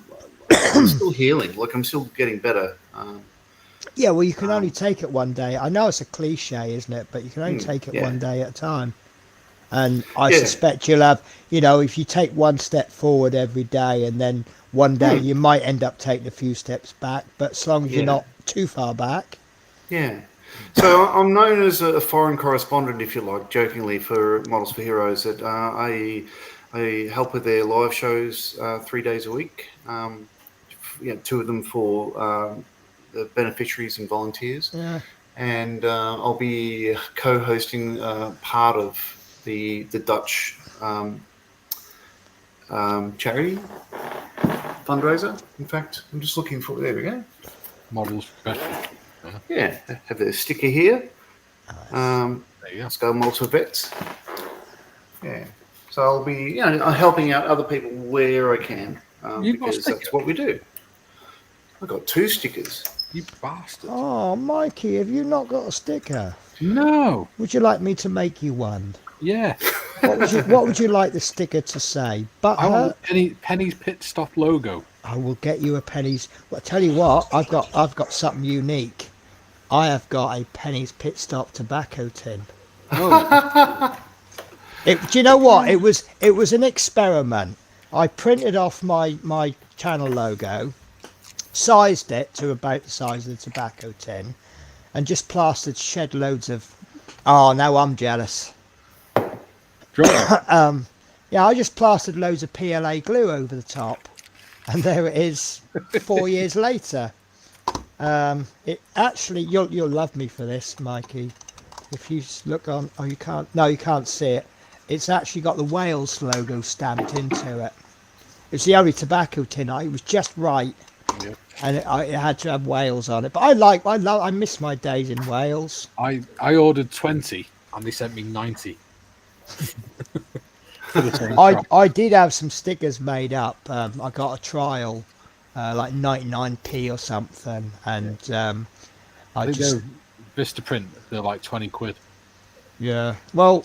I'm still healing. Like I'm still getting better. Yeah, well, you can only take it one day. I know it's a cliche, isn't it? But you can only take it one day at a time. And I suspect you'll have, if you take one step forward every day and then one day you might end up taking a few steps back, but as long as you're not too far back. Yeah. So I'm known as a foreign correspondent, if you like, jokingly, for Models for Heroes. That I help with their live shows 3 days a week. 2 of them for the beneficiaries and volunteers. Yeah. And I'll be co-hosting part of the Dutch charity fundraiser. In fact, I'm just looking for. There we go. Models special. Yeah, have a sticker here. There you go. Scale Malta Vets. Yeah. So I'll be, helping out other people where I can because that's what we do. I've got 2 stickers. You bastard. Oh, Mikey, have you not got a sticker? No. Would you like me to make you one? Yeah. What would you like the sticker to say? I want Penny's Pit Stop logo. I will get you a Penny's. Well, I tell you what, I've got something unique. I have got a Penny's Pit Stop tobacco tin. Oh. Do you know what? It was an experiment. I printed off my channel logo, sized it to about the size of the tobacco tin, and just plastered shed loads of. Oh, now I'm jealous. Yeah, I just plastered loads of PLA glue over the top, and there it is. 4 years later. It actually, you'll love me for this, Mikey. If you look on, you can't see it. It's actually got the Wales logo stamped into it. It's the only tobacco tin. It was just right, and it had to have Wales on it. But I miss my days in Wales. I ordered 20 and they sent me 90. I did have some stickers made up. I got a trial, like 99p or something, and I just Vistaprint. They're like 20 quid. Yeah. Well,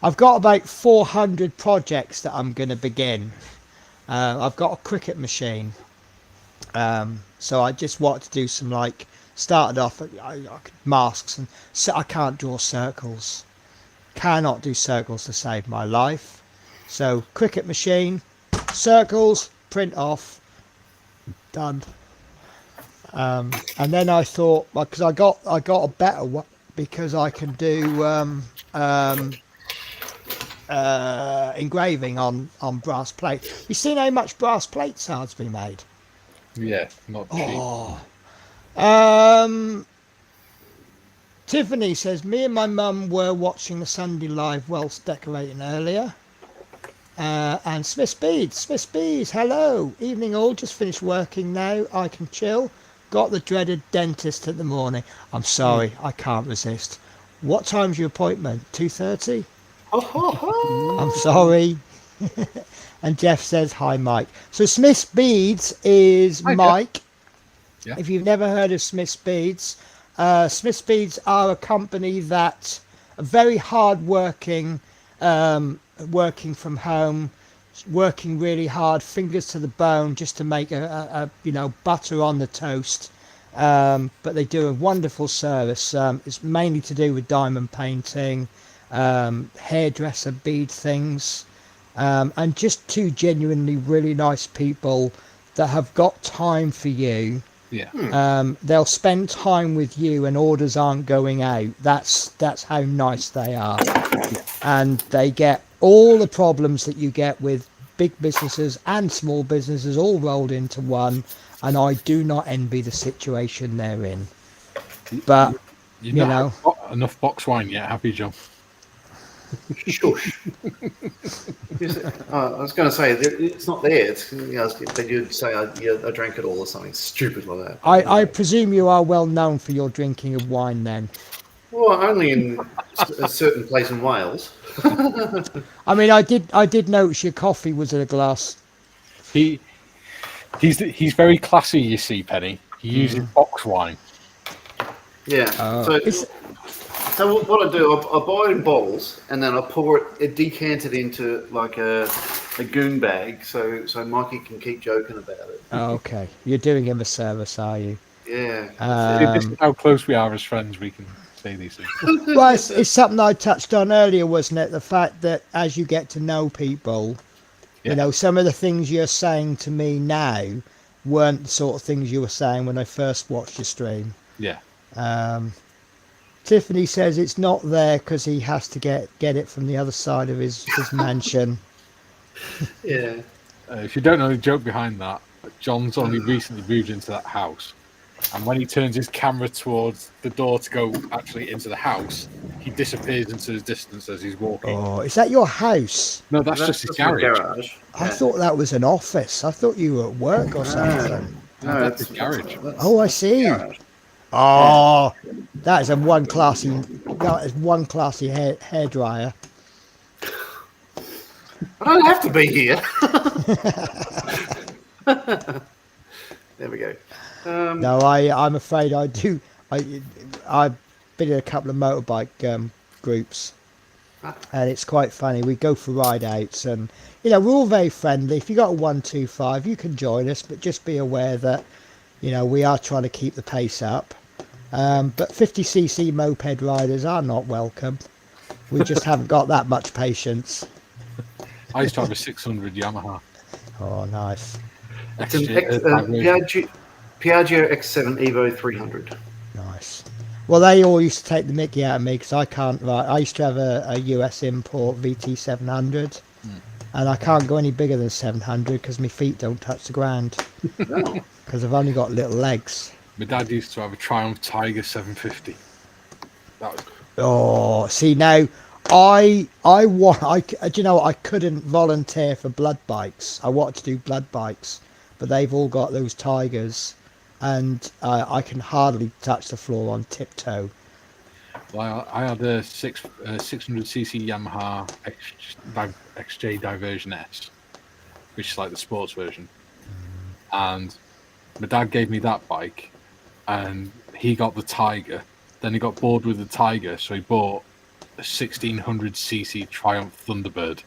I've got about 400 projects that I'm going to begin. I've got a cricket machine. So I just wanted to do some started off I could masks, and so I can't draw circles. Cannot do circles to save my life. So cricket machine, circles, print off, done. And then I thought, because I got a better one, because I can do engraving on brass plate. You seen how much brass plates are to be made? Yeah, not cheap. Tiffany says, me and my mum were watching the Sunday Live whilst decorating earlier. And Smith's Beads, hello. Evening all, just finished working now. I can chill. Got the dreaded dentist at the morning. I'm sorry, I can't resist. What time's your appointment? 2:30? I'm sorry. And Jeff says, hi, Mike. So Smith's Beads is Hi, Mike. Yeah. If you've never heard of Smith's Beads, Smith's Beads are a company that are very hard working, working from home, working really hard, fingers to the bone, just to make a butter on the toast. But they do a wonderful service. It's mainly to do with diamond painting, hairdresser bead things, and just two genuinely really nice people that have got time for you. Yeah. They'll spend time with you and orders aren't going out. That's how nice they are. And they get all the problems that you get with big businesses and small businesses all rolled into one, and I do not envy the situation they're in. But You've not had enough box wine yet, have you, John? Shush. I was going to say it's not there. But you'd say I drank it all or something stupid like that. I presume you are well known for your drinking of wine then. Well, only in a certain place in Wales. I mean, I did notice your coffee was in a glass. He's very classy, you see, Penny. He uses box wine. Yeah. So what I do, I buy it in bottles and then I pour it decanted into like a goon bag, so Mikey can keep joking about it. Oh, okay, you're doing him a service, are you? Yeah. This is how close we are as friends. We can say these things. Well, it's something I touched on earlier, wasn't it? The fact that as you get to know people, some of the things you're saying to me now weren't the sort of things you were saying when I first watched your stream. Yeah. Tiffany says it's not there because he has to get it from the other side of his mansion. Yeah. If you don't know the joke behind that, John's only recently moved into that house. And when he turns his camera towards the door to go actually into the house, he disappears into the distance as he's walking. Oh, is that your house? No, that's just his garage. I thought that was an office. I thought you were at work or something. No, that's his garage. Oh, I see. Oh, that is one classy hairdryer. I don't have to be here. There we go. No, I'm afraid I do. I've been in a couple of motorbike groups, and it's quite funny. We go for ride outs, and we're all very friendly. If you got a 125, you can join us, but just be aware that we are trying to keep the pace up. But 50cc moped riders are not welcome. We just haven't got that much patience. I used to have a 600 Yamaha. Oh, nice. It's an Piaggio X7 Evo 300. Nice. Well, they all used to take the mickey out of me because I can't ride. I used to have a US import VT 700, and I can't go any bigger than 700 because my feet don't touch the ground. Because I've only got little legs. My dad used to have a Triumph Tiger 750. See now, I couldn't volunteer for blood bikes. I wanted to do blood bikes, but they've all got those Tigers, and I can hardly touch the floor on tiptoe. Well, I had a 600cc Yamaha XJ Diversion S, which is like the sports version, and my dad gave me that bike, and he got the Tiger. Then he got bored with the Tiger, so he bought a 1600cc Triumph Thunderbird.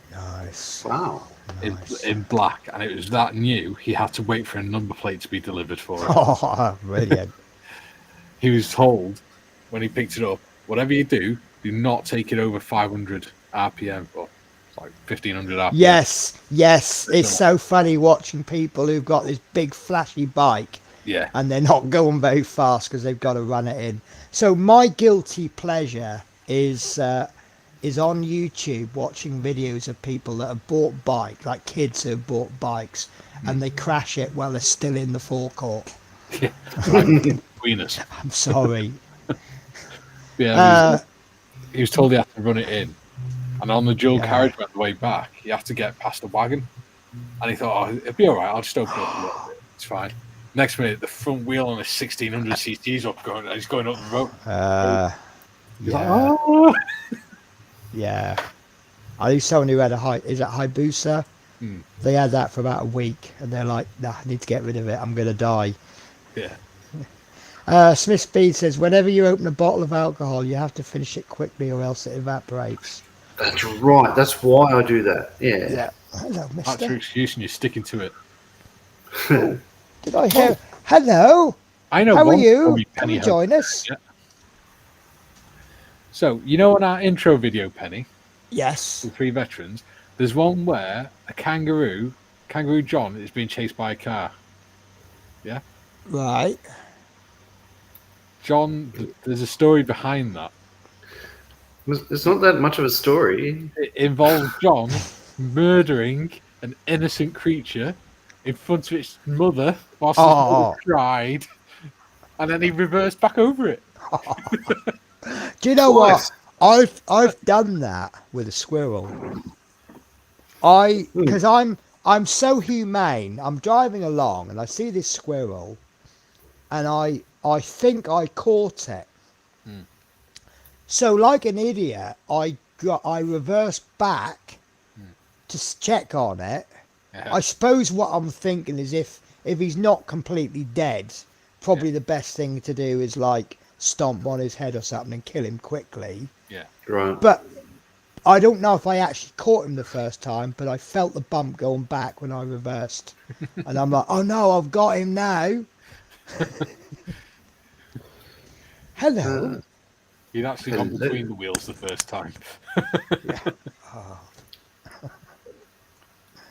Nice. Wow. in black, and it was that new. He had to wait for a number plate to be delivered for it. Oh, brilliant. He was told when he picked it up, whatever you do not take it over 500 RPM or like 1500 RPM. Yes. It's so funny watching people who've got this big flashy bike. Yeah. And they're not going very fast because they've got to run it in. So my guilty pleasure is on YouTube watching videos of people that have bought bikes, like kids who have bought bikes, and they crash it while they're still in the forecourt. Yeah. Between us. I'm sorry. Yeah. He was told he had to run it in. And on the dual carriage on the way back, you have to get past the wagon. And he thought, oh, it'll be all right. I'll just open it up a little bit. It's fine. Next minute, the front wheel on a 1600 cc's up going, and he's going up the road. He's like, oh. Yeah. I knew someone who had is that Hayabusa? They had that for about a week, and they're like, nah, I need to get rid of it. I'm going to die. Yeah. Smith Speed says, whenever you open a bottle of alcohol, you have to finish it quickly or else it evaporates. That's right. That's why I do that. Yeah. Hello, mister. That's your excuse, and you're sticking to it. Did I hear? Hello. I know. How are you? Come Penny and join us. Yeah. So, you know, on our intro video, Penny, Yes. the 3 veterans, there's one where a kangaroo John, is being chased by a car. Yeah? Right. John, there's a story behind that. It's not that much of a story. It involves John murdering an innocent creature in front of its mother whilst his mother cried, and then he reversed back over it. Do you know what? I've done that with a squirrel. Because I'm so humane. I'm driving along and I see this squirrel, and I think I caught it. So, like an idiot, I reversed back to check on it. I suppose what I'm thinking is if he's not completely dead, probably the best thing to do is like stomp on his head or something and kill him quickly. Yeah. Right. But I don't know if I actually caught him the first time, but I felt the bump going back when I reversed. And I'm like, oh no, I've got him now. Hello. You'd actually gone between the wheels the first time.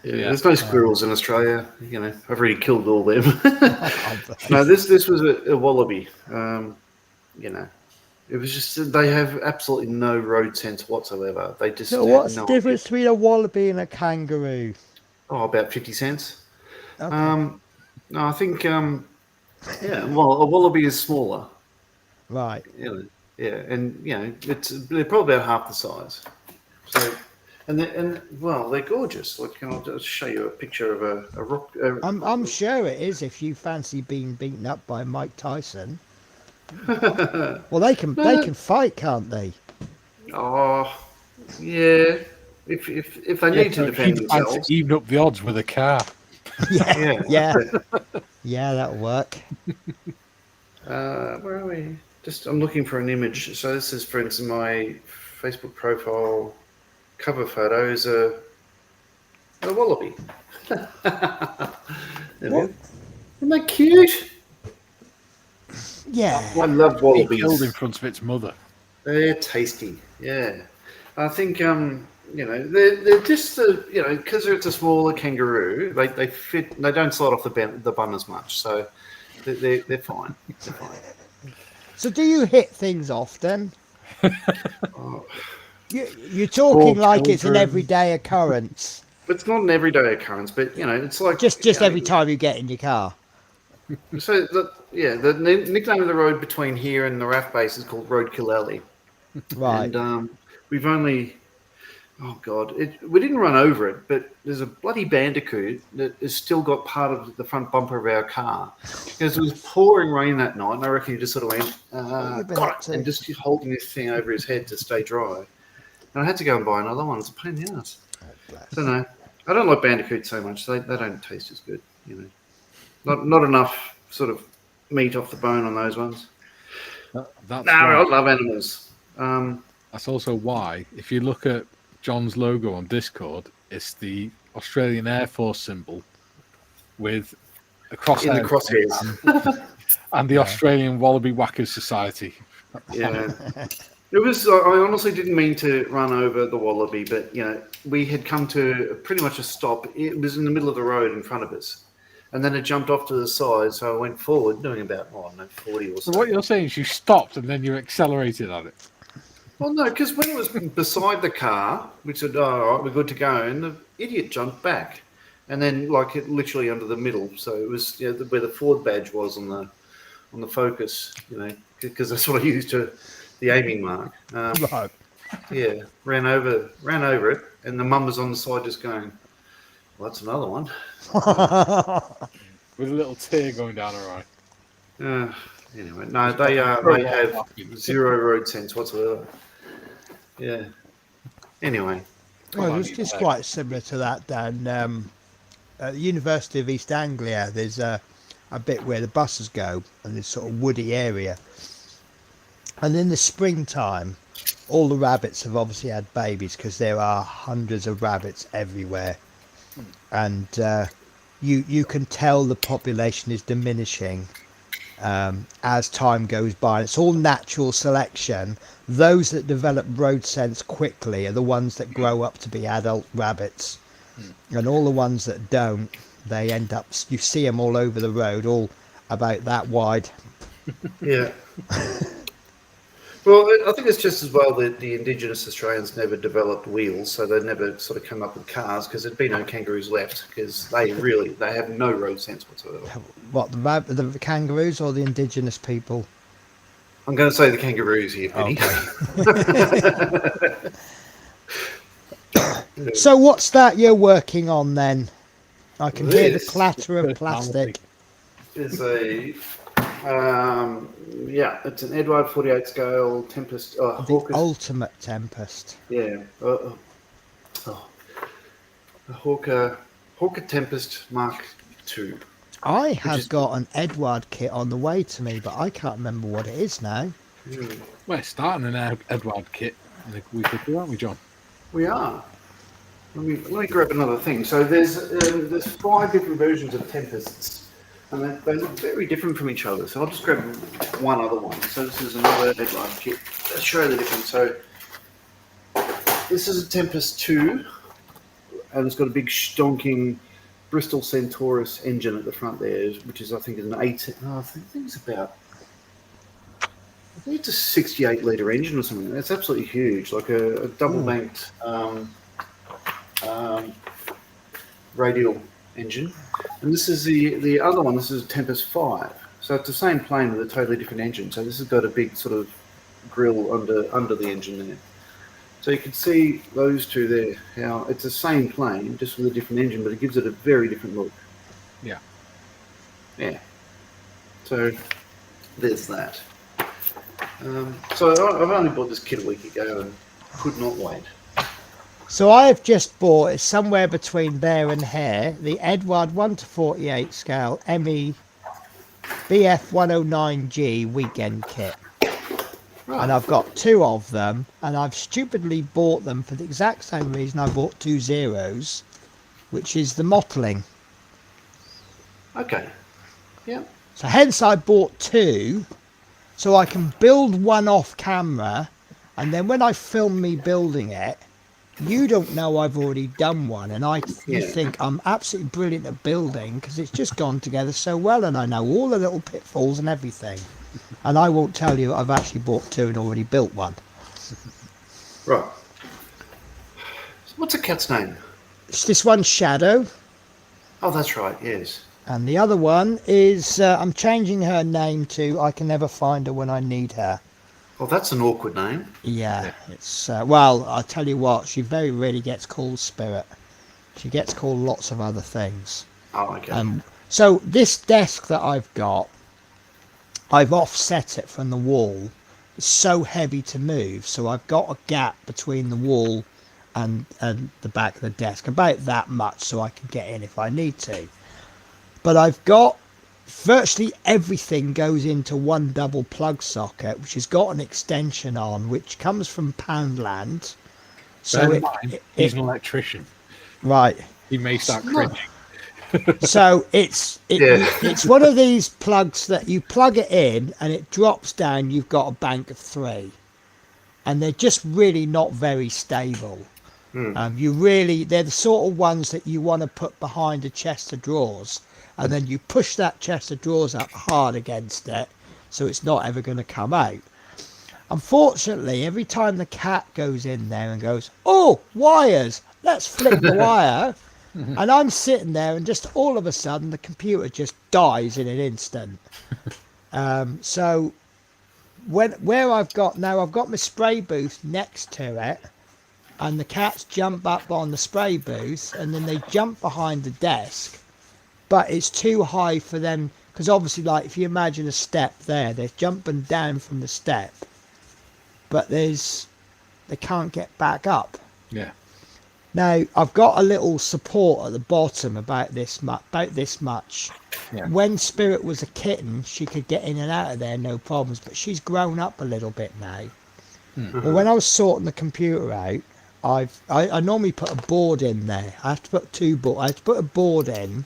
Yeah, there's no squirrels in Australia. You know, I've already killed all them. No, this was a wallaby. You know, it was just they have absolutely no road sense whatsoever. They just. So what's the difference between a wallaby and a kangaroo? Oh, about 50 cents. Okay. No, I think yeah. Well, a wallaby is smaller. Right. Yeah, and you know, they're probably about half the size. So. And well, they're gorgeous. Like, I'll just show you a picture of a rock. I'm sure it is if you fancy being beaten up by Mike Tyson. Well, they can fight, can't they? Oh, yeah. If they need to defend themselves, even up the odds with a car. Yeah, that'll work. Where are we? I'm looking for an image. So this is, for instance, my Facebook profile. Cover photo is a wallaby. Isn't that cute? Yeah. I love wallabies. He killed in front of its mother. They're tasty. Yeah. I think you know, they're just you know, because it's a smaller kangaroo, they fit. They don't slide off the bum as much, so they're fine. They're fine. So do you hit things often? You're talking like it's an everyday occurrence. It's not an everyday occurrence, but you know, it's like just every time you get in your car. So the nickname of the road between here and the RAF base is called Roadkill Alley. Right. And we've only, we didn't run over it, but there's a bloody bandicoot that has still got part of the front bumper of our car because it was pouring rain that night, and I reckon he just sort of went, got it, and just holding this thing over his head to stay dry. And I had to go and buy another one. It's a pain in the ass. I don't know. I don't like bandicoots so much. They don't taste as good, you know. Not enough sort of meat off the bone on those ones. I love animals. That's also why, if you look at John's logo on Discord, it's the Australian Air Force symbol with a In the crosshair crosshairs. and the Australian Wallaby Whackers Society. Yeah. It was. I honestly didn't mean to run over the wallaby, but we had come to pretty much a stop. It was in the middle of the road in front of us, and then it jumped off to the side. So I went forward, doing about 40 or so. So what you're saying is you stopped and then you accelerated on it. Well, no, because when it was beside the car, we said, "Oh, all right, we're good to go," and the idiot jumped back, and then it literally under the middle. So it was where the Ford badge was on the Focus, because that's what I used to. The aiming mark. Right. Yeah, ran over it, and the mum was on the side just going, "Well, that's another one." With a little tear going down her eye. Anyway, no, they have zero road sense whatsoever. Yeah. Anyway. Well, it was just quite similar to that down at the University of East Anglia. There's a bit where the buses go, and this sort of woody area. And in the springtime, all the rabbits have obviously had babies because there are hundreds of rabbits everywhere. And you can tell the population is diminishing as time goes by. It's all natural selection. Those that develop road sense quickly are the ones that grow up to be adult rabbits. And all the ones that don't, they end up, you see them all over the road, all about that wide. Yeah. Well, I think it's just as well that the Indigenous Australians never developed wheels, so they never sort of come up with cars because there'd be no kangaroos left because they have no road sense whatsoever. What, the kangaroos or the Indigenous people? I'm going to say the kangaroos here, Penny. Okay. So what's that you're working on then? I can hear the clatter of plastic. It's it's an Edward 48 scale Tempest. The Hawker, ultimate Tempest. Yeah. A Hawker Tempest Mark II. I have got an Edward kit on the way to me, but I can't remember what it is now. We're starting an Edward kit in a week or two, aren't we, John? We are. Let me grab another thing. So there's 5 different versions of Tempests. And they look very different from each other. So I'll just grab one other one. So this is another Edward kit. Let's show you the difference. So this is a Tempest 2. And it's got a big stonking Bristol Centaurus engine at the front there, which is, I think, an 8. I think it's a 68 litre engine or something. That's absolutely huge. Like a double banked radial engine. And this is the other one. This is a Tempest 5. So it's the same plane with a totally different engine. So this has got a big sort of grill under the engine there. So you can see those two there, how it's the same plane, just with a different engine, but it gives it a very different look. Yeah. Yeah. So there's that. So I've only bought this kit a week ago and could not wait. So I've just bought, it's somewhere between there and here, the Edward 1:48 scale ME BF 109G weekend kit. Right. And I've got 2 of them, and I've stupidly bought them for the exact same reason I bought 2 zeros, which is the mottling. Okay. Yeah. So hence I bought 2, so I can build one off camera, and then when I film me building it, you don't know I've already done one, and you think I'm absolutely brilliant at building because it's just gone together so well, and I know all the little pitfalls and everything. And I won't tell you I've actually bought 2 and already built one. Right. So what's the cat's name? It's this one's Shadow. Oh, that's right, yes. And the other one is, I'm changing her name to I Can Never Find Her When I Need Her. Well, that's an awkward name. Yeah, it's, well, I'll tell you what, she very rarely gets called Spirit. She gets called lots of other things. Oh, okay. So this desk that I've got, I've offset it from the wall. It's so heavy to move, so I've got a gap between the wall and the back of the desk, about that much, so I can get in if I need to. But I've got virtually everything goes into one double plug socket, which has got an extension on, which comes from Poundland. So he's an electrician. Right. He may start cringing. So it's Yeah. it's one of these plugs that you plug it in and it drops down. You've got a bank of 3, and they're just really not very stable. They're the sort of ones that you want to put behind a chest of drawers, and then you push that chest of drawers up hard against it, so it's not ever going to come out. Unfortunately, every time the cat goes in there and goes, "Oh, wires, let's flick the wire," and I'm sitting there, and just all of a sudden the computer just dies in an instant. So where I've got my spray booth next to it, and the cats jump up on the spray booth, and then they jump behind the desk, but it's too high for them, because obviously, like, if you imagine a step there, they're jumping down from the step, but they can't get back up. Yeah. Now I've got a little support at the bottom about this much. Yeah. When Spirit was a kitten, she could get in and out of there no problems, but she's grown up a little bit now. Well, when I was sorting the computer out, I normally put a board in there. I have to put I have to put a board in,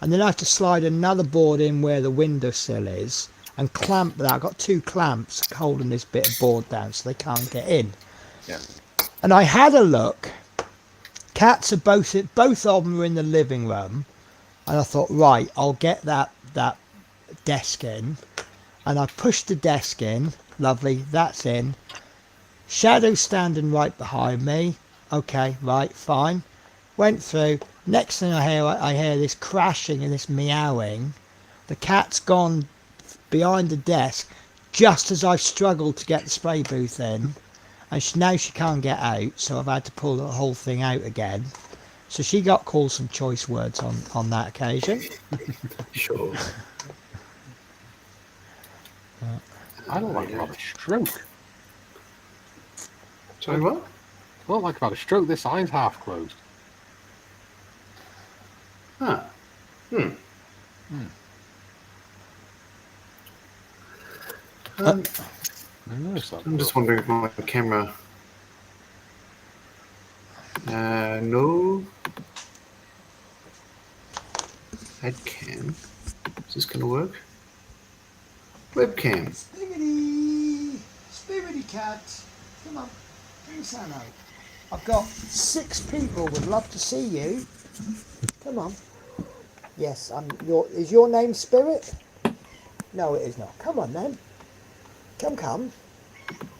and then I have to slide another board in where the windowsill is, and clamp that. I've got 2 clamps holding this bit of board down so they can't get in. Yeah. And I had a look. Cats are both of them are in the living room, and I thought, right, I'll get that desk in, and I pushed the desk in. Lovely, that's in. Shadow standing right behind me. Okay, right, fine. Went through. Next thing I hear this crashing and this meowing. The cat's gone behind the desk just as I've struggled to get the spray booth in, and now she can't get out, so I've had to pull the whole thing out again. So she got called some choice words on that occasion. Sure. I don't like about a stroke. Sorry, what? I don't like about a stroke. This eye's half closed. Huh. I noticed that. I'm just wondering if my camera. No. Headcam. Is this going to work? Webcam. Spirity cat, come on, bring Sam out. I've got 6 people would love to see you. Come on. Yes, is your name Spirit? No, it is not. Come on then. Come.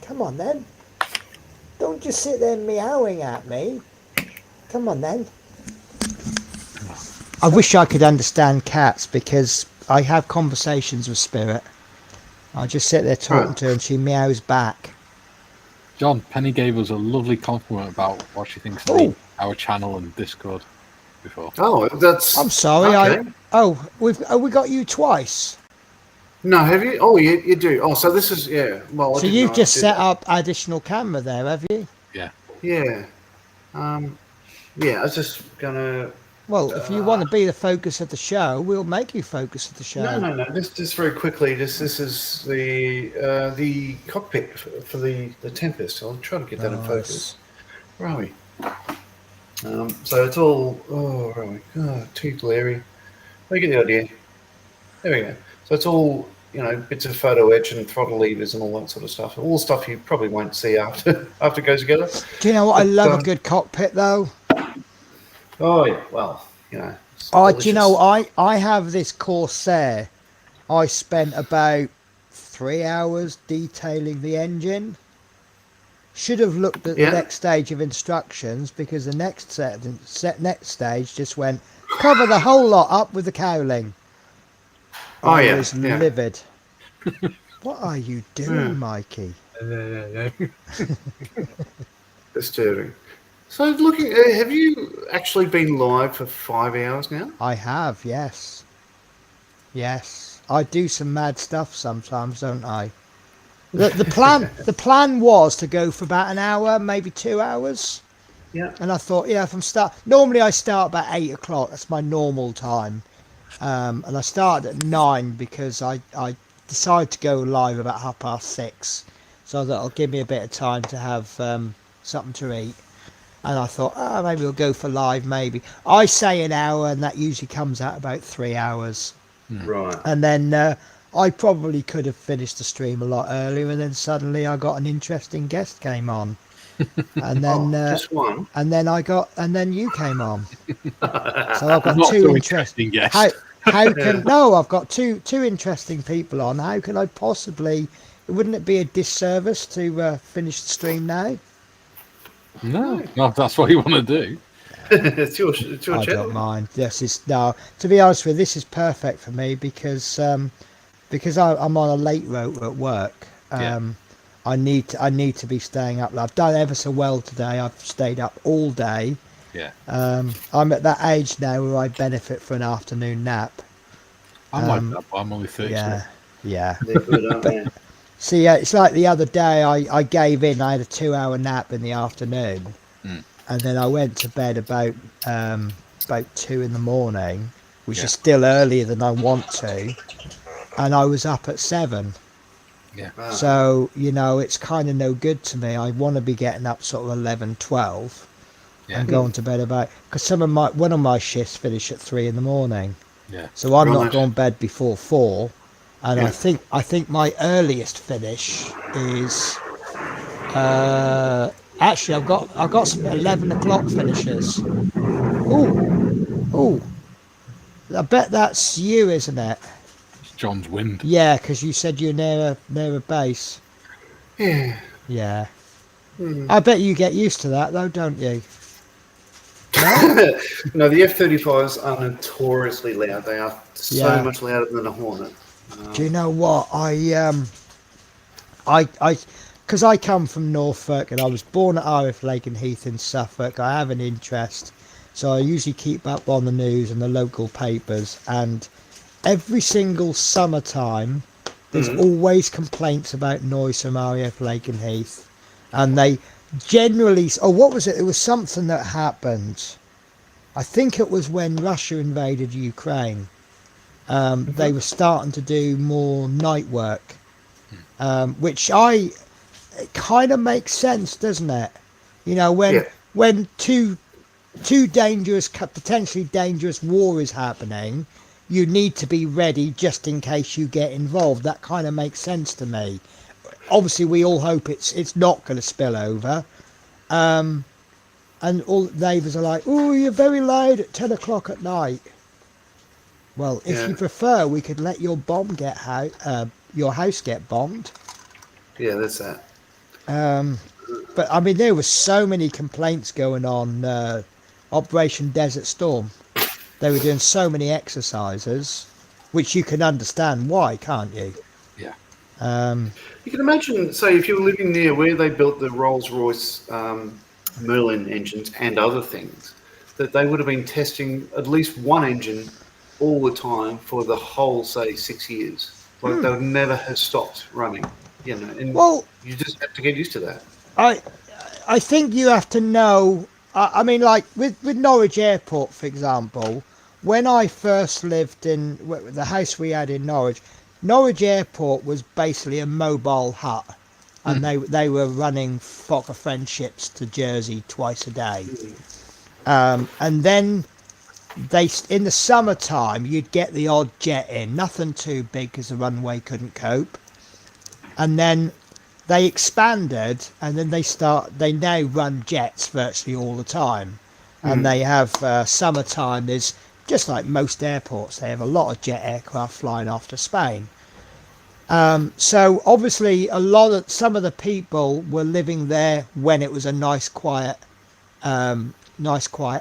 Come on then. Don't just sit there meowing at me. Come on then. I wish I could understand cats, because I have conversations with Spirit. I just sit there talking to her and she meows back. John, Penny gave us a lovely compliment about what she thinks of our channel and Discord before. Oh, that's. I'm sorry. Okay. We got you twice. No, have you? Oh, you do. Oh, so this is Well, So you've just set up additional camera there, have you? Yeah. Yeah. Yeah. I was just gonna. Well, if you want to be the focus of the show, we'll make you focus of the show. No. Just very quickly. This is the cockpit for the Tempest. I'll try to get that in focus. Where are we? So it's all. Oh, where are we? Oh, too glary. We get the idea. There we go. So it's all, bits of photo etch and throttle levers and all that sort of stuff. All stuff you probably won't see after it goes together. Do you know what? I love a good cockpit, though. Oh yeah, well, Oh, do you know, I have this Corsair. I spent about 3 hours detailing the engine. Should have looked at the next stage of instructions, because the next stage just went, cover the whole lot up with the cowling. I was livid. What are you doing, Mikey? Disturbing. So, looking, have you actually been live for 5 hours now? I have, yes. Yes, I do some mad stuff sometimes, don't I? The plan was to go for about an hour, maybe 2 hours. Yeah. And I thought, normally I start about 8 o'clock. That's my normal time. And I started at 9 because I decided to go live about 6:30, so that'll give me a bit of time to have something to eat. And I thought, oh, maybe we'll go for live, maybe. I say an hour, and that usually comes out about 3 hours. Right. And then I probably could have finished the stream a lot earlier, and then suddenly I got an interesting guest came on. And then just one. and then you came on. So I've got Not two so interesting guests. How can no? I've got two interesting people on. How can I possibly? Wouldn't it be a disservice to finish the stream now? No, if that's what you want to do. It's your I channel. don't mind. This is no. To be honest with you, this is perfect for me because I'm on a late rotor at work. I need to be staying up. I've done ever so well today. I've stayed up all day. Yeah. I'm at that age now where I benefit for an afternoon nap. I'm like that, but I'm only 30. Yeah. They're good, aren't they? See, it's like the other day I gave in. I had a 2-hour nap in the afternoon, and then I went to bed about 2 in the morning, which is still earlier than I want to, and I was up at 7. Yeah. Wow. So, it's kind of no good to me. I want to be getting up sort of 11, 12 and going to bed because one of my shifts finish at 3 in the morning. Yeah. So I'm not Right. going to bed before 4. And Yeah. I think my earliest finish is actually I've got some 11 o'clock finishes. Ooh. I bet that's you, isn't it? It's John's wind. Yeah, because you said you're near a base. Yeah. Yeah. I bet you get used to that though, don't you? No, the F-35s are notoriously loud. They are so Yeah. much louder than a Hornet. Do you know what? Because I come from Norfolk and I was born at RF Lake and Heath in Suffolk. I have an interest, so I usually keep up on the news and the local papers. And every single summertime, there's always complaints about noise from RF Lake and Heath, and they generally. Oh, what was it? It was something that happened. I think it was when Russia invaded Ukraine. They were starting to do more night work, which it kind of makes sense, doesn't it? When two dangerous, potentially dangerous war is happening, you need to be ready just in case you get involved. That kind of makes sense to me. Obviously, we all hope it's not going to spill over. And all the neighbours are like, "Oh, you're very loud at 10 o'clock at night." Well, if you prefer, we could let your your house get bombed. Yeah, that's that. But I mean, there were so many complaints going on. Operation Desert Storm. They were doing so many exercises, which you can understand why, can't you? Yeah. You can imagine, say, if you were living near where they built the Rolls-Royce Merlin engines and other things, that they would have been testing at least one engine all the time for the whole, say, 6 years. Like they would never have stopped running, and you just have to get used to that. I think you have to know. I mean, like with Norwich Airport, for example, when I first lived in the house we had in Norwich Airport was basically a mobile hut, and they were running Fokker friendships to Jersey twice a day, and then. In the summertime, you'd get the odd jet in, nothing too big because the runway couldn't cope. And then they expanded, and then they now run jets virtually all the time. And they have summertime, there's just like most airports, they have a lot of jet aircraft flying off to Spain. So obviously some of the people were living there when it was a nice quiet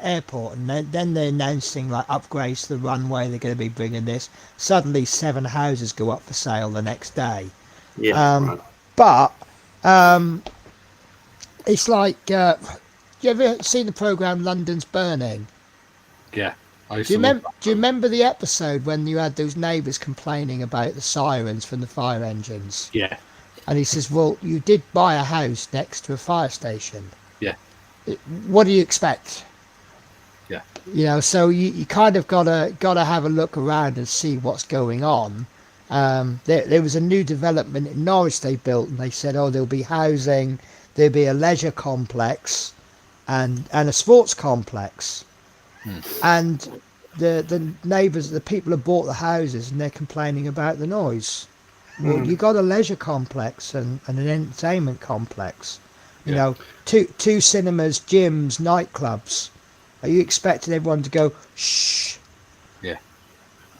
airport, and then they're announcing like upgrades to the runway, they're going to be bringing this. Suddenly 7 houses go up for sale the next day. Yeah, But it's like you ever seen the program London's Burning? Yeah. Do you remember the episode when you had those neighbours complaining about the sirens from the fire engines? Yeah. And he says, well, you did buy a house next to a fire station. Yeah. What do you expect? Yeah. So you kind of gotta have a look around and see what's going on. There was a new development in Norwich they built, and they said, oh, there'll be housing, there'll be a leisure complex, and a sports complex. And the neighbours, the people have bought the houses, and they're complaining about the noise. Well, you got a leisure complex and an entertainment complex. You know, two cinemas, gyms, nightclubs. Are you expecting everyone to go shh? Yeah.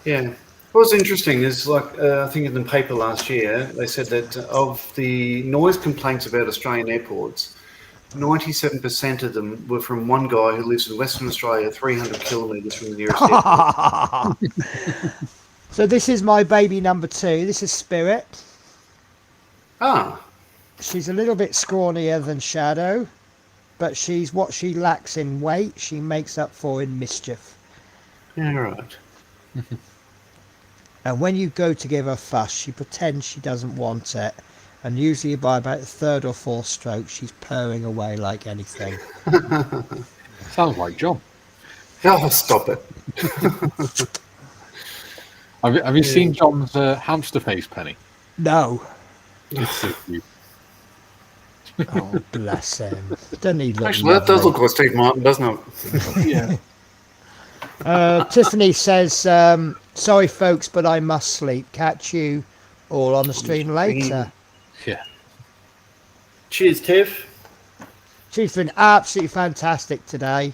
Yeah. What was interesting is, like, I think in the paper last year, they said that of the noise complaints about Australian airports, 97% of them were from one guy who lives in Western Australia, 300 kilometres from the nearest airport. So this is my baby number 2. This is Spirit. Ah, She's a little bit scrawnier than Shadow, but she's what she lacks in weight, she makes up for in mischief. yeah, right. And when you go to give her fuss, she pretends she doesn't want it. And usually by about the 3rd or 4th stroke, she's purring away like anything. Sounds like John. Oh, stop it. Have you seen John's hamster face, Penny? No. It's so cute. Oh, bless him. Doesn't he look Actually, that does lovely? look like Steve Martin, doesn't it? Yeah. Tiffany says, sorry folks, but I must sleep. Catch you all on the stream later. Yeah. Cheers, Tiff. She's been absolutely fantastic today.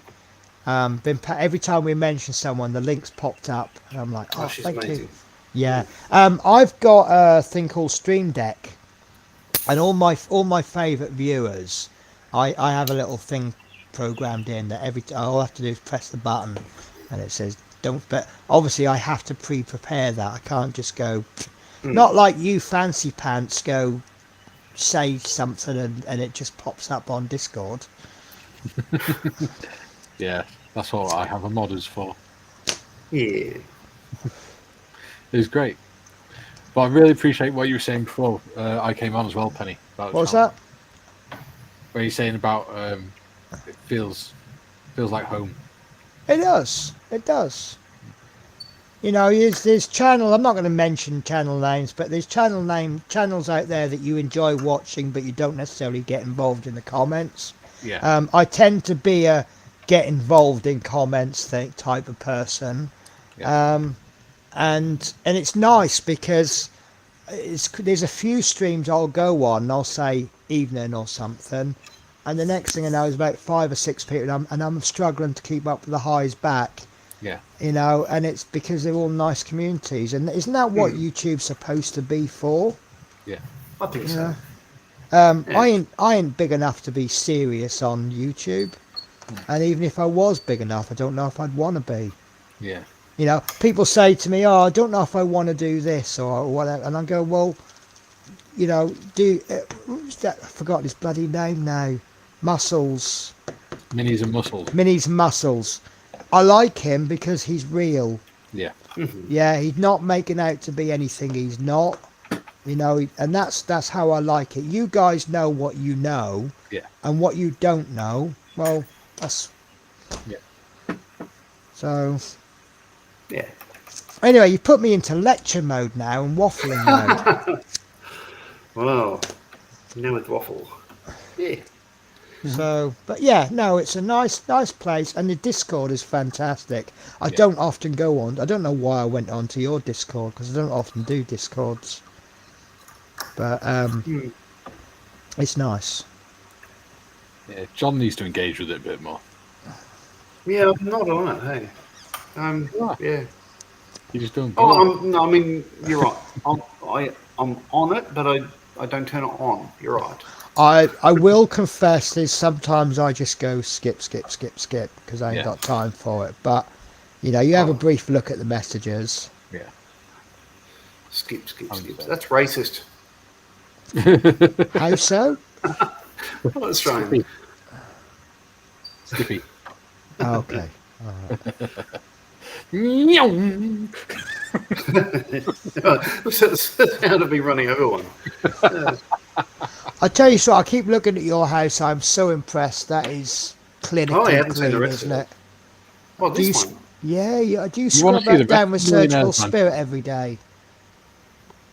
Every time we mention someone, the links popped up, and I'm like, oh, she's thank amazing. you. Yeah. I've got a thing called Stream Deck, and all my favourite viewers, I have a little thing programmed in that all I have to do is press the button, and it says don't. But obviously, I have to pre-prepare that. I can't just go. Not like you fancy pants go say something and it just pops up on Discord. Yeah, that's what I have a modders for. Yeah. It was great. But I really appreciate what you were saying before I came on as well, Penny. About What was channel. that? Where you're saying about it feels like home. It does. It does. You know, there's channel. I'm not going to mention channel names, but there's channels out there that you enjoy watching, but you don't necessarily get involved in the comments. Yeah. I tend to be a get involved in comments type of person. Yeah. And it's nice because there's a few streams I'll go on and I'll say evening or something, and the next thing I know is about 5 or 6 people, and I'm struggling to keep up with the highs back. Yeah. You know, and it's because they're all nice communities, and isn't that what YouTube's supposed to be for? Yeah. I think so. I ain't big enough to be serious on YouTube, and even if I was big enough, I don't know if I'd want to be. Yeah. You know, people say to me, "Oh, I don't know if I want to do this or whatever," and I go, "Well, you know, who's that? I forgot his bloody name now. Muscles, Minis and muscles. Minis Muscles. I like him because he's real. Yeah. Yeah, he's not making out to be anything he's not. You know, and that's how I like it. You guys know what you know, Yeah. and what you don't know, well, that's Yeah. so. Yeah. Anyway, you put me into lecture mode now and waffling mode. Wow. Now with waffle. Yeah. So, but yeah, no, it's a nice place, and the Discord is fantastic. I Yeah. don't often go on. I don't know why I went onto your Discord because I don't often do Discords. But it's nice. Yeah. John needs to engage with it a bit more. Yeah, I'm not on it, hey. Yeah. You're just doing. I mean, you're right. I'm on it, but I don't turn it on. You're right. I will confess there's sometimes I just go skip because I ain't got time for it. But you know, you have a brief look at the messages. Yeah. Skip. That's racist. How so? Not Australian. Skippy. Oh, okay. Sound of me running over one. I tell you so. I keep looking at your house. I'm so impressed. That is clinically I haven't seen the clean, rest isn't of it? Well, Do you, this one. yeah. Do you wanna scrub see the that down with veterinary surgical nurse, man? spirit every day?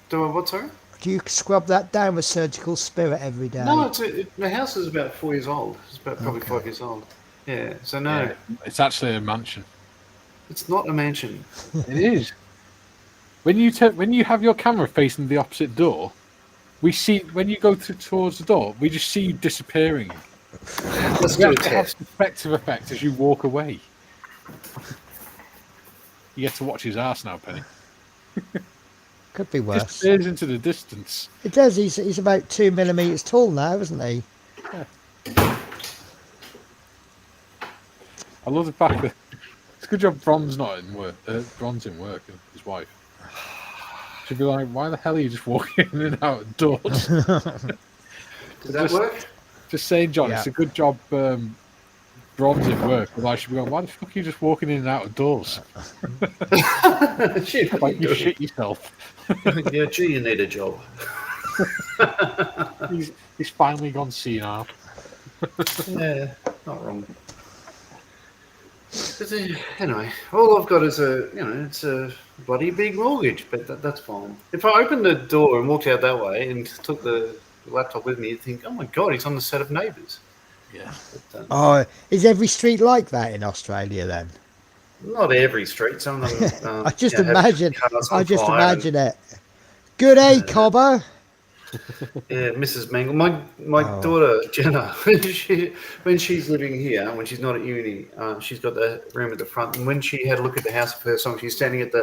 Do I what, sorry? Do you scrub that down with surgical spirit every day? No, the house is about 4 years old. It's about probably 5 years old. Yeah, so no, Yeah, it's actually a mansion. it's not a mansion. It is. When you have your camera facing the opposite door, we see when you go towards the door, we just see you disappearing. Let's You do a have to have test. effective effect as you walk away. You get to watch his ass now, Penny. Could be worse. Disappears into the distance. It does. He's about 2 millimeters tall now, isn't he? I love the fact that it's a good job Bron's not in work. Bron's in work, and his wife. She'd be like, "Why the hell are you just walking in and out of doors?" Does that work? Just saying, John, Yeah. it's a good job. Bron's in work, but I should be going, "Why the fuck are you just walking in and out of doors? Shit, Like you shit yourself." yeah, gee, you need a job. He's finally gone senile. Yeah, not wrong. But, anyway, all I've got is it's a bloody big mortgage, but that's fine. If I opened the door and walked out that way and took the laptop with me, you'd think, oh my God, he's on the set of Neighbours. Yeah. But, Oh, is every street like that in Australia then? not every street. Some of them. I just have imagine. cars on I just fire imagine it. Good day, Cobber. Yeah, Mrs. Mangle. My daughter Jenna, when she's living here, when she's not at uni, she's got the room at the front. And when she had a look at the house for the first time, she's standing at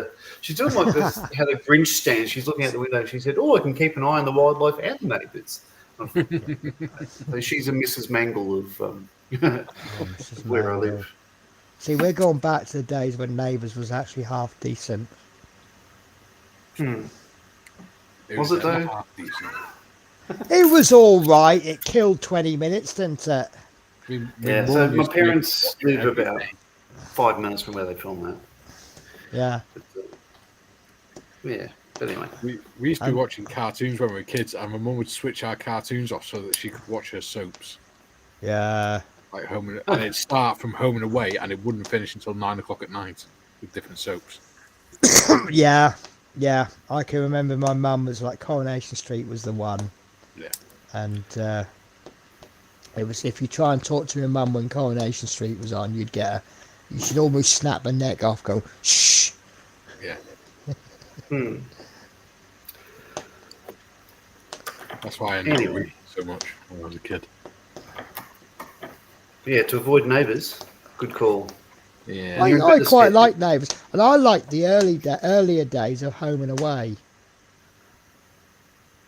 she's doing like this, how the Grinch stands. She's looking out the window. She said, "Oh, I can keep an eye on the wildlife and the neighbours." So she's a Mrs. Mangle of where I live. See, we're going back to the days when Neighbours was actually half decent. Was it though? half decent. It was all right. It killed 20 minutes, didn't it? Yeah. So my parents live about 5 minutes from where they film that. Yeah. Yeah. But anyway. We used to be watching cartoons when we were kids, and my mum would switch our cartoons off so that she could watch her soaps. Yeah. Like and it'd start from Home and Away, and it wouldn't finish until 9 o'clock at night with different soaps. Yeah. Yeah. I can remember my mum was like Coronation Street was the one. Yeah. And it was, if you try and talk to your mum when Coronation Street was on, you should almost snap her neck off, go, shh. Yeah. Hmm. That's why I enjoyed it so much when I was a kid. Yeah, to avoid Neighbours, good call. Yeah. I quite like Neighbours, and I like the earlier days of Home and Away.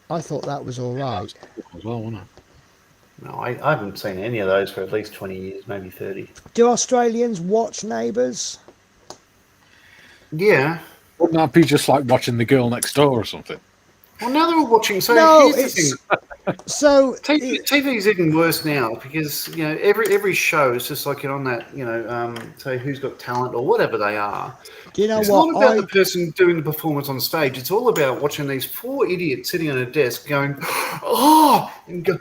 I thought that was all right. As well, wasn't it? No, I haven't seen any of those for at least 20 years, maybe 30. Do Australians watch Neighbours? Yeah. Wouldn't that be just like watching The Girl Next Door or something? Well, now they're all watching. So No, here's the thing. So TV's even worse now because every show is just like you're on that say Who's Got Talent or whatever they are. do you know It's what? not about the person doing the performance on stage. It's all about watching these four idiots sitting on a desk going, "Oh," and go,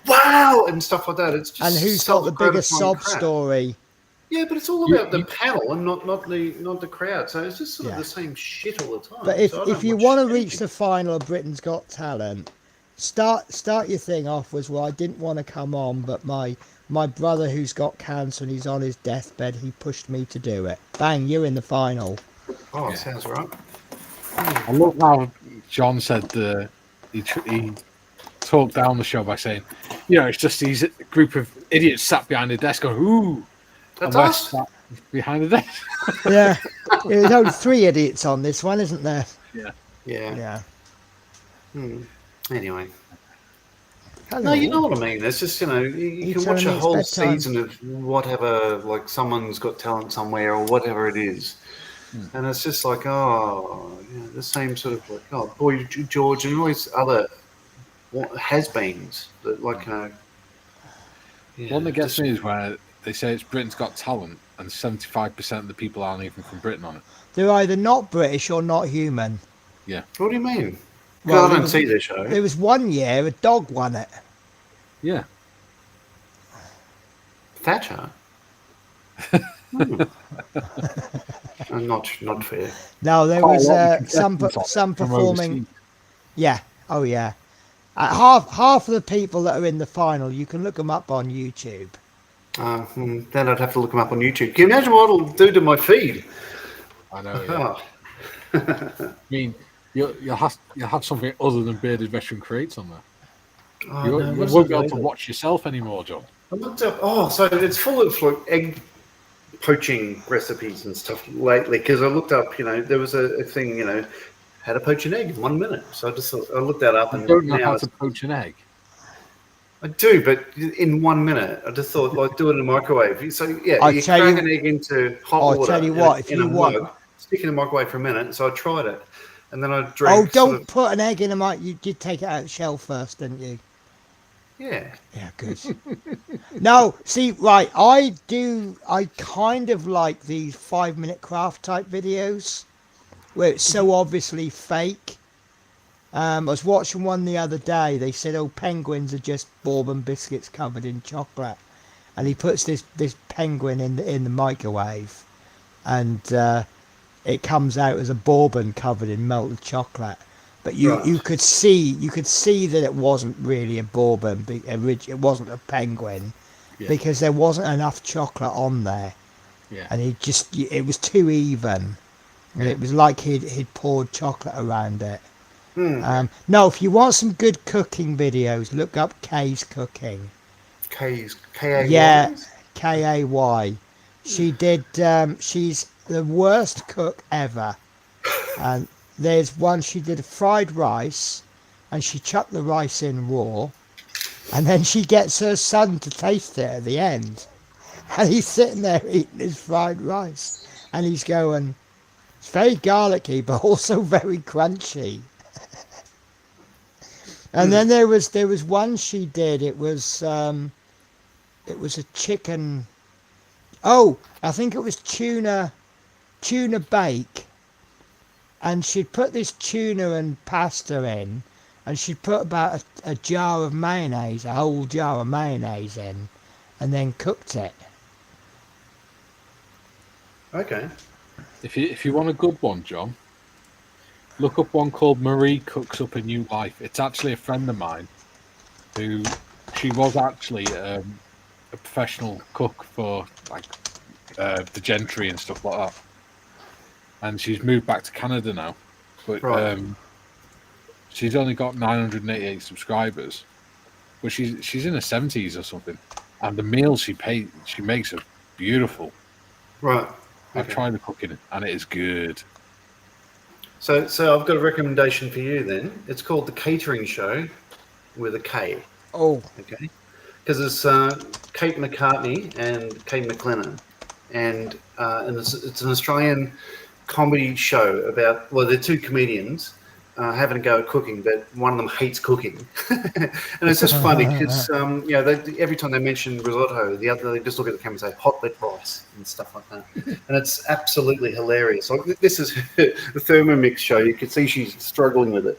"Wow," and stuff like that. It's just And who's got the biggest sob crap. story? Yeah, but it's all about the panel and not the crowd. So it's just sort of the same shit all the time. But if So I don't you watch want to anything. reach the final of Britain's Got Talent, start your thing off with, well, I didn't want to come on, but my brother who's got cancer and he's on his deathbed, he pushed me to do it. Bang, you're in the final. Oh, sounds right. I love how John said he talked down the show by saying, it's just these group of idiots sat behind a desk going, "Ooh." That's and we're us. sat behind the desk. Yeah. There's only 3 idiots on this one, isn't there? Yeah. Yeah. Yeah. Anyway. Hello. No, you know what I mean. It's just, you can watch telling a me it's whole bedtime? season of whatever, like Someone's Got Talent somewhere or whatever it is. And it's just like, the same sort of like, Boy George and all these other has-beens that One that gets me is where they say it's Britain's Got Talent and 75% of the people aren't even from Britain on it. They're either not British or not human. Yeah. What do you mean? Well, I don't see this show. There was one year a dog won it. Yeah. Thatcher? Not fair. No, there Quite was a lot of some contestants performing. overseas. Yeah, Oh yeah. Half of the people that are in the final, you can look them up on YouTube. Then I'd have to look them up on YouTube. Can you imagine what it'll do to my feed? I know, yeah. I mean, you'll have something other than bearded veteran creates on there. Oh, You no, won't be able to watch yourself anymore, John. I looked up. Oh, so it's full of like egg poaching recipes and stuff lately. Because I looked up, there was a thing, how to poach an egg in 1 minute. So I looked that up, You and don't know now how to poach an egg. I do, but in 1 minute, I just thought like do it in a microwave. So yeah, I'll you tell crack you- an egg into hot I'll water tell you what, if in you a want- mug, stick it in the microwave for a minute. So I tried it, and then I Oh, drank. don't put an egg in a mic. You did take it out of the shell first, didn't you? Yeah. Yeah, good. No, see, right, I kind of like these 5-minute craft type videos where it's so obviously fake. I was watching one the other day. They said, oh, penguins are just bourbon biscuits covered in chocolate. And he puts this penguin in the microwave, and it comes out as a bourbon covered in melted chocolate. But you could see that it wasn't really a bourbon. It wasn't a penguin, because there wasn't enough chocolate on there. Yeah. And it was too even, and it was like he'd poured chocolate around it. No, if you want some good cooking videos, look up Kay's Cooking. K-A-Y? Yeah, Kay. She did. She's the worst cook ever. And there's one, she did fried rice, and she chucked the rice in raw, and then she gets her son to taste it at the end, and he's sitting there eating his fried rice, and he's going, it's very garlicky, but also very crunchy. And then there was one she did. It was a chicken. Oh, I think it was tuna bake. And she'd put this tuna and pasta in, and she'd put about a jar of mayonnaise, a whole jar of mayonnaise in, and then cooked it. Okay. If you want a good one, John, look up one called Marie Cooks Up a New Life. It's actually a friend of mine she was actually a professional cook for like the gentry and stuff like that. And she's moved back to Canada now, but she's only got 988 subscribers. But she's in her 70s or something, and the meals she makes are beautiful. Right. Okay. I've tried the cooking, and it is good. So I've got a recommendation for you then. It's called The Catering Show with a K. Oh. Okay. Because it's Kate McCartney and Kate McLennan, and it's an Australian comedy show about, well, they're two comedians having a go at cooking, but one of them hates cooking. And it's just funny because every time they mention risotto, the other, they just look at the camera and say hot lit rice and stuff like that. And it's absolutely hilarious. Like, this is the Thermomix show. You can see she's struggling with it.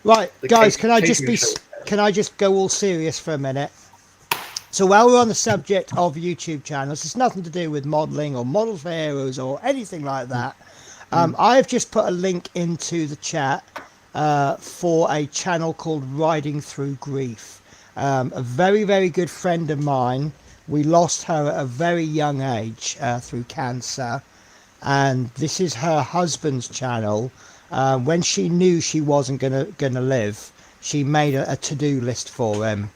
Right, guys, can I just go all serious for a minute? So while we're on the subject of YouTube channels, it's nothing to do with modelling or Models for Heroes or anything like that. I've just put a link into the chat for a channel called Riding Through Grief. A very, very good friend of mine. We lost her at a very young age through cancer. And this is her husband's channel. When she knew she wasn't gonna live, she made a to-do list for him.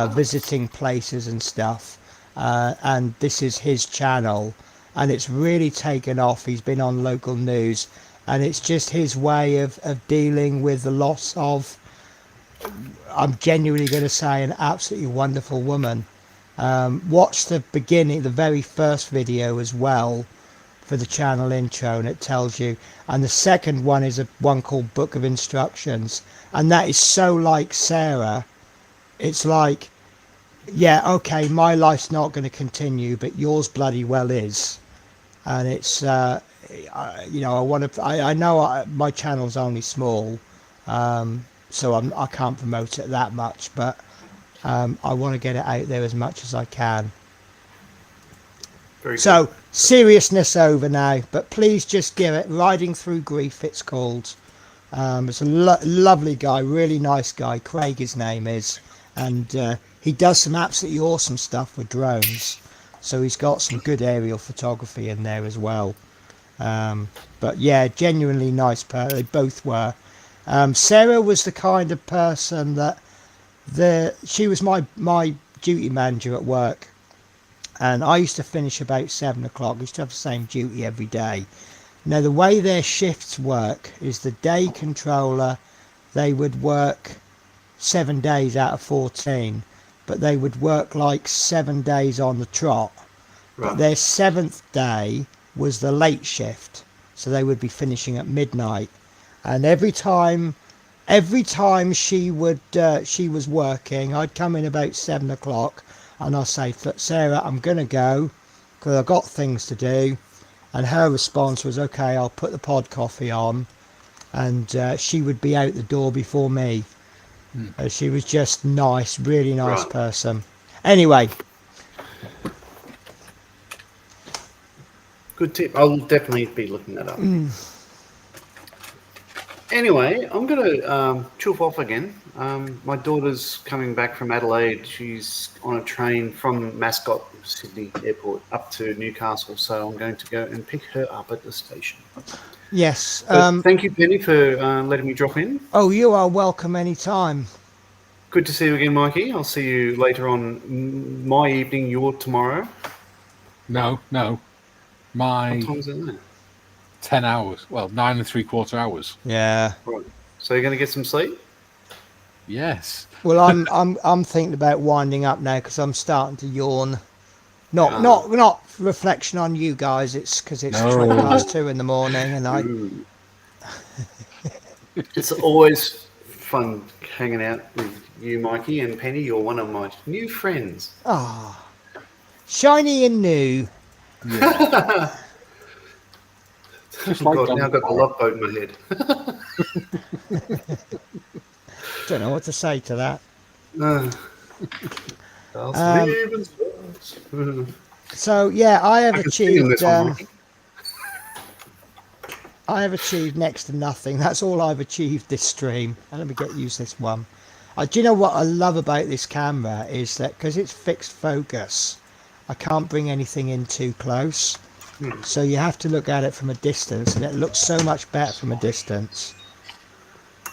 Visiting places and stuff, and this is his channel, and it's really taken off. He's been on local news, and it's just his way of dealing with the loss of, I'm genuinely going to say, an absolutely wonderful woman. Watch the beginning, the very first video as well for the channel intro, and it tells you. And the second one is one called Book of Instructions, and that is so like Sarah. It's like, yeah, okay, my life's not going to continue, but yours bloody well is. And it's, I know my channel's only small, so I can't promote it that much, but I want to get it out there as much as I can. So, seriousness over now, but please just give it Riding Through Grief, it's called, It's a lovely guy, really nice guy. Craig, his name is, and he does some absolutely awesome stuff with drones. So he's got some good aerial photography in there as well. But yeah, genuinely nice person. They both were. Sarah was the kind of person that she was my duty manager at work, and I used to finish about 7 o'clock. I used to have the same duty every day. Now the way their shifts work is the day controller, they would work 7 days out of 14, but they would work like 7 days on the trot. Right. But their seventh day was the late shift, so they would be finishing at midnight. And every time she was working, I'd come in about 7 o'clock, and I'd say, Sarah, I'm gonna go because I've got things to do. And her response was, okay, I'll put the pod coffee on, and she would be out the door before me. She was just nice, really nice Right. person. Anyway, Good tip. I'll definitely be looking that up. Anyway, I'm going to chuff off again. My daughter's coming back from Adelaide. She's on a train from Mascot, Sydney Airport, up to Newcastle. So I'm going to go and pick her up at the station. yes. But thank you, Penny, for letting me drop in. Oh, you are welcome anytime. Good to see you again, Mikey. I'll see you later on my evening, your tomorrow. No. My What time is it now? 10 hours. Well, 9 3/4 hours. Yeah. Right. So you're going to get some sleep? Yes. Well, I'm thinking about winding up now because I'm starting to yawn. Not reflection on you guys. It's because it's No. 2:20 in the morning, and I. Ooh. It's always fun hanging out with you, Mikey, and Penny. You're one of my new friends. Shiny and new. Yeah. Just Oh like God, Don now I've got the Paul. love boat in my head. Don't know what to say to that. I'll sleep and sleep. So yeah, I have I can sing in achieved. this one, Mikey. I have achieved next to nothing. That's all I've achieved this stream. And let me use this one. Do you know what I love about this camera is that because it's fixed focus, I can't bring anything in too close. So you have to look at it from a distance, and it looks so much better from a distance.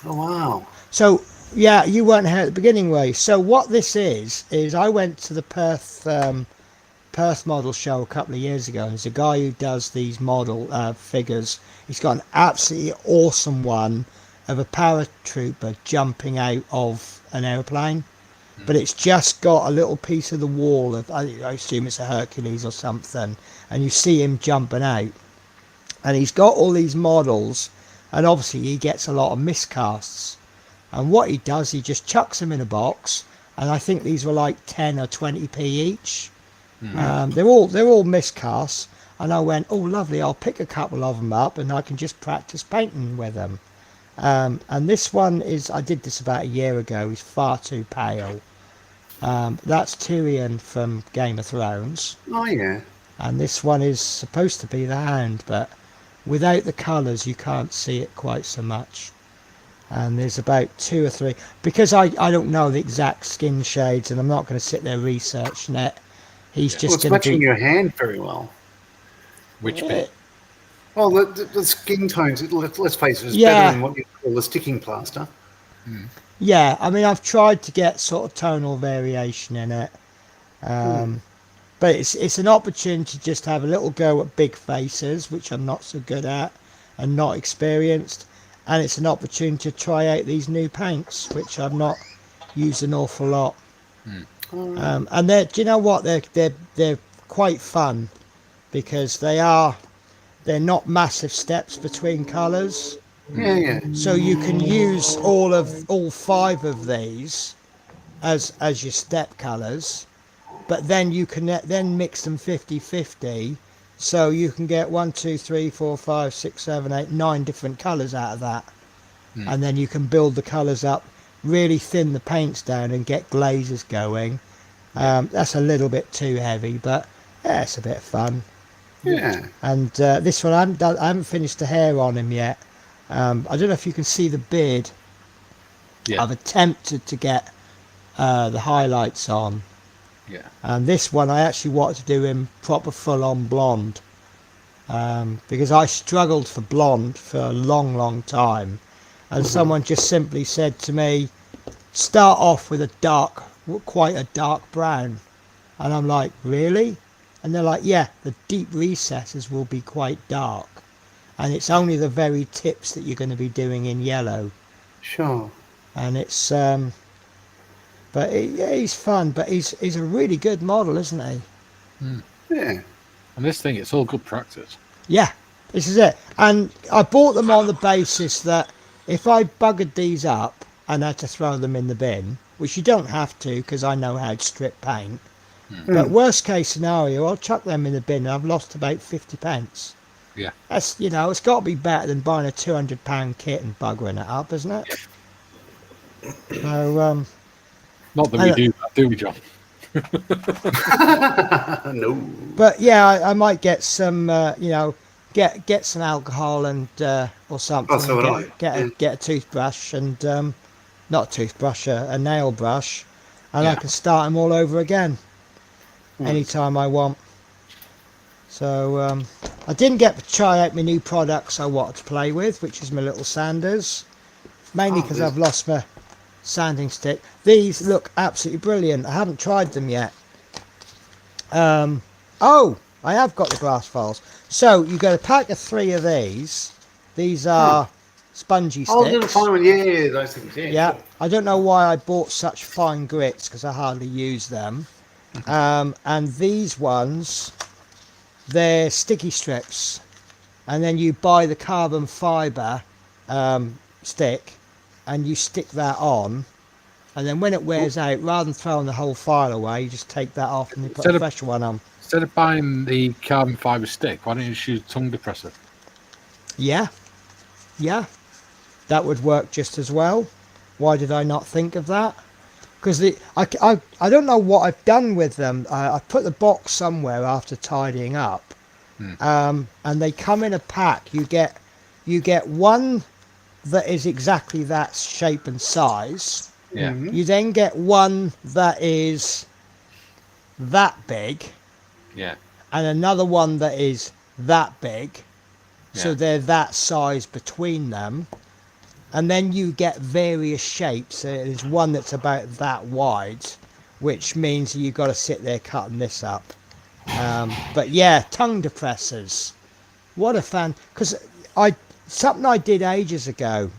Oh, wow. So yeah, you weren't here at the beginning, Ray. So what this is I went to the Perth model show a couple of years ago, and there's a guy who does these model figures. He's got an absolutely awesome one of a paratrooper jumping out of an airplane, but it's just got a little piece of the wall of, I assume it's a Hercules or something, and you see him jumping out, and he's got all these models, and obviously he gets a lot of miscasts, and what he does, he just chucks them in a box, and I think these were like 10 or 20p each. They're all miscasts, and I went, oh lovely, I'll pick a couple of them up and I can just practice painting with them. And this one is, I did this about a year ago, he's far too pale. That's Tyrion from Game of Thrones, Oh, yeah. and this one is supposed to be the Hound, but without the colours you can't see it quite so much. And there's about 2 or 3, because I don't know the exact skin shades, and I'm not going to sit there researching it. He's Well, just it's going to matching be... your hand very well. Which bit? Well, the skin tones, let's face it, is Yeah. better than what you call the sticking plaster. Yeah, I mean, I've tried to get sort of tonal variation in it. But it's an opportunity just to have a little go at big faces, which I'm not so good at and not experienced. And it's an opportunity to try out these new paints, which I've not used an awful lot. And do you know what? They're quite fun because they're not massive steps between colours. Yeah. So you can use all 5 of these as your step colours, but then you can then mix them 50-50, so you can get 1, 2, 3, 4, 5, 6, 7, 8, 9 different colours out of that. And then you can build the colours up, really thin the paints down and get glazes going. That's a little bit too heavy, but yeah, it's a bit of fun. Yeah. And this one I haven't finished the hair on him yet. I don't know if you can see the beard. Yeah. I've attempted to get the highlights on, Yeah. and this one I actually wanted to do him proper full-on blonde, because I struggled for blonde for a long time, and someone just simply said to me, start off with quite a dark brown, and I'm like, really? And they're like, yeah, the deep recesses will be quite dark, and it's only the very tips that you're going to be doing in yellow. Sure. And it's but yeah, he's fun, but he's a really good model, isn't he? Yeah. And this thing, it's all good practice. Yeah, this is it. And I bought them on the basis that if I buggered these up and had to throw them in the bin, which you don't have to because I know how to strip paint, but worst case scenario, I'll chuck them in the bin and I've lost about 50 pence. Yeah. That's, it's got to be better than buying a £200 kit and buggering it up, isn't it? So, Not that we do that, do we, John? No. but yeah, I might get some, get some alcohol and or something. Oh, so would I. Get a toothbrush and not a toothbrush, a nail brush, and I Yeah. can start them all over again anytime I want. So I didn't get to try out my new products I wanted to play with, which is my little sanders, mainly because I've lost my sanding stick. These look absolutely brilliant. I haven't tried them yet. Oh, I have got the glass files. So you get a pack of 3 of these. These are spongy sticks. I was going to find one. Yeah, those things. Yeah. Yeah, Sure. I don't know why I bought such fine grits because I hardly use them. And these ones, they're sticky strips, and then you buy the carbon fibre stick and you stick that on, and then when it wears out, rather than throwing the whole file away, you just take that off and you put a fresh one on. Instead of buying the carbon fibre stick, why don't you just use a tongue depressor? Yeah, that would work just as well. Why did I not think of that? Because I don't know what I've done with them. I put the box somewhere after tidying up, and they come in a pack. You get one that is exactly that shape and size. Yeah. You then get one that is that big, Yeah. and another one that is that big. So Yeah. they're that size between them. And then you get various shapes. There's one that's about that wide, which means you've got to sit there cutting this up. But yeah, tongue depressors. What a fan. Because something I did ages ago,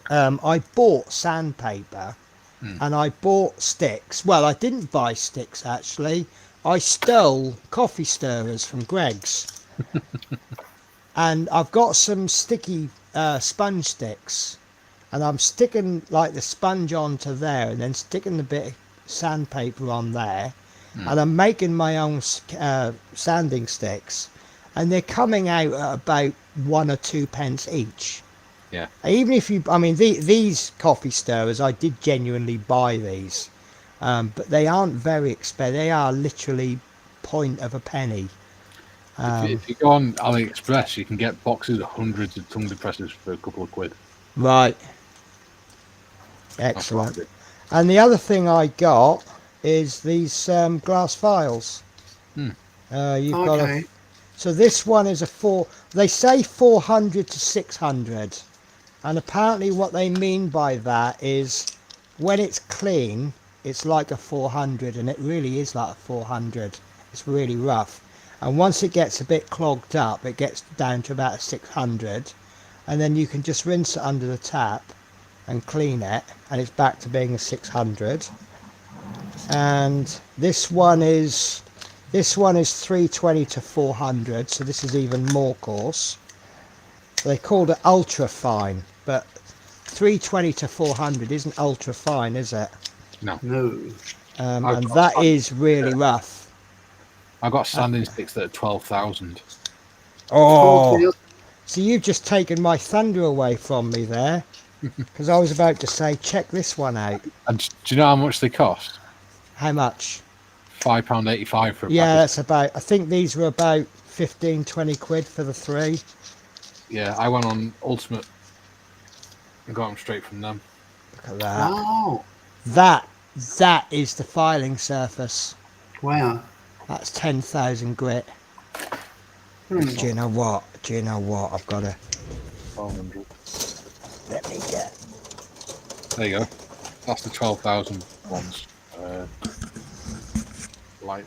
I bought sandpaper and I bought sticks. Well, I didn't buy sticks, actually. I stole coffee stirrers from Greg's. And I've got some sticky sponge sticks, and I'm sticking like the sponge onto there and then sticking the bit of sandpaper on there, and I'm making my own sanding sticks, and they're coming out at about 1 or 2 pence each. Yeah. Even if these coffee stirrers, I did genuinely buy these, but they aren't very expensive. They are literally point of a penny. If you go on AliExpress, you can get boxes of hundreds of tongue depressors for a couple of quid. Right. Excellent. And the other thing I got is these glass files. You've got so this one is they say 400 to 600, and apparently what they mean by that is when it's clean, it's like a 400, and it really is like a 400. It's really rough. And once it gets a bit clogged up, it gets down to about a 600, and then you can just rinse it under the tap and clean it, and it's back to being a 600. And this one is 320 to 400, so this is even more coarse. They called it ultra fine, but 320 to 400 isn't ultra fine, is it? No. And that is really rough. I got sanding sticks that are 12,000. Oh, so you've just taken my thunder away from me there, because I was about to say, check this one out. And do you know how much they cost? How much? £5.85 for a Yeah, pack. that's about. I think these were about 15, 20 quid for the 3. Yeah, I went on Ultimate I got them straight from them. Look at that. Oh, That is the filing surface. wow. That's 10,000 grit. Hmm. Do you know what? I've got to 1200. let me get. There you go. That's the 12,000 ones. Light.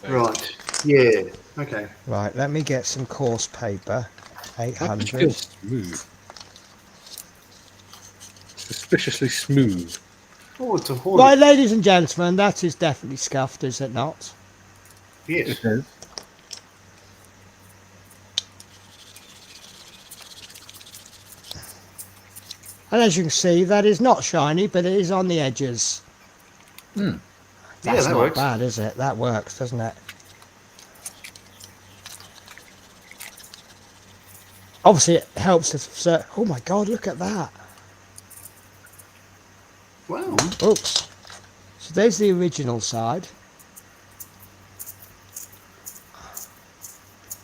Right. Yeah. Okay. Right, let me get some coarse paper. That just 800. feels smooth. Suspiciously smooth. Oh, it's a horn. Right, ladies and gentlemen, that is definitely scuffed, is it not? Yes. It is. And as you can see, that is not shiny, but it is on the edges. Hmm. That's that not works. bad, is it? That works, doesn't it? Obviously, it helps if... oh my God, look at that. Wow. Oops. So there's the original side.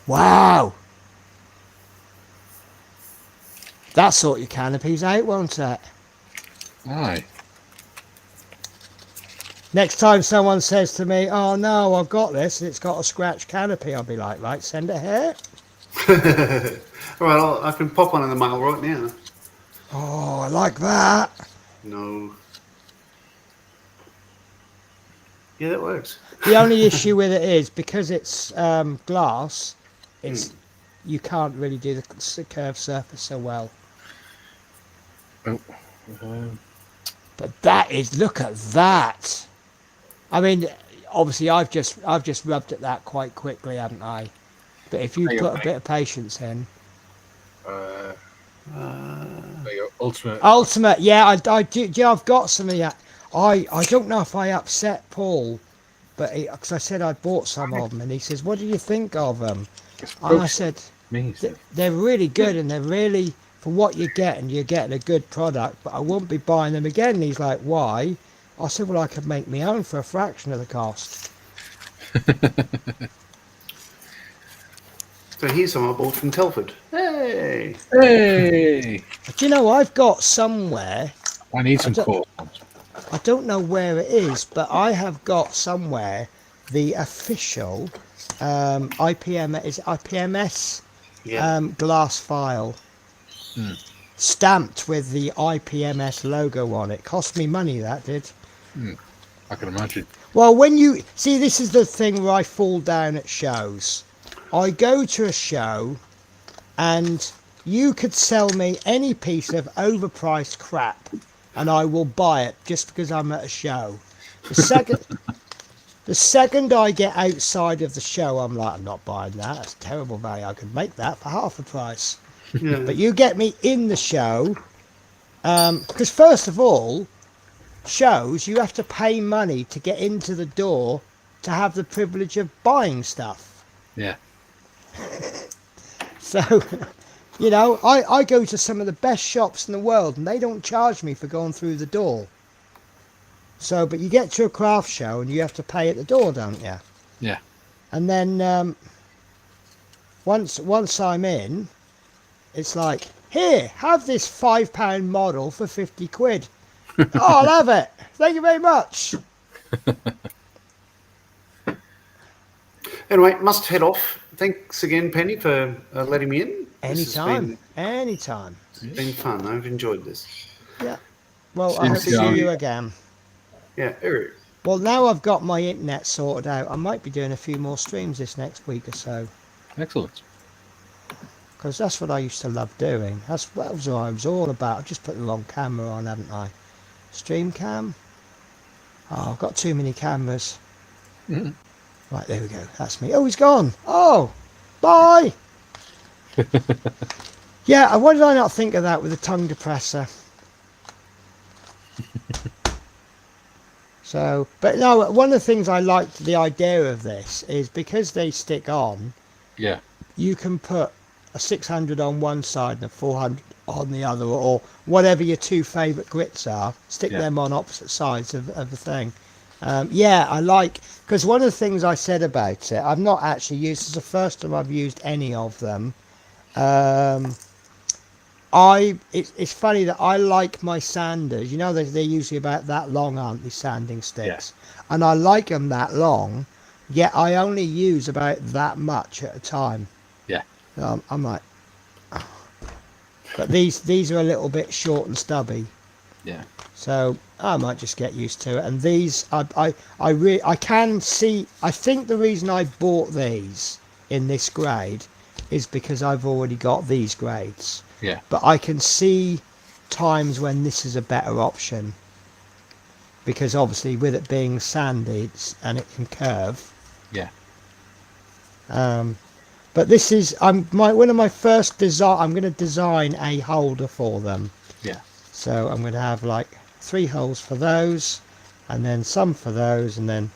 Wow. That'll sort your canopies out, won't it? Aye. Next time someone says to me, oh no, I've got this, and it's got a scratch canopy, I'll be like, right, send it here. All right, I can pop one in the mail right now. Oh, I like that. No. Yeah, that works. The only issue with it is, because it's glass, it's you can't really do the curved surface so well. Oh. But that is, look at that. I mean, obviously I've just rubbed at that quite quickly, haven't I? But if you put a bit of patience in. There you go. Ultimate, yeah, I do. Yeah, I've got some of that. I don't know if I upset Paul, but because I said I bought some of them, and he says, "What do you think of them?" And I said, amazing. "They're really good, and they're really for what you're getting a good product. But I won't be buying them again." And he's like, "Why?" I said, "Well, I could make my own for a fraction of the cost." So here's some I bought from Telford. Hey. Hey! Do you know, I've got somewhere, I need some coarse ones. I don't know where it is, but I have got somewhere the official IPMS Yeah. glass file stamped with the IPMS logo on it. Cost me money, that did. I can imagine. Well, when you see, this is the thing where I fall down at shows. I go to a show and you could sell me any piece of overpriced crap and I will buy it just because I'm at a show. The second I get outside of the show, I'm like, I'm not buying that. That's terrible value. I could make that for half the price. Yeah. But you get me in the show, because first of all, shows, you have to pay money to get into the door to have the privilege of buying stuff. Yeah. So, you know, I go to some of the best shops in the world and they don't charge me for going through the door. So, but you get to a craft show and you have to pay at the door, don't you? Yeah. And then once I'm in, it's like, here, have this £5 model for 50 quid. Oh, I'll have it. Thank you very much. Anyway, must head off. Thanks again, Penny, for letting me in. Anytime. It's been fun. I've enjoyed this. Yeah. Well, I hope to see you again. Yeah, Eric. Well, now I've got my internet sorted out, I might be doing a few more streams this next week or so. Excellent. Because that's what I used to love doing. That was what I was all about. I've just put the wrong camera on, haven't I? Stream cam? Oh, I've got too many cameras. Right, there we go. That's me. Oh, he's gone. Oh, bye. Yeah, why did I not think of that with a tongue depressor? So, but no, one of the things I liked the idea of this is because they stick on, Yeah. you can put a 600 on one side and a 400 on the other, or whatever your two favourite grits are, stick them on opposite sides of the thing. Yeah, I like, because one of the things I said about it, I've not actually used, this is the first time I've used any of them. it's funny that I like my sanders. You know, they're usually about that long, aren't they, sanding sticks? And I like them that long, yet I only use about that much at a time. Yeah. I'm like, but these are a little bit short and stubby. Yeah. So I might just get used to it. And these, I can see. I think the reason I bought these in this grade is because I've already got these grades. Yeah. But I can see times when this is a better option, because obviously with it being sandy and it can curve. Yeah. But this is one of my first design. I'm going to design a holder for them. Yeah. So I'm going to have like 3 holes for those, and then some for those, and then.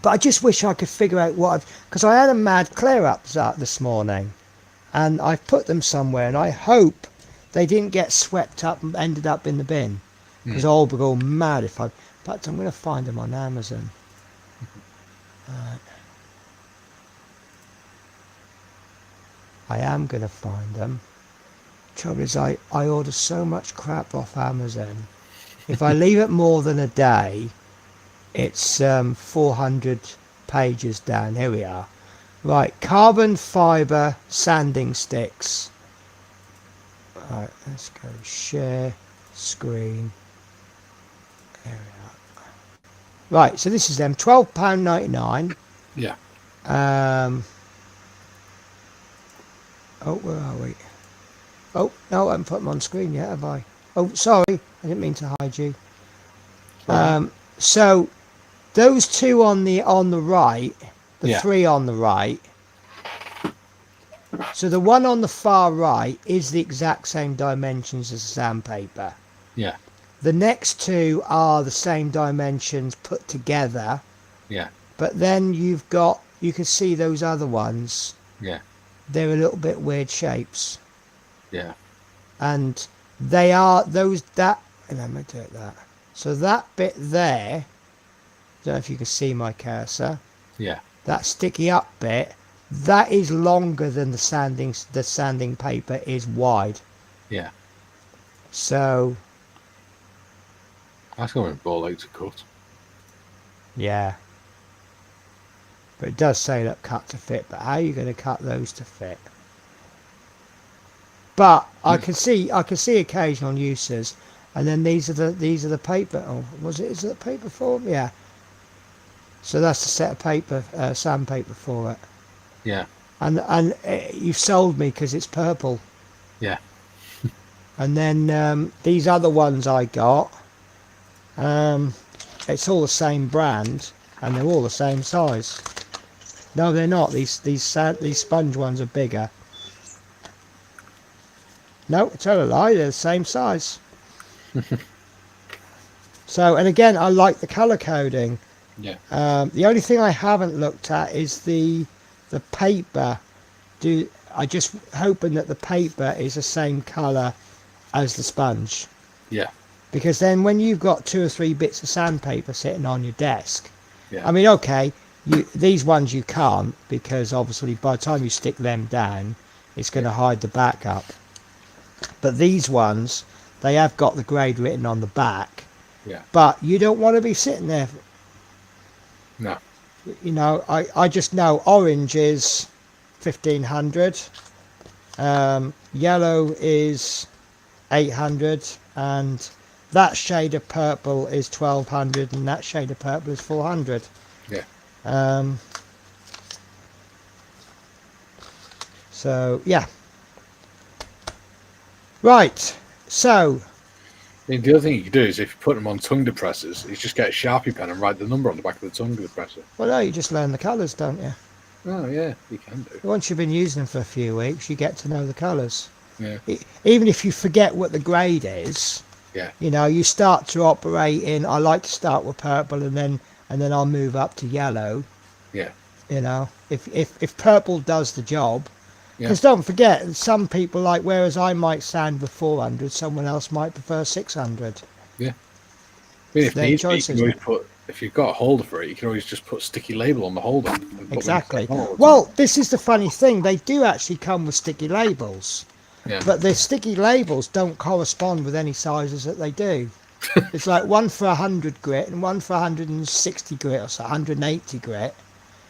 But I just wish I could figure out because I had a mad clear up this morning, and I've put them somewhere, and I hope they didn't get swept up and ended up in the bin, because I'll be all mad if I. But I'm going to find them on Amazon. Right. I am going to find them. Trouble is, I order so much crap off Amazon. If I leave it more than a day, it's 400 pages down. Here we are. Right, carbon fibre sanding sticks. Right, let's go share screen. There we are. Right, so this is them, £12.99. Yeah. Oh, where are we? Oh, no, I haven't put them on screen yet, have I? Oh, sorry, I didn't mean to hide you. So those 2 on the right, the 3 on the right. So the one on the far right is the exact same dimensions as the sandpaper. Yeah. The next 2 are the same dimensions put together. Yeah. But then you can see those other ones. Yeah. They're a little bit weird shapes. Yeah. And they are those that. And let me do it that. So that bit there. Don't know if you can see my cursor. Yeah. That sticky up bit. That is longer than the sanding paper is wide. Yeah. So. That's going to be ball out to cut. Yeah. But it does say that cut to fit. But how are you going to cut those to fit? But I can see occasional uses, and then these are the paper. Oh, is it the paper form? Yeah. So that's the set of paper, sandpaper for it. Yeah. And you've sold me because it's purple. Yeah. And then these other ones I got, it's all the same brand, and they're all the same size. No, they're not. These sponge ones are bigger. No, tell a lie. They're the same size. So, and again, I like the colour coding. Yeah. The only thing I haven't looked at is the paper. I just hoping that the paper is the same colour as the sponge. Yeah. Because then when you've got 2 or 3 bits of sandpaper sitting on your desk, Yeah. I mean, okay, these ones you can't, because obviously by the time you stick them down, it's going to hide the back up. But these ones, they have got the grade written on the back. Yeah. But you don't want to be sitting there. No. You know, I just know orange is 1500, yellow is 800, and that shade of purple is 1200, and that shade of purple is 400. Yeah. So yeah. Right. So. I mean, the other thing you can do is if you put them on tongue depressors, is just get a Sharpie pen and write the number on the back of the tongue depressor. Well, no, you just learn the colours, don't you? Oh yeah, you can do. Once you've been using them for a few weeks, you get to know the colours. Yeah. Even if you forget what the grade is. Yeah. You know, you start to operate in. I like to start with purple, and then I'll move up to yellow. Yeah. You know, if purple does the job. Yeah. Because don't forget, some people like, whereas I might sand with 400, someone else might prefer 600. Yeah. I mean, if Their needs be, you choices. can always put, if you've got a holder for it, you can always just put a sticky label on the holder. And put Exactly. them in the holder. Well, this is the funny thing. They do actually come with sticky labels. Yeah. But the sticky labels don't correspond with any sizes that they do. It's like one for 100 grit and one for 160 grit or so 180 grit.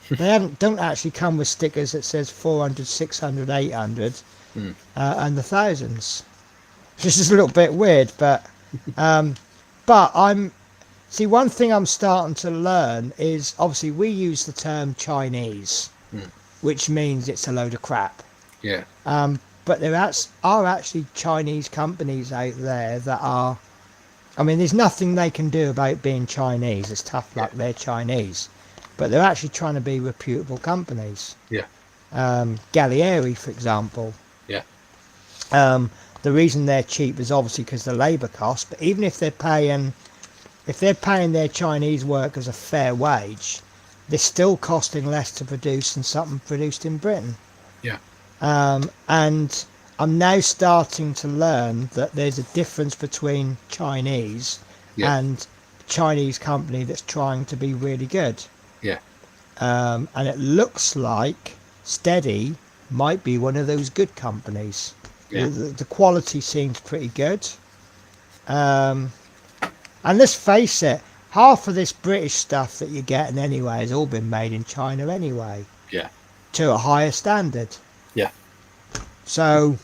They don't actually come with stickers that says 400, 600, 800 and the thousands. This is a little bit weird, but see, one thing I'm starting to learn is obviously we use the term Chinese, which means it's a load of crap. Yeah. But there are actually Chinese companies out there that are, I mean, there's nothing they can do about being Chinese. It's tough luck, they're Chinese. But they're actually trying to be reputable companies. Yeah. Gallieri, for example. Yeah. The reason they're cheap is obviously because of the labour cost. But even if they're paying their Chinese workers a fair wage, they're still costing less to produce than something produced in Britain. Yeah. And I'm now starting to learn that there's a difference between Chinese and Chinese company that's trying to be really good. Yeah. And it looks like Steady might be one of those good companies. Yeah. The quality seems pretty good. And let's face it, half of this British stuff that you're getting anyway has all been made in China anyway. Yeah. To a higher standard. Yeah. So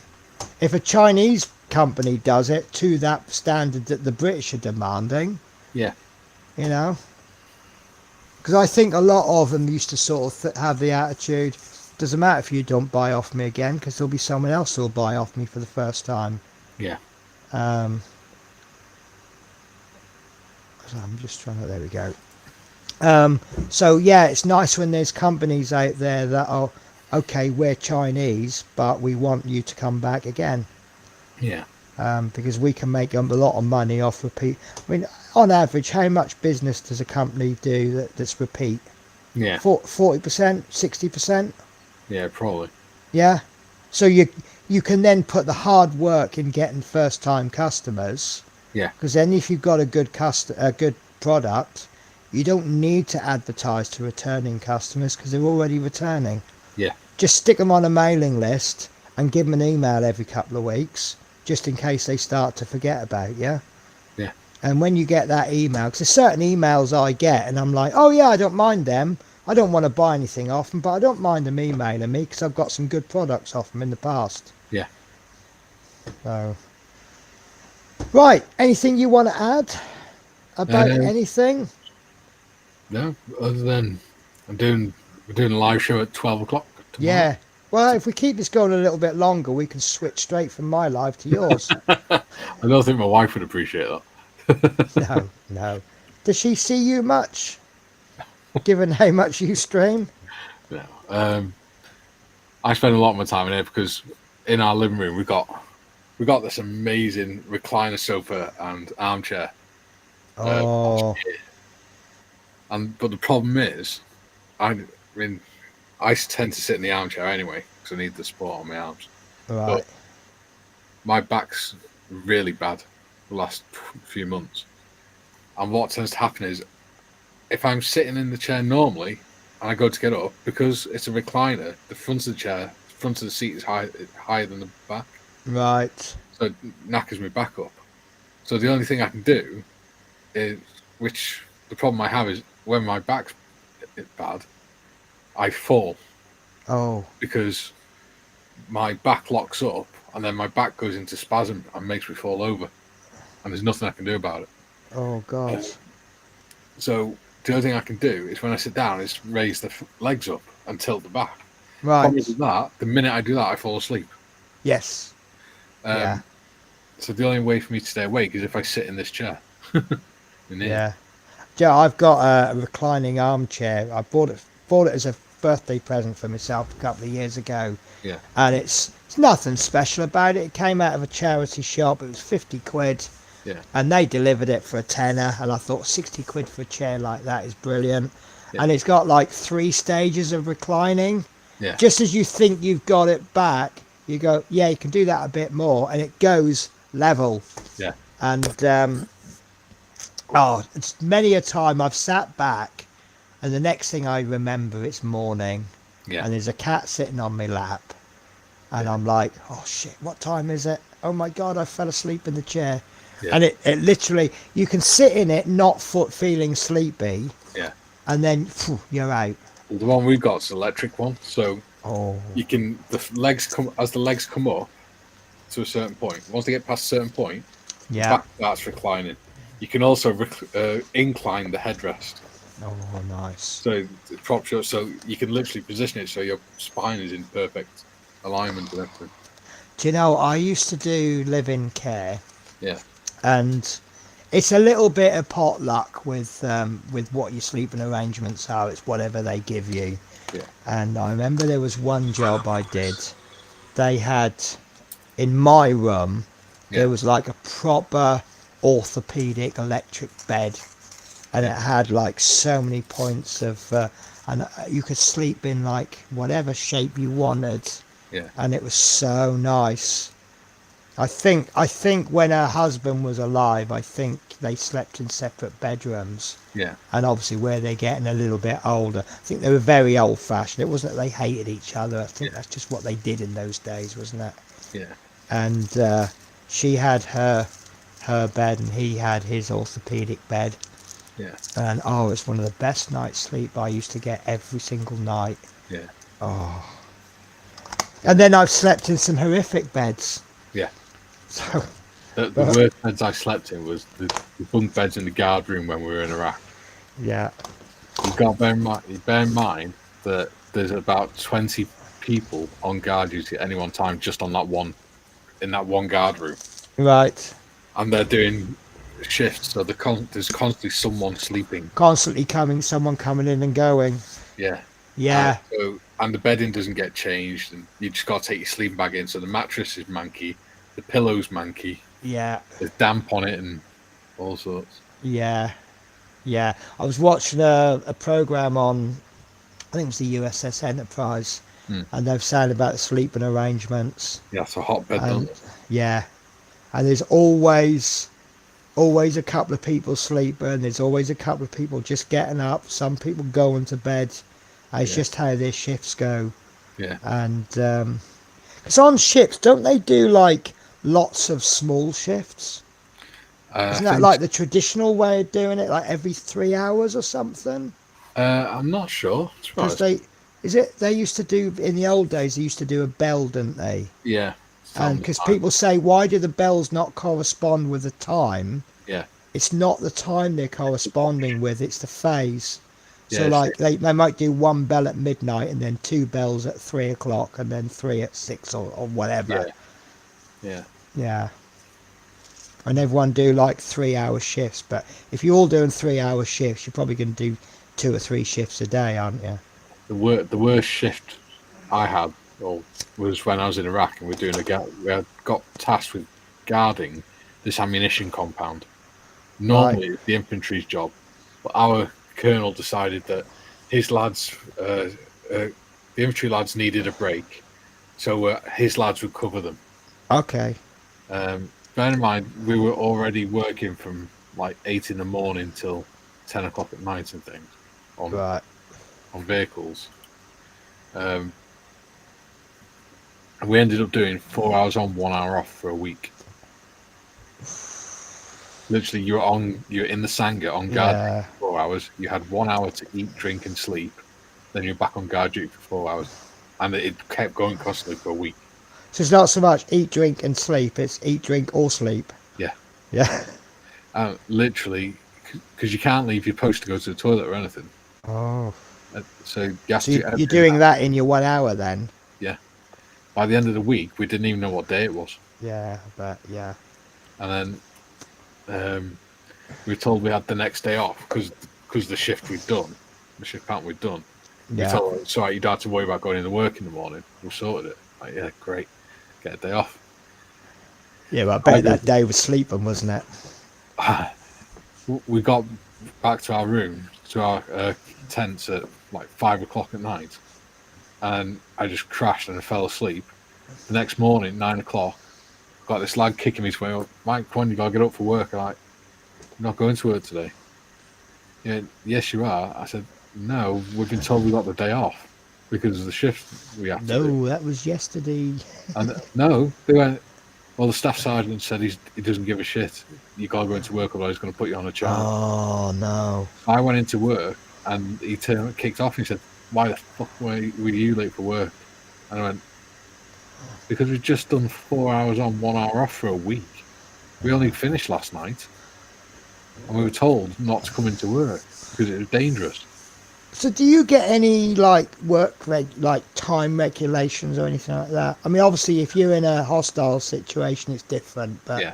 if a Chinese company does it to that standard that the British are demanding, Yeah. you know, because I think a lot of them used to sort of have the attitude, doesn't matter if you don't buy off me again, because there'll be someone else who'll buy off me for the first time. Yeah. So I'm just trying to, there we go. So yeah, it's nice when there's companies out there that are, okay, we're Chinese, but we want you to come back again. Yeah. Because we can make a lot of money off repeat. I mean, on average, how much business does a company do that's repeat? Yeah. 40%, 60%? Yeah, probably. Yeah. So you can then put the hard work in getting first time customers. Yeah. Because then if you've got a good product, you don't need to advertise to returning customers because they're already returning. Yeah. Just stick them on a mailing list and give them an email every couple of weeks, just in case they start to forget about you. Yeah. And when you get that email, because there's certain emails I get and I'm like, oh yeah, I don't mind them. I don't want to buy anything off them, but I don't mind them emailing me because I've got some good products off them in the past. Yeah. So, right, anything you want to add about anything? No, other than we're doing a live show at 12 o'clock tomorrow. Yeah. Well, if we keep this going a little bit longer, we can switch straight from my live to yours. I don't think my wife would appreciate that. No. Does she see you much? Given how much you stream? No. I spend a lot of my time in here because in our living room we got this amazing recliner sofa and armchair. Oh. But the problem is, I tend to sit in the armchair anyway because I need the support on my arms. Right. But my back's really bad the last few months, and what tends to happen is, if I'm sitting in the chair normally and I go to get up, because it's a recliner, the front of the seat is higher than the back. Right. So it knackers my back up. So the only thing I can do is, which the problem I have is when my back's bad, I fall. Oh. Because my back locks up and then my back goes into spasm and makes me fall over. And there's nothing I can do about it. Oh, God. So the only thing I can do is when I sit down is raise the legs up and tilt the back. Right. The minute I do that, I fall asleep. Yes. Yeah. So the only way for me to stay awake is if I sit in this chair. Yeah. Joe, I've got a reclining armchair. I bought it as a birthday present for myself a couple of years ago. Yeah. And it's nothing special about it. It came out of a charity shop. It was 50 quid. Yeah. And they delivered it for a tenner. And I thought 60 quid for a chair like that is brilliant. Yeah. And it's got like 3 stages of reclining. Yeah. Just as you think you've got it back, you go, yeah, you can do that a bit more. And it goes level. Yeah. And, it's many a time I've sat back and the next thing I remember it's morning. Yeah. And there's a cat sitting on my lap. and I'm like, oh shit, what time is it? Oh my god, I fell asleep in the chair. Yeah. And it literally, you can sit in it not feeling sleepy, Yeah. and then phew, you're out. Well, the one we got is an electric one, so Oh, you can the legs come up to a certain point. Once they get past a certain point, the yeah. back starts reclining. You can also incline the headrest, Oh, nice. so it props you up, so you can literally position it so your spine is in perfect alignment and everything. Do you know, I used to do live-in care, Yeah. and it's a little bit of potluck with what your sleeping arrangements are. It's whatever they give you. Yeah. And I remember there was one job I did. They had, in my room, there was like a proper orthopedic electric bed, and it had like so many points of, and you could sleep in like whatever shape you wanted. Yeah. And it was so nice. I think when her husband was alive, I think they slept in separate bedrooms. Yeah. And obviously where they're getting a little bit older, I think they were very old fashioned. It wasn't that they hated each other. I think that's just what they did in those days, wasn't it? Yeah. And she had her bed and he had his orthopedic bed. Yeah. And oh, it's one of the best night's sleep I used to get every single night. Yeah. Oh. And then I've slept in some horrific beds. Yeah. So The worst beds I slept in was the bunk beds in the guard room when we were in Iraq. yeah. You've got to bear in mind that there's about 20 people on guard duty at any one time just on in that one guard room. Right. And they're doing shifts, so there's constantly someone sleeping. Constantly someone coming in and going. Yeah. Yeah. And the bedding doesn't get changed, and you just got to take your sleeping bag in. So the mattress is manky, the pillow's manky, Yeah. there's damp on it, and all sorts. Yeah. Yeah. I was watching a program on, I think it was the USS Enterprise, and they've saying about sleeping arrangements. Yeah, it's a hotbed, And, don't yeah. And there's always a couple of people sleeping. There's always a couple of people just getting up. Some people going to bed. It's just how their shifts go. Yeah. And because on ships, don't they do like lots of small shifts? Isn't that like the traditional way of doing it, like every 3 hours or something? I'm not sure. Because they used to do in the old days. They used to do a bell, didn't they? Yeah. And because people say, why do the bells not correspond with the time? Yeah. It's not the time they're corresponding with; it's the phase. So Yeah, like they might do one bell at midnight and then two bells at 3 o'clock and then three at 6 or whatever. Yeah. Yeah. And everyone do like 3 hour shifts, but if you're all doing 3 hour shifts, you're probably going to do 2 or 3 shifts a day, aren't you? The worst shift I had was when I was in Iraq and we had got tasked with guarding this ammunition compound. Normally it's the infantry's job, but our colonel decided that his lads, the infantry lads, needed a break, so his lads would cover them. Okay. Bear in mind, we were already working from like 8 in the morning till 10 o'clock at night and things on vehicles. And we ended up doing 4 hours on, 1 hour off for a week. Literally, you're in the Sangha on guard for 4 hours. You had 1 hour to eat, drink, and sleep. Then you're back on guard duty for 4 hours, and it kept going constantly for a week. So it's not so much eat, drink, and sleep. It's eat, drink, or sleep. Yeah. Yeah. Literally, because you can't leave your post to go to the toilet or anything. Oh. So you have So to. you're doing that in your 1 hour then? Yeah. By the end of the week, we didn't even know what day it was. Yeah, but yeah. And then we were told we had the next day off because the shift pattern we'd done. Yeah. We told them, sorry, you don't have to worry about going into work in the morning. We sorted it. Like, yeah, great. Get a day off. Yeah, but I bet that day was sleeping, wasn't it? We got back to our room, to our tents at like 5 o'clock at night, and I just crashed and I fell asleep. The next morning, 9 o'clock, got this lad kicking me to me, Mike, come on, you gotta get up for work. I'm like, I'm not going to work today. Yeah, yes, you are. I said, no, we've been told we got the day off. because of the shift we have to do. No, that was yesterday. And no, they went. Well, the staff sergeant said he doesn't give a shit. You gotta go into work, otherwise he's gonna put you on a charge. Oh no! I went into work and he kicked off. And he said, "Why the fuck were you late for work?" And I went, "Because we've just done 4 hours on, 1 hour off for a week. We only finished last night, and we were told not to come into work because it was dangerous." So, do you get any like like time regulations or anything like that? I mean, obviously, if you're in a hostile situation, it's different. But Yeah.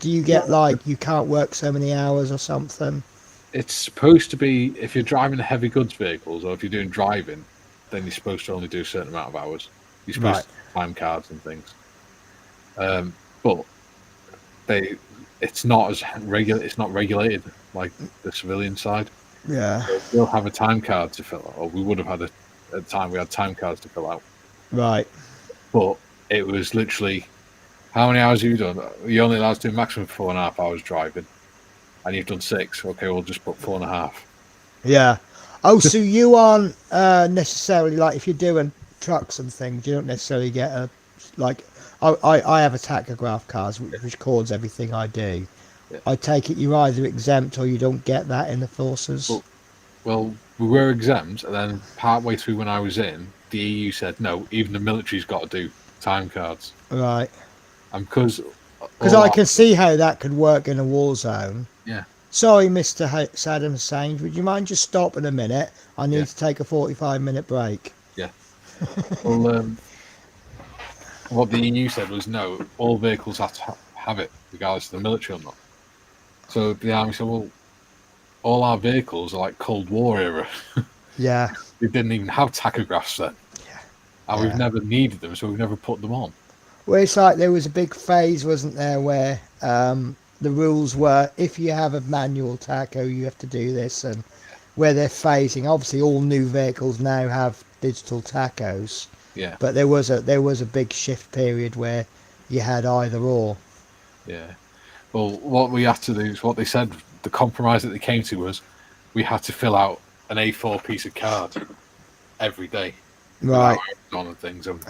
do you get like you can't work so many hours or something? It's supposed to be if you're driving heavy goods vehicles or if you're doing driving, then you're supposed to only do a certain amount of hours. You're supposed to have time cards and things. But it's not as it's not regulated like the civilian side. Yeah. So we'll have a time card to fill out, or we would have had at the time we had time cards to fill out. Right. But it was literally, how many hours have you done? You're only allowed to do maximum 4.5 hours driving, and you've done 6. Okay, we'll just put 4.5. Yeah. Oh, so you aren't necessarily like if you're doing trucks and things, you don't necessarily get a like. I have a tachograph card which records everything I do. Yeah. I take it you're either exempt or you don't get that in the forces. Well, we were exempt, and then partway through when I was in, the EU said no, even the military's got to do time cards. Right. And because I can see how that could work in a war zone. Yeah. Sorry, Mr. Saddam Hussein, would you mind just stopping a minute? I need to take a 45-minute break. Yeah. Well, what the EU said was no, all vehicles have to have it, regardless of the military or not. So the army said, well, all our vehicles are like Cold War era. Yeah. We didn't even have tachographs then. Yeah. And we've never needed them, so we've never put them on. Well, it's like there was a big phase, wasn't there, where the rules were if you have a manual tacho, you have to do this, and where they're phasing. Obviously, all new vehicles now have digital tachos. Yeah. But there was a big shift period where you had either or. Yeah. Well, what we had to do is what they said. The compromise that they came to was we had to fill out an A4 piece of card every day. Right. On and things and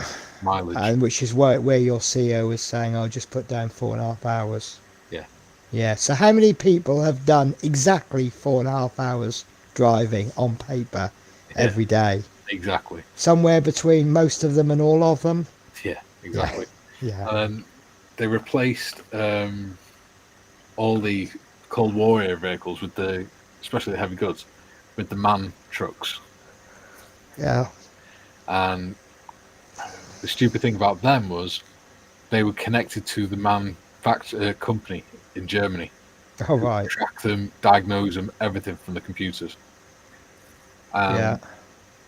mileage. And which is where your CEO was saying, "I'll just put down 4.5 hours." Yeah. Yeah. So how many people have done exactly 4.5 hours driving on paper every day? Exactly. Somewhere between most of them and all of them. Yeah, exactly. Yeah. And then they replaced all the Cold War era vehicles with especially the heavy goods, with the MAN trucks. Yeah. And the stupid thing about them was they were connected to the MAN company in Germany. Oh, right. Track them, diagnose them, everything from the computers. And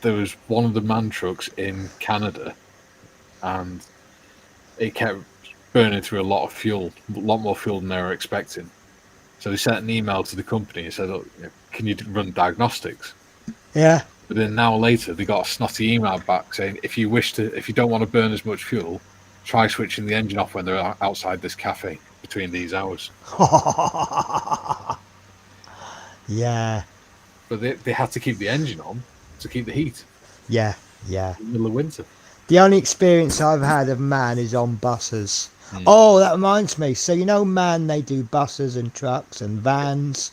there was one of the MAN trucks in Canada, and it kept burning through a lot of fuel, a lot more fuel than they were expecting. So they sent an email to the company and said, "Look, can you run diagnostics?" Yeah. But then an hour later, they got a snotty email back saying, if you don't want to burn as much fuel, try switching the engine off when they're outside this cafe between these hours. Yeah. But they had to keep the engine on to keep the heat. Yeah. Yeah. In the middle of winter. The only experience I've had of MAN is on buses. Oh, that reminds me. So, MAN, they do buses and trucks and vans.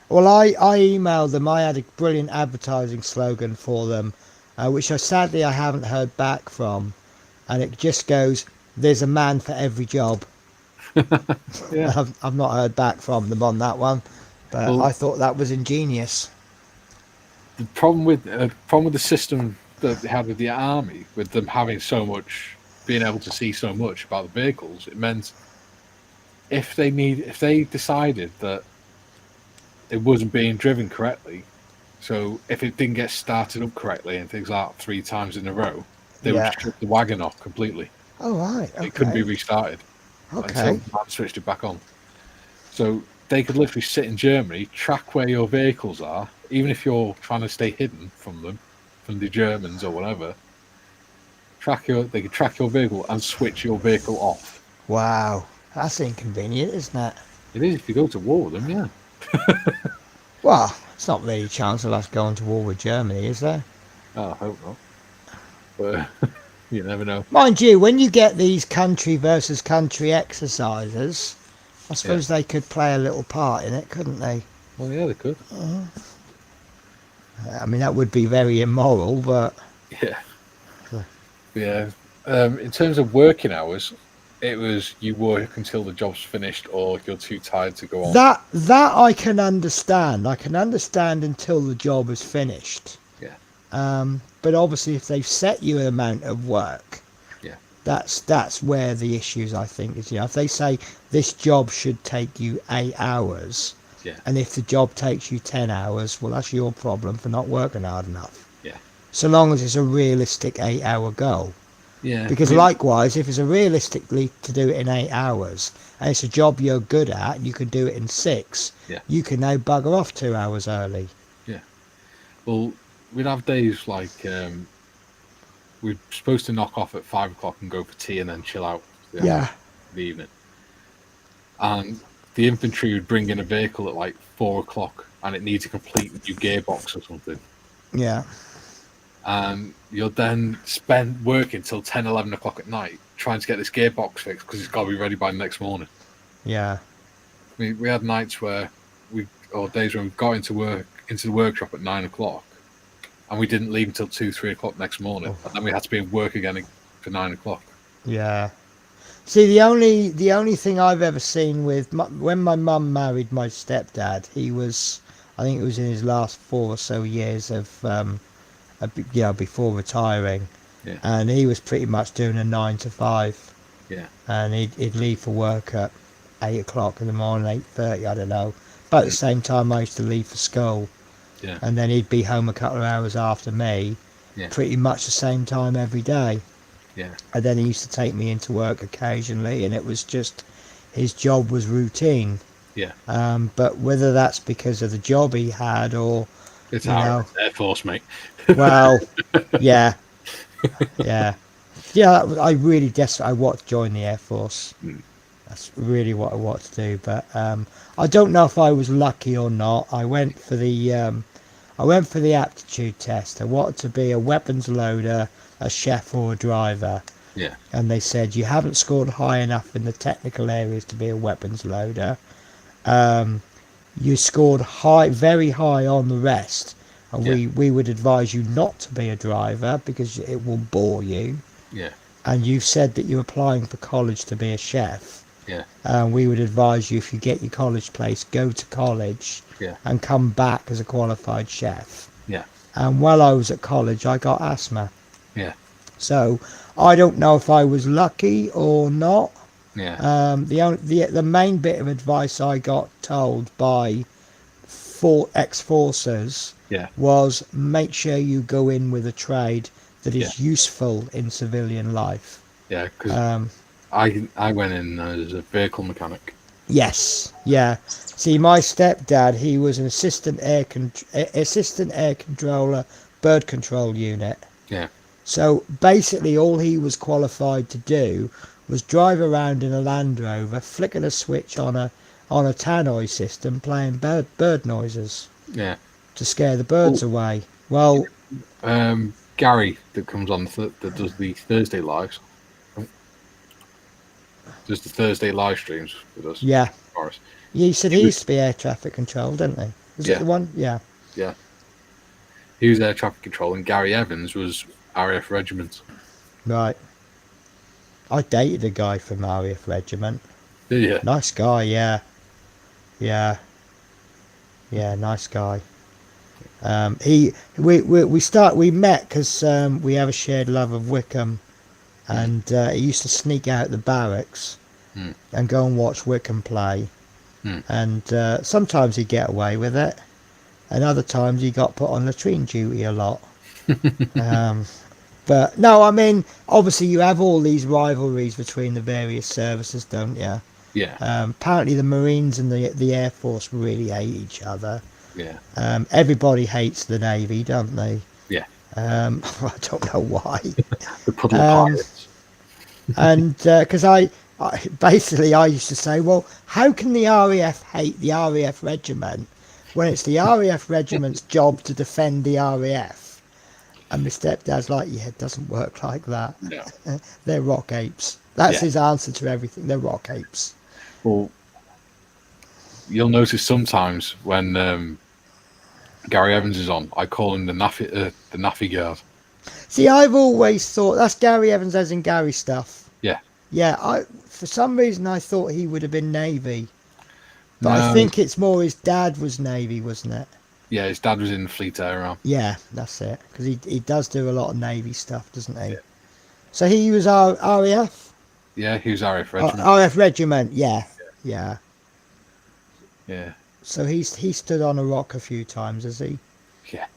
Well, I emailed them. I had a brilliant advertising slogan for them, which sadly I haven't heard back from. And it just goes, "There's a man for every job." Yeah. I've not heard back from them on that one, but I thought that was ingenious. The problem with the system that they had with the army, with them having so much, being able to see so much about the vehicles, it meant if they decided that it wasn't being driven correctly, so if it didn't get started up correctly and things like that 3 times in a row, they would shut the wagon off completely. Oh, right. Okay. It couldn't be restarted until the man switched it back on. So they could literally sit in Germany, track where your vehicles are, even if you're trying to stay hidden from them, from the Germans or whatever. They could track your vehicle and switch your vehicle off. Wow, that's inconvenient, isn't it? It is if you go to war with them, yeah. Well, it's not really a chance of us going to war with Germany, is there? Oh, I hope not. But you never know. Mind you, when you get these country versus country exercises, I suppose they could play a little part in it, couldn't they? Well, yeah, they could. I mean, that would be very immoral, but Yeah. Yeah. In terms of working hours, it was you work until the job's finished or you're too tired to go on. that I can understand. I can understand until the job is finished. Yeah. But obviously, if they've set you an amount of work, Yeah. that's where the issues, I think, is. If they say this job should take you 8 hours, Yeah. and if the job takes you 10 hours, well, that's your problem for not working hard enough. Yeah. So long as it's a realistic 8-hour goal. Yeah. Because likewise, if it's a realistically to do it in 8 hours, and it's a job you're good at, and you can do it in 6, Yeah. you can now bugger off 2 hours early. Yeah. Well, we'd have days like we're supposed to knock off at 5 o'clock and go for tea and then chill out for the evening. And the infantry would bring in a vehicle at like 4 o'clock and it needs a complete new gearbox or something. Yeah. And you'll then spend working till 10, 11 o'clock at night trying to get this gearbox fixed because it's got to be ready by the next morning. Yeah. We had nights or days when we got into the workshop at 9 o'clock and we didn't leave until 2, 3 o'clock next morning. And then we had to be in work again for 9 o'clock. Yeah. See, the only thing I've ever seen with when my mum married my stepdad, I think it was in his last 4 or so years of before retiring, and he was pretty much doing a 9 to 5. Yeah. And he'd leave for work at 8 o'clock in the morning, 8:30, I don't know. But at the same time, I used to leave for school. Yeah. And then he'd be home a couple of hours after me, pretty much the same time every day. Yeah. And then he used to take me into work occasionally, and it was just, his job was routine. Yeah. But whether that's because of the job he had or... It's our Air Force, mate. Well, yeah. Yeah. Yeah, I really I want to join the Air Force. That's really what I want to do. But I don't know if I was lucky or not. I went for the aptitude test. I wanted to be a weapons loader, a chef or a driver. Yeah. And they said you haven't scored high enough in the technical areas to be a weapons loader. You scored very high on the rest. And we would advise you not to be a driver because it will bore you. Yeah. And you've said that you're applying for college to be a chef. Yeah. And we would advise you, if you get your college place, go to college and come back as a qualified chef. Yeah. And while I was at college, I got asthma. Yeah. So I don't know if I was lucky or not. Yeah. The main bit of advice I got told by ex-forces was make sure you go in with a trade that is useful in civilian life. Yeah, because I went in as a vehicle mechanic. Yes, yeah. See, my stepdad, he was an assistant air controller, bird control unit. Yeah. So basically, all he was qualified to do was drive around in a Land Rover, flicking a switch on a tannoy system, playing bird noises. Yeah. To scare the birds away. Well, Gary, that comes on that does the Thursday lives. Does the Thursday live streams with us. Yeah. Boris. He said he used to be air traffic control, didn't he? Was it the one? Yeah. Yeah. He was air traffic control, and Gary Evans was RAF Regiment. Right. I dated a guy from RAF Regiment. Did you? Nice guy, yeah. Yeah. Yeah, nice guy. We met because we have a shared love of Wickham, and he used to sneak out the barracks and go and watch Wickham play. And sometimes he'd get away with it, and other times he got put on latrine duty a lot. But no, I mean, obviously you have all these rivalries between the various services, don't you? Yeah. Apparently the Marines and the Air Force really hate each other. Yeah. Everybody hates the Navy, don't they? Yeah. I don't know why. The puddle pirates. And because I basically used to say, well, how can the RAF hate the RAF regiment when it's the RAF regiment's job to defend the RAF? And my stepdad's like, yeah, it doesn't work like that. No. They're rock apes. That's Yeah. his answer to everything. They're rock apes. Well, you'll notice sometimes when Gary Evans is on, I call him the naffy guard. See, I've always thought that's Gary Evans as in Gary stuff. Yeah. Yeah, for some reason I thought he would have been Navy. But I No. think it's more his dad was Navy, wasn't it? Yeah, his dad was in the Fleet Air Arm. Yeah, that's it. Because he does do a lot of Navy stuff, doesn't he? Yeah. So he was RAF? Yeah, he was RAF Regiment. RAF Regiment, yeah. Yeah. Yeah. So he stood on a rock a few times, has he? Yeah.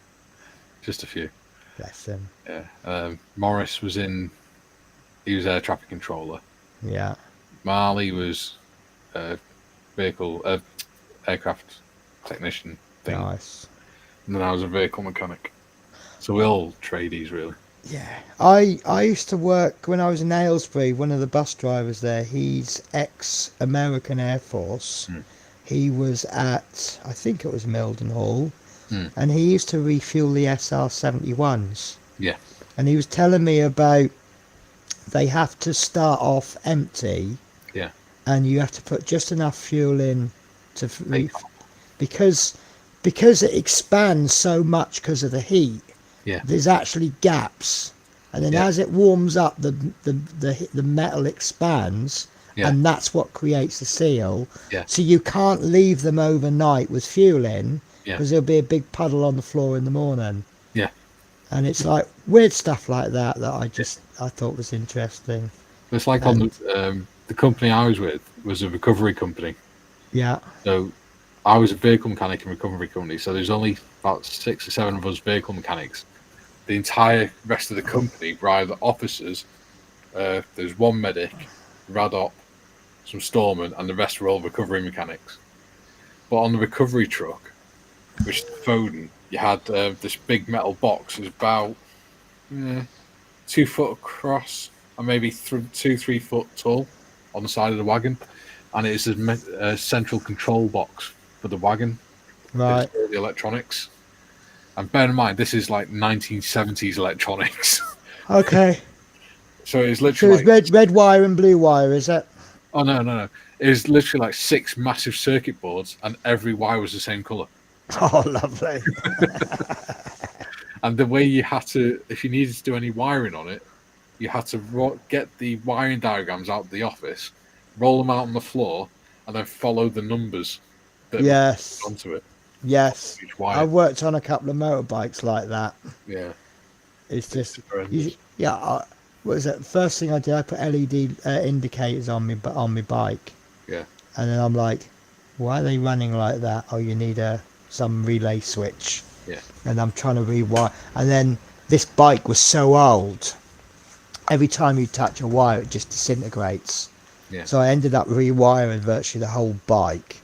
Just a few. Bless him. Yeah. Morris was in. He was air traffic controller. Yeah. Marley was aircraft technician thing. Nice. And then I was a vehicle mechanic. So we're all tradies, really. Yeah. I used to work when I was in Aylesbury, one of the bus drivers there, he's ex-American Air Force. He was at, I think it was Mildenhall, and he used to refuel the SR-71s. Yeah. And he was telling me about they have to start off empty. Yeah. And you have to put just enough fuel in to because it expands so much because of the heat. Yeah. There's actually gaps, and then as it warms up, the metal expands, and that's what creates the seal. Yeah. So you can't leave them overnight with fuel in, because there'll be a big puddle on the floor in the morning. Yeah. And it's like weird stuff like that I thought was interesting. It's like on the company I was with was a recovery company. Yeah. So I was a vehicle mechanic in a recovery company. So there's only about 6 or 7 of us vehicle mechanics. The entire rest of the company were either officers. There's one medic, RADOP, some storemen, and the rest were all recovery mechanics. But on the recovery truck, which is the Foden, you had this big metal box. It was about 2 foot across and maybe 2-3 foot tall on the side of the wagon, and it is a central control box for the wagon. Right. All the electronics. And bear in mind, this is like 1970s electronics. Okay. So it's So literally it's red wire and blue wire, is it? Oh no! It was literally like 6 massive circuit boards, and every wire was the same color. Oh, lovely. And the way you had to, if you needed to do any wiring on it, you had to get the wiring diagrams out of the office, roll them out on the floor, and then follow the numbers that Yes. were onto it. Yes. Each wire. I worked on a couple of motorbikes like that. Yeah. It's just, horrendous. what was it? First thing I did, I put LED indicators on my bike. Yeah. And then I'm like, why are they running like that? Oh, you need some relay switch. Yeah. And I'm trying to rewire. And then this bike was so old, every time you touch a wire, it just disintegrates. Yeah. So I ended up rewiring virtually the whole bike.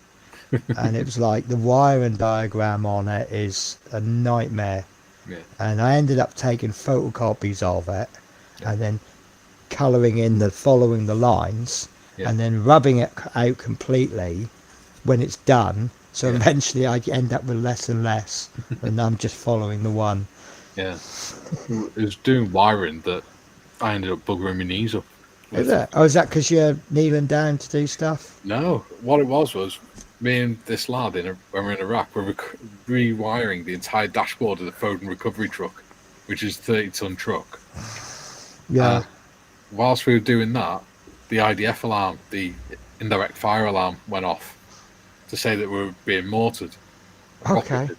And it was like the wiring diagram on it is a nightmare. Yeah. And I ended up taking photocopies of it and then colouring in following the lines and then rubbing it out completely when it's done. So eventually I end up with less and less, and I'm just following the one. Yeah. It was doing wiring that I ended up buggering my knees up. Is it? Oh, is that because you're kneeling down to do stuff? No, what it was me and this lad when we were in Iraq, we're rewiring the entire dashboard of the Foden recovery truck, which is a 30-ton truck. Yeah. Whilst we were doing that, the IDF alarm, the indirect fire alarm, went off to say that we were being mortared. Okay.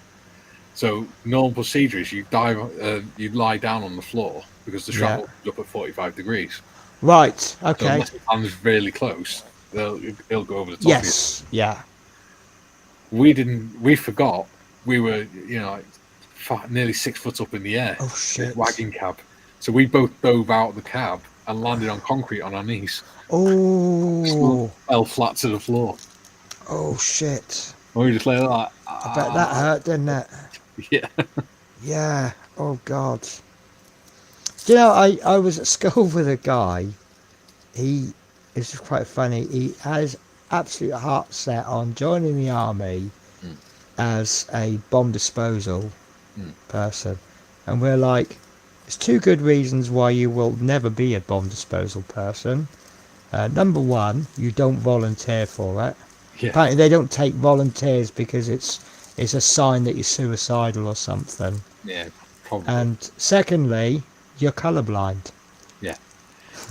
So normal procedure is you lie down on the floor because the shrapnel is up at 45 degrees. Right. So Okay. unless the hand's really close, it'll go over the top Yes. of you. Yeah. We forgot we were, nearly 6 foot up in the air. Oh shit. Wagon cab. So we both dove out of the cab and landed on concrete on our knees. Oh. Fell flat to the floor. Oh shit. And we just lay like that. I bet that hurt, didn't it? Yeah. Yeah. Oh god. Do you know, I was at school with a guy. It's just quite funny. He has absolute heart set on joining the army as a bomb disposal person, and we're like, There's two good reasons why you will never be a bomb disposal person. Number one, you don't volunteer for it. Yeah. Apparently they don't take volunteers because it's a sign that you're suicidal or something. Yeah, probably. And secondly, you're colourblind. Yeah.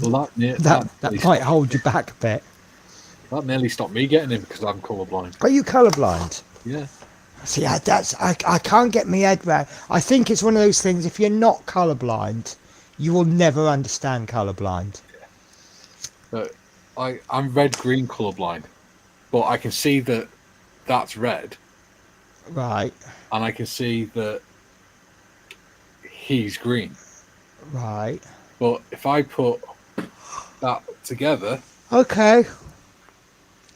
Well, That might hold you back a bit. That nearly stopped me getting in because I'm colourblind. Are you colourblind? Yeah. See, I can't get my head around. I think it's one of those things. If you're not colourblind, you will never understand colourblind. But I'm red-green colourblind, but I can see that that's red, Right. and I can see that he's green. Right. But if I put that together, Okay.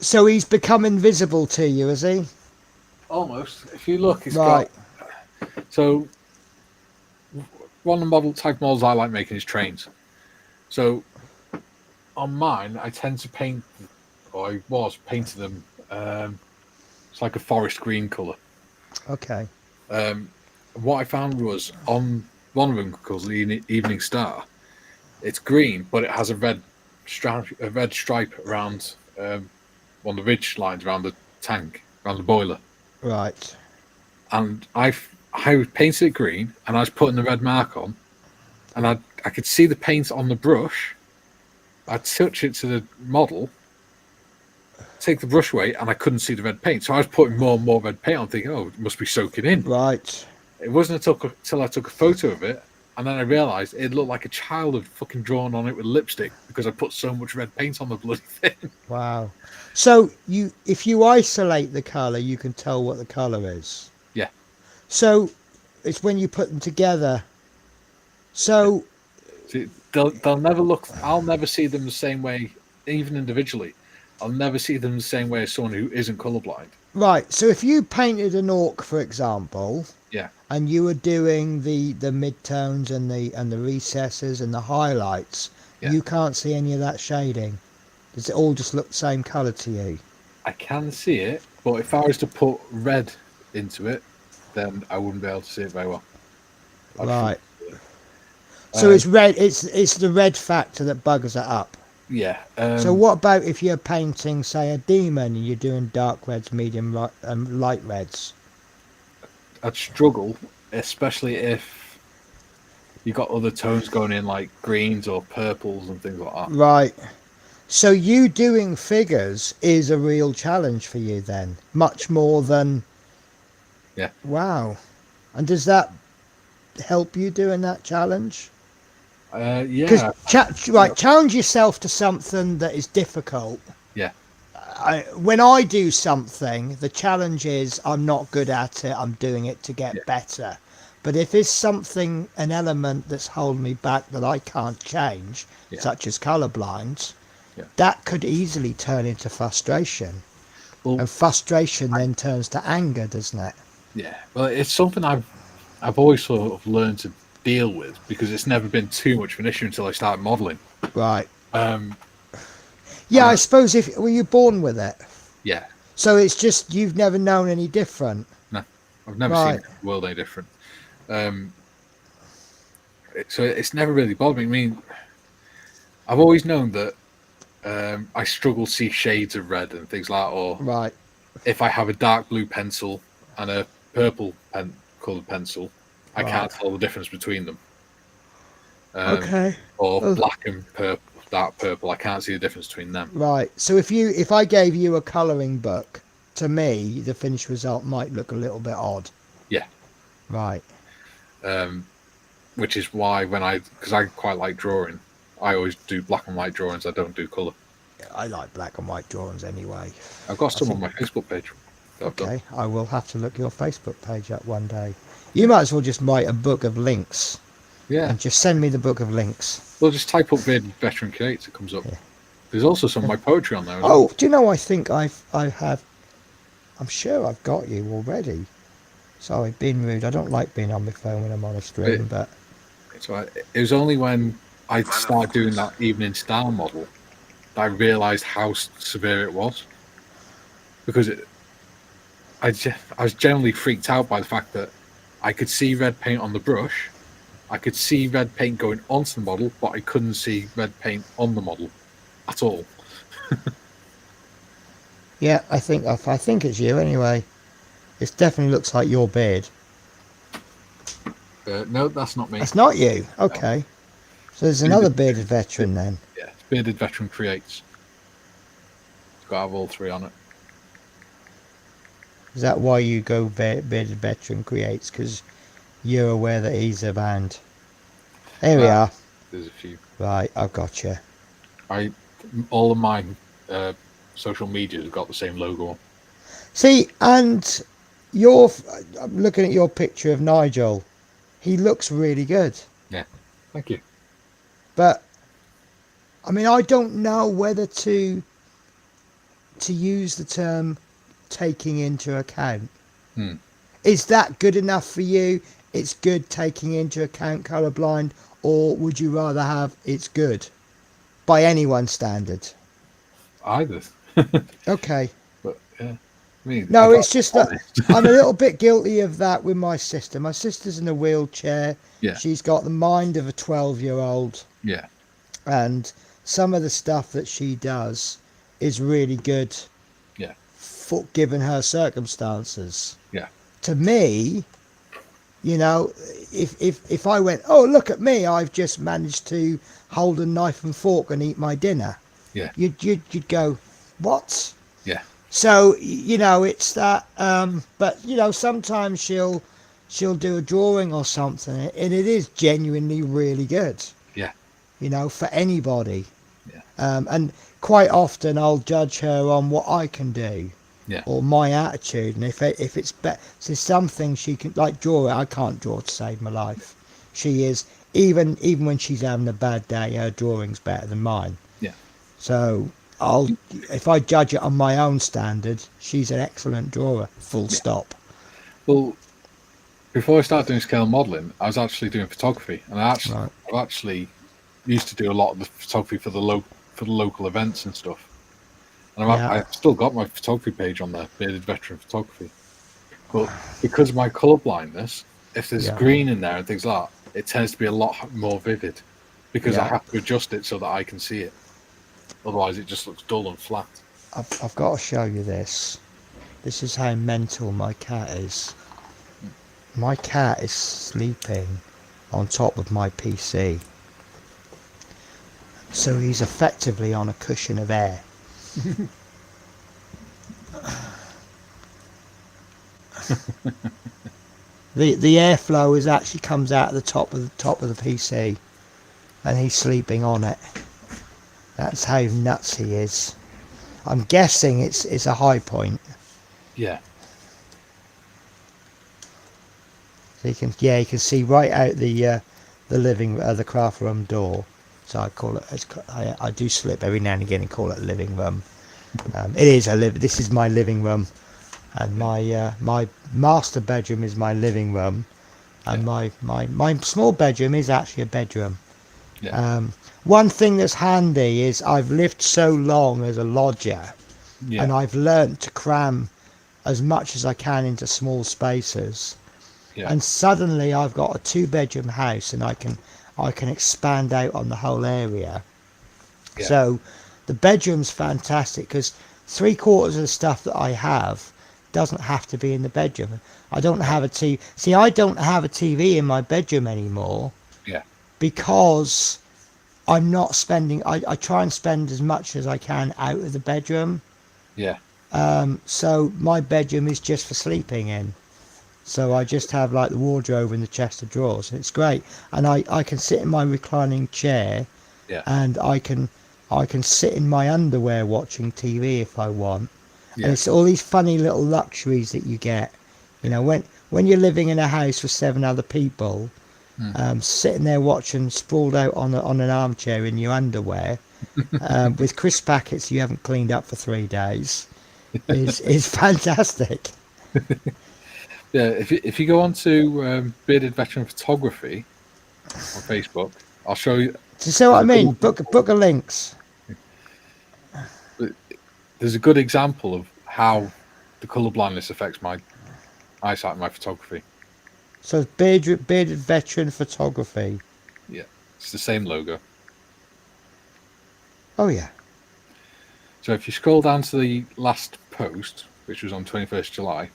So he's become invisible to you, is he? almost. If you look, it's Right. got. So one of the type models I like making is trains. So on mine, I tend to paint, or I was painting them. It's like a forest green color. Okay. What I found was on one of them called the Evening Star. It's green, but it has a red stripe around one of the ridge lines around the tank, around the boiler. Right. And I painted it green, and I was putting the red mark on, and I could see the paint on the brush. I'd touch it to the model, take the brush away, and I couldn't see the red paint. So I was putting more and more red paint on, thinking, oh, it must be soaking in. Right. It wasn't until I took a photo of it, and then I realised it looked like a child had fucking drawn on it with lipstick because I put so much red paint on the bloody thing. Wow. So if you isolate the colour, you can tell what the colour is. Yeah. So it's when you put them together. So See, they'll never look. I'll never see them the same way, even individually. I'll never see them the same way as someone who isn't colourblind. right. So if you painted an orc, for example, Yeah. and you were doing the midtones and the recesses and the highlights, Yeah. you can't see any of that shading. Does it all just look the same colour to you? I can see it, but if I was to put red into it, then I wouldn't be able to see it very well. Right. So it's red. It's the red factor that buggers it up. Yeah. So what about if you're painting, say, a demon and you're doing dark reds, medium light reds? I'd struggle, especially if you got other tones going in, like greens or purples and things like that. Right. So you doing figures is a real challenge for you then, much more than. Yeah. Wow. And does that help you doing that challenge? Yeah. Challenge yourself to something that is difficult. Yeah. When I do something, the challenge is I'm not good at it. I'm doing it to get better. But if it's something, an element that's holding me back that I can't change, such as colourblind, that could easily turn into frustration. Well, and frustration then turns to anger, doesn't it? Yeah. Well, it's something I've always sort of learned to deal with because it's never been too much of an issue until I started modelling. Right. Yeah, I suppose were you born with it? Yeah. So it's just you've never known any different. No, I've never seen the world any different. So it's never really bothered me. I mean, I've always known that I struggle to see shades of red and things like that, or if I have a dark blue pencil and a purple coloured pencil, I can't tell the difference between them. Okay. Or black and purple, dark purple, I can't see the difference between them. Right. So if I gave you a colouring book, to me, the finished result might look a little bit odd. Yeah. Right. Which is why because I quite like drawing, I always do black and white drawings. I don't do colour. I like black and white drawings anyway. I've got some on my Facebook page. Okay, I will have to look your Facebook page up one day. You might as well just write a book of links. Yeah. And just send me the book of links. Well, just type up Veteran Creates, it comes up. Yeah. There's also some of my poetry on there. Oh, do you know, I think I have, I'm sure I've got you already. Sorry, being rude. I don't like being on my phone when I'm on a stream, but... It's right. It was only when I started doing that Evening Star model that I realised how severe it was. Because I was generally freaked out by the fact that I could see red paint on the brush, I could see red paint going onto the model, but I couldn't see red paint on the model at all. Yeah, I think it's you anyway. It definitely looks like your beard. No, that's not me. That's not you. No. Okay. So there's another bearded veteran then. Yeah, it's Bearded Veteran Creates. It's got to have all three on it. Is that why you go bearded veteran creates? Because you're aware that he's a band. There we are. There's a few. Right, I've got you. All of my social medias have got the same logo on. See, and I'm looking at your picture of Nigel. He looks really good. Yeah, thank you. But I mean, I don't know whether to use the term taking into account. Is that good enough for you? It's good taking into account colourblind, or would you rather have it's good by anyone's standard? Either. Okay. But yeah, I mean, No, it's just that I'm a little bit guilty of that with my sister. My sister's in a wheelchair. Yeah. She's got the mind of a 12-year-old. Yeah. And some of the stuff that she does is really good. Yeah. Given her circumstances. Yeah. To me, you know, if I went, oh, look at me, I've just managed to hold a knife and fork and eat my dinner. Yeah. You'd go, what? Yeah. So, you know, it's that, but, you know, sometimes she'll do a drawing or something, and it is genuinely really good. Yeah. You know, for anybody. Yeah. And quite often I'll judge her on what I can do. Yeah. Or my attitude, and if it's better, so something she can, like draw it. I can't draw to save my life. She is, even when she's having a bad day, her drawing's better than mine. Yeah. So if I judge it on my own standard, she's an excellent drawer. Full stop. Well, before I started doing scale modelling, I was actually doing photography, and I've actually used to do a lot of the photography for the local events and stuff. And I've still got my photography page on there, Bearded Veteran Photography. But because of my colour blindness, if there's green in there and things like that, it tends to be a lot more vivid because I have to adjust it so that I can see it. Otherwise, it just looks dull and flat. I've got to show you this. This is how mental my cat is. My cat is sleeping on top of my PC. So he's effectively on a cushion of air. The airflow actually comes out of the top of the PC, and he's sleeping on it. That's how nuts he is. I'm guessing it's a high point. Yeah. So you can see right out the the craft room door. So I call it. I do slip every now and again and call it a living room. It is This is my living room, and my master bedroom is my living room, and my small bedroom is actually a bedroom. Yeah. One thing that's handy is I've lived so long as a lodger, and I've learnt to cram as much as I can into small spaces. Yeah. And suddenly I've got a 2-bedroom house, and I can expand out on the whole area. Yeah. So the bedroom's fantastic because 3/4 of the stuff that I have doesn't have to be in the bedroom. I don't have a TV. See, I don't have a TV in my bedroom anymore. Yeah. Because I'm not spending. I try and spend as much as I can out of the bedroom. Yeah. So my bedroom is just for sleeping in. So I just have like the wardrobe and the chest of drawers. It's great, and I can sit in my reclining chair. Yeah. And I can sit in my underwear watching TV if I want. Yeah. And it's all these funny little luxuries that you get. You know, when you're living in a house with 7 other people, sitting there watching sprawled out on an armchair in your underwear, with crisp packets you haven't cleaned up for 3 days, is fantastic. Yeah, if you go on to Bearded Veteran Photography on Facebook, I'll show you. Do you see what I mean? Book of links. There's a good example of how the colour blindness affects my eyesight and my photography. So it's bearded veteran photography. Yeah, it's the same logo. Oh yeah. So if you scroll down to the last post, which was on 21st July,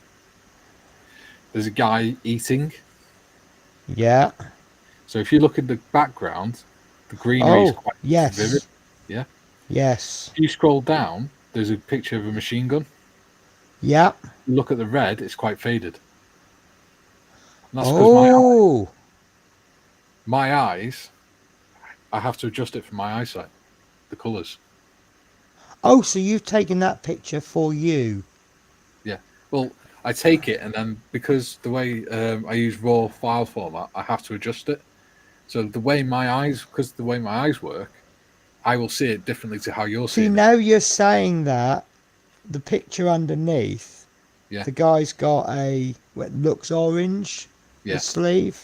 there's a guy eating. Yeah. So if you look at the background, the greenery is Oh quite vivid. yes. Yeah. Yes. If you scroll down, there's a picture of a machine gun. Yeah. You look at the red, it's quite faded. And that's because Oh. my eyes, I have to adjust it for my eyesight, the colours. Oh, so you've taken that picture for you. Yeah. Well, I take it, and then because the way I use raw file format, I have to adjust it. So the way my eyes, because the way my eyes work, I will see it differently to how you're See, seeing it. now you're saying that the picture underneath, Yeah. the guy's got what looks orange, Yeah. the sleeve.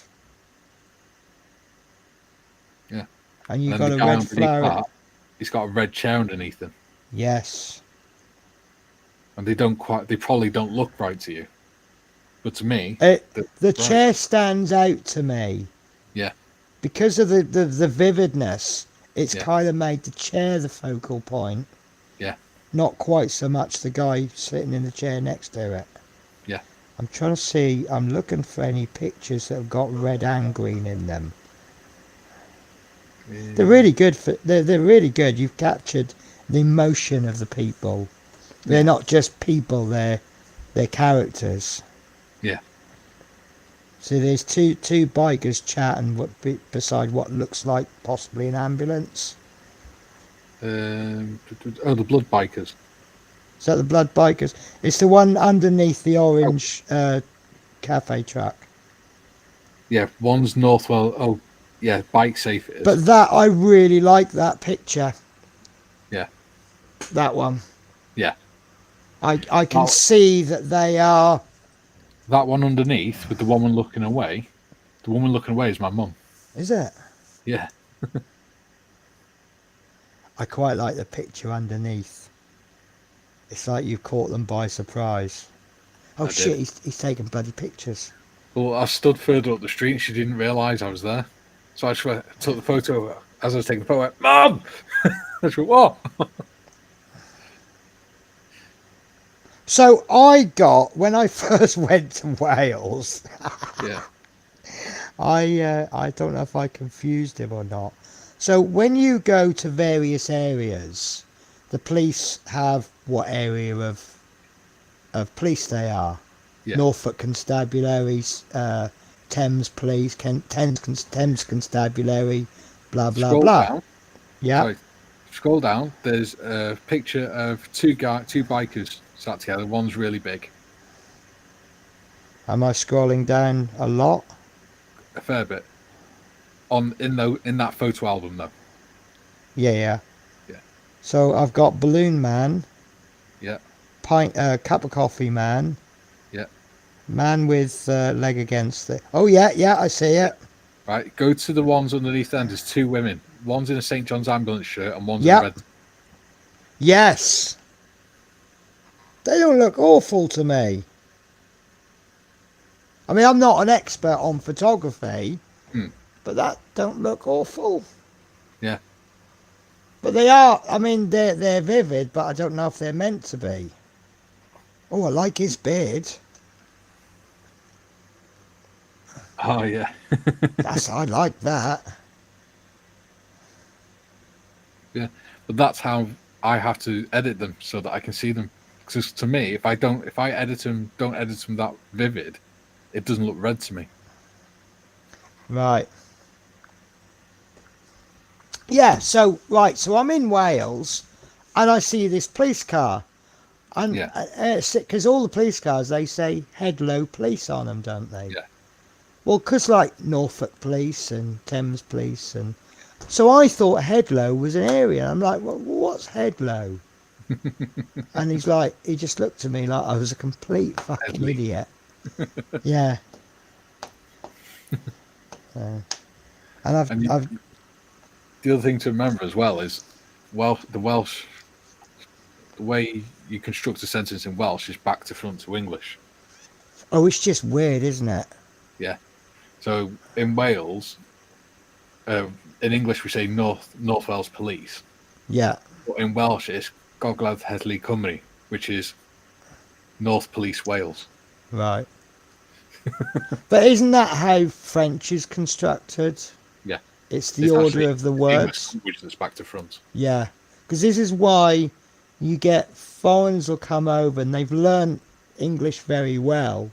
Yeah. And you've And then got the a guy red underneath flower. that, he's got a red chair underneath him, Yes. and they probably don't look right to you, but to me, The right. chair stands out to me. Yeah. Because of the vividness, it's Yeah. kind of made the chair the focal point. Yeah. Not quite so much the guy sitting in the chair next to it. Yeah. I'm trying to see, I'm looking for any pictures that have got red and green in them. They're really good they're really good. You've captured the emotion of the people. They're Yeah. not just people, they're characters. Yeah. So there's two bikers chatting beside what looks like possibly an ambulance. The blood bikers. Is that the blood bikers? It's the one underneath the orange cafe truck. Yeah, one's Northwell. Oh, yeah, bike safe it is. But that, I really like that picture. Yeah. That one. Yeah. I can see that they are. That one underneath with the woman looking away. The woman looking away is my mum. Is it? Yeah. I quite like the picture underneath. It's like you've caught them by surprise. Oh shit, he's taking bloody pictures. Well, I stood further up the street and she didn't realise I was there. So I just took the photo. As I was taking the photo, I went, Mum! I just went, what? So I got, when I first went to Wales, Yeah. I don't know if I confused him or not. So when you go to various areas, the police have what area of police they are. Yeah. Norfolk Constabularies, Thames Police, Thames Constabulary, blah blah Scroll blah. down. Yeah. Sorry. Scroll down. There's a picture of two bikers sat together. One's really big. Am I scrolling down a lot? A fair bit. In that photo album though. Yeah. Yeah. So I've got Balloon Man. Yeah. Cup of coffee man. Yeah. Man with leg against it. Oh yeah, I see it. Right. Go to the ones underneath them. There's two women. One's in a St. John's ambulance shirt and one's in a red. Yes. They don't look awful to me. I mean, I'm not an expert on photography, but that don't look awful. Yeah. But they are. I mean, they're vivid, but I don't know if they're meant to be. Oh, I like his beard. Oh yeah. I like that. Yeah, but that's how I have to edit them so that I can see them. Because to me, if I don't edit them that vivid, it doesn't look red to me. Right. Yeah. So I'm in Wales, and I see this police car, and because all the police cars, they say head low police on them, don't they? Yeah. Well, because like Norfolk Police and Thames Police, and so I thought Headlow was an area. I'm like, well, what's Headlow? And he just looked at me like I was a complete fucking idiot. Yeah. And I've the other thing to remember as well is, the way you construct a sentence in Welsh is back to front to English. Oh, it's just weird, isn't it? Yeah. So in Wales, in English we say North Wales Police, Yeah. but in Welsh it's Gogledd Heddlu Cymru, which is North Police Wales. Right. But isn't that how French is constructed? Yeah, It's the it's order actually of the the English words. language that's back to front. Yeah. Because this is why you get foreigners will come over and they've learned English very well.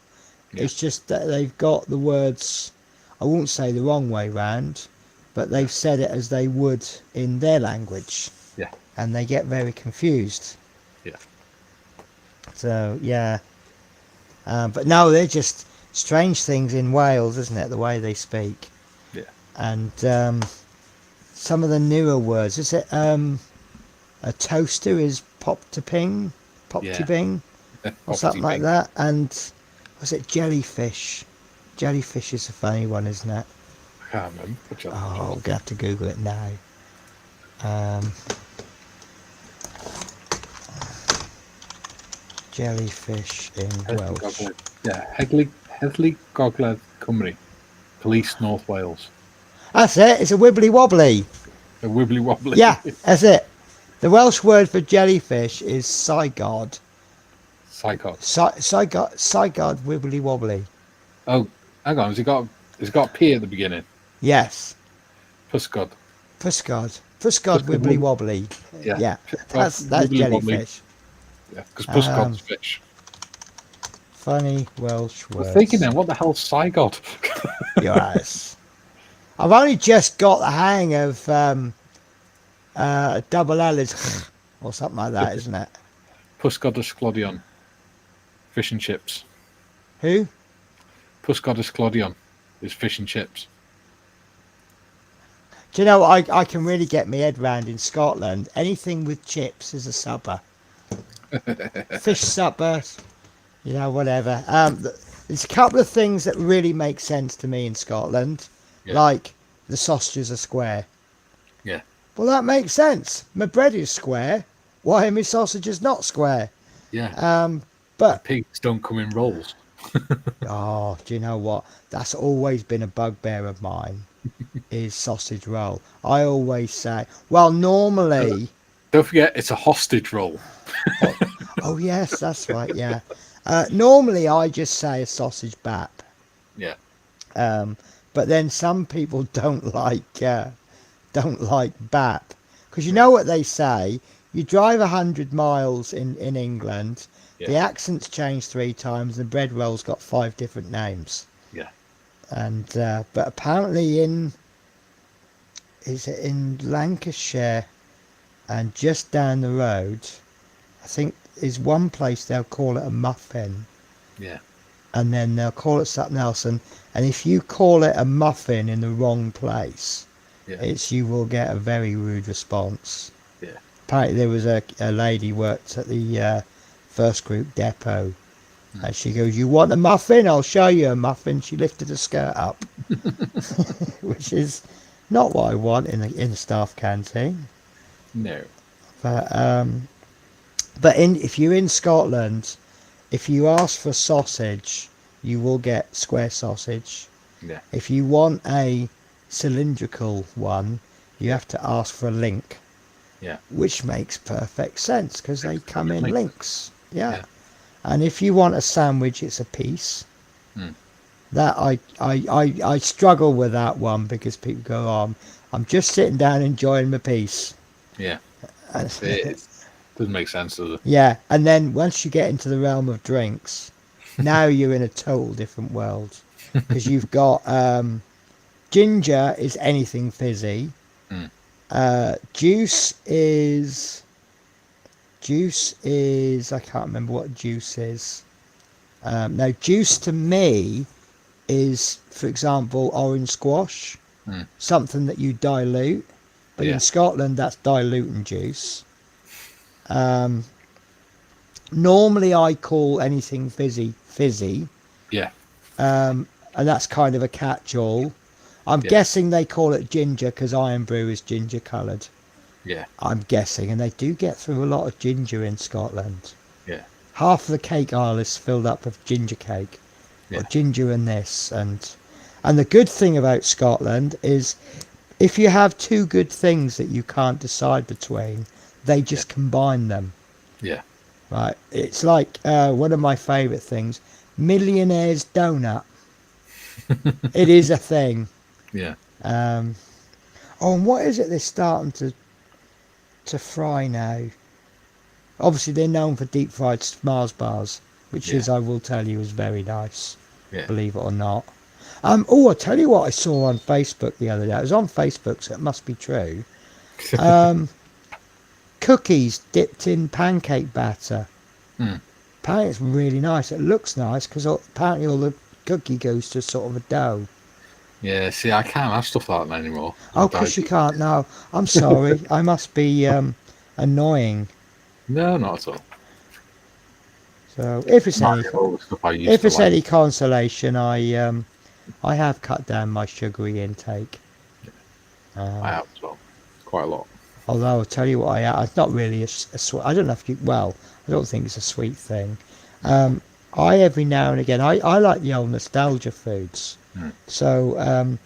Yeah. It's just that they've got the words, I won't say the wrong way round, but they've said it as they would in their language. Yeah. And they get very confused. Yeah. So, yeah. But no, they're just strange things in Wales, isn't it? The way they speak. Yeah. And some of the newer words. Is it a toaster is pop to ping? Pop to Yeah. bing? Or something like Pop-to-bing. that. And was it jellyfish? Jellyfish is a funny one, isn't it? I can't remember. Which one? Oh, we're going to have to Google it now. Jellyfish in Welsh. Yeah, Heddlu Gogledd Cymru, Police North Wales. That's it. It's a wibbly wobbly. A wibbly wobbly. Yeah, that's it. The Welsh word for jellyfish is Sygod. Psycho. Sygod wibbly wobbly. Oh, hang on. Has it got a P at the beginning? Yes. Puscod. Puscod. Puscod wibbly wobbly. Yeah. Yeah. That's Wibbly wobbly. jellyfish. Yeah, because Puscod's fish. Funny Welsh I words. was thinking then, what the hell's Sygod? Yes. I've only just got the hang of double L is or something like that, isn't it? Puscodus fish and chips. Who? Puscodus is fish and chips. Do you know what I can really get my head round in Scotland? Anything with chips is a supper. Fish supper, you know, whatever. There's a couple of things that really make sense to me in Scotland, like the sausages are square. Yeah. Well, that makes sense. My bread is square. Why are my sausages not square? Yeah. But Pigs don't come in rolls. oh, do you know what? That's always been a bugbear of mine. Is sausage roll. I always say, well, normally. Don't forget, it's a hostage roll. Oh yes, that's right. Yeah. Normally, I just say a sausage bap. Yeah. But then some people don't like bap because you know what they say. You drive 100 miles in England. Yeah. The accent's changed 3 times. And the bread roll's got 5 different names. Yeah. And but apparently in Lancashire and just down the road, I think is one place they'll call it a muffin. Yeah. And then they'll call it something else. And if you call it a muffin in the wrong place, you will get a very rude response. Yeah. Apparently there was a lady worked at the first group depot. And she goes, "You want a muffin? I'll show you a muffin." She lifted her skirt up, which is not what I want in the staff canteen. No. But if you're in Scotland, if you ask for sausage, you will get square sausage. Yeah. If you want a cylindrical one, you have to ask for a link. Yeah. Which makes perfect sense because they come in links. Yeah. Yeah. And if you want a sandwich, it's a piece. That I struggle with that one because people go, "Oh, I'm just sitting down enjoying my piece." Yeah. And It doesn't make sense, does it? yeah, and then once you get into the realm of drinks, now you're in a total different world because you've got ginger is anything fizzy. Juice is I can't remember what juice is. Now juice to me is, for example, orange squash, something that you dilute, but in Scotland that's diluting juice. Normally I call anything fizzy. Yeah. And that's kind of a catch-all. I'm guessing they call it ginger because Iron Brew is ginger coloured. Yeah. I'm guessing, and they do get through a lot of ginger in Scotland. Yeah. Half of the cake aisle is filled up with ginger cake, or ginger and this, and And the good thing about Scotland is if you have two good things that you can't decide between, they just combine them. Yeah. Right. It's like one of my favourite things, Millionaire's Donut. It is a thing. Yeah. Oh, and what is it they're starting to fry now? Obviously, they're known for deep fried Mars bars, which is, I will tell you, is very nice. Yeah. Believe it or not. Oh, I'll tell you what I saw on Facebook the other day. It was on Facebook, so it must be true. Cookies dipped in pancake batter. Apparently, it's really nice. It looks nice because apparently all the cookie goes to sort of a dough. Yeah, see, I can't have stuff like that anymore. Oh, because you can't now. I'm sorry. I must be annoying. No, not at all. So if it's any, All the stuff I used if to it's like. any consolation, I have cut down my sugary intake. I have as well. Quite a lot. Although I'll tell you what, it's not really a sweet. I don't know if you. Well, I don't think it's a sweet thing. I every now and again, I like the old nostalgia foods. So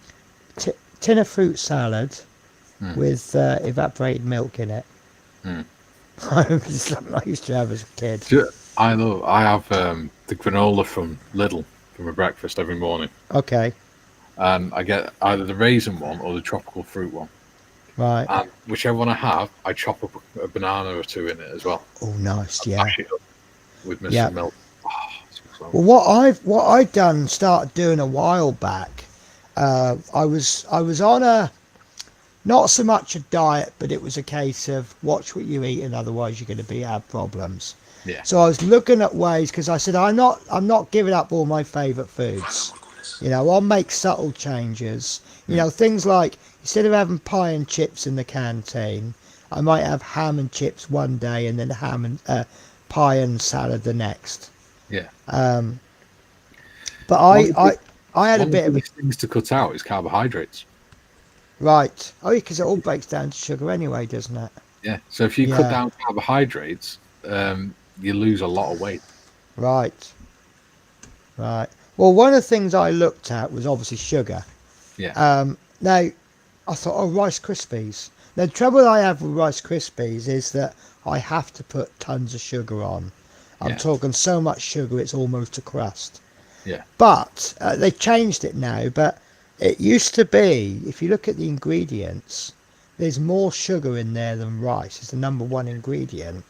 tin of fruit salad with evaporated milk in it. It's something I used to have as a kid. I have the granola from Lidl for my breakfast every morning. Okay, And I get either the raisin one or the tropical fruit one. right. And whichever one I have, I chop up a banana or two in it as well. Oh, nice. Yeah. Mash it up with some milk. Oh, so Well, what I've done, started doing a while back. I was on a not so much a diet, but it was a case of watch what you eat, and otherwise you're going to have problems. Yeah. So I was looking at ways because I said I'm not giving up all my favourite foods. You know, I'll make subtle changes. You know, things like instead of having pie and chips in the canteen, I might have ham and chips one day and then ham and pie and salad the next. Yeah. But I had a bit of things to cut out is carbohydrates. right. Oh, because it all breaks down to sugar anyway, doesn't it? Yeah. So if you cut down carbohydrates, you lose a lot of weight. Right. Right. Well, one of the things I looked at was obviously sugar. Yeah. Now, I thought, oh, Rice Krispies. Now, the trouble I have with Rice Krispies is that I have to put tons of sugar on. I'm talking so much sugar, it's almost a crust. Yeah. But they changed it now. But it used to be, if you look at the ingredients, there's more sugar in there than rice. It's the number one ingredient.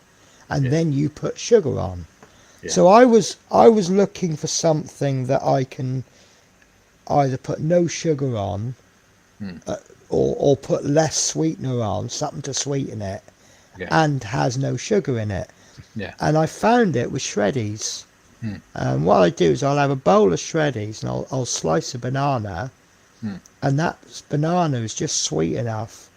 And then you put sugar on. Yeah. So I was looking for something that I can either put no sugar on or put less sweetener on, something to sweeten it, and has no sugar in it. Yeah. And I found it with Shreddies. What I do is I'll have a bowl of Shreddies and I'll slice a banana, and that banana is just sweet enough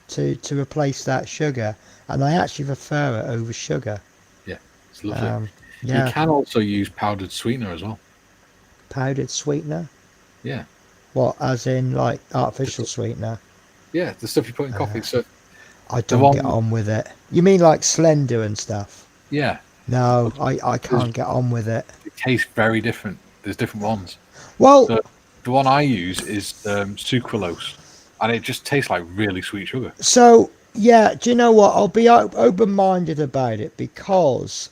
to replace that sugar, and I actually prefer it over sugar. Yeah, it's lovely. Yeah. You can also use powdered sweetener as well. Powdered sweetener? Yeah. What, as in like artificial sweetener? Yeah, the stuff you put in coffee. So I don't get on with it. You mean like Slender and stuff? Yeah. No, I can't get on with it. It tastes very different. There's different ones. Well, the one I use is sucralose, and it just tastes like really sweet sugar. So, yeah, do you know what? I'll be open-minded about it because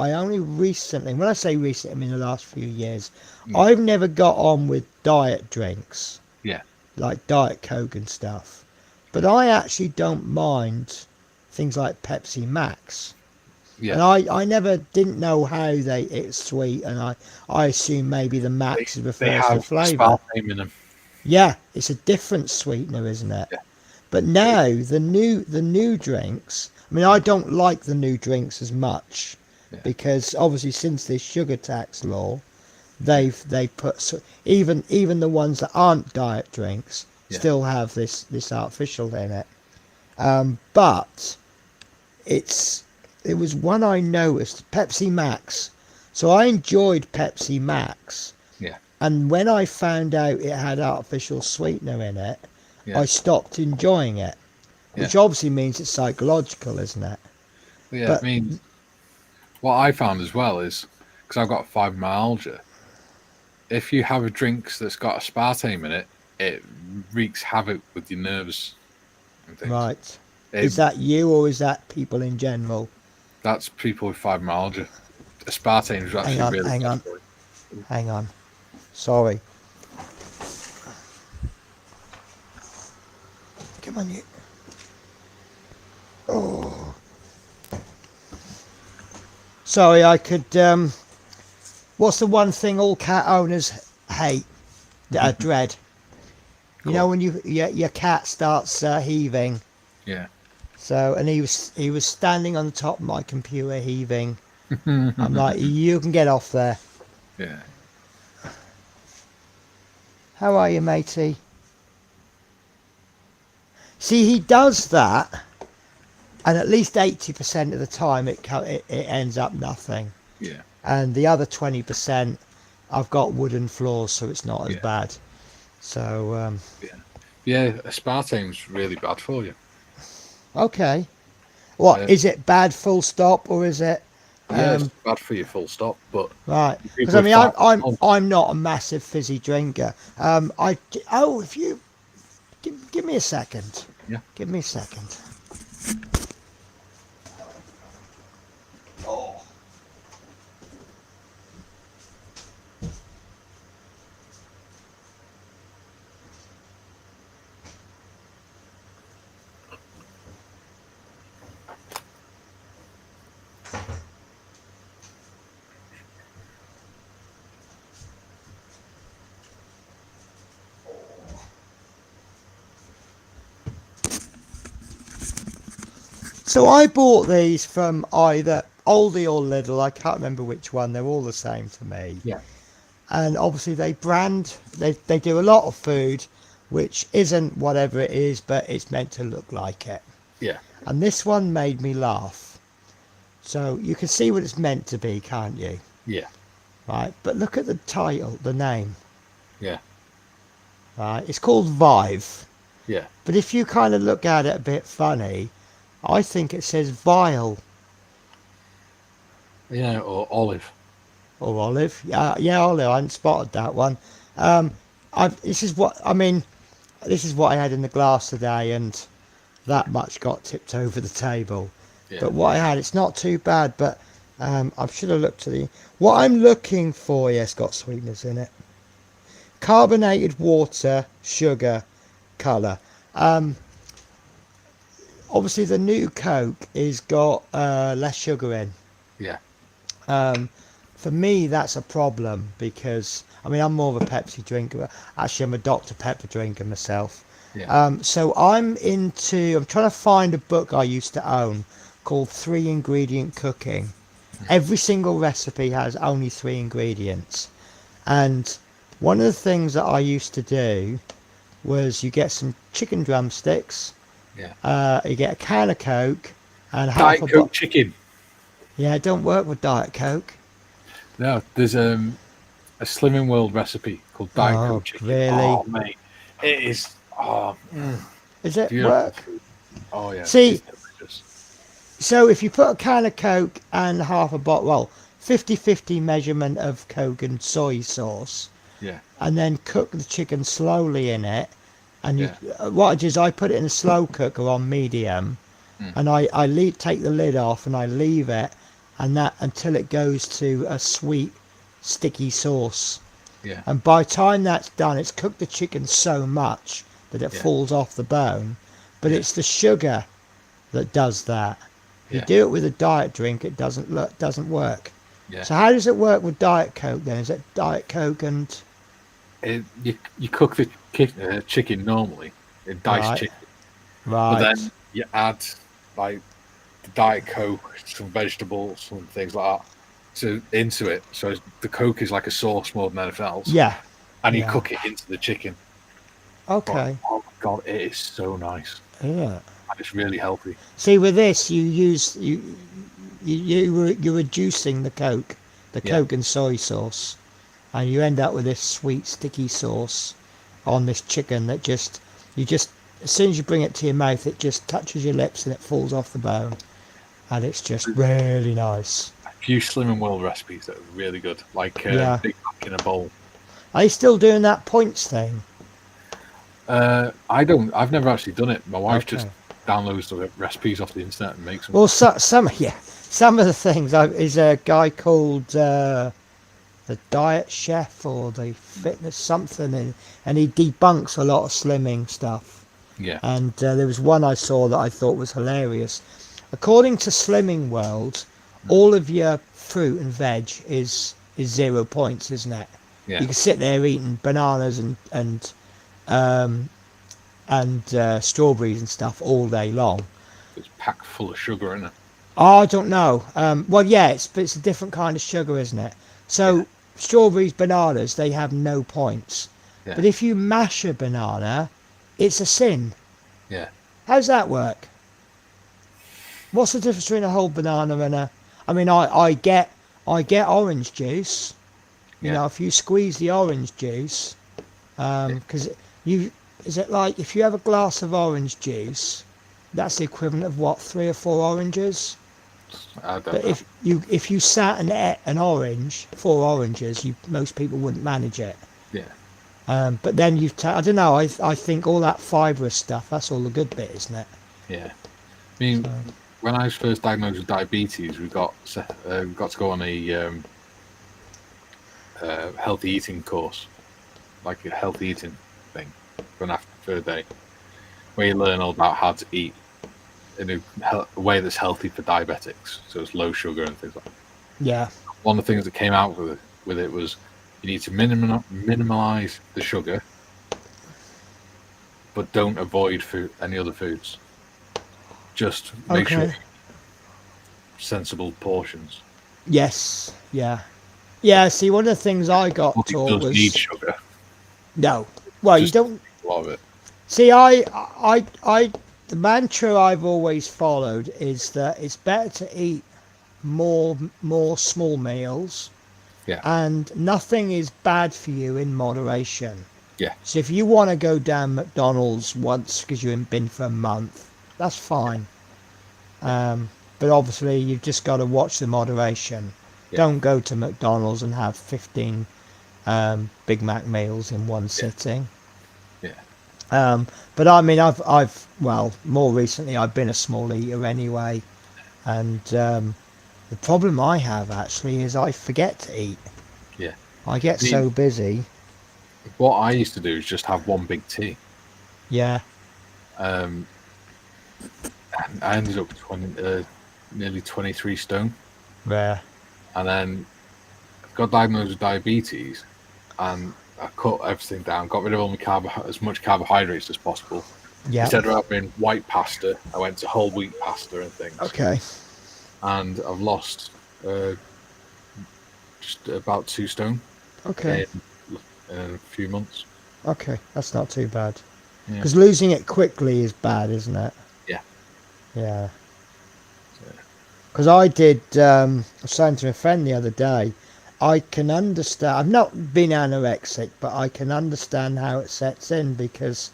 I only recently, when I say recently, I mean the last few years, I've never got on with diet drinks. Yeah. Like Diet Coke and stuff. But I actually don't mind things like Pepsi Max. Yeah. And I never didn't know how it's sweet, and I assume maybe the Max refers to flavour. In them. Yeah, it's a different sweetener, isn't it? Yeah. But now the new drinks. I mean, I don't like the new drinks as much because obviously since this sugar tax law, they put even the ones that aren't diet drinks still have this artificial in it. But it was one I noticed, Pepsi Max. So I enjoyed Pepsi Max. Yeah. And when I found out it had artificial sweetener in it, I stopped enjoying it. Which obviously means it's psychological, isn't it? Yeah, I mean, what I found as well is, because I've got fibromyalgia, if you have a drink that's got aspartame in it, it wreaks havoc with your nerves and things. Right. Is that you or is that people in general? That's people with fibromyalgia. Aspartame is actually really Hang bad on. for you. Hang on. Sorry. Come on, you. Oh. Sorry, I could. What's the one thing all cat owners hate? Dread. You know when your cat starts heaving. Yeah. So, and he was standing on the top of my computer heaving. I'm like, you can get off there. Yeah. How are you, matey? See, he does that, and at least 80% of the time it ends up nothing. Yeah. And the other 20%, I've got wooden floors, so it's not as bad. So yeah, aspartame's really bad for you. okay, what is it? Bad full stop, or is it? Yeah, it's bad for you, full stop. But Right, because I mean, I'm not a massive fizzy drinker. If you give me a second. Yeah. Give me a second. Oh. So I bought these from either Aldi or Lidl. I can't remember which one. They're all the same to me. Yeah. And obviously they do a lot of food, which isn't whatever it is, but it's meant to look like it. Yeah. And this one made me laugh. So you can see what it's meant to be, can't you? Yeah. Right. But look at the title, the name. Yeah. Right. It's called Vive. Yeah. But if you kind of look at it a bit funny, I think it says vile. Yeah, or olive. Or olive. Yeah, olive. I hadn't spotted that one. This is what I had in the glass today, and that much got tipped over the table. Yeah. But what I had, it's not too bad, but I should have looked at what I'm looking for. Yes, got sweeteners in it. Carbonated water, sugar, colour. Obviously, the new Coke is got less sugar in. Yeah. For me, that's a problem because I'm more of a Pepsi drinker. Actually, I'm a Dr. Pepper drinker myself. Yeah. So I'm trying to find a book I used to own called 3 Ingredient Cooking. Every single recipe has only 3 ingredients, and one of the things that I used to do was you get some chicken drumsticks. Yeah. You get a can of Coke and Diet Coke chicken. Yeah, it don't work with Diet Coke. No, there's a Slimming World recipe called Diet Coke chicken. Really? Oh, mate, it is. Is it beautiful work? food. Oh yeah. See, it's delicious. so if you put a can of Coke and half a bottle, 50-50 measurement of Coke and soy sauce, Yeah. and then cook the chicken slowly in it, and what I do is I put it in a slow cooker on medium, and I take the lid off and I leave it, and that until it goes to a sweet, sticky sauce. Yeah. And by the time that's done, it's cooked the chicken so much that it falls off the bone. But it's the sugar that does that. You do it with a diet drink, it doesn't work. Yeah. So how does it work with Diet Coke then? Is it Diet Coke and... You cook the chicken normally in diced chicken. Right. But then you add like the Diet Coke, some vegetables, some things like that into it. So the Coke is like a sauce more than anything else. Yeah. And you cook it into the chicken. Okay. But, oh my God, it is so nice. Yeah. And it's really healthy. See, with this, you're reducing the Coke and soy sauce, and you end up with this sweet, sticky sauce on this chicken that just as soon as you bring it to your mouth, it just touches your lips and it falls off the bone, and it's just really nice. A few Slimming World recipes that are really good, like Big Mac in a bowl. Are you still doing that points thing? I've never actually done it. My wife just Okay. downloads the recipes off the internet and makes them. Well, some of the things is a guy called the Diet Chef or the Fitness something, and he debunks a lot of slimming stuff. Yeah. And there was one I saw that I thought was hilarious. According to Slimming World, all of your fruit and veg is 0 points, isn't it? Yeah. You can sit there eating bananas and strawberries and stuff all day long. It's packed full of sugar, isn't it? Oh, I don't know. Well, yeah, it's a different kind of sugar, isn't it? So strawberries, bananas, they have no points. Yeah. But if you mash a banana, it's a sin. Yeah. How's that work? What's the difference between a whole banana and a? I mean, I get orange juice. You know, if you squeeze the orange juice, because is it like if you have a glass of orange juice, that's the equivalent of what, 3 or 4 oranges? I don't But know. if you sat and ate an orange, 4 oranges, most people wouldn't manage it. Yeah. But then I don't know. I think all that fibrous stuff, that's all the good bit, isn't it? Yeah. I mean, when I was first diagnosed with diabetes, we got to go on a healthy eating course, like a healthy eating thing, for a day, where you learn all about how to eat in a way that's healthy for diabetics. So it's low sugar and things like that. Yeah. One of the things that came out with it was you need to minimize the sugar, but don't avoid any other foods. Just make sure sensible portions. Yes. Yeah. Yeah. See, one of the things I got It taught does was need sugar. no. Well, Just you don't. A lot of it. See, the mantra I've always followed is that it's better to eat more small meals. Yeah. And nothing is bad for you in moderation. Yeah. So if you want to go down McDonald's once because you haven't been for a month, that's fine. But obviously you've just got to watch the moderation. Yeah. Don't go to McDonald's and have 15 Big Mac meals in one sitting. Yeah. But I mean, I've more recently I've been a small eater anyway, and the problem I have actually is I forget to eat. Yeah. I get so busy. What I used to do is just have one big tea. Yeah. I ended up nearly 23 stone. Yeah. And then got diagnosed with diabetes, and I cut everything down, got rid of all my as much carbohydrates as possible. Yeah. Instead of having white pasta, I went to whole wheat pasta and things. Okay. And I've lost just about 2 stone. Okay. In a few months. Okay, that's not too bad. Yeah. Because losing it quickly is bad, isn't it? Yeah. Yeah. Because I did, I was saying to a friend the other day, I can understand, I've not been anorexic, but I can understand how it sets in, because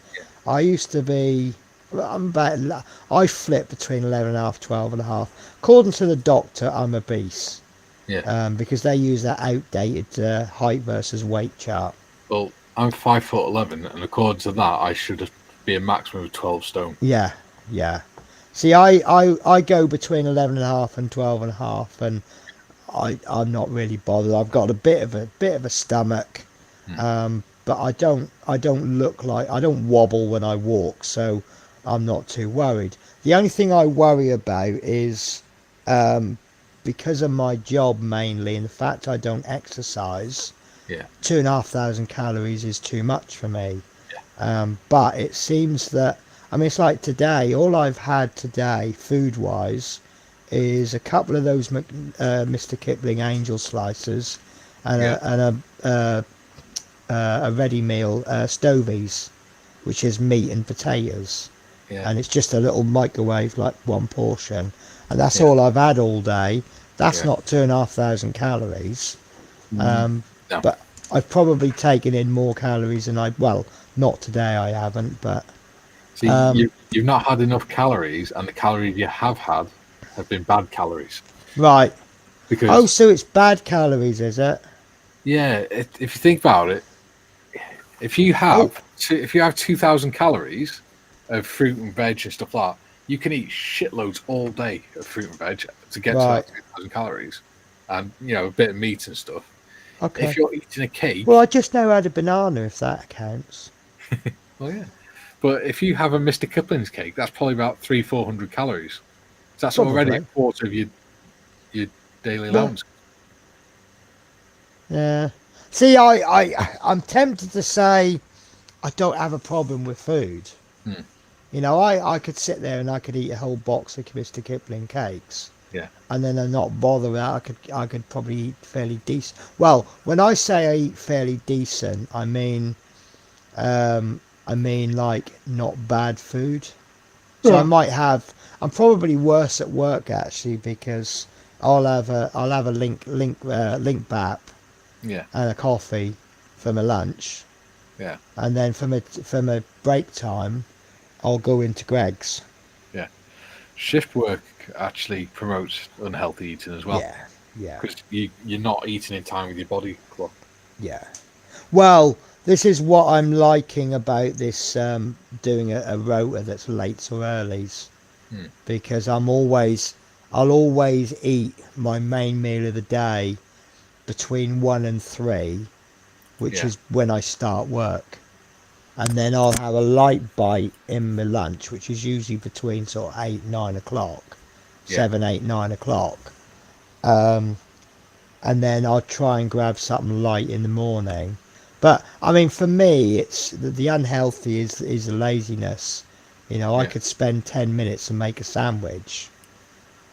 I used to be, I flip between 11.5, 12.5. According to the doctor, I'm obese. Yeah. Because they use that outdated height versus weight chart. Well, I'm 5'11", and according to that, I should be a maximum of 12 stone. Yeah, yeah. See, I go between 11.5 and 12.5, and I'm not really bothered. I've got a bit of a stomach, but I don't look like, I don't wobble when I walk, so I'm not too worried. The only thing I worry about is because of my job mainly, and the fact I don't exercise. Yeah. 2,500 calories is too much for me. But it seems that, I mean, it's like today, all I've had today, food-wise, is a couple of those Mr. Kipling Angel Slicers and a ready meal Stovies, which is meat and potatoes. Yeah. And it's just a little microwave, like one portion. And that's all I've had all day. That's not 2,500 calories. No. But I've probably taken in more calories than not today, I haven't, but... See, you've not had enough calories, and the calories you have had have been bad calories. Right. Because so it's bad calories, is it? yeah, if you think about it, If you have 2,000 calories of fruit and veg and stuff like that, you can eat shitloads all day of fruit and veg to get to Right. that 2,000 calories, and a bit of meat and stuff. Okay. If you're eating a cake, Well, I just know how to banana, if that counts. well, yeah. But if you have a Mr. Kipling's cake, that's probably about 300-400 calories. So that's already a Probably. quarter of your daily Yeah. allowance. Yeah. See, I'm tempted to say I don't have a problem with food. Hmm. I could sit there and I could eat a whole box of Mr. Kipling cakes. Yeah. And then I'm not bothered. I could probably eat fairly decent. Well, when I say I eat fairly decent, I mean like not bad food. So I'm probably worse at work actually, because I'll have a link bap Yeah. and a coffee for my lunch, Yeah. and then for my break time, I'll go into Greg's. Yeah. Shift work actually promotes unhealthy eating as well. Yeah. Because you're not eating in time with your body clock. Yeah. Well, this is what I'm liking about this doing a rota that's late or earlys, because I'll always eat my main meal of the day between 1 and 3, which is when I start work, and then I'll have a light bite in my lunch, which is usually between sort of 8-9 o'clock, 7, 8, 9 o'clock. And then I'll try and grab something light in the morning. But I mean, for me, it's the unhealthy is the laziness. I could spend 10 minutes and make a sandwich,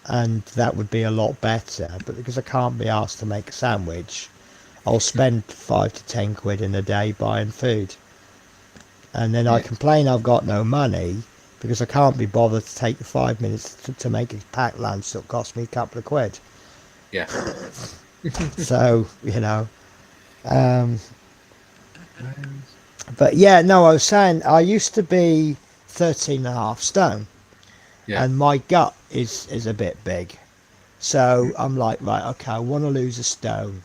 and that would be a lot better. But because I can't be asked to make a sandwich, I'll spend 5 to 10 quid in a day buying food. And then I complain I've got no money because I can't be bothered to take the 5 minutes to make a packed lunch that cost me a couple of quid. Yeah. So, but yeah, no, I was saying I used to be 13.5 stone, and my gut is a bit big. So I'm like, right, okay, I want to lose a stone.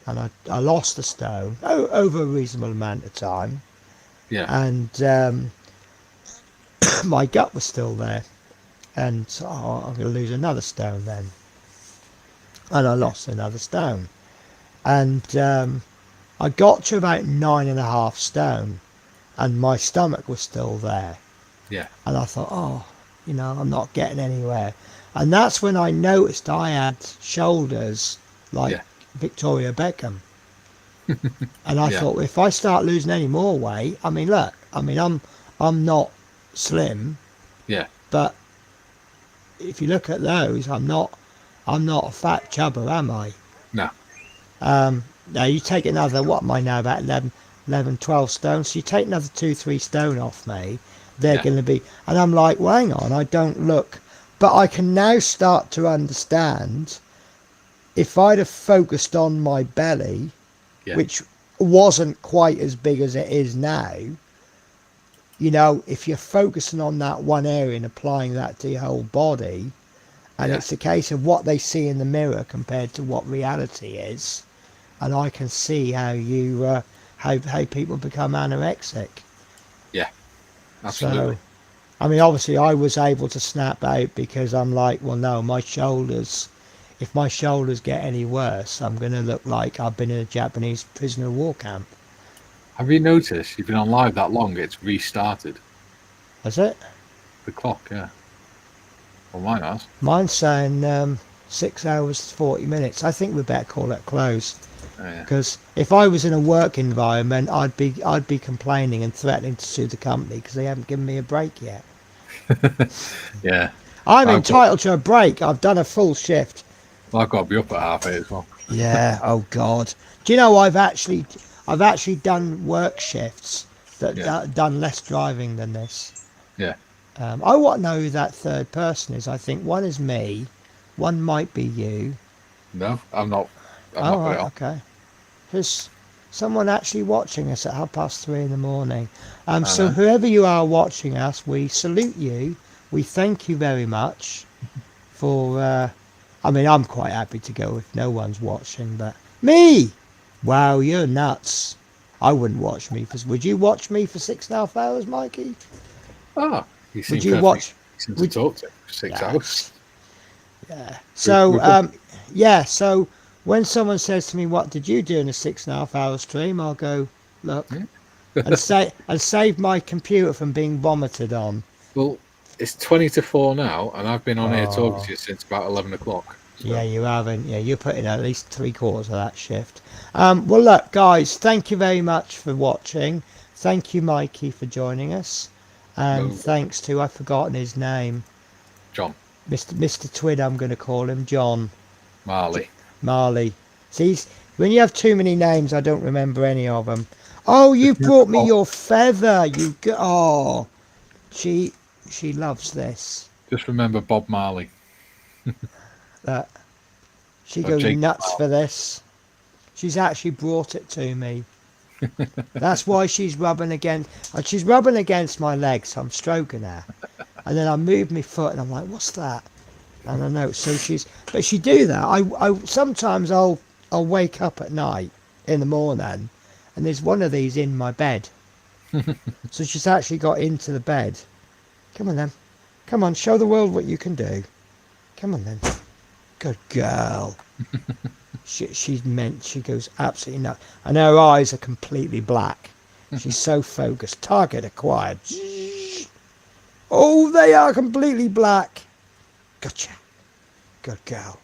And I lost a stone over a reasonable amount of time. Yeah. And my gut was still there. And so I'm going to lose another stone then. And I lost another stone. And I got to about 9.5 stone, and my stomach was still there. Yeah. And I thought, I'm not getting anywhere. And that's when I noticed I had shoulders like Victoria Beckham. And I thought, if I start losing any more weight, look, I'm not slim. Yeah. But if you look at those, I'm not a fat chubber, am I? No. Now you take another, what am I now, about 11, 12 stone. So you take another 2-3 stone off me, they're going to be, and I'm like, well, hang on, I don't look. But I can now start to understand, if I'd have focused on my belly, which wasn't quite as big as it is now, if you're focusing on that one area and applying that to your whole body, and it's a case of what they see in the mirror compared to what reality is, and I can see how you how people become anorexic. Yeah, absolutely. So, obviously I was able to snap out, because I'm like, well, no, my shoulders, if my shoulders get any worse, I'm going to look like I've been in a Japanese prisoner of war camp. Have you noticed you've been on live that long, it's restarted? Has it? The clock, yeah. Well, mine has. Mine's saying 6 hours 40 minutes. I think we better call it closed. Because if I was in a work environment, I'd be complaining and threatening to sue the company because they haven't given me a break yet. Yeah. I'm entitled to a break. I've done a full shift. Well, I've got to be up at 8:30 as well. Yeah. Oh God. Do you know I've actually done work shifts that done less driving than this. Yeah. I want to know who that third person is. I think one is me, one might be you. No, I'm not. Oh, right, okay. There's someone actually watching us at 3:30 in the morning. So whoever you are watching us, we salute you. We thank you very much for. I'm quite happy to go if no one's watching, but me, wow, you're nuts. I wouldn't watch me for. Would you watch me for 6.5 hours, Mikey? Ah, you seem Would you perfectly watch? decent to Would talk to. 6 hours. yeah. We're So good. yeah. So when someone says to me, "What did you do in a 6.5 hour stream?" I'll go, "Look," and save my computer from being vomited on. Well, it's 20 to 4 now, and I've been on here talking Oh. to you since about 11 o'clock. So. Yeah, you haven't. Yeah, you're putting at least 3/4 of that shift. Well, look, guys, thank you very much for watching. Thank you, Mikey, for joining us. And No, thanks to, I've forgotten his name, John Mr. Twid, I'm going to call him, John Marley. Marley. See, when you have too many names, I don't remember any of them. Oh, you brought me your feather. Oh, she loves this. Just remember Bob Marley. That she Or goes Jake nuts Marley. for this. She's actually brought it to me. That's why she's rubbing against. She's rubbing against my leg, so I'm stroking her. And then I move my foot, and I'm like, "What's that?" And I know. So but she do that. I sometimes I'll wake up at night in the morning, and there's one of these in my bed. So she's actually got into the bed. Come on then, come on, show the world what you can do. Come on then, good girl. She goes absolutely nuts, and her eyes are completely black. She's so focused. Target acquired. Oh, they are completely black. Gotcha. Good girl.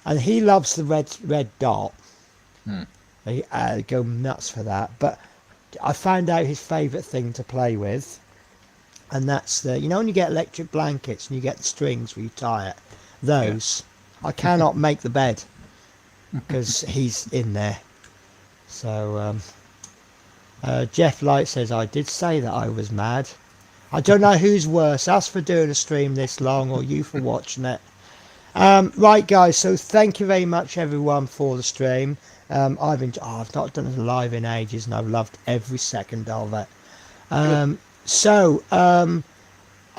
And he loves the red dot. They go nuts for that. But I found out his favourite thing to play with, and that's when you get electric blankets and you get the strings where you tie it. Those. Yeah. I cannot make the bed because he's in there. So Jeff Light says, I did say that I was mad. I don't know who's worse, us for doing a stream this long or you for watching it. Right, guys, so thank you very much, everyone, for the stream. I've not done it live in ages, and I've loved every second of it.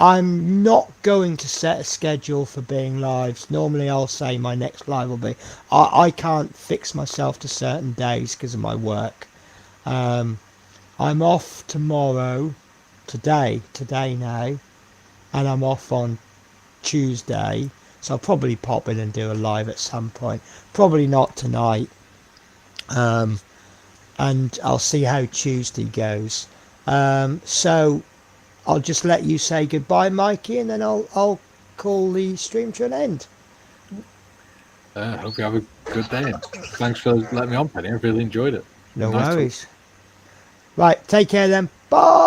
I'm not going to set a schedule for being lives. Normally I'll say my next live will be. I can't fix myself to certain days because of my work. I'm off today now, and I'm off on Tuesday, so I'll probably pop in and do a live at some point. Probably not tonight. And I'll see how Tuesday goes. So I'll just let you say goodbye, Mikey, and then I'll call the stream to an end. I hope you have a good day. Thanks for letting me on, Penny. I really enjoyed it. No worries. Right, take care then. Bye.